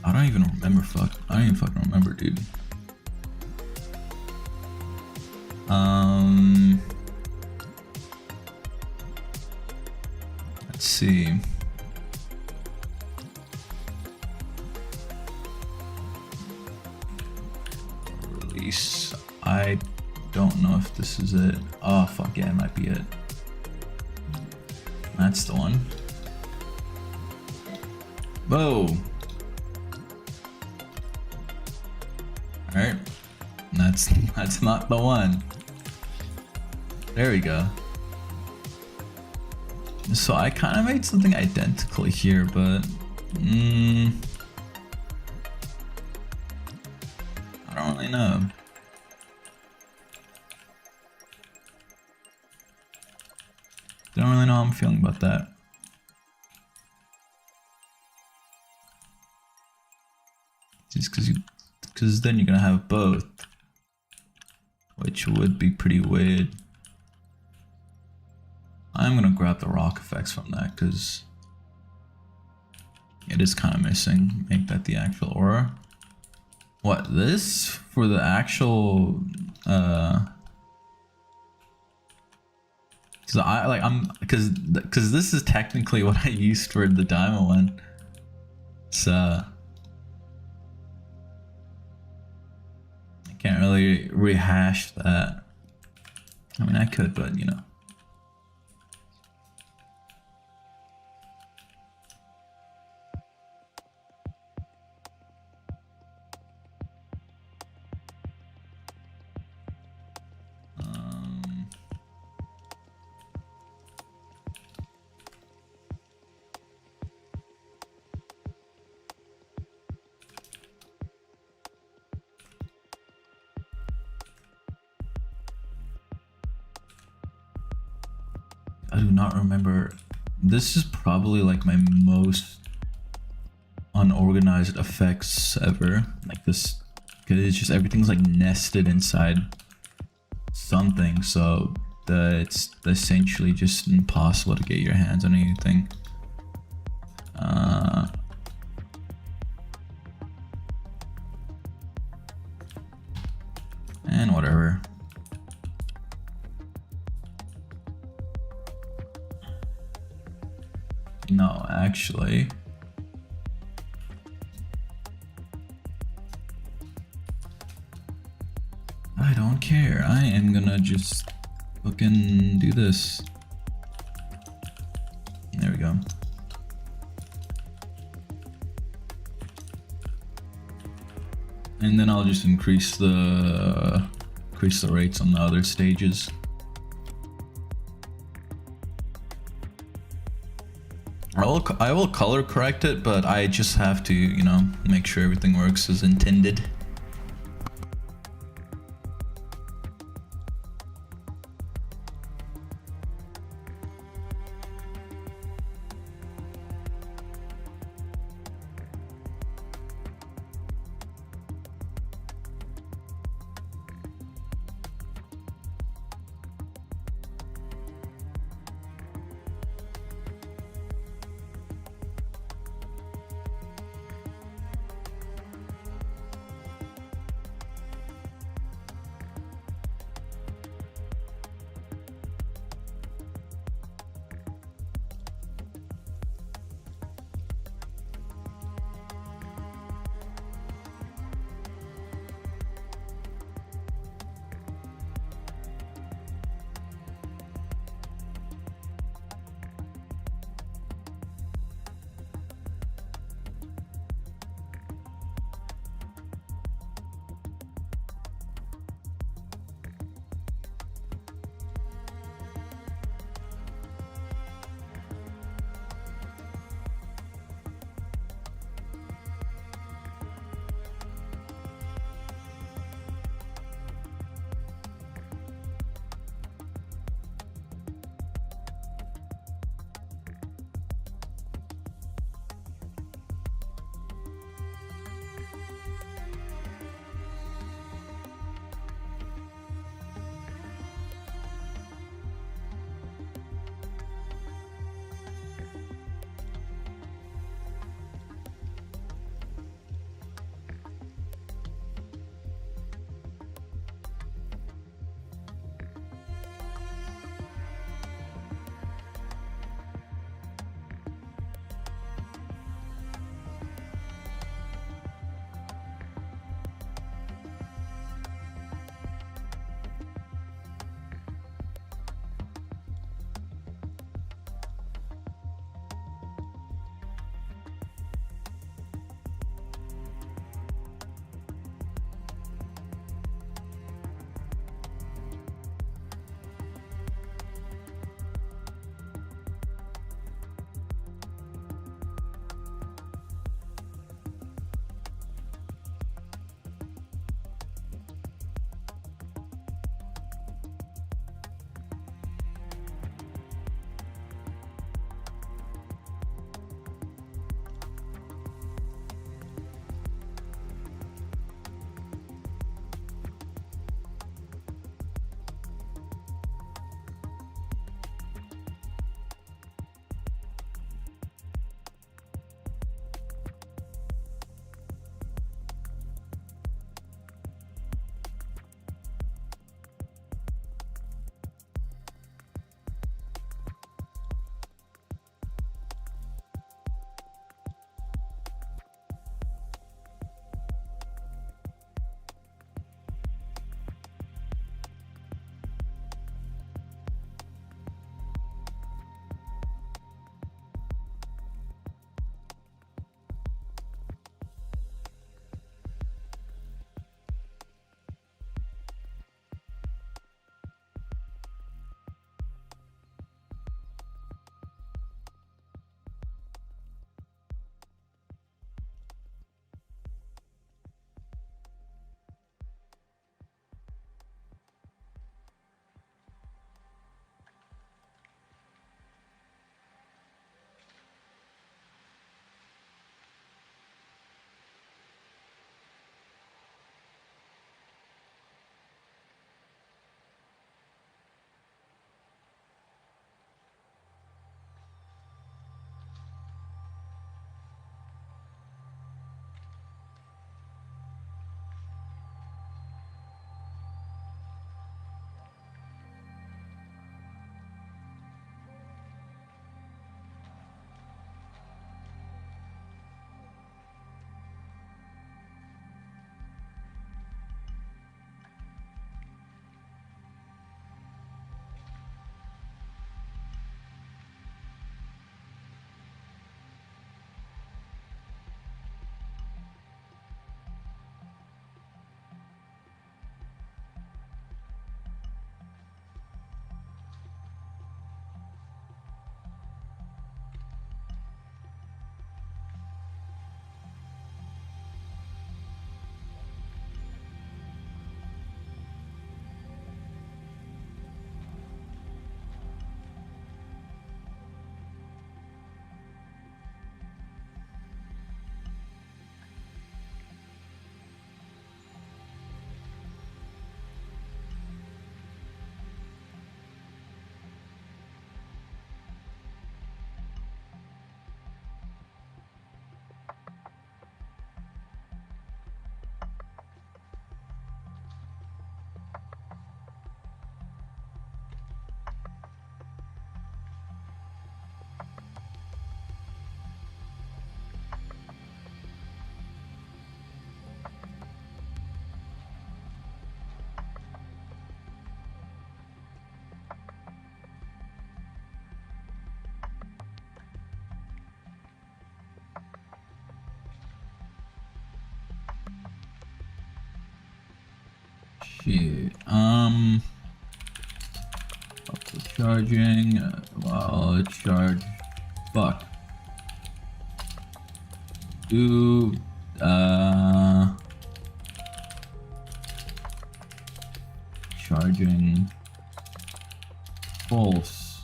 I don't even remember. I don't even fucking remember, dude. Let's see. Release. I don't know if this is it. Oh fuck yeah, it might be it. That's the one. Whoa. Alright. That's not the one. There we go. So I kind of made something identical here, but I don't really know. Don't really know how I'm feeling about that. Just because then you're gonna have both, which would be pretty weird. I'm gonna grab the rock effects from that because it is kind of missing. Make that the actual aura. What, this for the actual because this is technically what I used for the diamond one. So I can't really rehash that. I mean, I could, but you know. I do not remember. This is probably like my most unorganized effects ever. Like this, because it's just everything's like nested inside something, so it's essentially just impossible to get your hands on anything. And whatever. No, actually. I don't care. I am gonna just fucking do this. There we go. And then I'll just increase the rates on the other stages. I will color correct it, but I just have to, you know, make sure everything works as intended. Shit. Charging while it's charged. Fuck. Do charging false.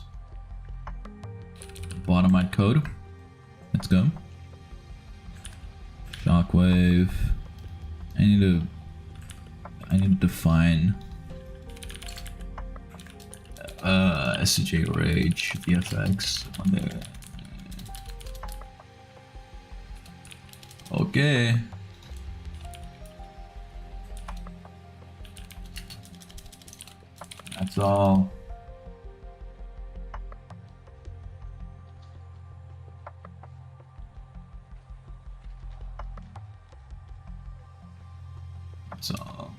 Bottom line code. Let's go. Shockwave. I need to define SJ Rage VFX on there. Okay. That's all. That's all.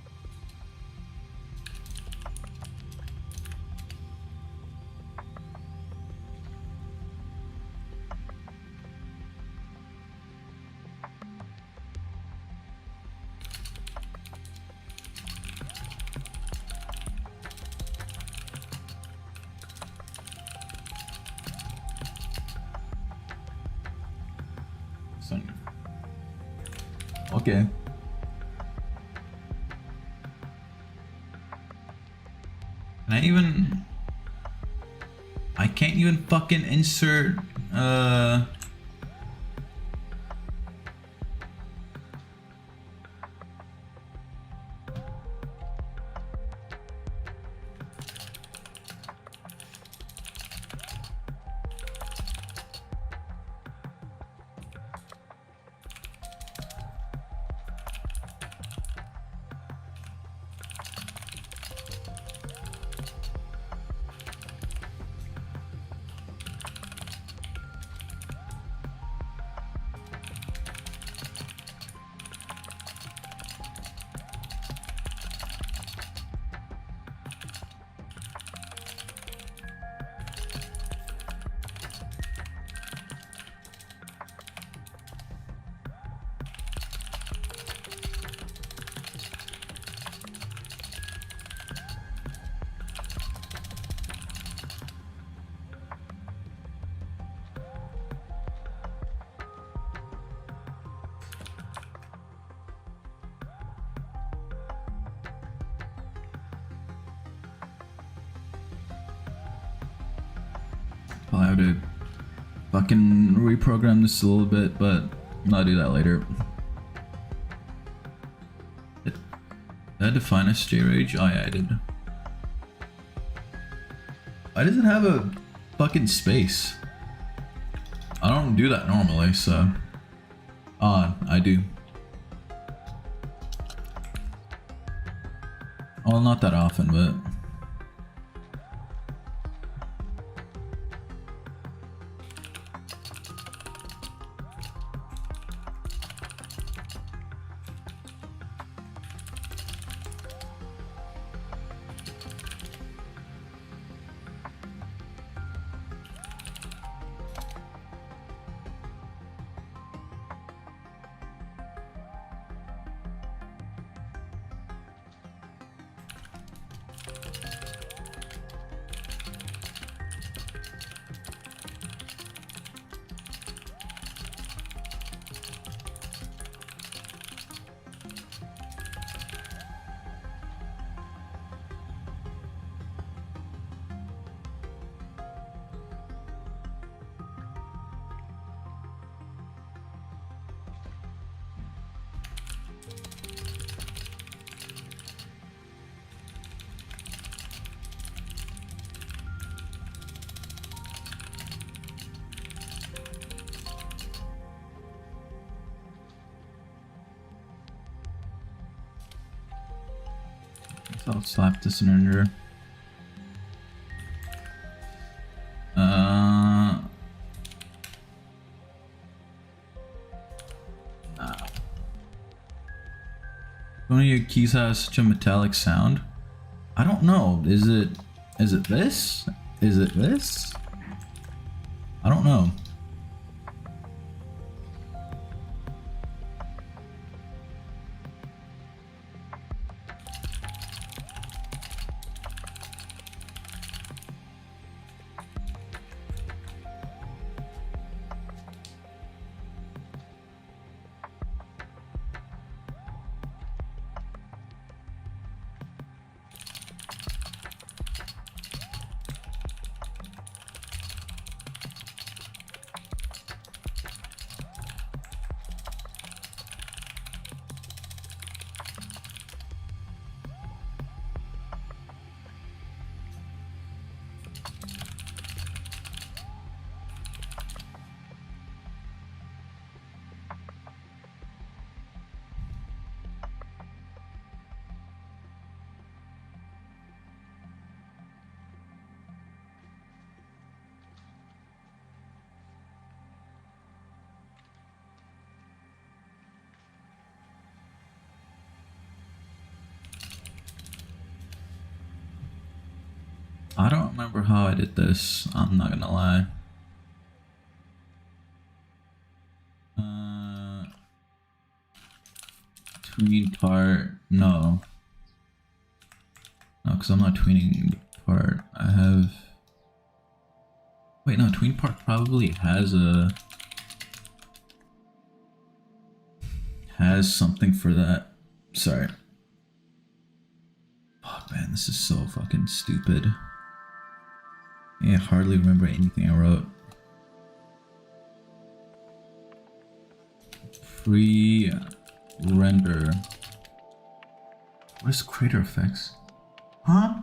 Okay. I can't even fucking insert I'll have to fucking reprogram this a little bit, but I'll do that later. Did I define a JRage? Oh yeah, I did. Why does it have a fucking space? I don't do that normally, so... I do. Well, not that often, but... I'll slap this in under. One of your keys has such a metallic sound. I don't know. Is it this? Is it this? I don't know. I don't remember how I did this. I'm not gonna lie. Tween part, no, because I'm not tweening the part. I have. Wait, no, tween part probably has something for that. Sorry. Oh man, this is so fucking stupid. I hardly remember anything I wrote. Pre-render. What is crater effects? Huh?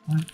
What?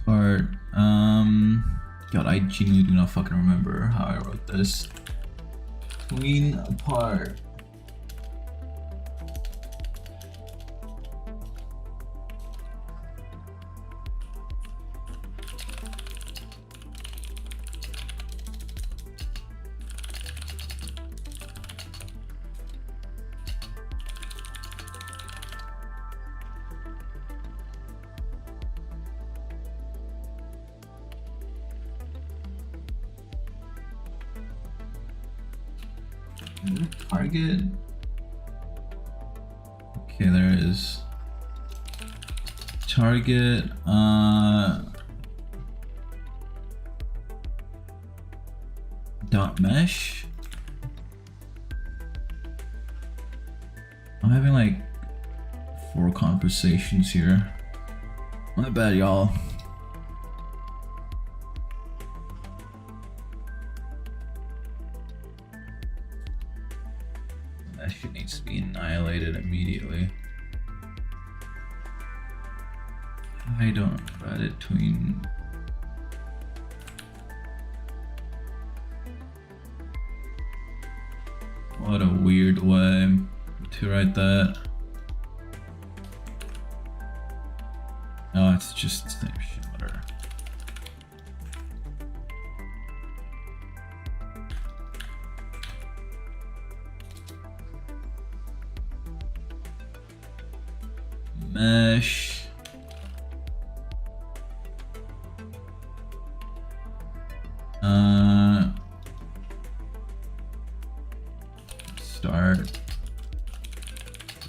Part, God, I genuinely do not fucking remember how I wrote this. Tween apart. Target. Okay, there is target. Dot mesh. I'm having like 4 conversations here. My bad, y'all. That shit needs to be annihilated immediately. I don't remember how to tween. What a weird way to write that. Oh, it's just the same shit, whatever. Mesh. Start.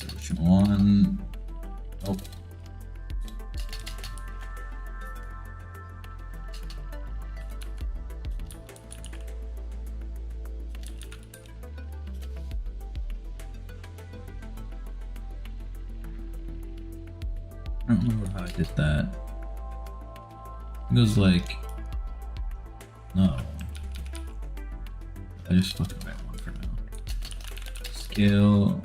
Version 1. Oh. I don't remember how I did that. It goes like, no. I just fucking write one for now. Scale.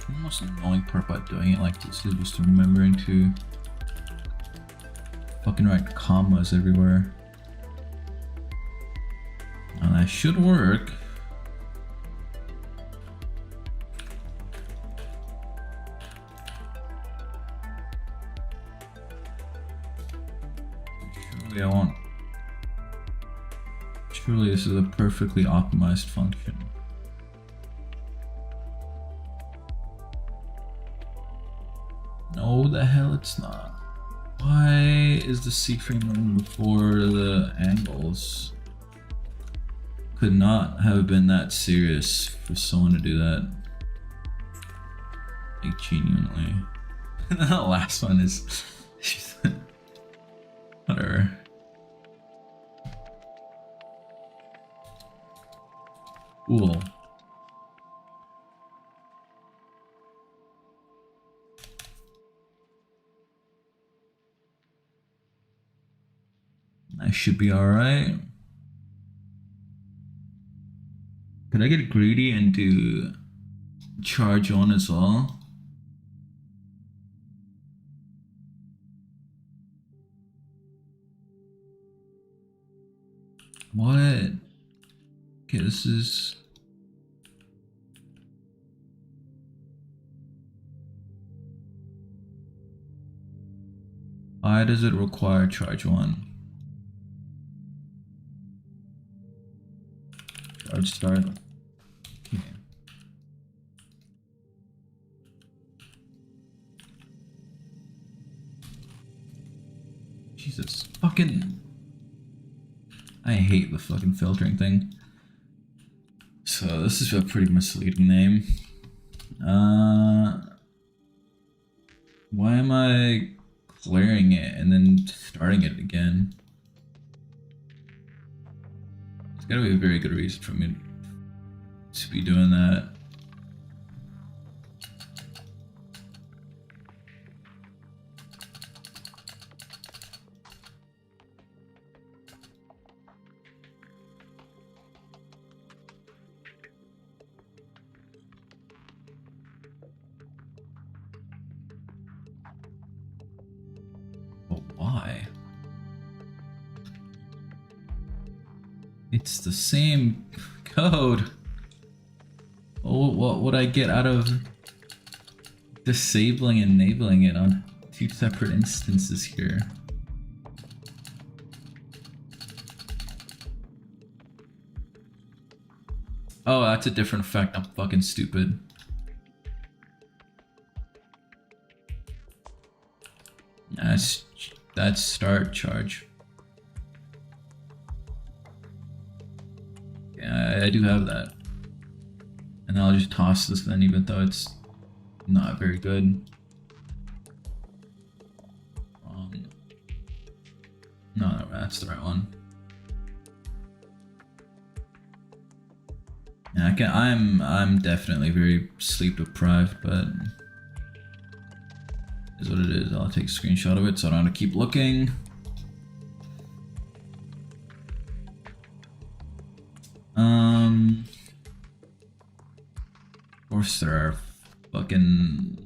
The most annoying part about doing it like this is just remembering to fucking write commas everywhere. That should work. Surely I want. Surely this is a perfectly optimized function. No, the hell it's not. Why is the C-frame running before the angles? Could not have been that serious for someone to do that. Like, genuinely. The last one is... whatever. Cool. I should be alright. Could I get greedy and do charge on as well? What? Okay, this is... Why does it require charge 1? Charge start. Okay. Jesus fucking... I hate the fucking filtering thing. So this is a pretty misleading name. Why am I clearing it and then starting it again? There's gotta be a very good reason for me to be doing that. Why? It's the same code. Oh, what would I get out of disabling and enabling it on 2 separate instances here? Oh, that's a different effect. I'm fucking stupid. That's start charge. Yeah, I do have that. And I'll just toss this then, even though it's not very good. No, that's the right one. Yeah, I'm definitely very sleep deprived, but is what it is. I'll take a screenshot of it so I don't have to keep looking. Of course there are fucking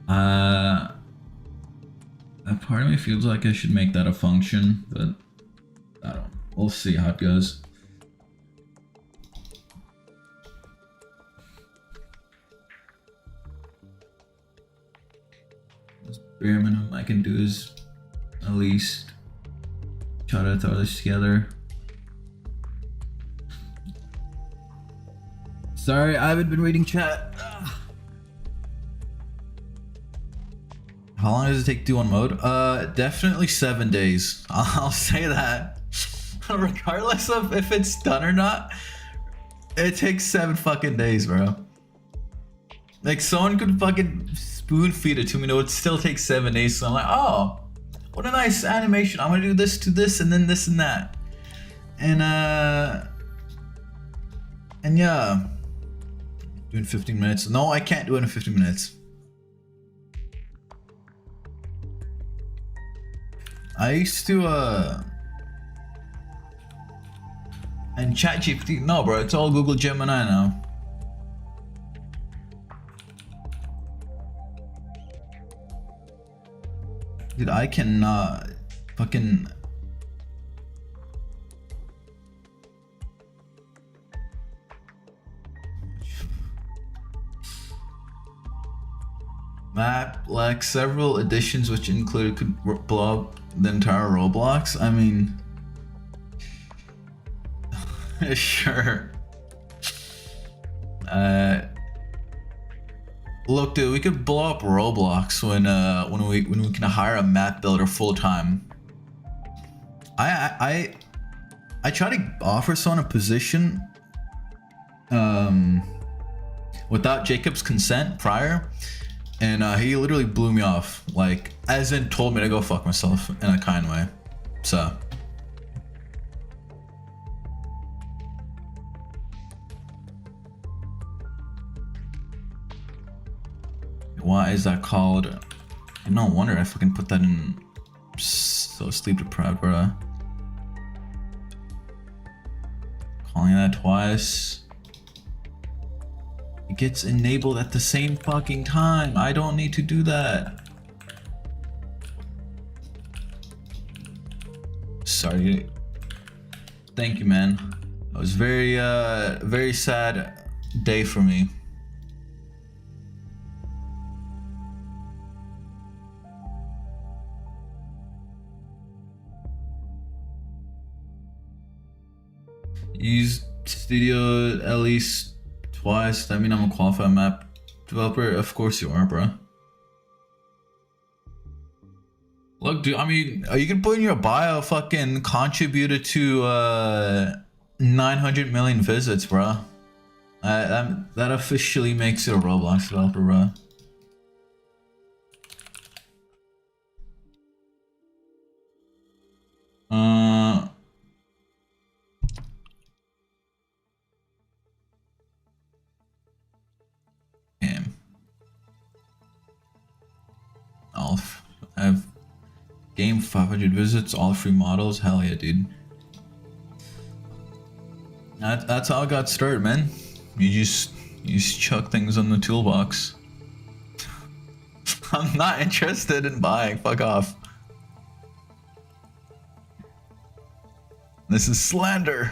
that part of me feels like I should make that a function, but I don't. We'll see how it goes. The bare minimum I can do is at least try to throw this together. Sorry, I haven't been reading chat. How long does it take to do one mode? Definitely 7 days. I'll say that. Regardless of if it's done or not, it takes 7 fucking days, bro. Like, someone could fucking spoon feed it to me, it would still take 7 days. So I'm like, oh, what a nice animation. I'm gonna do this to this and then this and that. And yeah. Doing 15 minutes. No, I can't do it in 15 minutes. I used to and ChatGPT, no bro, it's all Google Gemini now. Dude, I cannot fucking Map lacks several additions which included could blow up the entire Roblox. I mean, sure. Look, dude, we could blow up Roblox when we can hire a map builder full time. I try to offer someone a position without Jacob's consent prior, and he literally blew me off, like, as in told me to go fuck myself in a kind way. So why is that called? No wonder I fucking put that in. So sleep deprived, bro. Calling that twice. It gets enabled at the same fucking time. I don't need to do that. Sorry. Thank you, man. It was very sad day for me. Use Studio at least twice. I mean, I'm a qualified map developer. Of course you are, bro. Look, dude, I mean, you can put in your bio fucking contributed to 900 million visits, bro. That officially makes you a Roblox developer, bro. I've gained 500 visits, all free models. Hell yeah, dude. That's how I got started, man. You just chuck things on the toolbox. I'm not interested in buying. Fuck off. This is slander.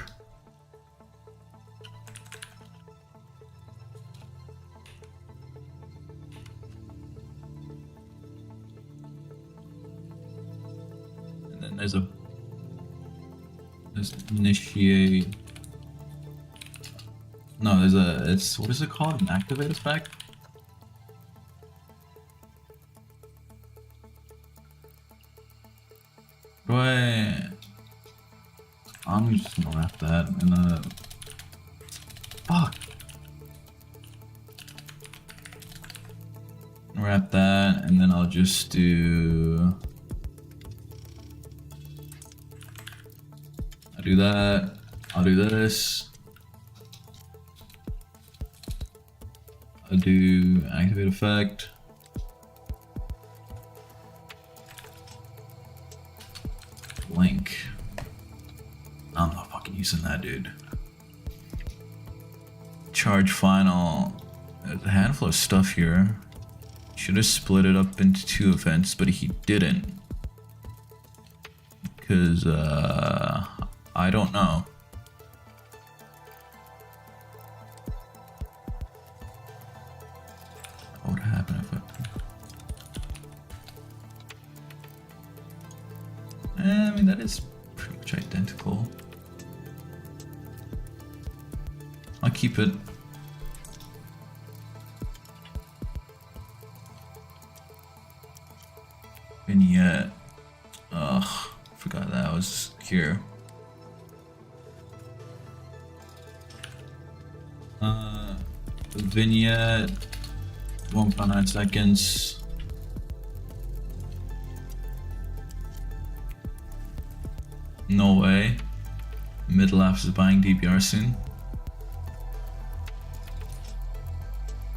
There's initiate. No, it's what is it called? An activate spec? I'm just gonna wrap that in a. Fuck. Wrap that, and then I'll just do. Do that. I'll do this. I'll do activate effect. Link. I'm not fucking using that, dude. Charge final. There's a handful of stuff here. Should have split it up into 2 events, but he didn't. Because, I don't know. What would happen if I mean, that is pretty much identical. I'll keep it. Vignette. Ugh, forgot that was here. Vignette, 1.9 seconds. No way. Midlapse is buying DBR soon.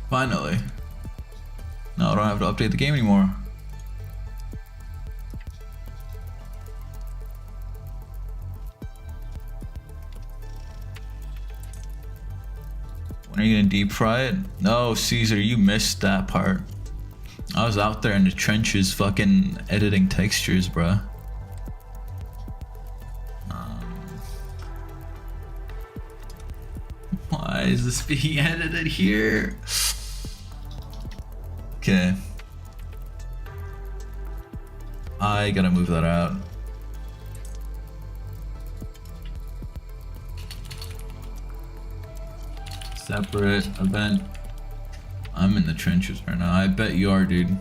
Finally. Now I don't have to update the game anymore. Are you gonna deep fry it? No, Caesar, you missed that part. I was out there in the trenches fucking editing textures, bruh. Why is this being edited here? Okay. I gotta move that out. Separate event. I'm in the trenches right now. I bet you are, dude.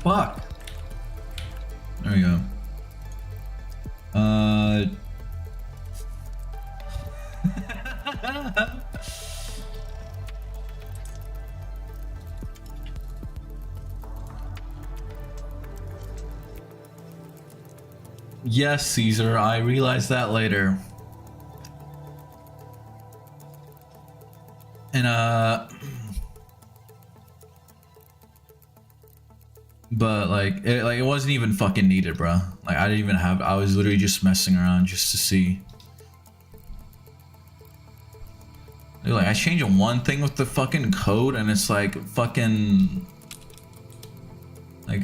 Fuck. There we go. Yes, Caesar, I realized that later. And but it wasn't even fucking needed, bro. Like I didn't even have, I was literally just messing around just to see. Dude, like I changed one thing with the fucking code and it's like fucking like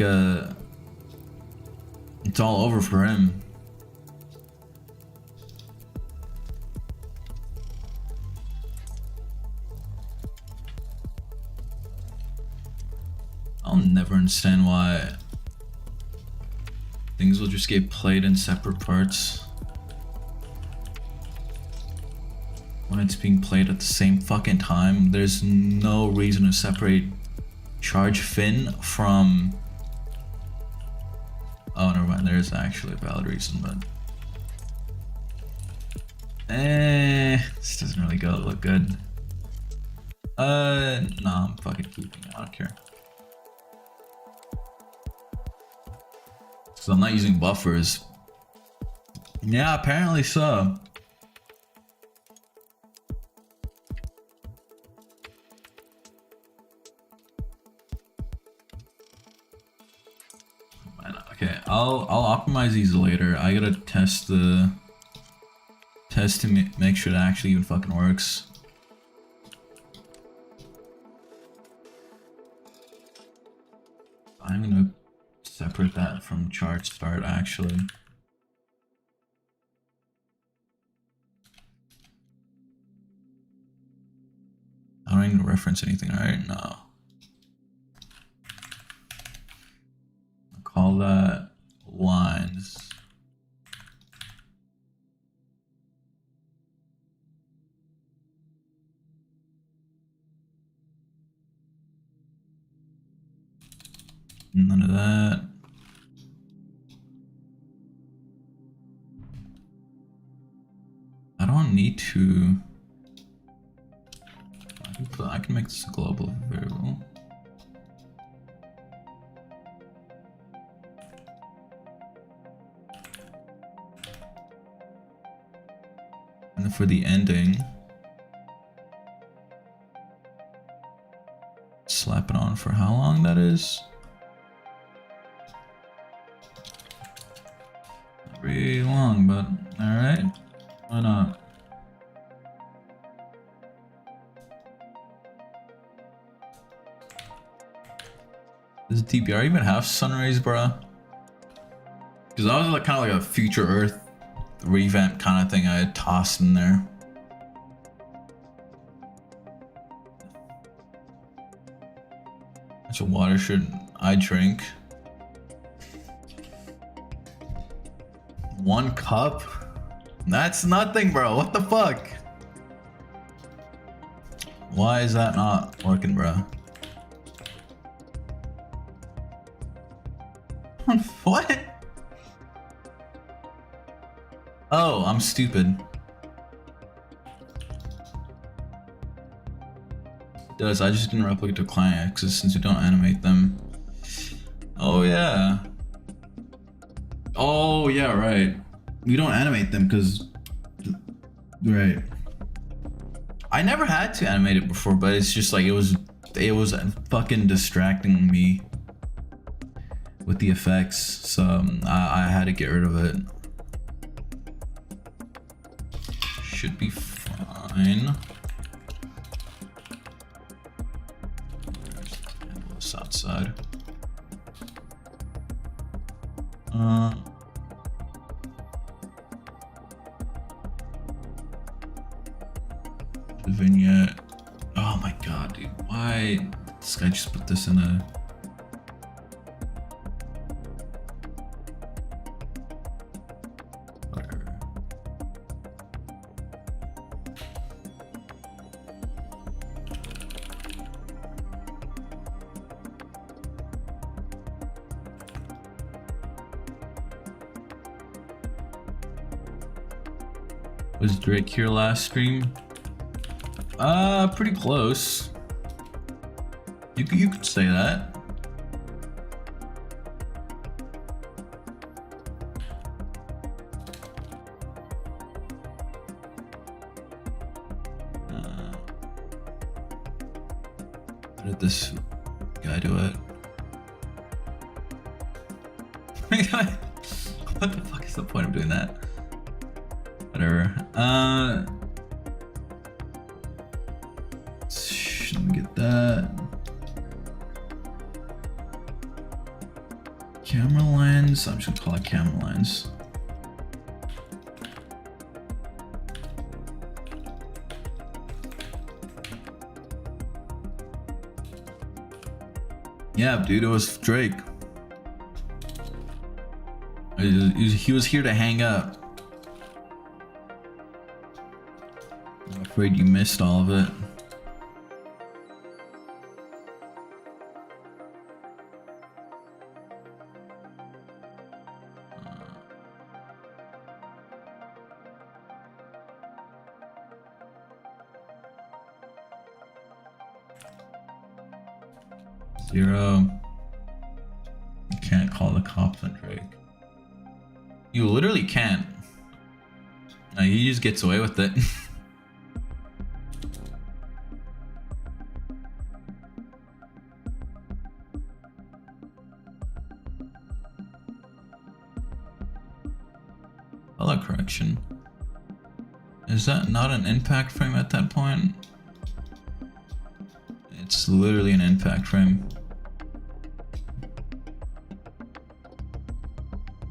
it's all over for him. I'll never understand why things will just get played in separate parts when it's being played at the same fucking time. There's no reason to separate charge fin from... Oh, never mind. There is actually a valid reason, but this doesn't really look good. No, I'm fucking keeping it. I don't care. So I'm not using buffers. Yeah, apparently so. Okay, I'll optimize these later. I gotta test to make sure it actually even fucking works. I'm gonna separate that from chart start actually. I don't need to reference anything, right? No. I'll call that lines. None of that. I don't need to. I can make this a global variable. And then for the ending, slap it on for how long that is. Not really long, but alright. Why not? Does DBR even have sunrays, bruh? Because that was like kind of like a future Earth revamp kind of thing I had tossed in there. That's what water should I drink. 1 cup? That's nothing, bro. What the fuck? Why is that not working, bro? What? Oh, I'm stupid. Does I just didn't replicate to client access since you don't animate them. Oh yeah. Oh yeah, right. You don't animate them because right. I never had to animate it before, but it's just like it was fucking distracting me with the effects, so I had to get rid of it. Should be fine. The vignette. Oh my god, dude. Why this guy just put this in a whatever. Was Drake here last stream? Pretty close. You could say that. How did this guy do it? What the fuck is the point of doing that? Whatever. Let me get that. Camera lens. I'm just gonna call it camera lens. Yeah, dude, it was Drake. He was here to hang up. I'm afraid you missed all of it. Zero. You can't call the cops on Drake. You literally can't. No, he just gets away with it. Color correction. Is that not an impact frame at that point? It's literally an impact frame.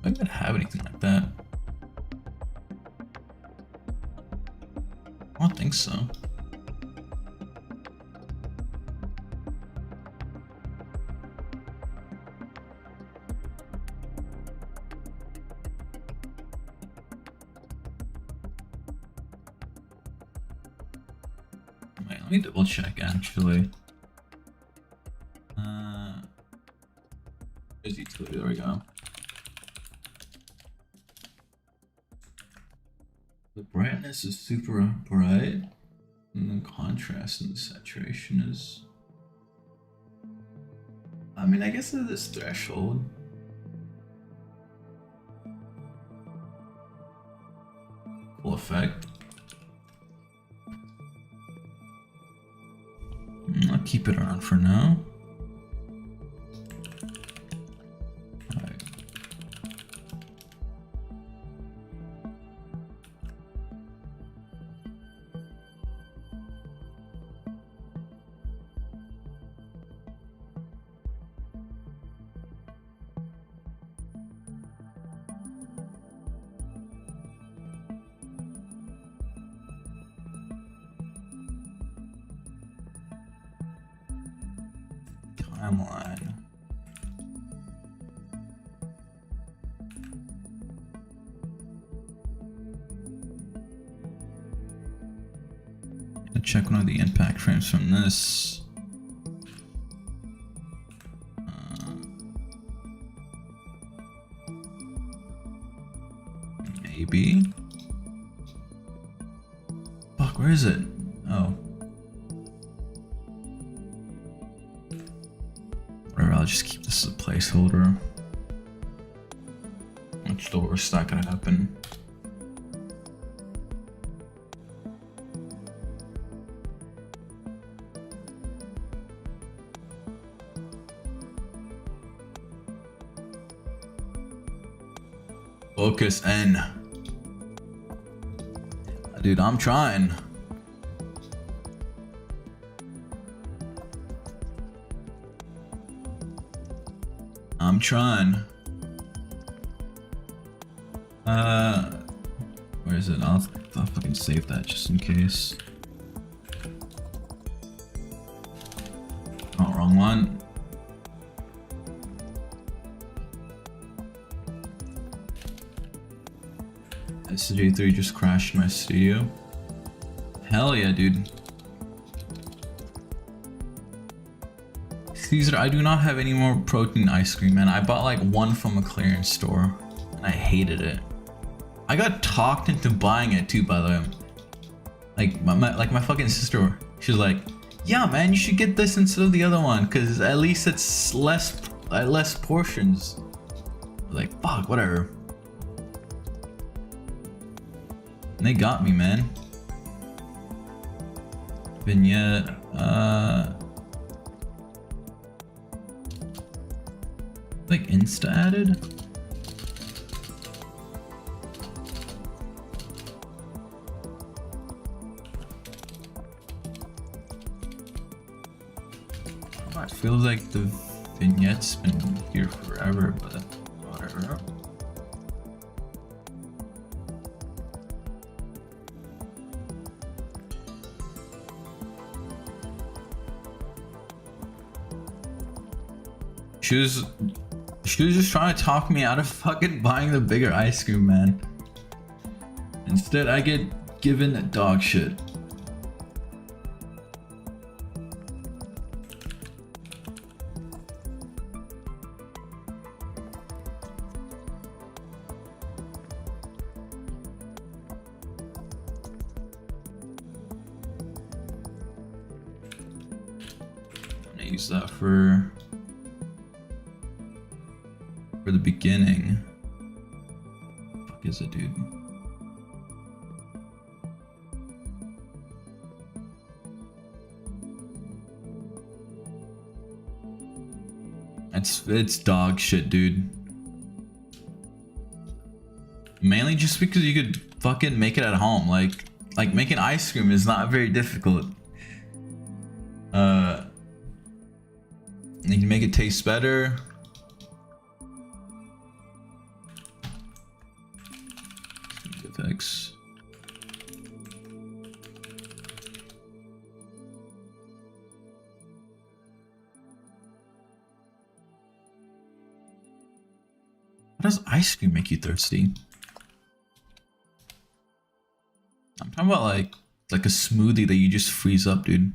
I don't have anything like that. I don't think so. Wait, let me double check actually. There's utility, there we go. The brightness is super bright, and the contrast and the saturation is... I mean, I guess at this threshold. Cool effect. I'll keep it around for now. Timeline. I'll check one of the impact frames from this. Maybe. Fuck, where is it? Oh. I'll just keep this as a placeholder. What's the worst that could happen? Focus N. Dude, I'm trying. I'm trying. Where is it? I'll fucking save that just in case. Oh, wrong one. SJ3 just crashed my studio. Hell yeah, dude. Caesar, I do not have any more protein ice cream, man. I bought like one from a clearance store and I hated it. I got talked into buying it too, by the way. Like my fucking sister, she's like, yeah, man, you should get this instead of the other one, cause at least it's less portions. Like, fuck, whatever. And they got me, man. Vignette, like Insta added? Oh, it feels like the vignette's been here forever, but whatever. She was just trying to talk me out of fucking buying the bigger ice cream, man. Instead, I get given dog shit. I'm gonna use that for the beginning. Fuck is it, dude? It's dog shit, dude. Mainly just because you could fucking make it at home. Like making ice cream is not very difficult. You can make it taste better. Effects. How does ice cream make you thirsty? I'm talking about like a smoothie that you just freeze up, dude.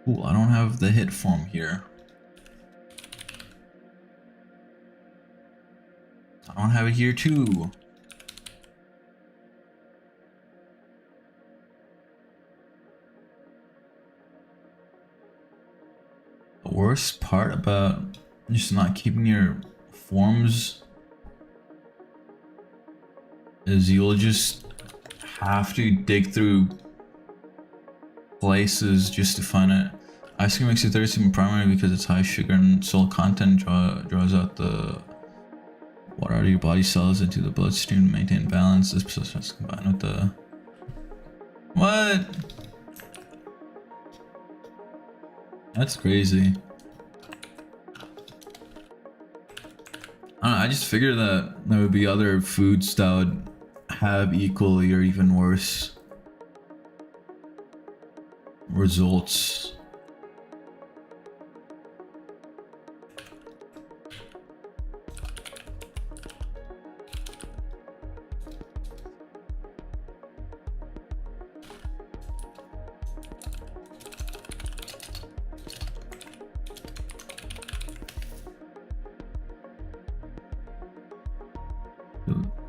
Cool, I don't have the hit form here. I don't have it here too. The worst part about just not keeping your forms is you'll just have to dig through places just to find it. Ice cream makes you thirsty primarily because its high sugar and salt content draws out the water out of your body cells into the bloodstream to maintain balance. This process combined with the... What? That's crazy. I don't know, I just figured that there would be other foods that would have equally or even worse results.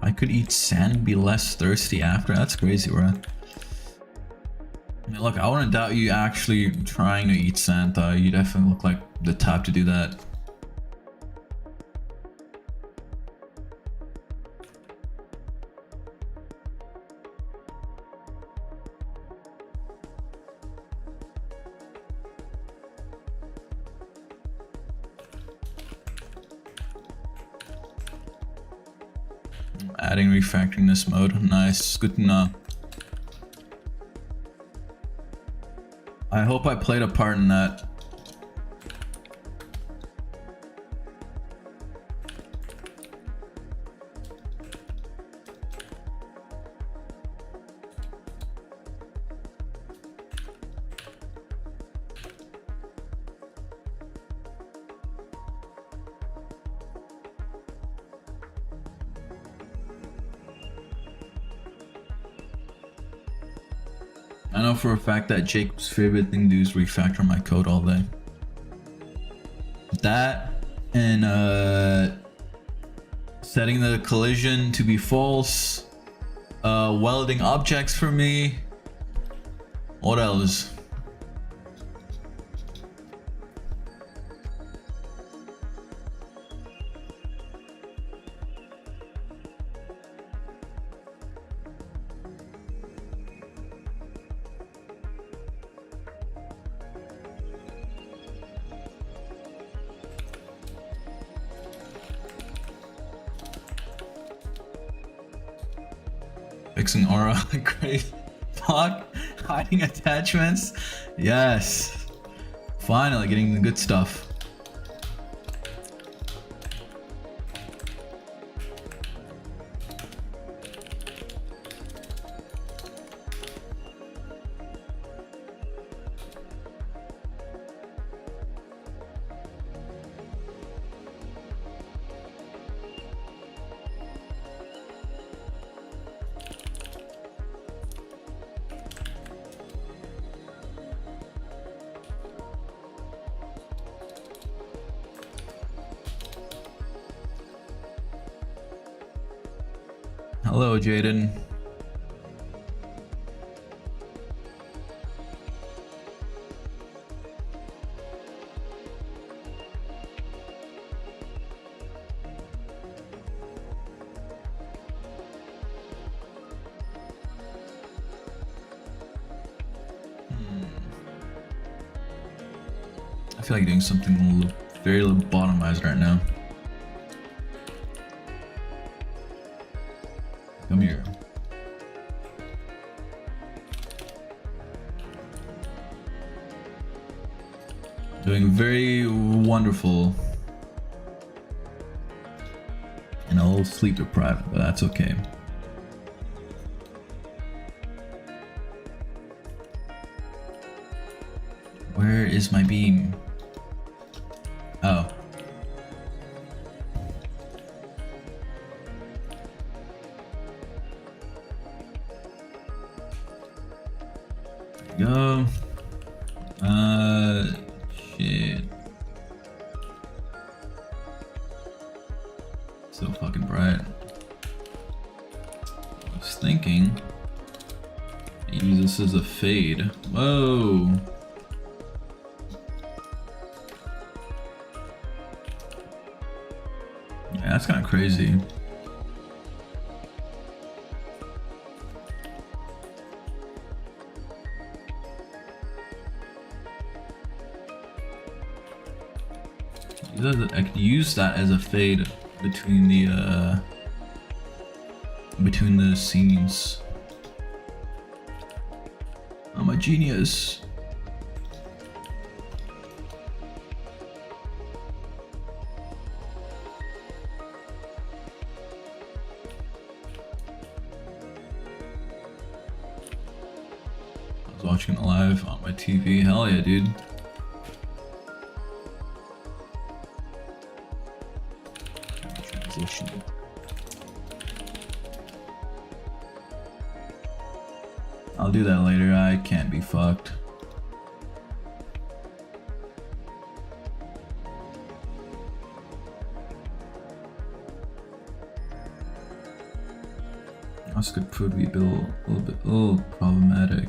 I could eat sand and be less thirsty after. That's crazy, bro. I mean, look, I wouldn't doubt you actually trying to eat sand, though. You definitely look like the type to do that. Adding refactoring this mode. Nice. Good to know. I hope I played a part in that. I know for a fact that Jacob's favorite thing to do is refactor my code all day. That and setting the collision to be false, welding objects for me. What else? Fixing aura, great. Fuck, hiding attachments. Yes. Finally getting the good stuff. Hello, Jaden. I feel like doing something very lobotomized right now. Come here. Doing very wonderful. And a little sleep deprived, but that's okay. Where is my beam? Oh. Go. Shit. So fucking bright. I was thinking, use this as a fade. Whoa. Yeah, that's kind of crazy. I could use that as a fade between the scenes. I'm a genius. I was watching it live on my TV. Hell yeah, dude. I'll do that later. I can't be fucked. This could prove to be a little problematic.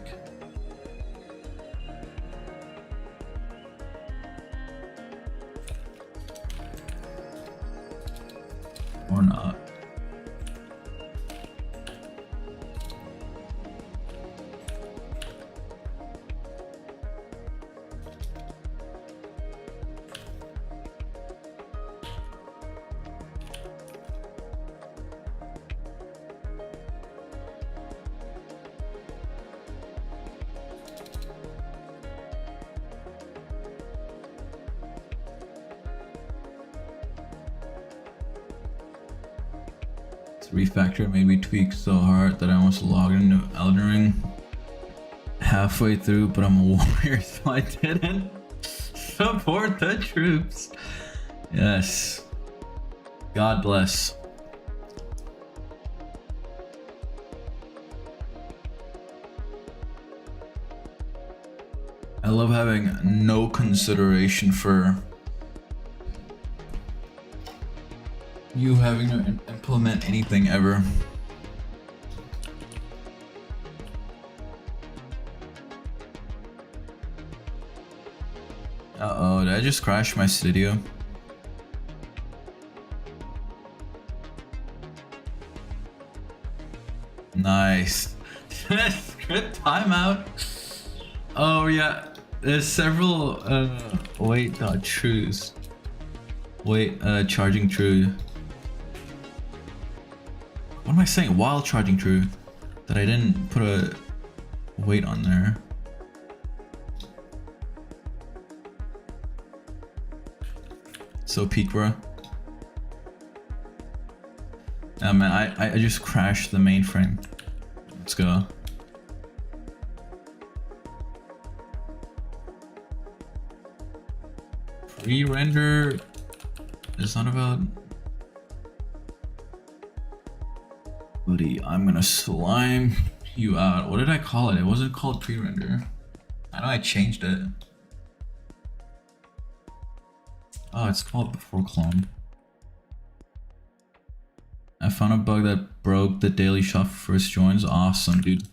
Or not. Refactor made me tweak so hard that I almost logged into Elden Ring halfway through, but I'm a warrior, so I didn't support the troops. Yes. God bless. I love having no consideration for you having to implement anything ever. Uh-oh, did I just crash my studio? Nice. Script timeout. Oh yeah, there's several wait, trues. Wait, charging true. What am I saying? While charging true. That I didn't put a wait on there. So peak, bro. Oh man, I just crashed the mainframe. Let's go. Pre-render is not about. Buddy, I'm gonna slime you out. What did I call it? It wasn't called pre-render. I know I changed it. Oh, it's called before clone. I found a bug that broke the daily shop for first joins. Awesome, dude.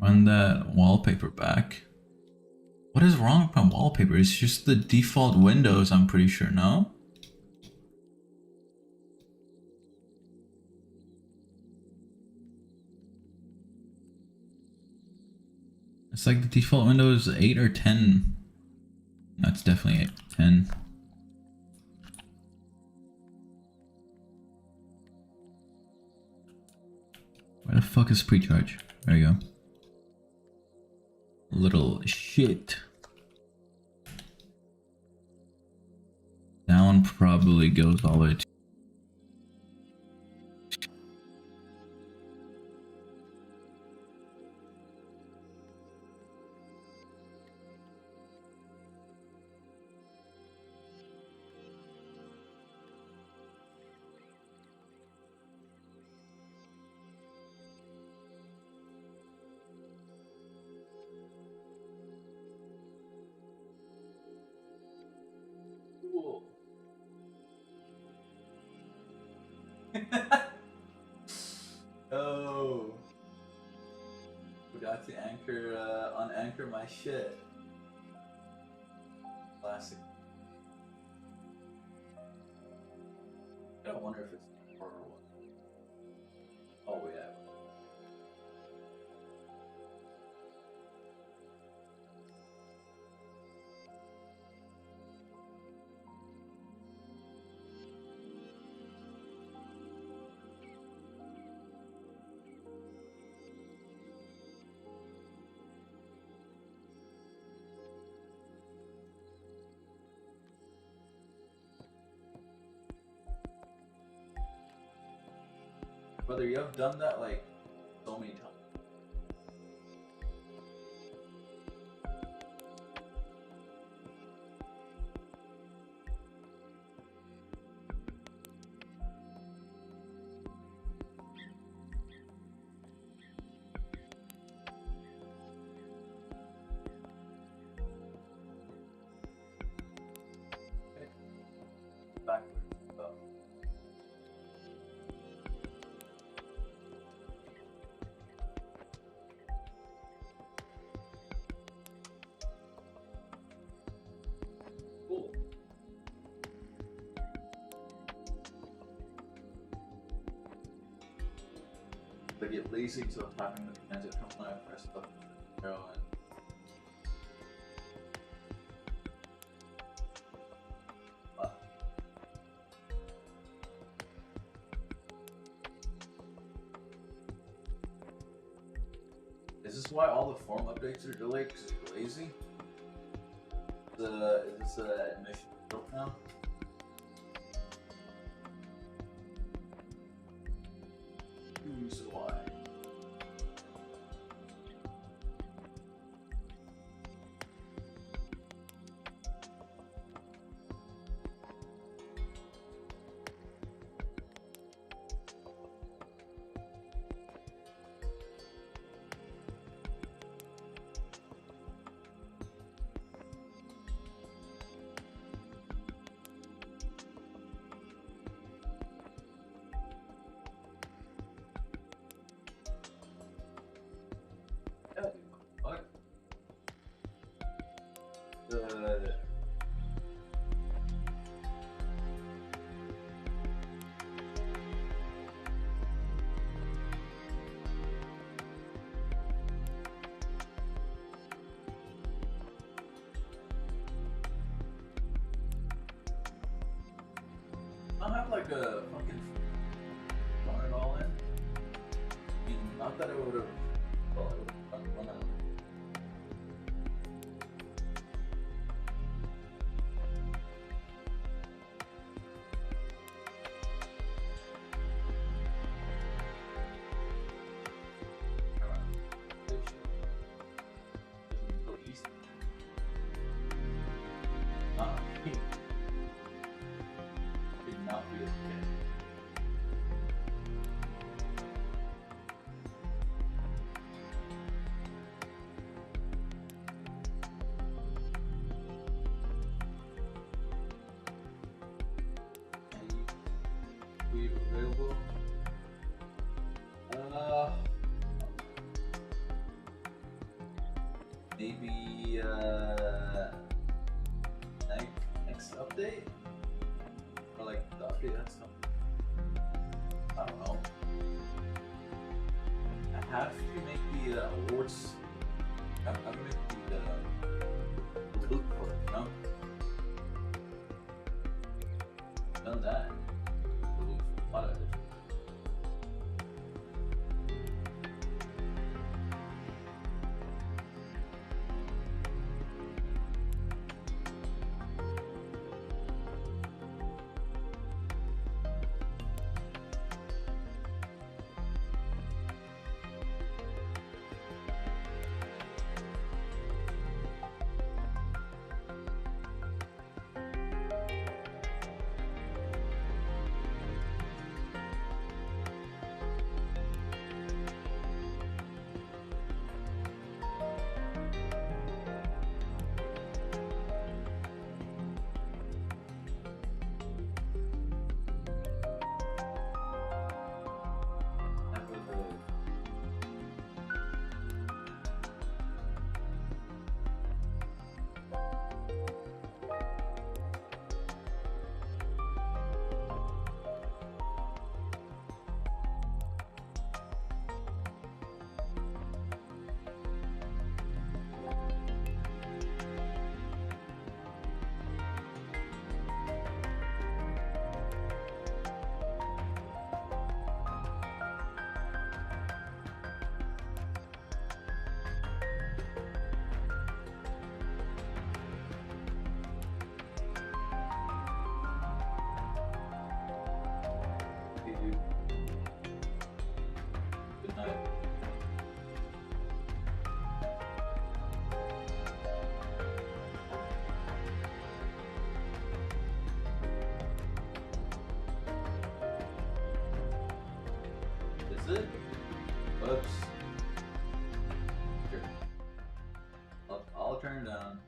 Run that wallpaper back. What is wrong with my wallpaper? It's just the default windows, I'm pretty sure, no? It's like the default Windows 8 or 10. That's definitely 10. Where the fuck is pre-charge? There you go. Little shit. That one probably goes all the way to. Oh, forgot to anchor, unanchor my shit. Classic. I don't wonder if it's or what. Oh yeah. Brother, you have done that like so many times. Okay. Backwards. Oh. Cool. They get lazy to having the commands that come when I press button arrow and is Is this why all the form updates are delayed? Because you're lazy? Is this admission built now? Who's why? What? I don't have like a fucking run it all in. I mean, not that it would have. Well, it would have run out. Did not do it again. We available. Maybe next update, or like the update that's coming. I don't know. I have to make the awards. I have to make the look for it, you know? Done that. A lot of it. Good night. Is it? Whoops. Sure. I'll turn it down.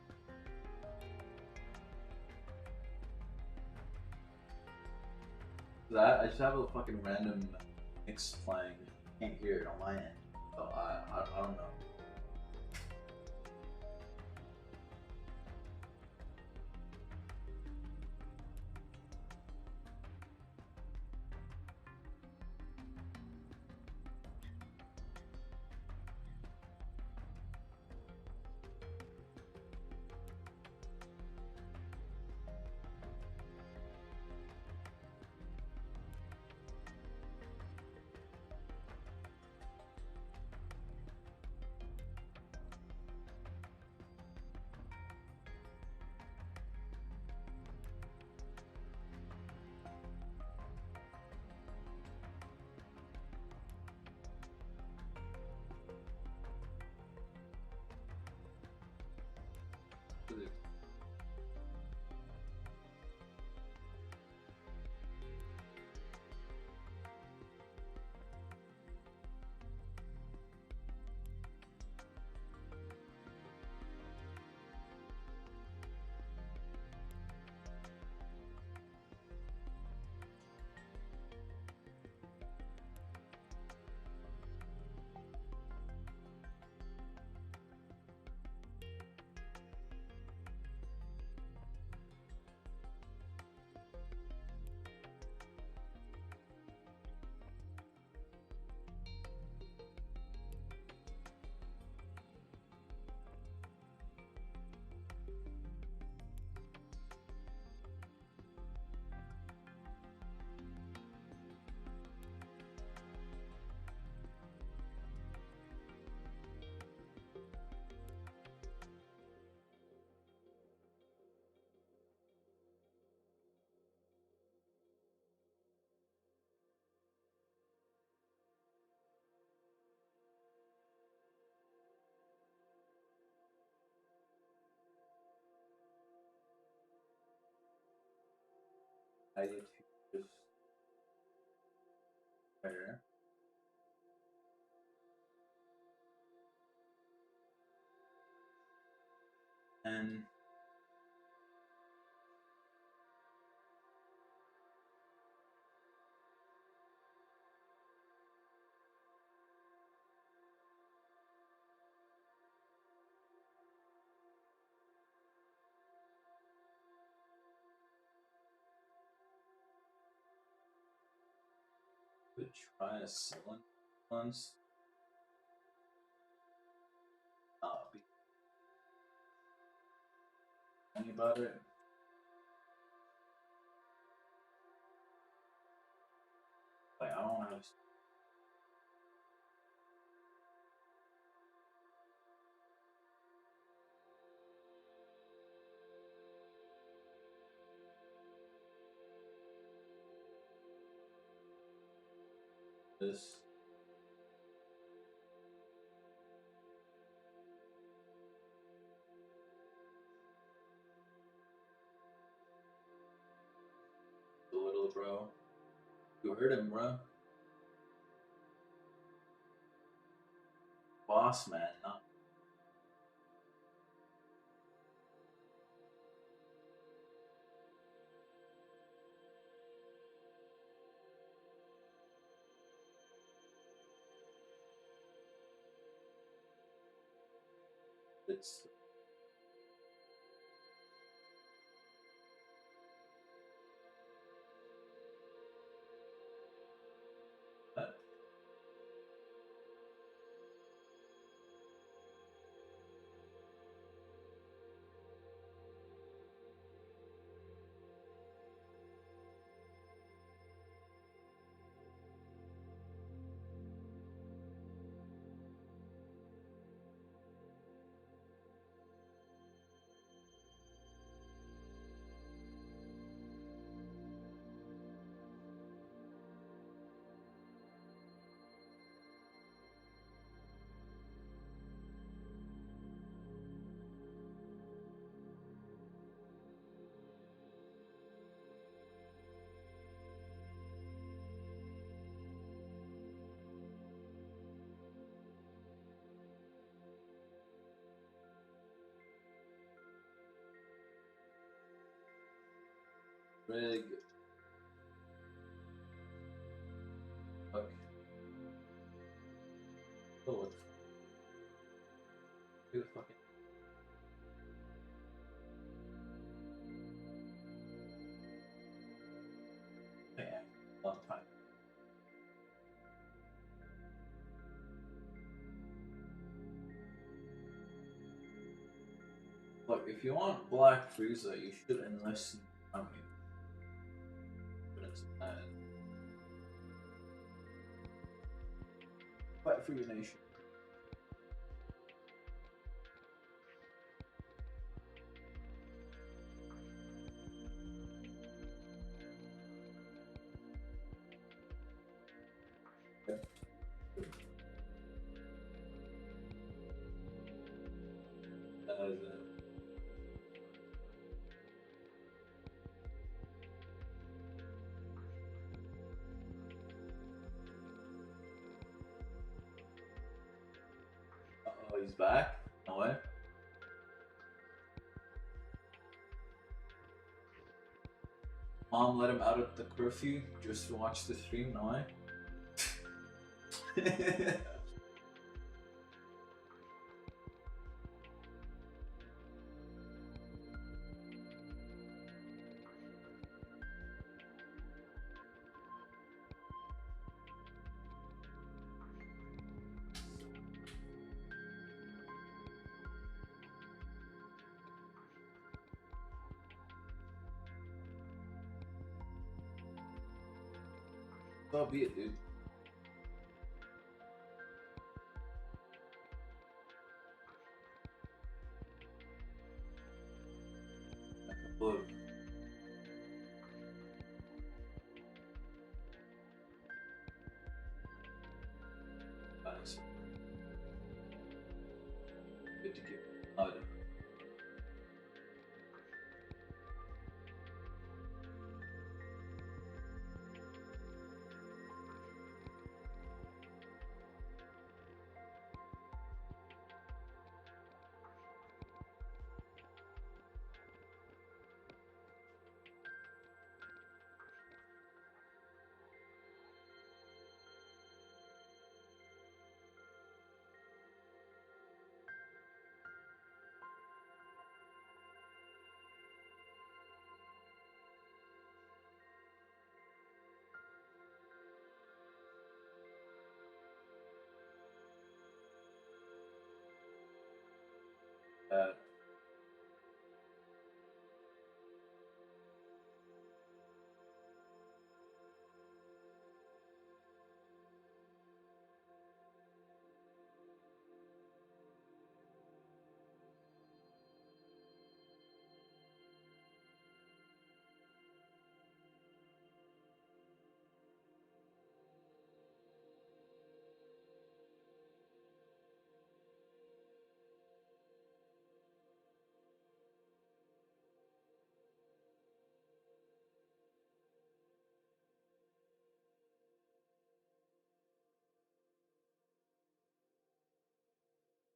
That I just have a fucking random mix playing. Can't hear it on my end. So I don't know. I need to just there. And could try a cylinder once. Be funny about it. Like I don't have this. The little bro. You heard him, bro. Boss man, not it's that. Rig. Fuck. Oh, what the fuck? Who the fucking. Yeah, long time. Look, if you want Black Frieza, you should enlist in the army. But it's bad. Fight for your nation. Oh, he's back? No way. Mom let him out of the curfew just to watch the stream? No way. So be it, dude. Look. Nice. Good to keep mud.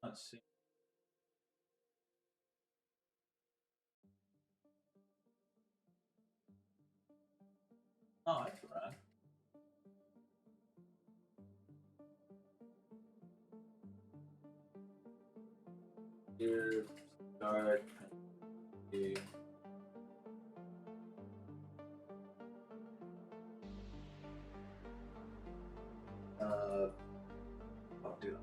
Let's see. Oh, that's right. Here, start. The I'll do that.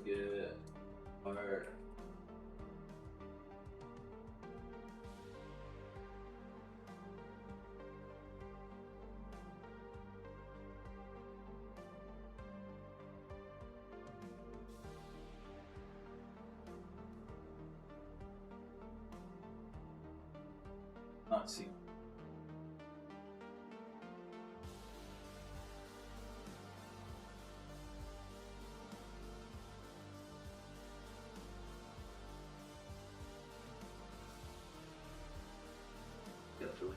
Get our not see. Definitely.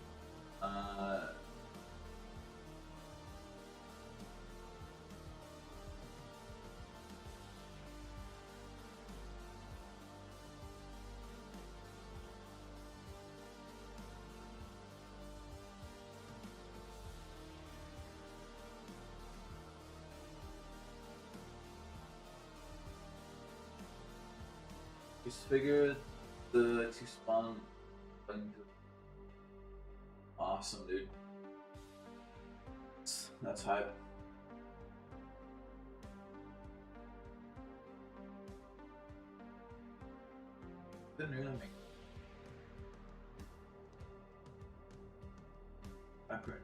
Just figured the two spawn button. Awesome, dude. That's hype. Didn't really make background.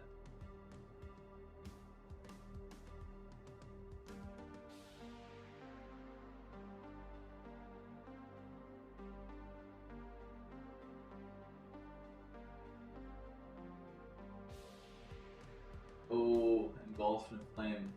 Oh, engulfed in flame.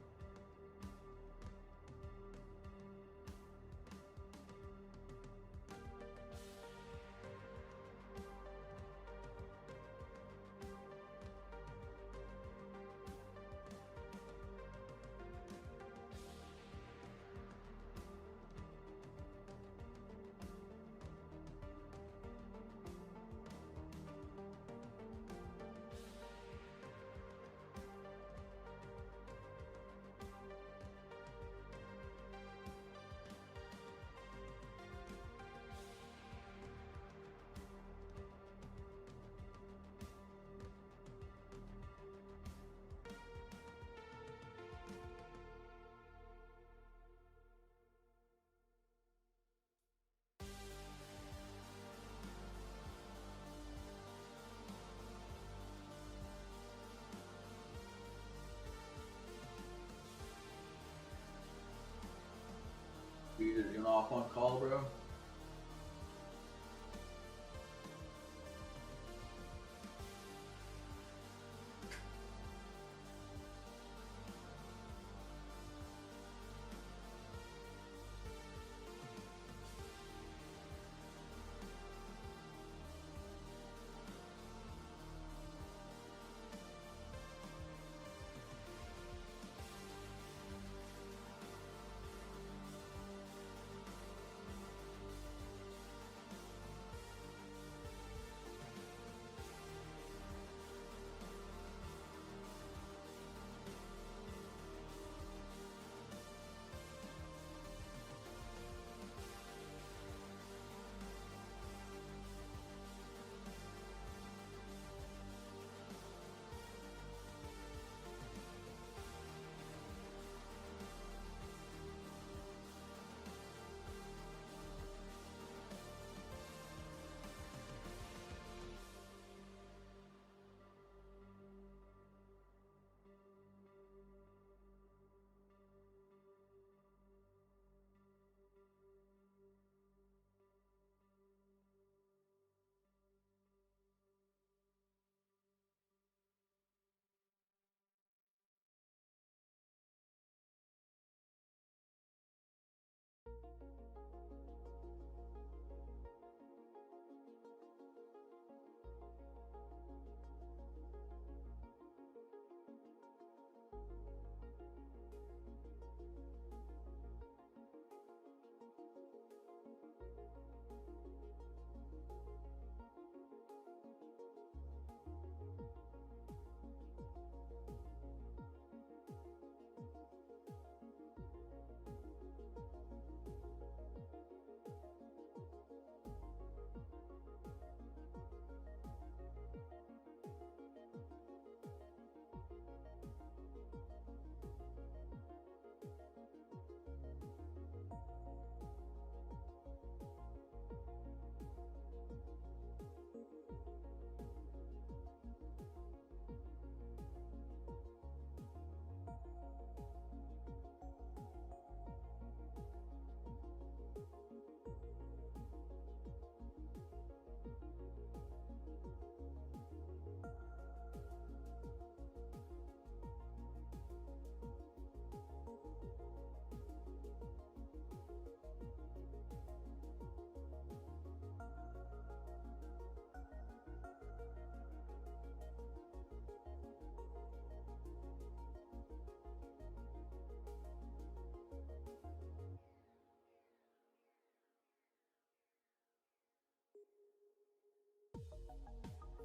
You're not on call, bro?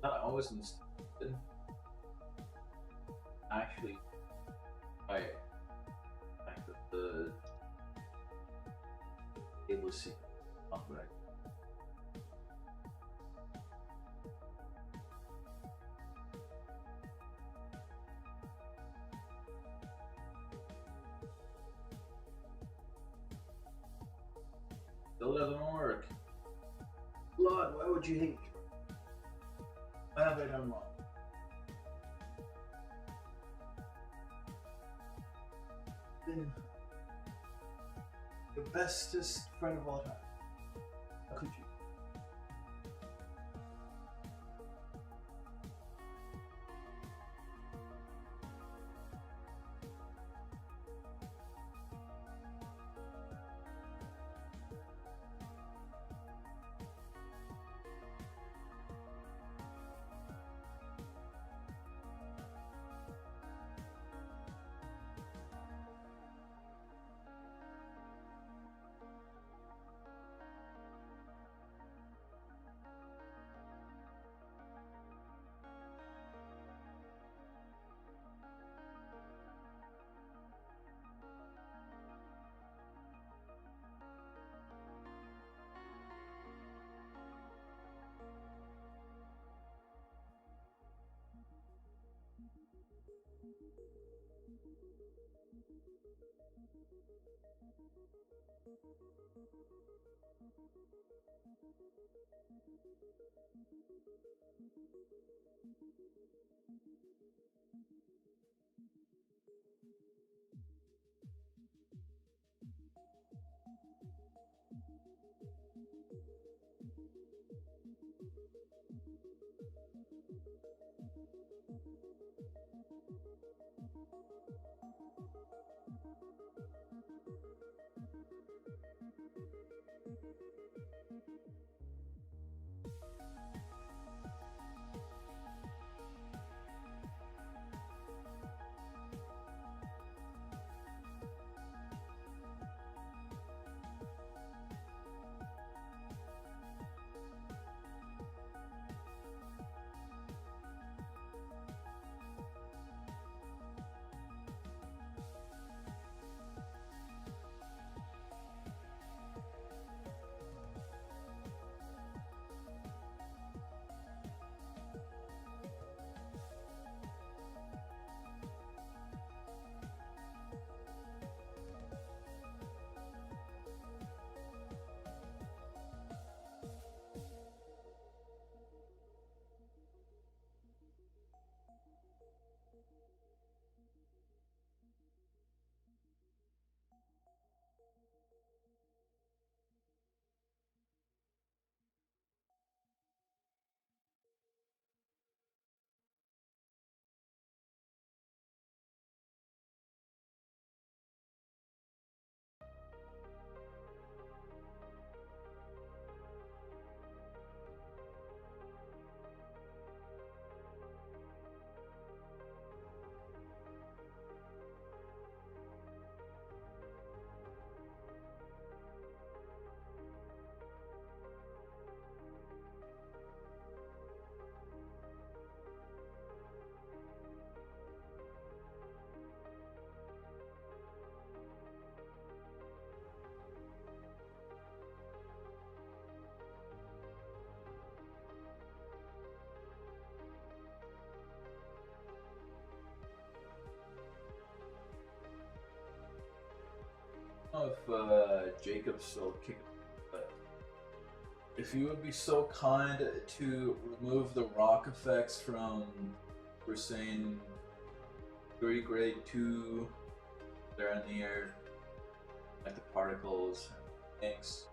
Not always mistaken. Actually, I fact that the able sequence not right. Still doesn't work. Lord, why would you hate me? What have I done wrong? Been the bestest friend of all time. How could you? I don't know if Jacob's still kicking, but if you would be so kind to remove the rock effects from, we're saying, 3 grade 2, they're in the air, like the particles, thanks.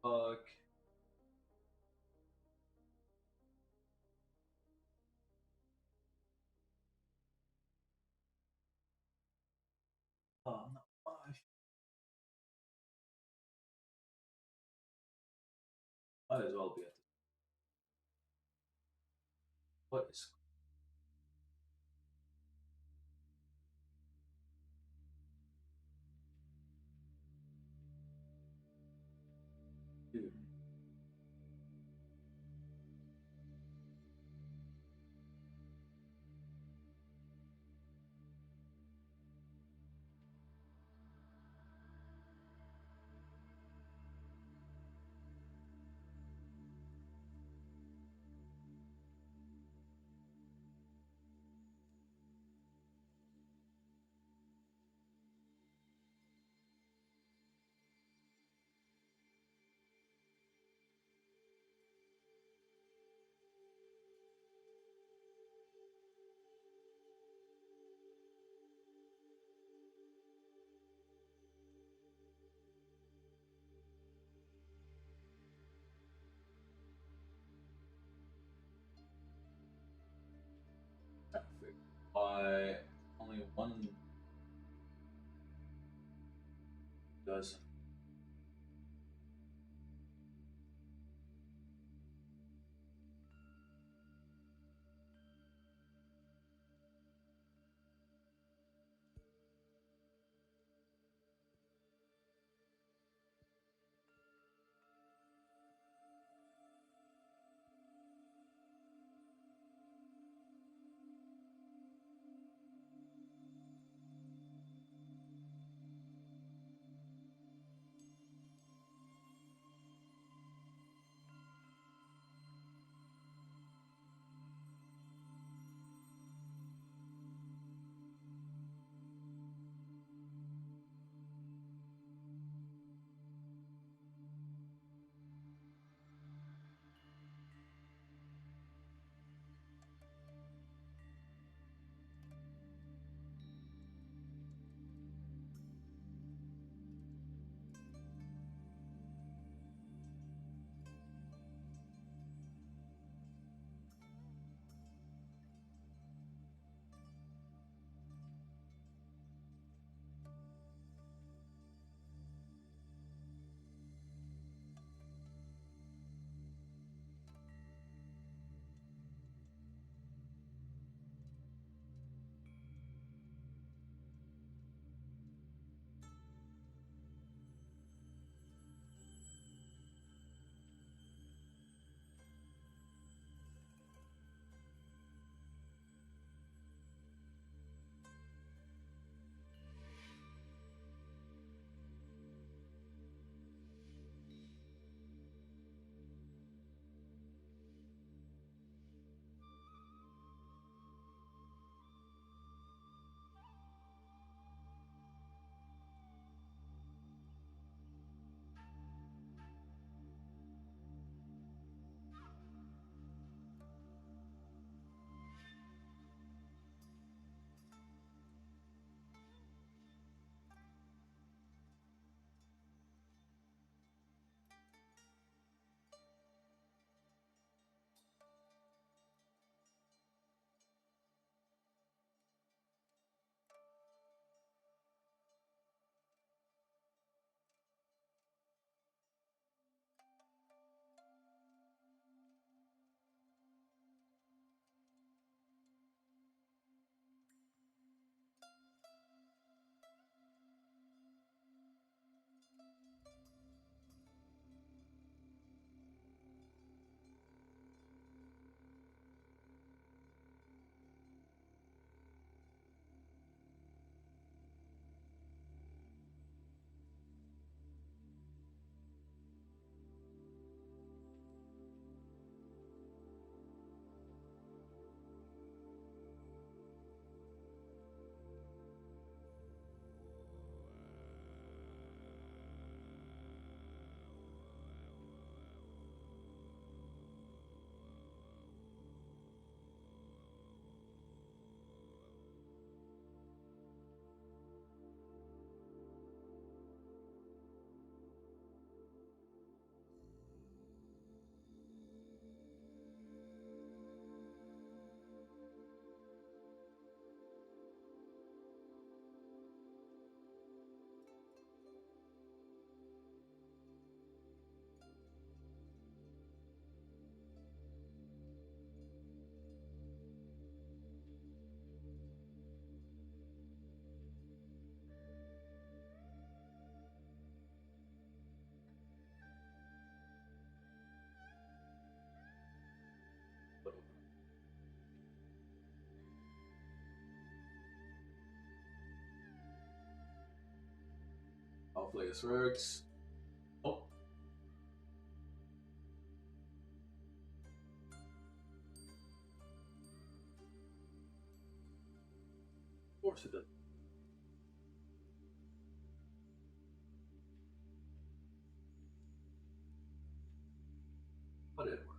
Fuck. Oh, no. Might as well be at this. What is. Dude. Traffic. Why only one doesn't. Hopefully this works. Oh. Of course it does. But it worked.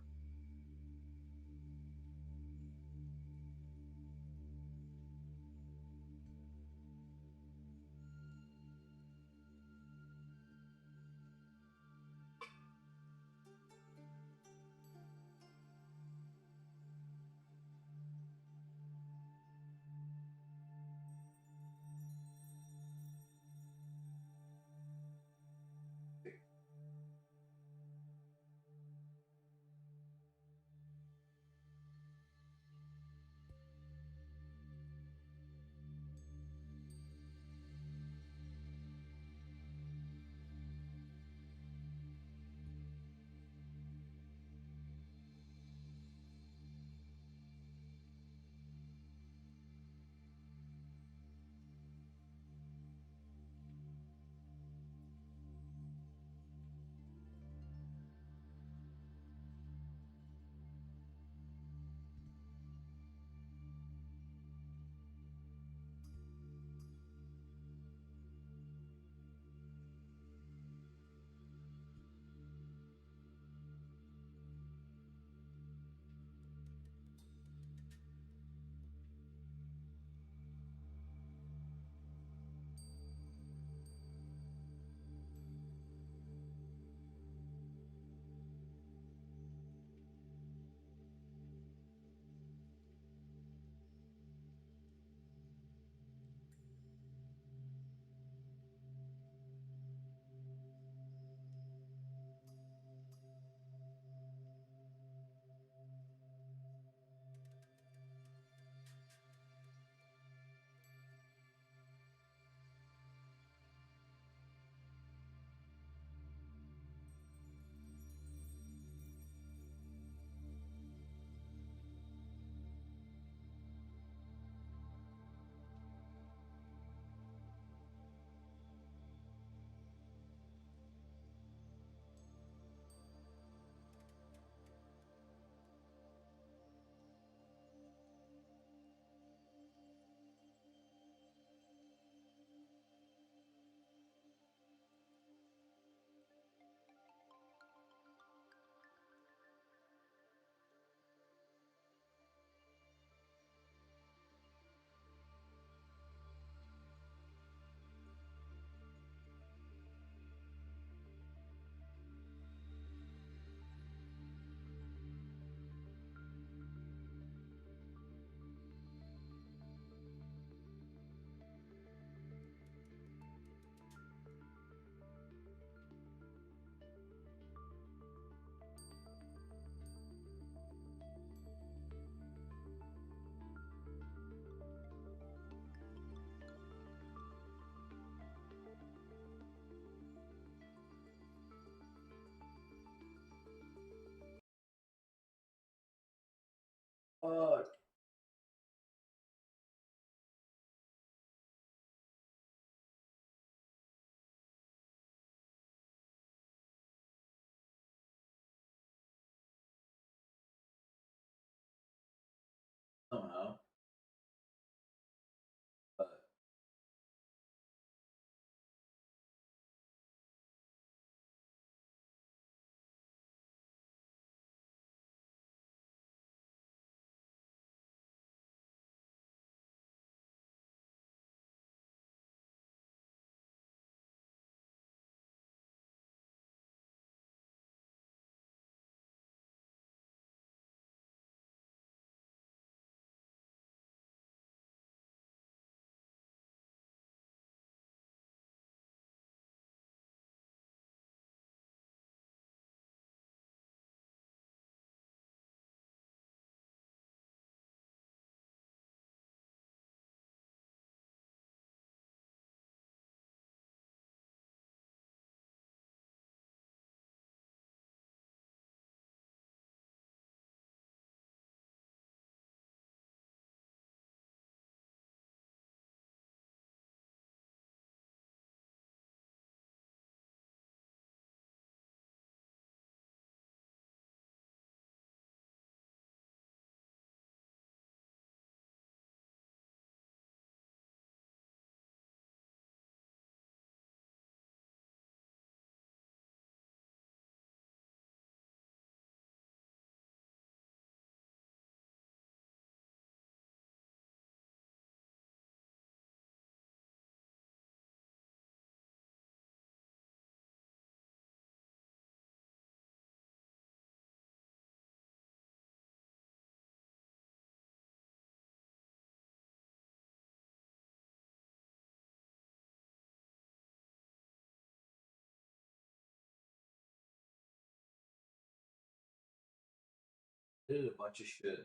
Did a bunch of shit.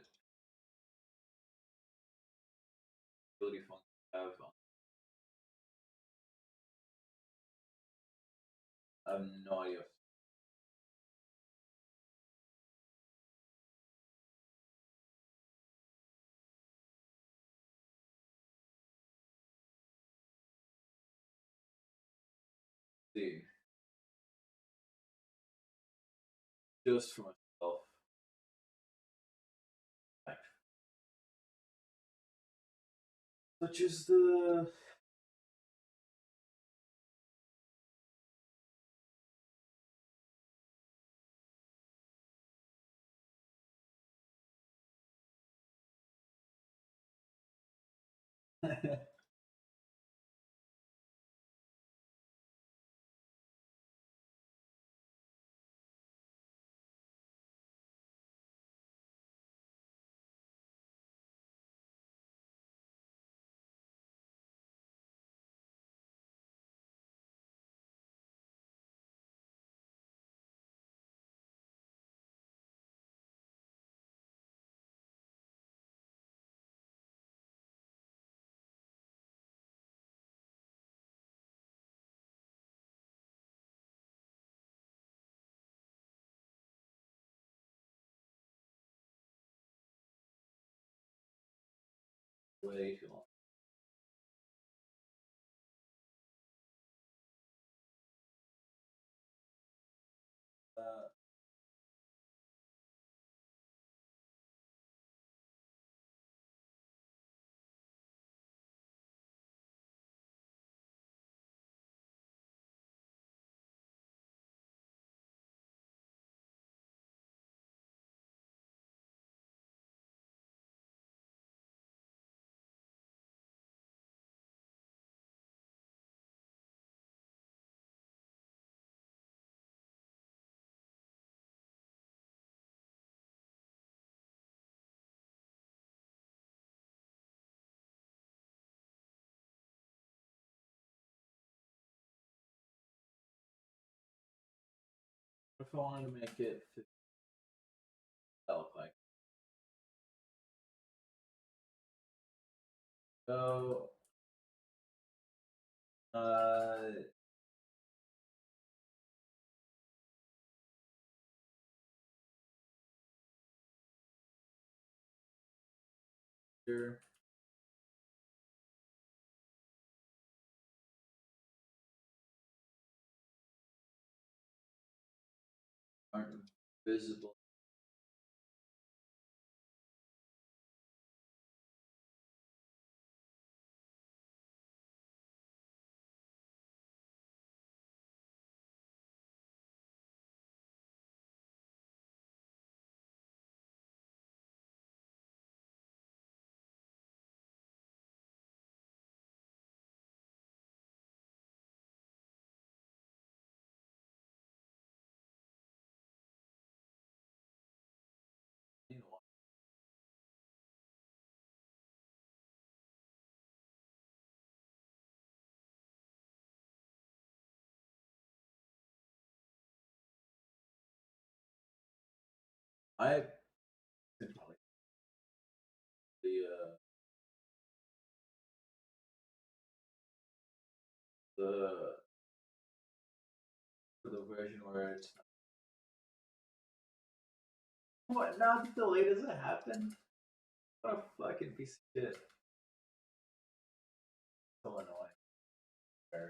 Ability function have I have no idea. See, just for myself. Which is the way too long. Uh, What if I wanted to make it 50 like so here aren't visible. You know what? I could probably the the version where it's what now the delay doesn't happen? What a fucking piece of shit. So annoying. Or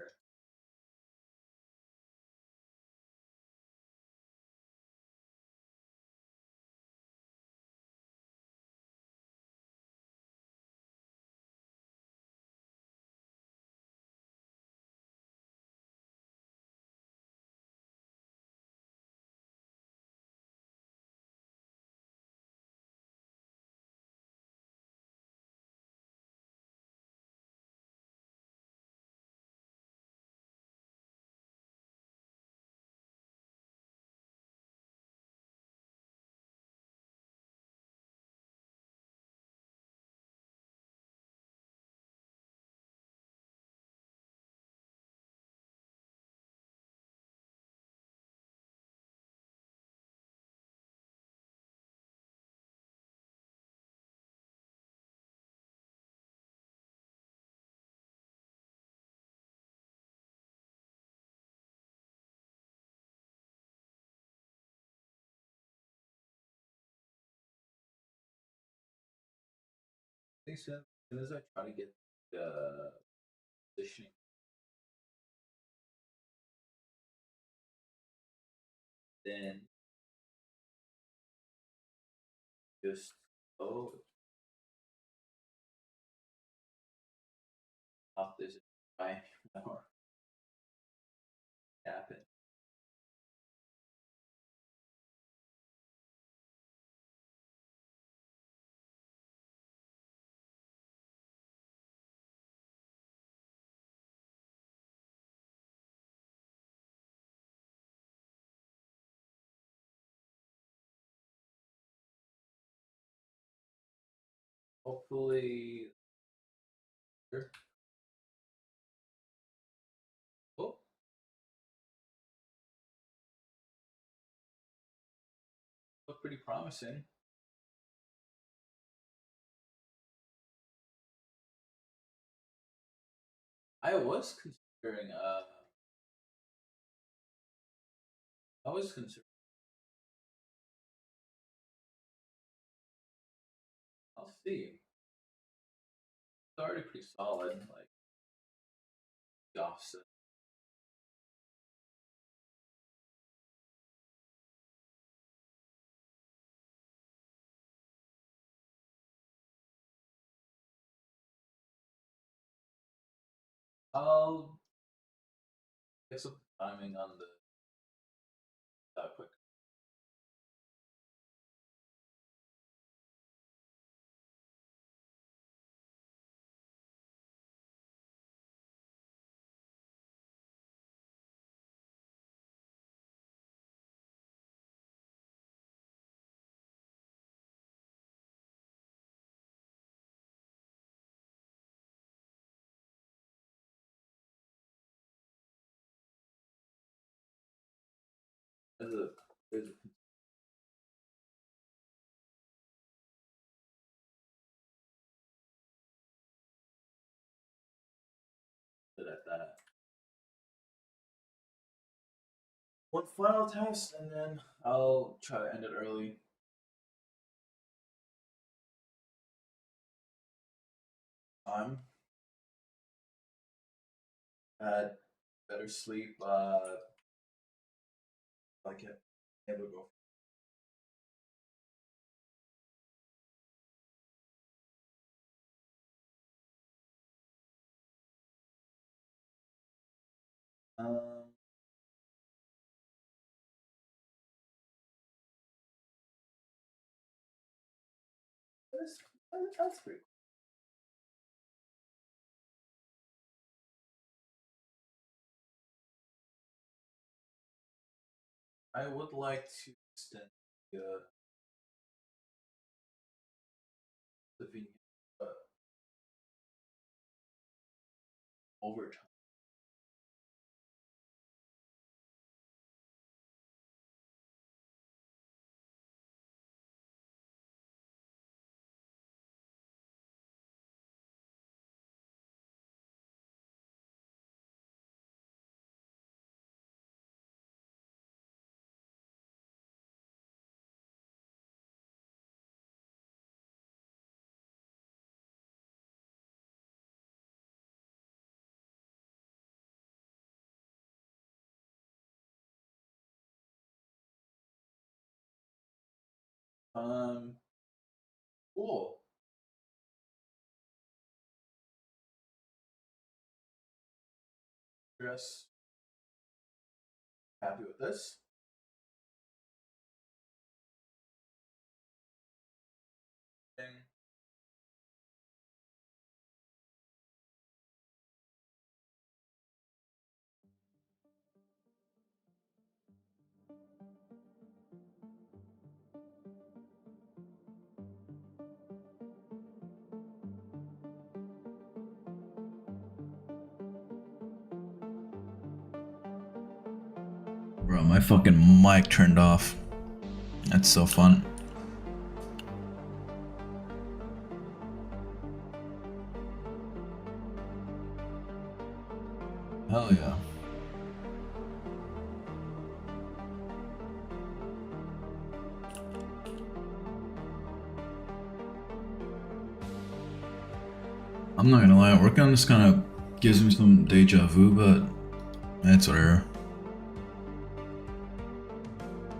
think so. As soon as I try to get the positioning, then just off this try more happen. Hopefully, oh, look pretty promising. I was considering. I was considering. I'll see. It's already pretty solid. Like the offset. I'll fix up the timing on the quick. There's a bit at that. One final test, and then I'll try to end it early. Had better sleep. Like it. Able to go. Um, that's pretty. I would like to extend the venue overtime. Cool. Dress. Happy with this? Thing. Bro, my fucking mic turned off. That's so fun. Hell yeah. I'm not gonna lie, working on this kind of gives me some deja vu, but it's whatever.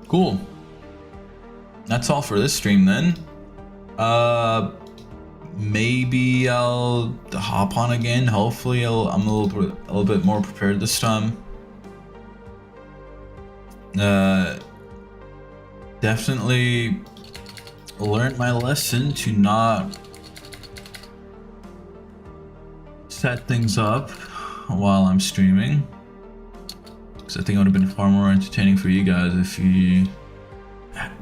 Cool. That's all for this stream then. Maybe I'll hop on again. Hopefully I'm a little bit more prepared this time. Definitely learned my lesson to not set things up while I'm streaming, because I think it would have been far more entertaining for you guys if you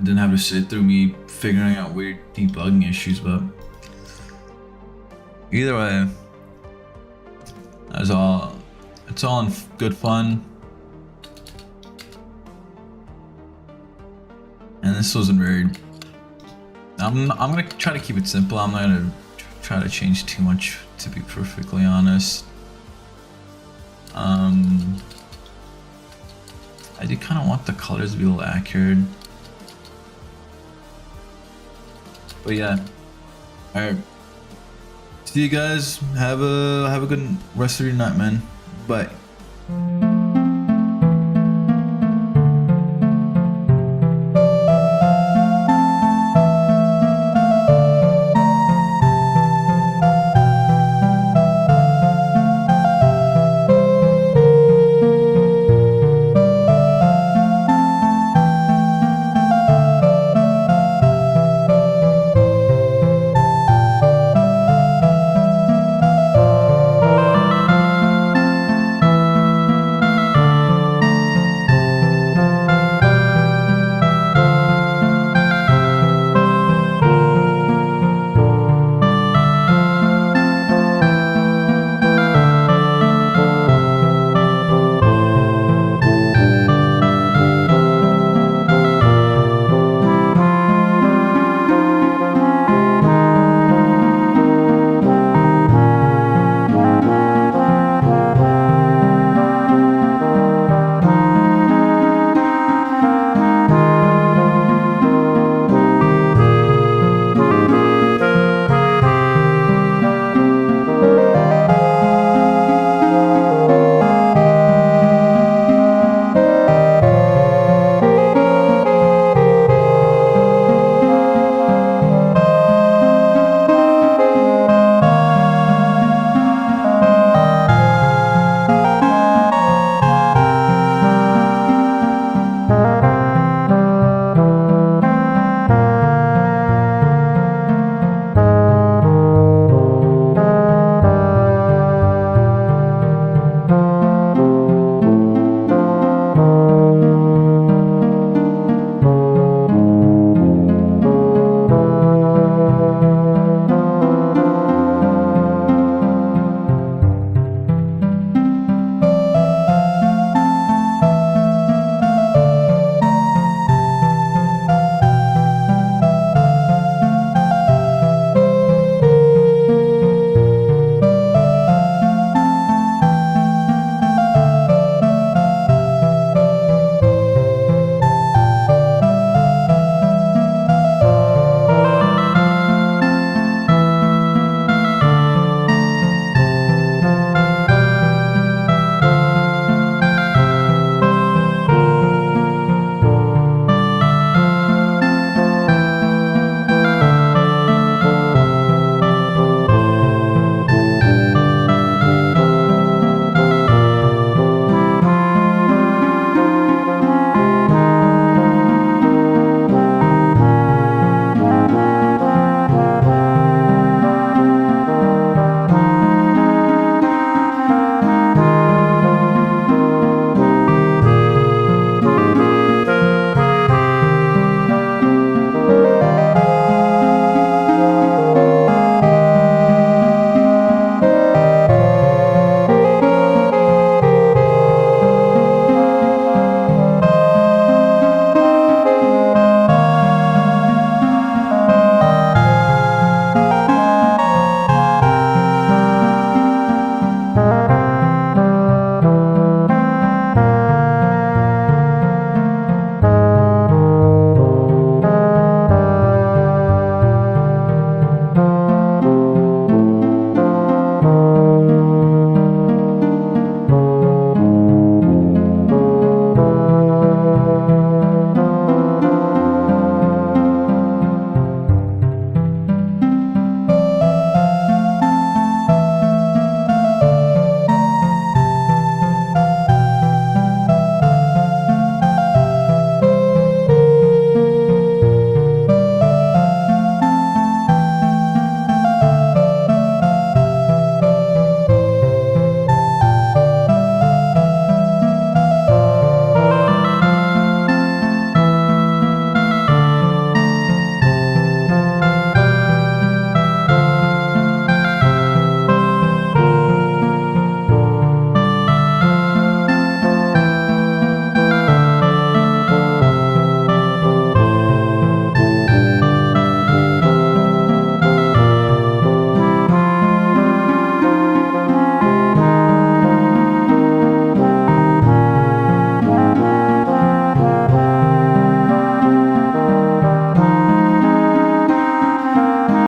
didn't have to sit through me figuring out weird debugging issues. But either way, it's all in good fun. And this wasn't very. I'm gonna try to keep it simple. I'm not gonna try to change too much, to be perfectly honest. I do kind of want the colors to be a little accurate. But yeah. All right. See you guys. Have a good rest of your night, man. Bye.